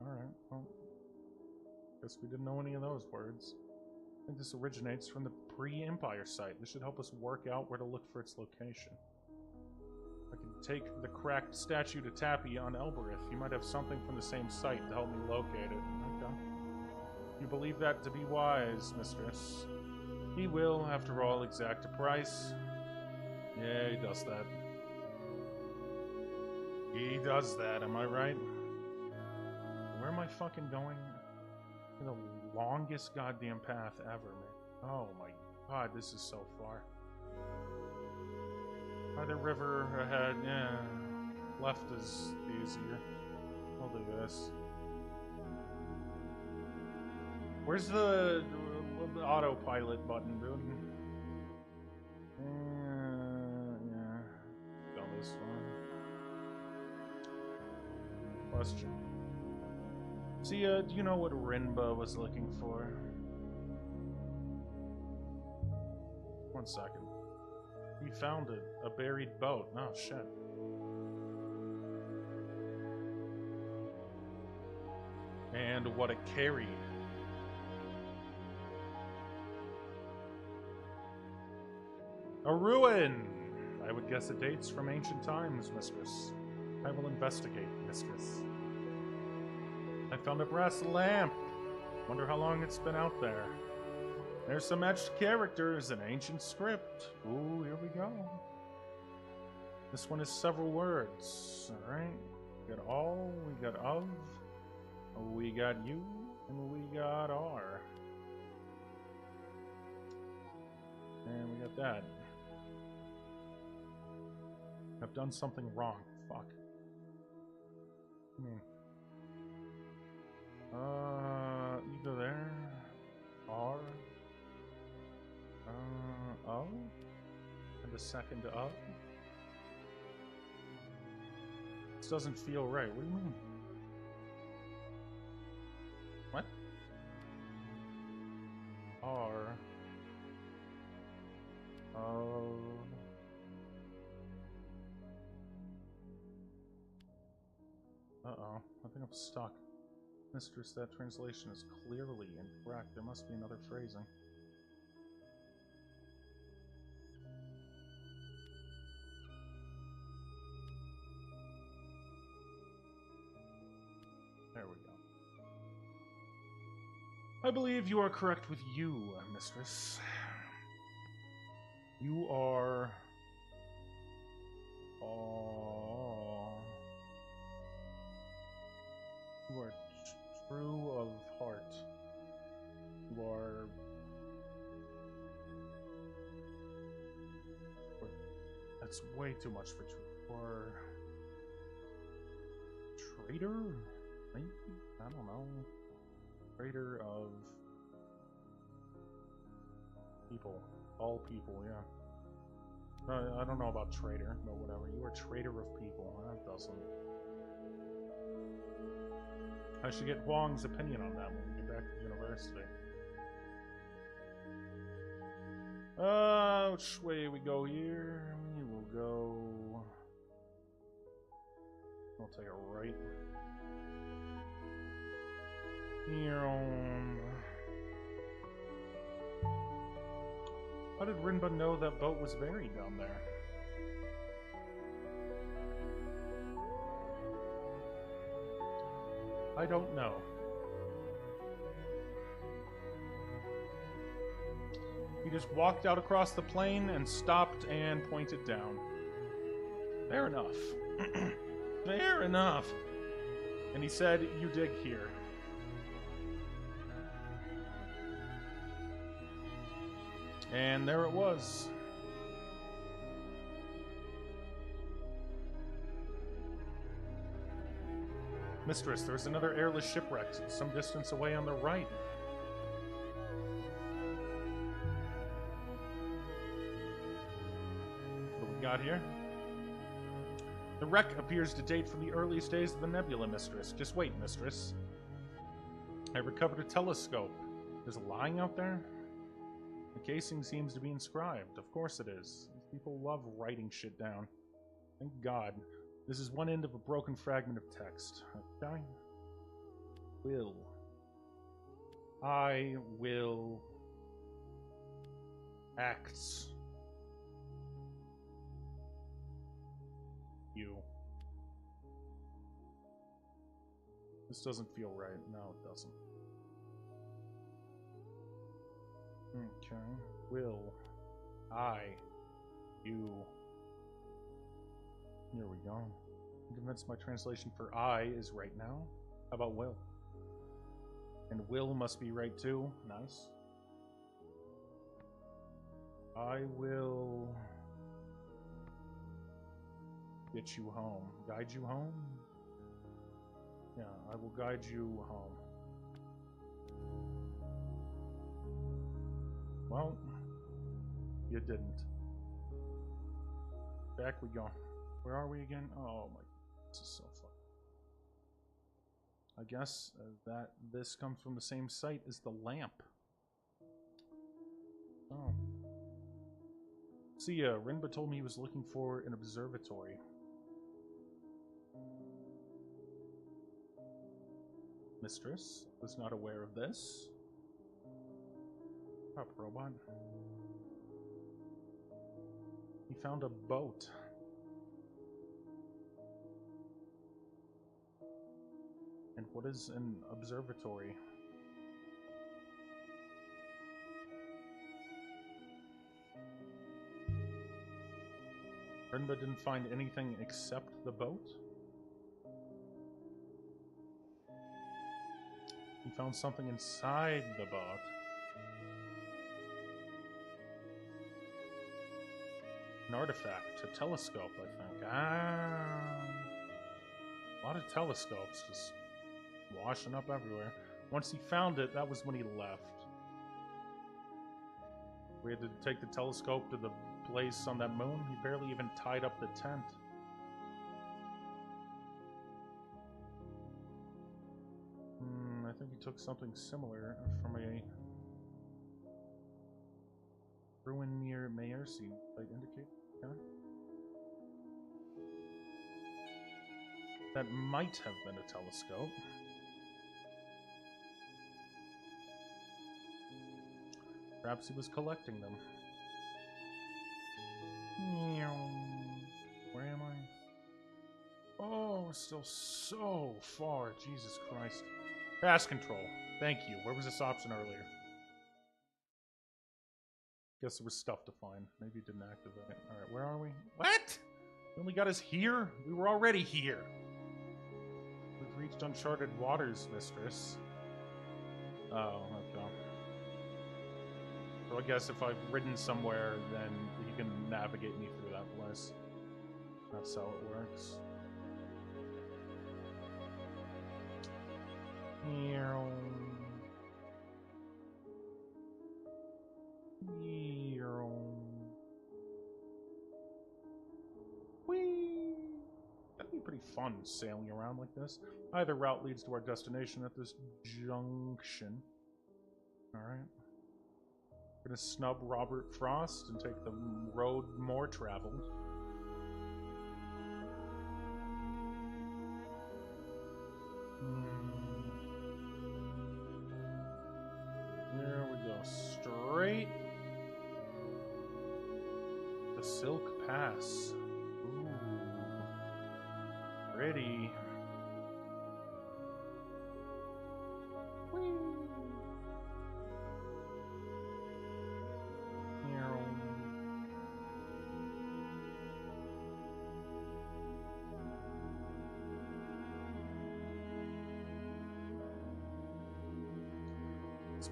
Alright, well, guess we didn't know any of those words. I think this originates from the pre-Empire site. This should help us work out where to look for its location. I can take the cracked statue to Tappy on Elbereth. He might have something from the same site to help me locate it. Okay. You believe that to be wise, Mistress. He will, after all, exact a price. Yeah, he does that. He does that, am I right? Where am I fucking going? The longest goddamn path ever, man. Oh my god, this is so far. By the river ahead, yeah. Left is easier. I'll do this. Where's the autopilot button, dude? Yeah. Go this far. Question. See, do you know what Rinba was looking for? One second. We found it. A buried boat. Oh, shit. And what it carried. A ruin! I would guess it dates from ancient times, Mistress. I will investigate, Mistress. I found a brass lamp. Wonder how long it's been out there. There's some etched characters in ancient script. Ooh, here we go. This one is several words. Alright. We got all, we got of, we got you, and we got are. And we got that. I've done something wrong. Fuck. You go there. R. O. And a second of. This doesn't feel right. What do you mean? What? R. O. Uh-oh. I think I'm stuck. Mistress, that translation is clearly incorrect. There must be another phrasing. There we go. I believe you are correct with you, Mistress. You are... you are true of heart. You are... That's way too much for truth. You are... traitor? Maybe? I don't know. Traitor of... people. All people, yeah. I don't know about traitor, but whatever. You are traitor of people. That doesn't... I should get Huang's opinion on that when we get back to the university. Which way we go here? We will go... I'll take a right. Here on... How did Rinba know that boat was buried down there? I don't know. He just walked out across the plain and stopped and pointed down. Fair enough. Fair enough. And he said, "You dig here." And there it was. Mistress, there's another airless shipwreck some distance away on the right. What we got here? The wreck appears to date from the earliest days of the nebula, Mistress. Just wait, Mistress. I recovered a telescope. There's a lying out there? The casing seems to be inscribed. Of course it is. People love writing shit down. Thank God. This is one end of a broken fragment of text. Okay? I will act you. This doesn't feel right. No, it doesn't. Okay. Will I you. Here we go. I'm convinced my translation for I is right now. How about will? And will must be right too. Nice. I will get you home. Guide you home? Yeah, I will guide you home. Well, you didn't. Back we go. Where are we again? Oh my, this is so fun. I guess that this comes from the same site as the lamp. Oh. See, Rinba told me he was looking for an observatory. Mistress was not aware of this. Up, robot. He found a boat. And what is an observatory? Rinba didn't find anything except the boat? He found something inside the boat. An artifact, a telescope, I think. Ah, a lot of telescopes just washing up everywhere. Once he found it, that was when he left. We had to take the telescope to the place on that moon. He barely even tied up the tent. I think he took something similar from a ruin near Mayersi. Might indicate, yeah. That might have been a telescope. Perhaps he was collecting them. Where am I? Oh, still so far. Jesus Christ. Fast control. Thank you. Where was this option earlier? Guess there was stuff to find. Maybe it didn't activate it. Alright, where are we? What? You only got us here? We were already here. We've reached uncharted waters, Mistress. Oh, okay. So I guess if I've ridden somewhere, then you can navigate me through that place. That's how it works. Whee! That'd be pretty fun sailing around like this. Either route leads to our destination at this junction. Alright. We're gonna snub Robert Frost and take the road more traveled. There we go. Straight to Silk Pass. Ooh. Pretty.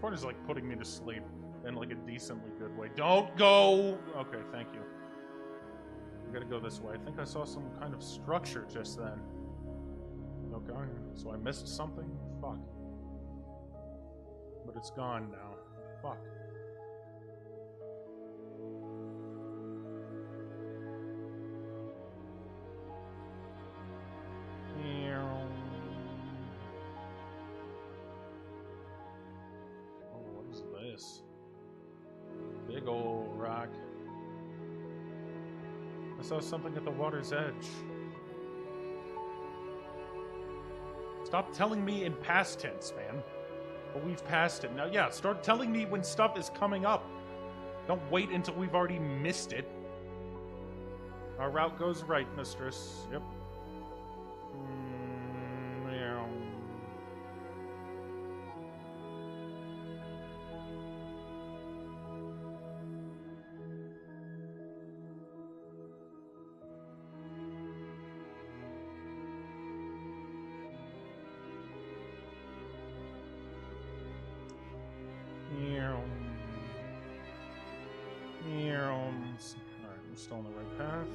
part is like putting me to sleep in like a decently good way. Don't go! Okay, thank you. We gotta go this way. I think I saw some kind of structure just then. Okay, so I missed something? Fuck. But it's gone now. Fuck. Oh, what is this? Big ol' rock. I saw something at the water's edge. Stop telling me in past tense, man. But we've passed it. Now, yeah, start telling me when stuff is coming up. Don't wait until we've already missed it. Our route goes right, mistress. Yep. Meow. Alright, we're still on the right path.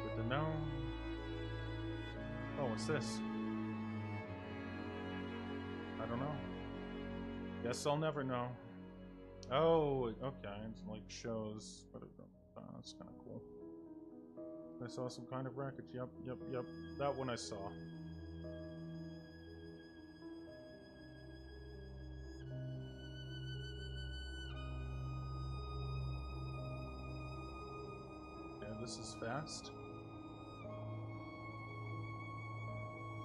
Good to know. Oh, what's this? I don't know. Guess I'll never know. Oh, okay. It's like shows. That's kind of cool. I saw some kind of wreckage. Yep. That one I saw. This is fast.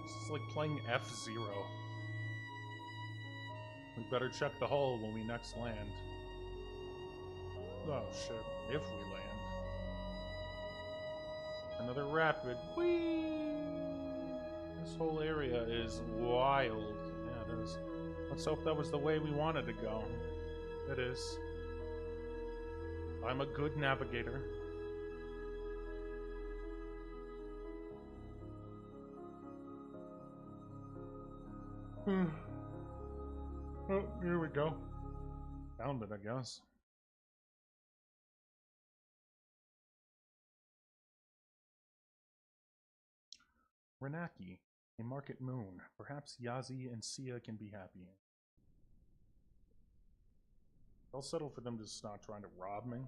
This is like playing F-Zero. We better check the hull when we next land. Oh shit, if we land. Another rapid. Whee! This whole area is wild. Yeah, it is. Let's hope that was the way we wanted to go. It is. I'm a good navigator. Oh, here we go. Found it, I guess. Renaki, a market moon. Perhaps Yazi and Sia can be happy. I'll settle for them just not trying to rob me.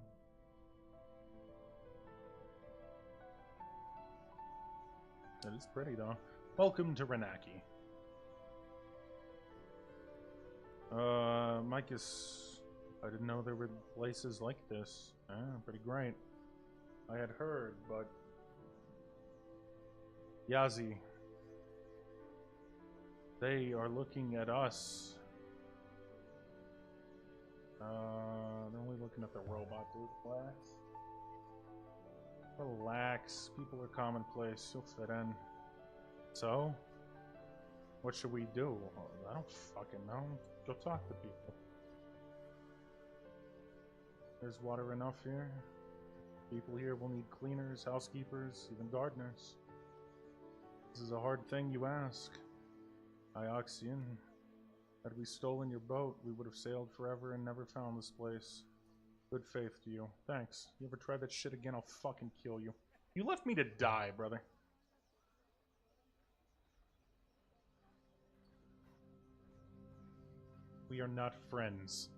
It is pretty, though. Welcome to Renaki. Micus, I didn't know there were places like this. Pretty great. I had heard, but... Yazi. They are looking at us. They're only looking at the robot, dude. Relax. Relax. People are commonplace. You'll fit in. So? What should we do? I don't fucking know. Go talk to people. There's water enough here. People here will need cleaners, housekeepers, even gardeners. This is a hard thing you ask. Ioxian. Had we stolen your boat, we would have sailed forever and never found this place. Good faith to you. Thanks. You ever try that shit again, I'll fucking kill you. You left me to die, brother. We are not friends.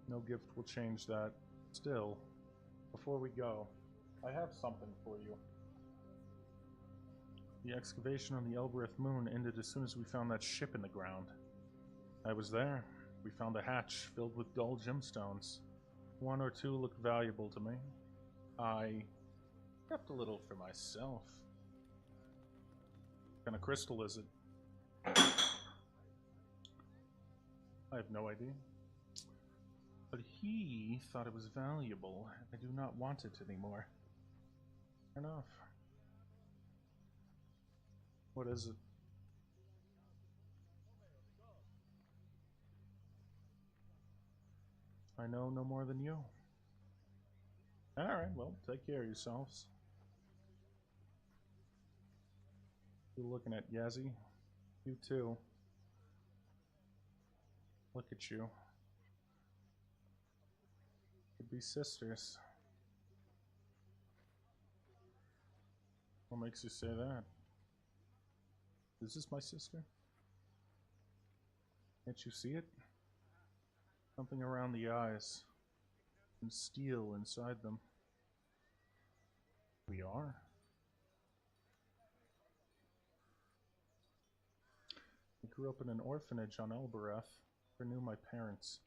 No gift will change that. Still, before we go, I have something for you. The excavation on the Elbereth moon ended as soon as we found that ship in the ground. I was there. We found a hatch filled with dull gemstones. One or two looked valuable to me. I kept a little for myself. What kind of crystal is it? I have no idea. But he thought it was valuable. I do not want it anymore. Fair enough. What is it? I know no more than you. Alright, well, take care of yourselves. You looking at Yazi? You too. Look at you. Could be sisters. What makes you say that? Is this my sister? Can't you see it? Something around the eyes. And steel inside them. We are. I grew up in an orphanage on Elbereth. I knew my parents.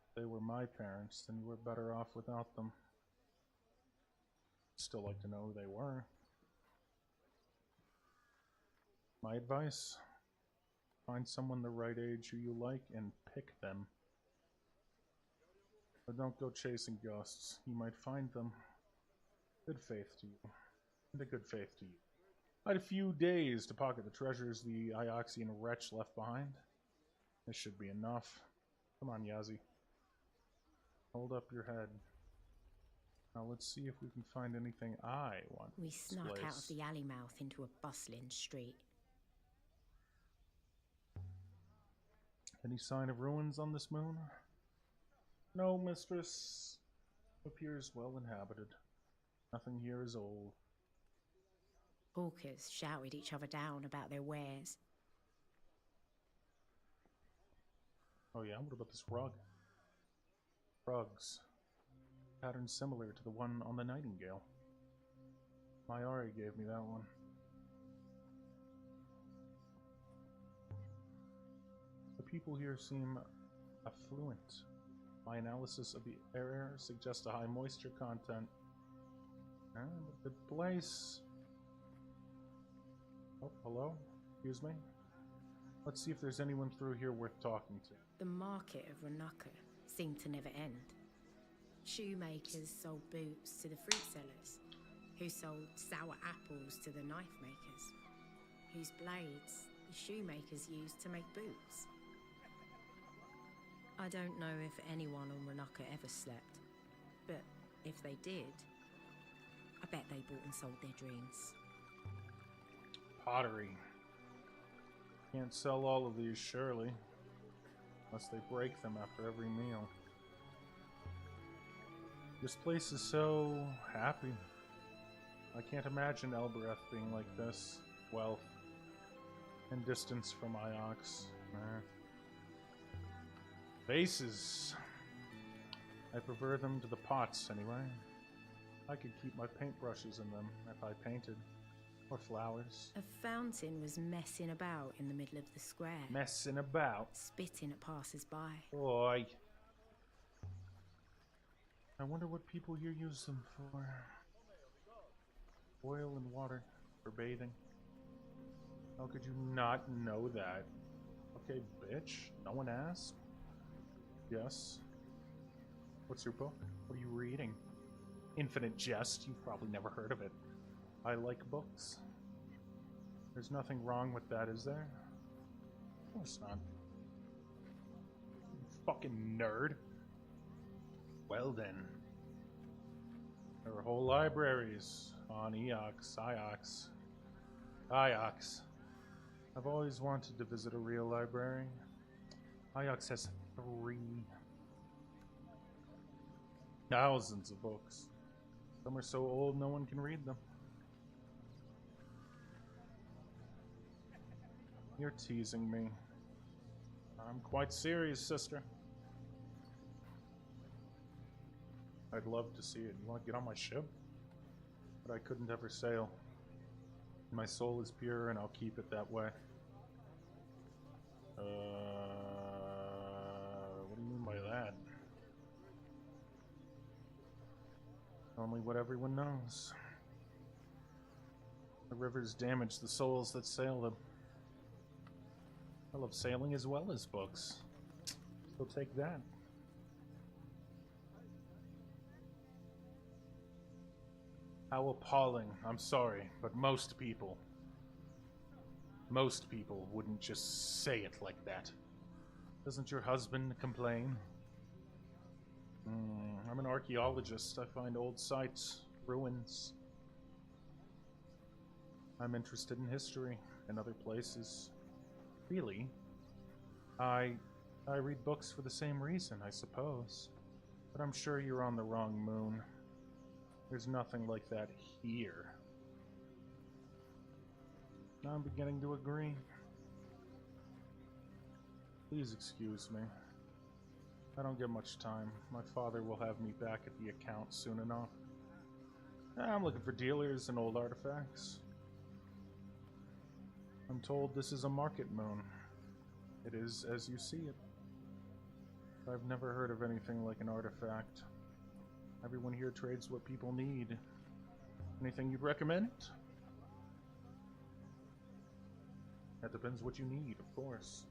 If they were my parents, then you were better off without them. Still like to know who they were. My advice? Find someone the right age who you like and pick them. But don't go chasing ghosts. You might find them. Good faith to you. And a good faith to you. I had a few days to pocket the treasures the Ioxian wretch left behind. This should be enough. Come on, Yazi. Hold up your head. Now let's see if we can find anything I want. We snuck out of the alley mouth into a bustling street. Any sign of ruins on this moon? No, mistress. Appears well inhabited. Nothing here is old. Hawkers shouted each other down about their wares. Oh yeah, what about this rug? Rugs. Pattern similar to the one on the Nightingale. Mayari gave me that one. The people here seem affluent. My analysis of the air suggests a high moisture content. But the place... Oh, hello? Excuse me? Let's see if there's anyone through here worth talking to. The market of Renaka seemed to never end. Shoemakers sold boots to the fruit sellers, who sold sour apples to the knife makers, whose blades the shoemakers used to make boots. I don't know if anyone on Renaka ever slept, but if they did, I bet they bought and sold their dreams. Pottery. Can't sell all of these, surely. Unless they break them after every meal. This place is so happy. I can't imagine Elbereth being like this. Wealth. And distance from Iox. Vases. I prefer them to the pots, anyway. I could keep my paintbrushes in them if I painted. Or flowers. A fountain was messing about in the middle of the square. Messing about? Spitting at passers-by. Boy. I wonder what people here use them for. Oil and water for bathing. How could you not know that? Okay, bitch. No one asked. Yes. What's your book? What are you reading? Infinite Jest. You've probably never heard of it. I like books. There's nothing wrong with that, is there? Of course not. You fucking nerd. Well then. There are whole libraries on Iox. I've always wanted to visit a real library. Iox has 3,000 of books. Some are so old no one can read them. You're teasing me. I'm quite serious, sister. I'd love to see it. You want to get on my ship? But I couldn't ever sail. My soul is pure and I'll keep it that way. What do you mean by that? Only what everyone knows. The rivers damage the souls that sail them. I love sailing as well as books. So take that. How appalling. I'm sorry, but most people wouldn't just say it like that. Doesn't your husband complain? I'm an archaeologist. I find old sites, ruins. I'm interested in history and other places. Really, I I read books for the same reason, I suppose. But I'm sure you're on the wrong moon. There's nothing like that here. Now I'm beginning to agree. Please excuse me. I don't get much time. My father will have me back at the account soon enough. I'm looking for dealers in old artifacts. I'm told this is a market moon. It is as you see it. I've never heard of anything like an artifact. Everyone here trades what people need. Anything you'd recommend? That depends what you need, of course.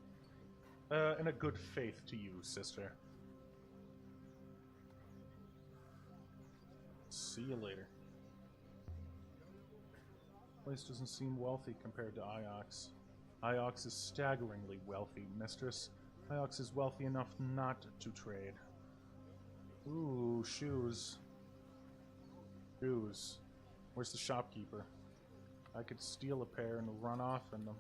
And a good faith to you, sister. See you later. Place doesn't seem wealthy compared to Iox. Iox is staggeringly wealthy, mistress. Iox is wealthy enough not to trade. Ooh, shoes. Shoes. Where's the shopkeeper? I could steal a pair and run off in them.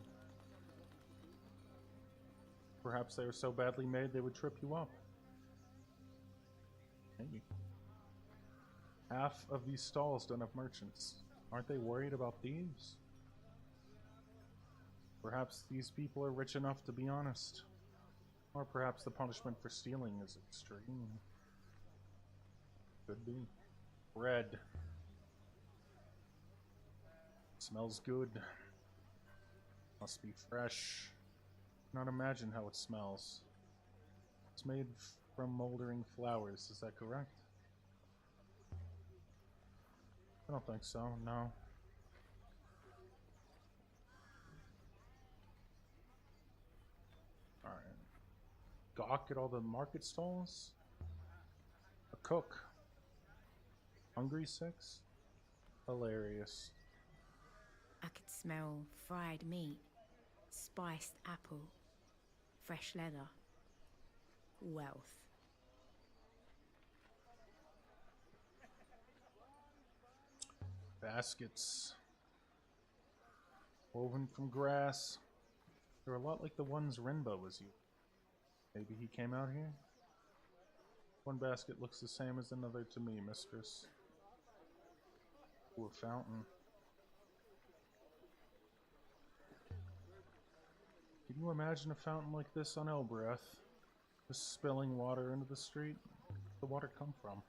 Perhaps they are so badly made they would trip you up. Maybe. Half of these stalls don't have merchants. Aren't they worried about thieves? Perhaps these people are rich enough to be honest. Or perhaps the punishment for stealing is extreme. Could be. Bread. Smells good. Must be fresh. Cannot imagine how it smells. It's made from moldering flowers, is that correct? I don't think so, no. Alright. Gawk at all the market stalls? A cook. Hungry 6? Hilarious. I could smell fried meat, spiced apple, fresh leather, wealth. Baskets. Woven from grass. They're a lot like the ones Rinbo was using. Maybe he came out here? One basket looks the same as another to me, mistress. Ooh, a fountain. Can you imagine a fountain like this on Elbereth? Just spilling water into the street? Where'd the water come from?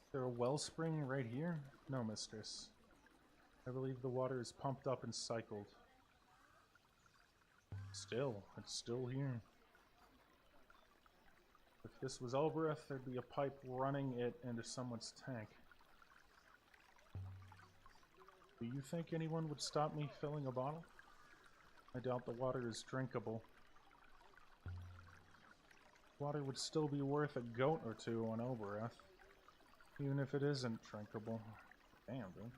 Is there a wellspring right here? No, mistress. I believe the water is pumped up and cycled. Still, it's still here. If this was Elbereth, there'd be a pipe running it into someone's tank. Do you think anyone would stop me filling a bottle? I doubt the water is drinkable. Water would still be worth a goat or two on Elbereth, even if it isn't drinkable. Damn, dude.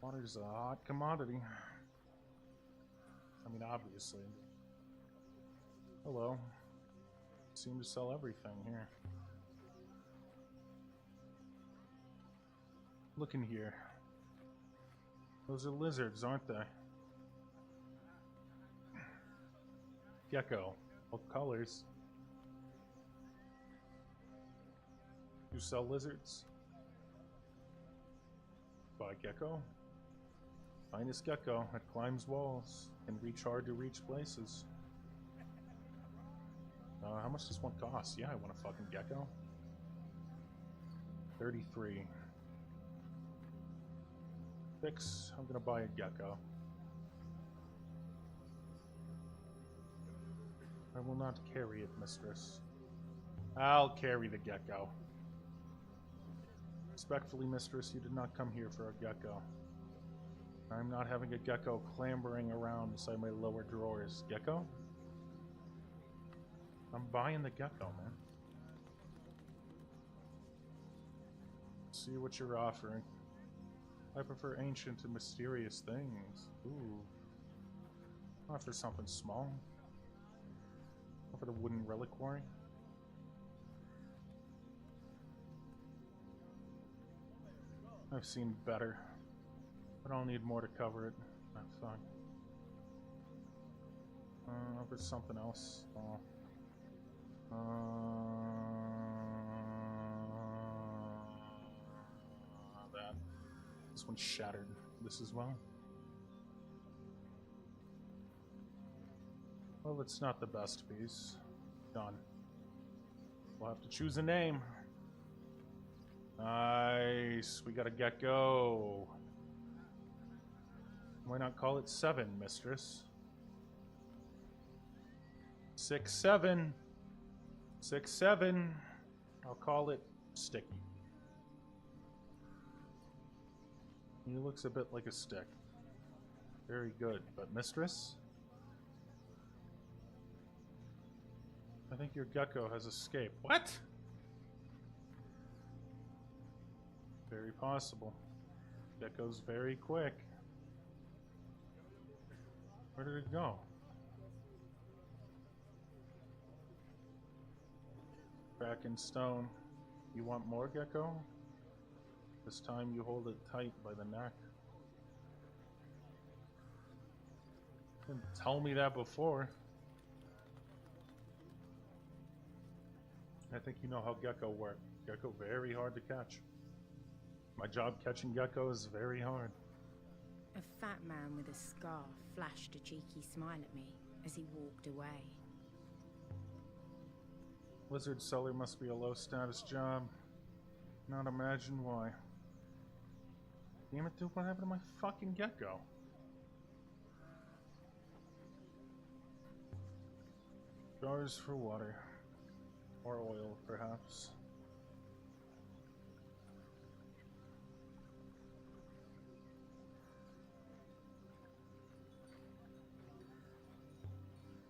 Water's a hot commodity. I mean, obviously. Hello. Seem to sell everything here. Look in here. Those are lizards, aren't they? Gecko. All colors. You sell lizards? Buy gecko? Finest gecko. It climbs walls. Can reach hard to reach places. How much does one cost? Yeah, I want a fucking gecko. 33. Fix. I'm gonna buy a gecko. I will not carry it, mistress. I'll carry the gecko. Respectfully, mistress, you did not come here for a gecko. I'm not having a gecko clambering around inside my lower drawers. Gecko? I'm buying the gecko, man. See what you're offering. I prefer ancient and mysterious things. Ooh. Offer something small. Offer the wooden reliquary. I've seen better. But I'll need more to cover it. That's fine. there's something else. Oh. That. This one's shattered. This as well. Well, it's not the best piece. Done. We'll have to choose a name. Nice. We got a gecko. Why not call it 7, mistress? 6, 7. 6, 7. I'll call it Sticky. He looks a bit like a stick. Very good. But mistress? I think your gecko has escaped. What? Very possible. Gecko's very quick. Where did it go? Back in stone. You want more, gecko? This time you hold it tight by the neck. You didn't tell me that before. I think you know how gecko work. Gecko very hard to catch. My job catching gecko is very hard. A fat man with a scarf flashed a cheeky smile at me as he walked away. Lizard seller must be a low status job. Not imagine why. Damn it, dude, what happened to my fucking gecko? Jars for water. Or oil, perhaps.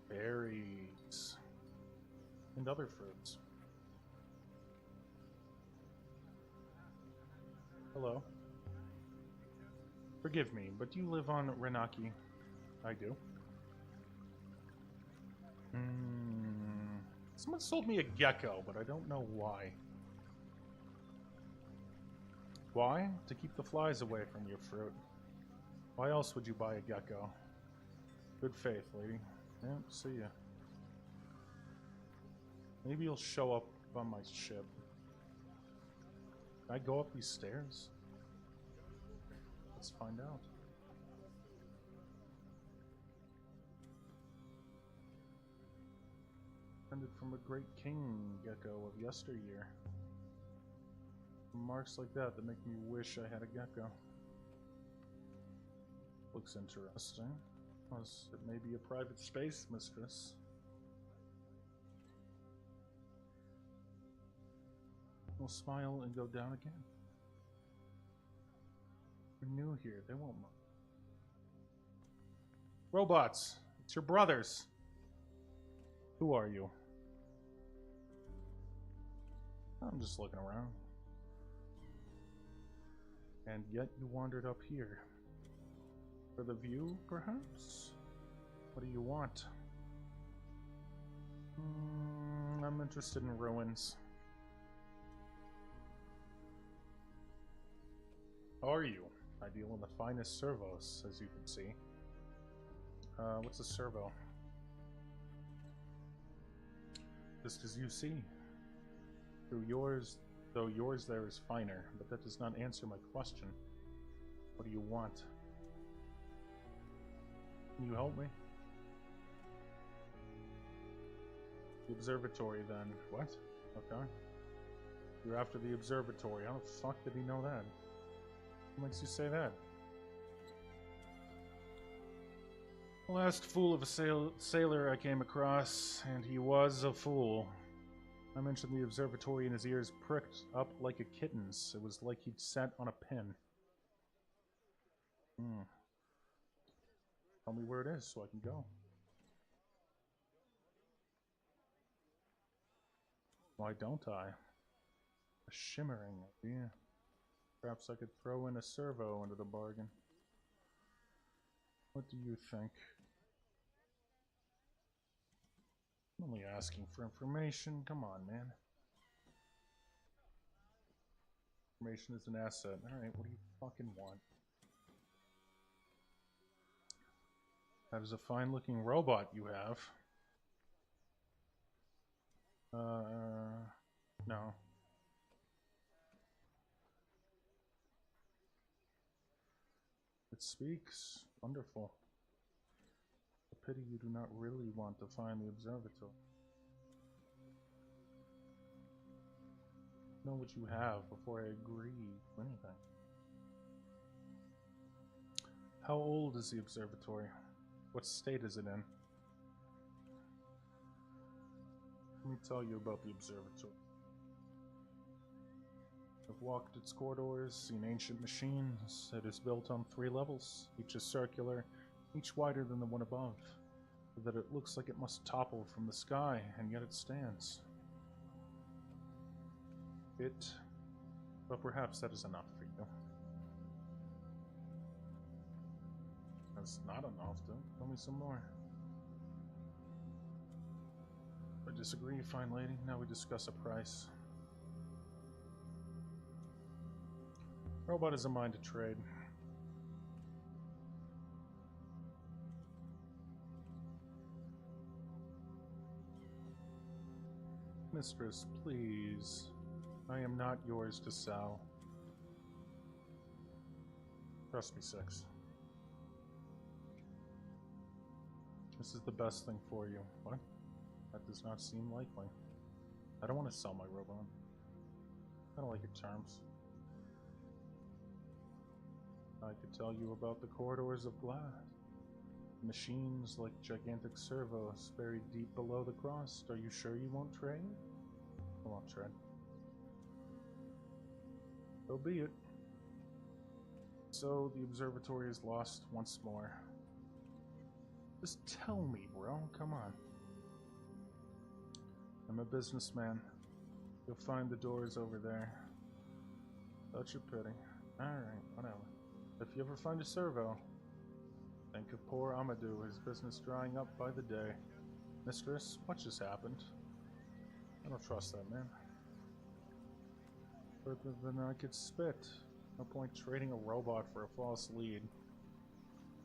Berries. And other fruits. Hello. Forgive me, but do you live on Renaki? I do. Someone sold me a gecko, but I don't know why. Why? To keep the flies away from your fruit. Why else would you buy a gecko? Good faith, lady. Yep, see ya. Maybe you'll show up on my ship. Can I go up these stairs? Let's find out. Descended from a great king gecko of yesteryear. Marks like that make me wish I had a gecko. Looks interesting. Plus, it may be a private space, mistress. We'll smile and go down again. We're new here, they won't mind. Robots! It's your brothers! Who are you? I'm just looking around. And yet you wandered up here. For the view, perhaps? What do you want? I'm interested in ruins. How are you? I deal in the finest servos, as you can see. What's a servo? Just as you see. Though yours there is finer, but that does not answer my question. What do you want? Can you help me? The observatory, then. What? Okay. You're after the observatory. How the fuck did he know that? What makes you say that? The last fool of a sailor I came across, and he was a fool. I mentioned the observatory and his ears pricked up like a kitten's. It was like he'd sat on a pin. Tell me where it is so I can go. Why don't I? A shimmering idea. Perhaps I could throw in a servo into the bargain. What do you think? I'm only asking for information. Come on, man. Information is an asset. Alright, what do you fucking want? That is a fine-looking robot you have. No. It speaks. Wonderful. A pity you do not really want to find the observatory. Know what you have before I agree to anything. How old is the observatory? What state is it in? Let me tell you about the observatory. I've walked its corridors, seen ancient machines. It is built on 3 levels. Each is circular, each wider than the one above, so that it looks like it must topple from the sky, and yet it stands. But perhaps that is enough for you. That's not enough, though. Tell me some more. I disagree, fine lady. Now we discuss a price. Robot has a mind to trade. Mistress, please. I am not yours to sell. Trust me, 6. This is the best thing for you. What? That does not seem likely. I don't want to sell my robot. I don't like your terms. I could tell you about the corridors of glass. Machines like gigantic servos buried deep below the crust. Are you sure you won't trade? I won't trade. So be it. So the observatory is lost once more. Just tell me, bro. Come on. I'm a businessman. You'll find the doors over there. Such a pity. Alright, whatever. If you ever find a servo, think of poor Amadou, his business drying up by the day. Mistress, what just happened? I don't trust that man. Further than I could spit. No point trading a robot for a false lead.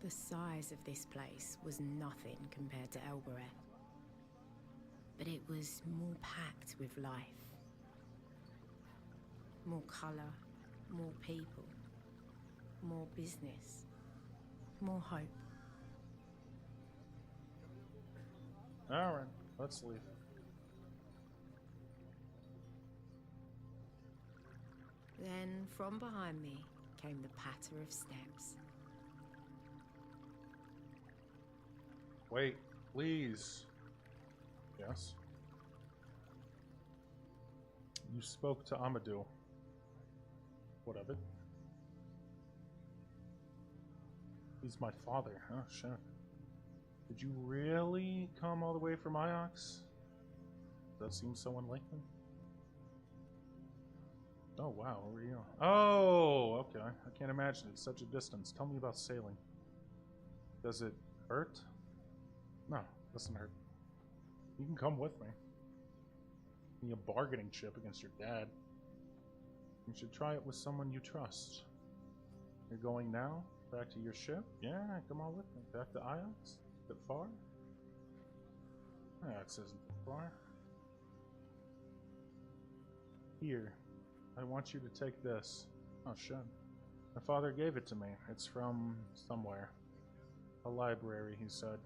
The size of this place was nothing compared to Elbereth. But it was more packed with life. More colour, more people, more business, more hope. Alright, let's leave. Then, from behind me, came the patter of steps. Wait, please. Yes? You spoke to Amadou. What of it? He's my father. Oh, shit. Did you really come all the way from Iox? That seems so unlikely. Oh, wow. Where are you? Oh, okay. I can't imagine it's such a distance. Tell me about sailing. Does it hurt? No, it doesn't hurt. You can come with me. Be a bargaining chip against your dad. You should try it with someone you trust. You're going now? Back to your ship? Yeah, come on with me. Back to Iox? Is it far? Iox isn't that far. Here. I want you to take this. Oh, shit. My father gave it to me. It's from somewhere. A library, he said.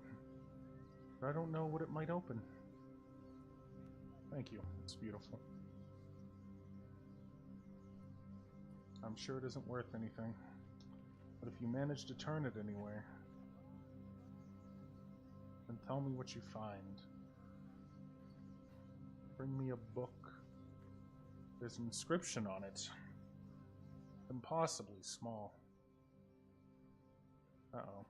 But I don't know what it might open. Thank you. It's beautiful. I'm sure it isn't worth anything. But if you manage to turn it anywhere, then tell me what you find. Bring me a book. There's an inscription on it. Impossibly small. Uh-oh.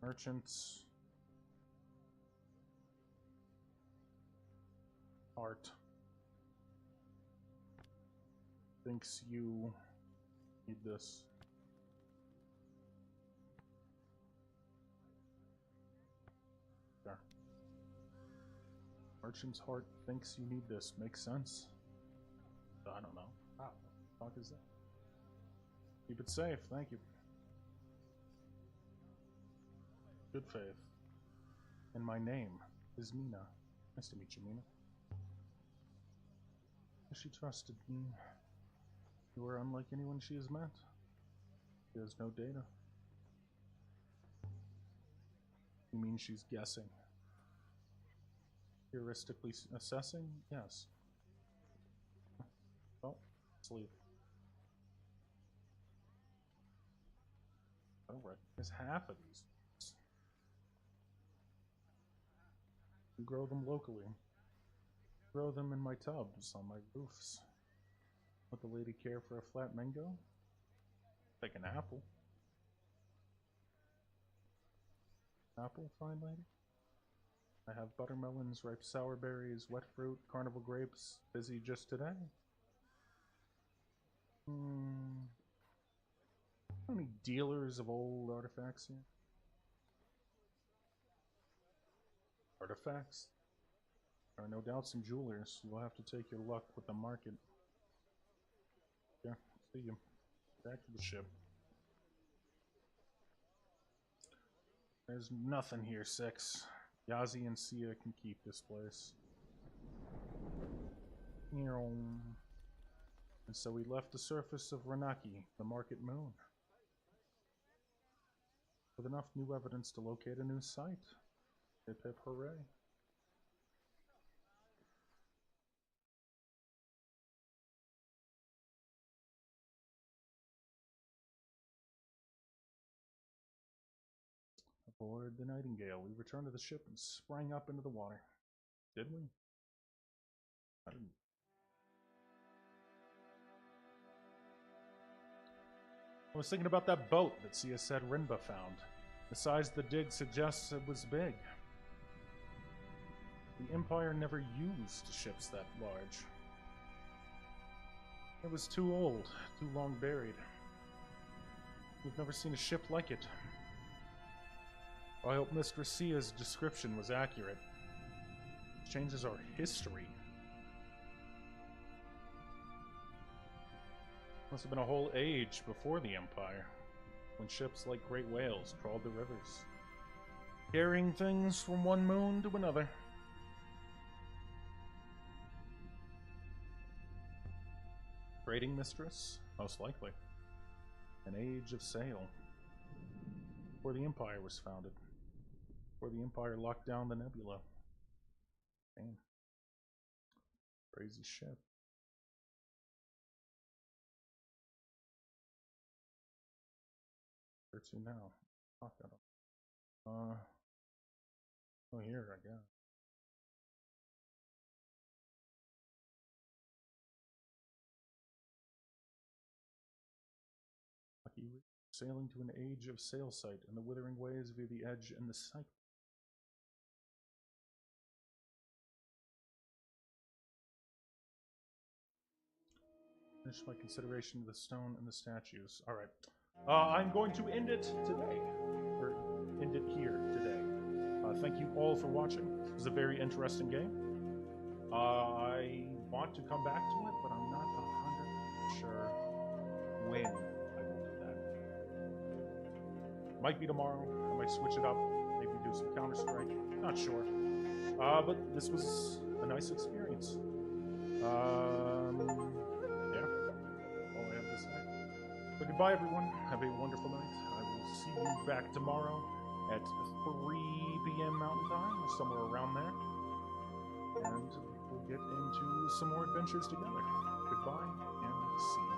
Merchants. Art. Thinks you need this. There. Merchant's heart thinks you need this. Makes sense? I don't know. Wow. What the fuck is that? Keep it safe. Thank you. good faith. And my name is Mina. Nice to meet you, Mina. She trusted me. You are unlike anyone she has met. She has no data. You mean she's guessing? Heuristically assessing? Yes. Well, let's leave. I don't recognize half of these. We grow them locally. Grow them in my tubs on my roofs. Would the lady care for a flat mango? Like an apple. Apple, fine lady? I have buttermelons, ripe sour berries, wet fruit, carnival grapes. Busy just today. How many dealers of old artifacts here? Artifacts? There are no doubt some jewelers. You'll have to take your luck with the market. Yeah, see you. Back to the ship. There's nothing here, Six. Yazi and Sia can keep this place. And so we left the surface of Ranaki, the market moon, with enough new evidence to locate a new site. Hip hip hooray. Aboard the Nightingale, we returned to the ship and sprang up into the water. Did we? I didn't. I was thinking about that boat that Sia said Rinba found. The size of the dig suggests it was big. The Empire never used ships that large. It was too old, too long buried. We've never seen a ship like it. I hope Mistress Sia's description was accurate. It changes our history. Must have been a whole age before the Empire, when ships like great whales trawled the rivers, carrying things from one moon to another. Trading mistress? Most likely. An age of sail. Before the Empire was founded. Before the Empire locked down the nebula. Damn. Crazy ship. Where to now? Talk at him. Oh, here, I guess. Lucky week. Sailing to an age of sail sight and the withering waves via the edge and the sight. Finish my consideration of the stone and the statues. Alright. I'm going to end it today. Or end it here today. Thank you all for watching. It was a very interesting game. I want to come back to it, but I'm not 100% sure when I will do that. Might be tomorrow. I might switch it up. Maybe do some Counter-Strike. Not sure. But this was a nice experience. So goodbye, everyone. Have a wonderful night. I will see you back tomorrow at 3 p.m. Mountain Time, or somewhere around there. And we'll get into some more adventures together. Goodbye, and see you.